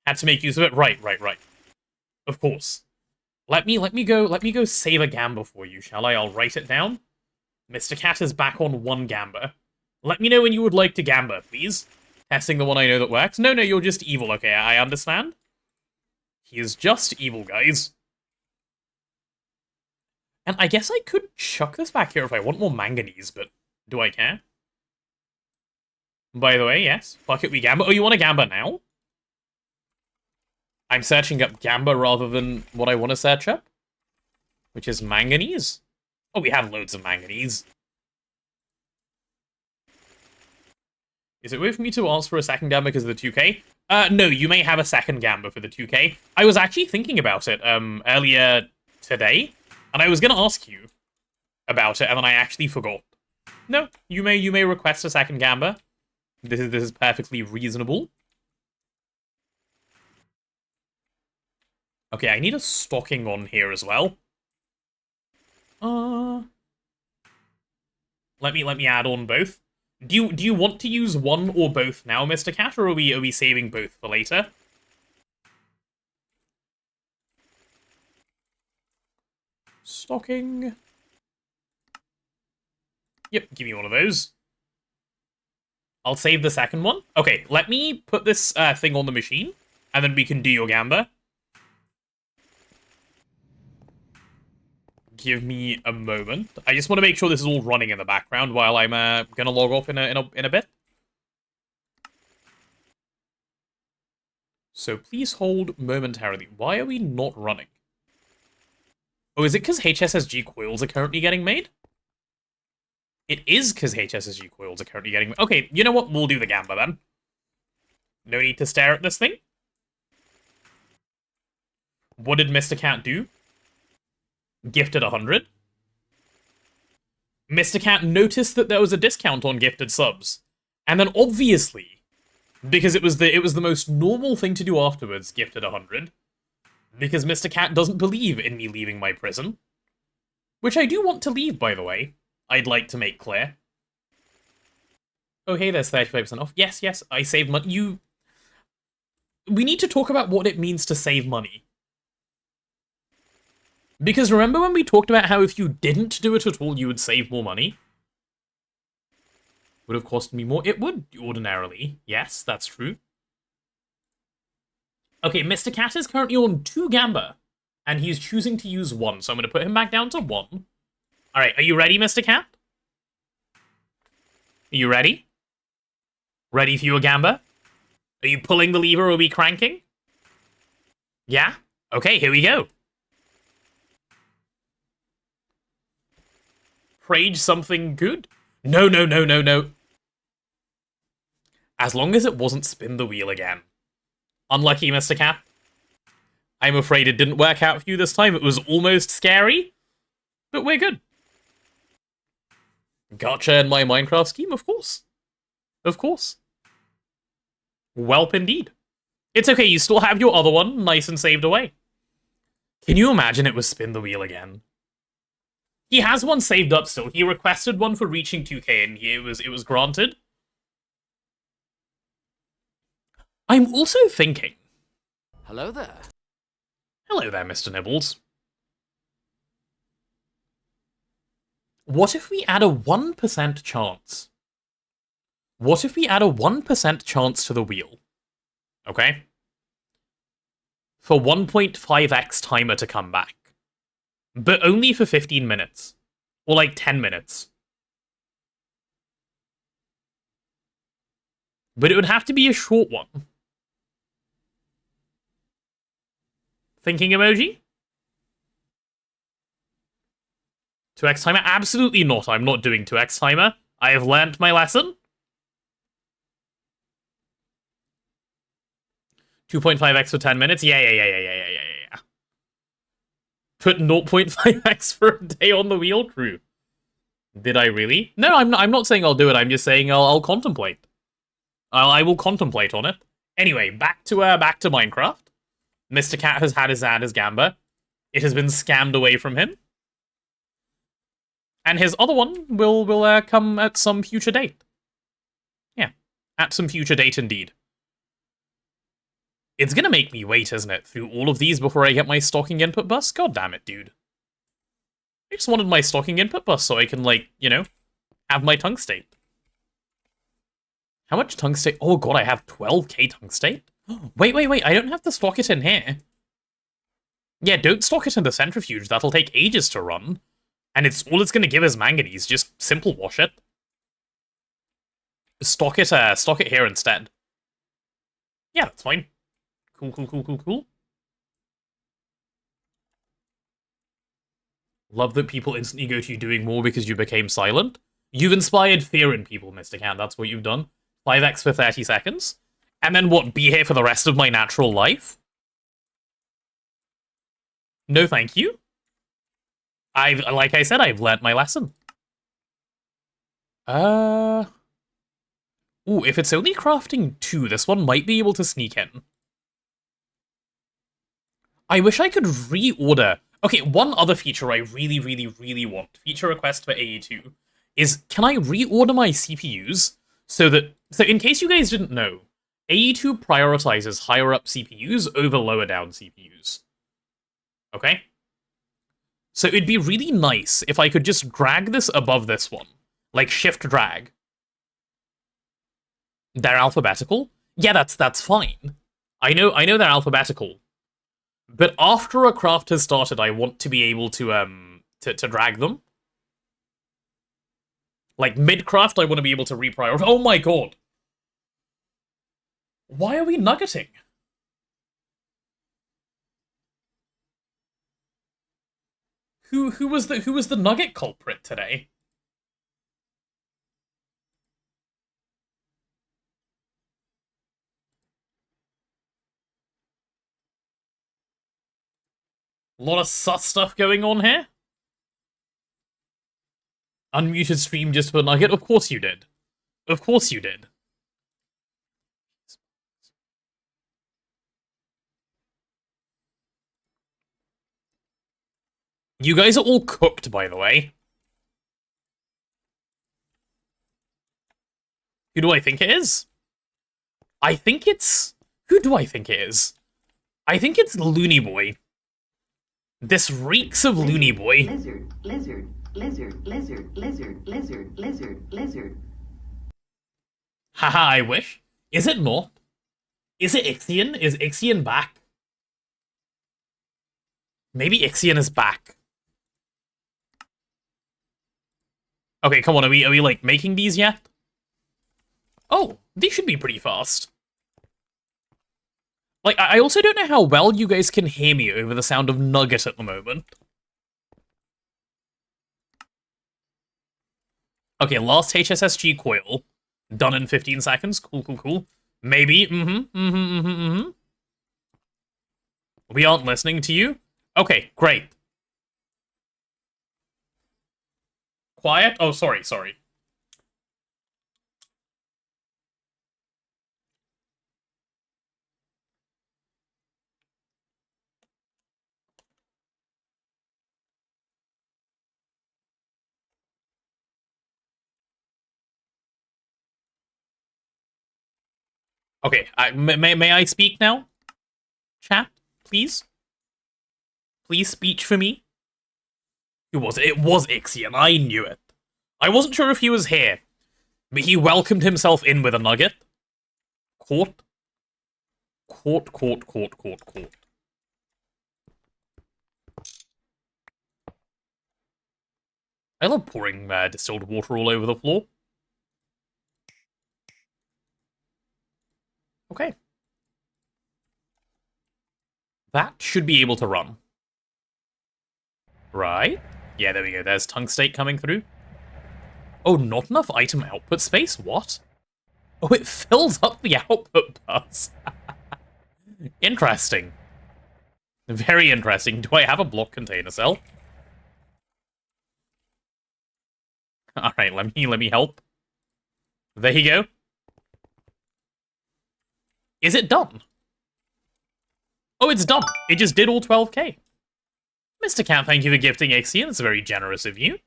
Had to make use of it. Right. Of course. Let me go save a gamba for you, shall I? I'll write it down. Mr. Cat is back on 1 gamba. Let me know when you would like to gamba, please. Testing the one I know that works. No, you're just evil. Okay, I understand. He is just evil, guys. And I guess I could chuck this back here if I want more manganese, but do I care? By the way, yes. Fuck it, we gamba. Oh, you want a gamba now? I'm searching up gamba rather than what I want to search up, which is manganese. Oh, we have loads of manganese. Is it weird for me to ask for a second gamba because of the 2K? No, you may have a second gamba for the 2K. I was actually thinking about it earlier today, and I was going to ask you about it, and then I actually forgot. No, you may request a second gamba. This is perfectly reasonable. Okay, I need a stocking on here as well. Let me add on both. Do you want to use one or both now, Mr. Cat, or are we saving both for later? Stocking. Yep, give me one of those. I'll save the second one. Okay, let me put this thing on the machine, and then we can do your gamba. Give me a moment. I just want to make sure this is all running in the background while I'm gonna log off in a bit. So please hold momentarily. Why are we not running? Oh, is it because HSSG coils are currently getting made? It is because HSSG coils are currently getting made. Okay, you know what? We'll do the gamba then. No need to stare at this thing. What did Mr. Cat do? Gifted 100. Mr. Cat noticed that there was a discount on gifted subs. And then obviously, because it was the most normal thing to do afterwards, gifted 100. Because Mr. Cat doesn't believe in me leaving my prison. Which I do want to leave, by the way. I'd like to make clear. Oh, hey, there's 35% off. Yes, I saved money. We need to talk about what it means to save money. Because remember when we talked about how if you didn't do it at all, you would save more money? Would have cost me more? It would, ordinarily. Yes, that's true. Okay, Mr. Cat is currently on 2 gamba, and he's choosing to use 1, so I'm going to put him back down to 1. Alright, are you ready, Mr. Cat? Are you ready? Ready for your gamba? Are you pulling the lever or are we cranking? Yeah? Okay, here we go. Prayed something good? No. As long as it wasn't spin the wheel again. Unlucky, Mr. Cat. I'm afraid it didn't work out for you this time. It was almost scary, but we're good. Gotcha in my Minecraft scheme, of course. Of course. Welp indeed. It's okay, you still have your other one nice and saved away. Can you imagine it was spin the wheel again? He has one saved up still. He requested one for reaching 2K and it was granted. I'm also thinking... Hello there. Hello there, Mr. Nibbles. What if we add a 1% chance? What if we add a 1% chance to the wheel? Okay? For 1.5x timer to come back. But only for 15 minutes. Or like 10 minutes. But it would have to be a short one. Thinking emoji? 2x timer? Absolutely not. I'm not doing 2x timer. I have learnt my lesson. 2.5x for 10 minutes? Yeah. Put 0.5x for a day on the wheel? True. Did I really? No, I'm not saying I'll do it. I'm just saying I'll contemplate. I will contemplate on it. Anyway, back to Minecraft. Mr. Cat has had his gamba. It has been scammed away from him. And his other one will come at some future date. Yeah, at some future date indeed. It's gonna make me wait, isn't it, through all of these before I get my stocking input bus? God damn it, dude. I just wanted my stocking input bus so I can, like, you know, have my tungstate. How much tungstate? Oh god, I have 12k tungstate? Wait, I don't have to stock it in here. Yeah, don't stock it in the centrifuge, that'll take ages to run. And all it's gonna give is manganese, just simple wash it. Stock it here instead. Yeah, that's fine. Cool. Love that people instantly go to you doing more because you became silent. You've inspired fear in people, Mr. Cat, that's what you've done. 5x for 30 seconds. And then what, be here for the rest of my natural life? No thank you. Like I said, I've learnt my lesson. Ooh, if it's only crafting 2, this one might be able to sneak in. I wish I could reorder. Okay, one other feature I really want, feature request for AE2, is can I reorder my CPUs so in case you guys didn't know, AE2 prioritizes higher up CPUs over lower down CPUs. Okay? So it'd be really nice if I could just drag this above this one. Like shift drag. They're alphabetical? Yeah, that's fine. I know they're alphabetical. But after a craft has started, I want to be able to drag them. Like mid-craft, I want to be able to reprioritize. Oh my god! Why are we nuggeting? Who was the nugget culprit today? A lot of sus stuff going on here. Unmuted stream just for nugget? Of course you did. Of course you did. You guys are all cooked, by the way. Who do I think it is? I think it's... Who do I think it is? I think it's Looney Boy. This reeks of Looney Boy. Lizard. Haha, I wish. Is it not? Is it Ixion? Is Ixion back? Maybe Ixion is back. Okay, come on, are we like making these yet? Oh, these should be pretty fast. Like, I also don't know how well you guys can hear me over the sound of Nugget at the moment. Okay, last HSSG coil. Done in 15 seconds. Cool. Maybe. We aren't listening to you? Okay, great. Quiet? Oh, sorry. Okay, may I speak now? Chat, please? Please speech for me? Who was it? It was Ixion, I knew it. I wasn't sure if he was here, but he welcomed himself in with a nugget. Court. I love pouring distilled water all over the floor. Okay. That should be able to run. Right? Yeah, there we go. There's tungstate coming through. Oh, not enough item output space? What? Oh, it fills up the output bus. Interesting. Very interesting. Do I have a block container cell? Alright, let me help. There you go. Is it done? Oh, it's done. It just did all 12k. Mr. Cat, thank you for gifting Ixion. It's very generous of you.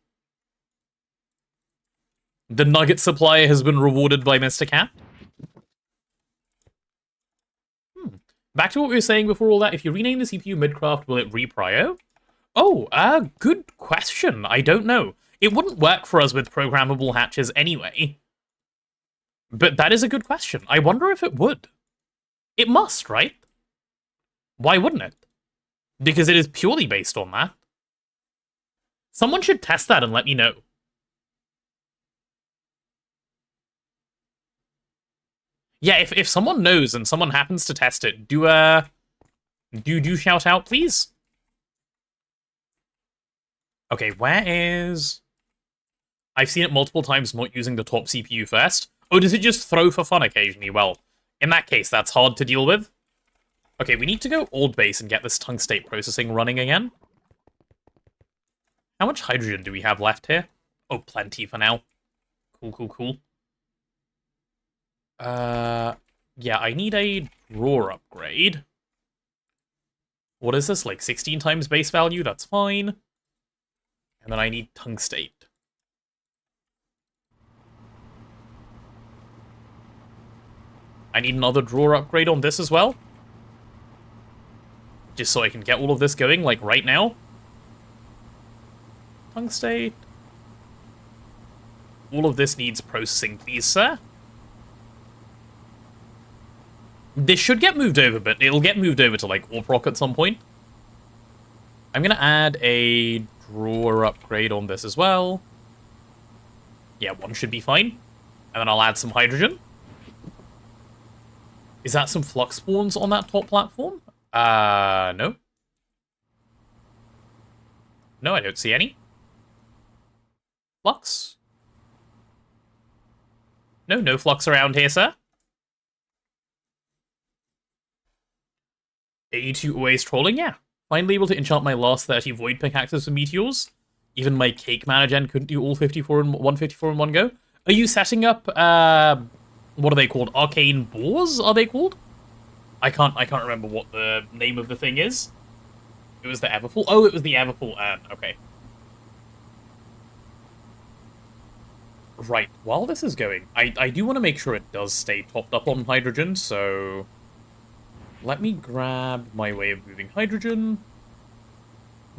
The nugget supplier has been rewarded by Mr. Cat. Back to what we were saying before all that. If you rename the CPU midcraft, will it reprio? Oh, good question. I don't know. It wouldn't work for us with programmable hatches anyway. But that is a good question. I wonder if it would. It must, right? Why wouldn't it? Because it is purely based on that. Someone should test that and let me know. Yeah, if someone knows and someone happens to test it, do shout out, please. Okay, where is... I've seen it multiple times not using the top CPU first. Oh, does it just throw for fun occasionally? Well, in that case, that's hard to deal with. Okay, we need to go old base and get this tungstate processing running again. How much hydrogen do we have left here? Oh, plenty for now. Cool. Yeah, I need a drawer upgrade. What is this, like 16 times base value? That's fine. And then I need tungstate. I need another drawer upgrade on this as well. Just so I can get all of this going, like, right now. Tungstate. All of this needs processing, please, sir. This should get moved over, but it'll get moved over to, like, AutoCrafting at some point. I'm gonna add a drawer upgrade on this as well. Yeah, one should be fine. And then I'll add some hydrogen. Is that some flux spawns on that top platform? No. No, I don't see any. Flux? No flux around here, sir. A2 always trolling? Yeah. Finally able to enchant my last 30 void pickaxes for meteors. Even my cake manager couldn't do all 154 in one go. Are you setting up, what are they called? Arcane boars, are they called? I can't remember what the name of the thing is. It was the Everfull. Oh, it was the Everfull urn. Okay. Right, while this is going, I do want to make sure it does stay topped up on hydrogen, so... Let me grab my way of moving hydrogen.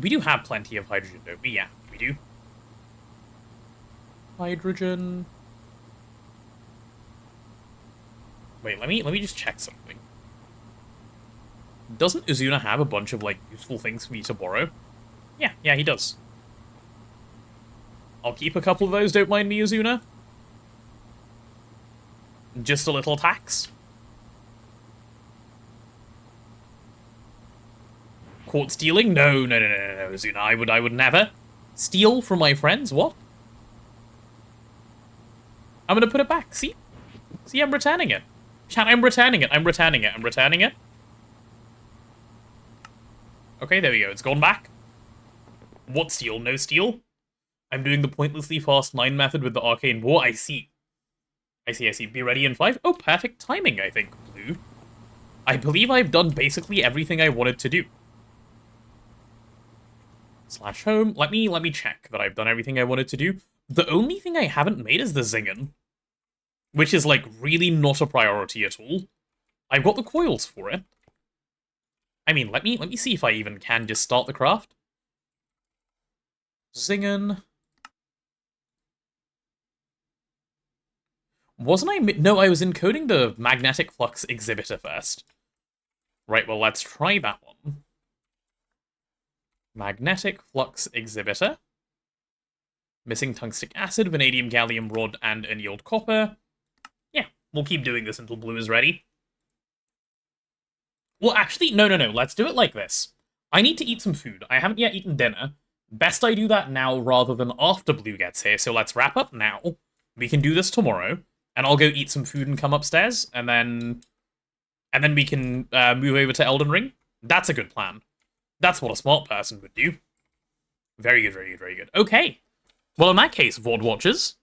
We do have plenty of hydrogen, don't we? Yeah, we do. Hydrogen. Wait, let me just check something. Doesn't Azuna have a bunch of, like, useful things for me to borrow? Yeah, he does. I'll keep a couple of those, don't mind me, Azuna. Just a little tax. Caught stealing? No, Azuna, I would never. Steal from my friends? What? I'm gonna put it back, see? See, I'm returning it. Chat, I'm returning it. Okay, there we go. It's gone back. What steal? No steal? I'm doing the pointlessly fast 9 method with the arcane war. I see. Be ready in 5. Oh, perfect timing, I think, Blue. I believe I've done basically everything I wanted to do. /home. Let me check that I've done everything I wanted to do. The only thing I haven't made is the Zingen, which is, like, really not a priority at all. I've got the coils for it. I mean, let me see if I even can just start the craft. Zingen. Wasn't I... No, I was encoding the magnetic flux exhibitor first. Right, well, let's try that one. Magnetic flux exhibitor. Missing tungstic acid, vanadium, gallium rod, and annealed copper. Yeah, we'll keep doing this until Blue is ready. Well, actually, no. Let's do it like this. I need to eat some food. I haven't yet eaten dinner. Best I do that now rather than after Blue gets here, so let's wrap up now. We can do this tomorrow, and I'll go eat some food and come upstairs, and then we can move over to Elden Ring. That's a good plan. That's what a smart person would do. Very good. Okay. Well, in that case, VOD watchers.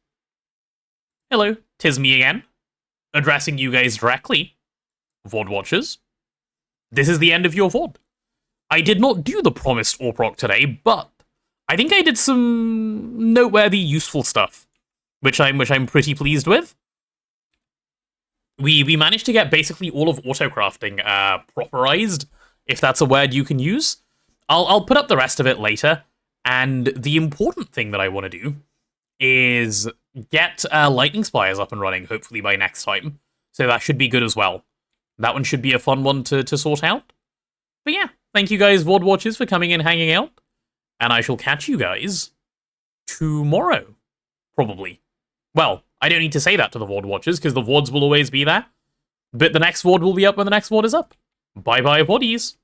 Hello, 'tis me again. Addressing you guys directly. VOD watchers. This is the end of your VOD. I did not do the promised AUPROC today, but I think I did some noteworthy, useful stuff, which I'm pretty pleased with. We managed to get basically all of Autocrafting properized, if that's a word you can use. I'll put up the rest of it later, and the important thing that I want to do is get Lightning Spires up and running, hopefully by next time. So that should be good as well. That one should be a fun one to sort out. But yeah, thank you guys, VOD watchers, for coming in, hanging out. And I shall catch you guys tomorrow, probably. Well, I don't need to say that to the VOD watchers, because the VODs will always be there. But the next VOD will be up when the next VOD is up. Bye-bye, VODies.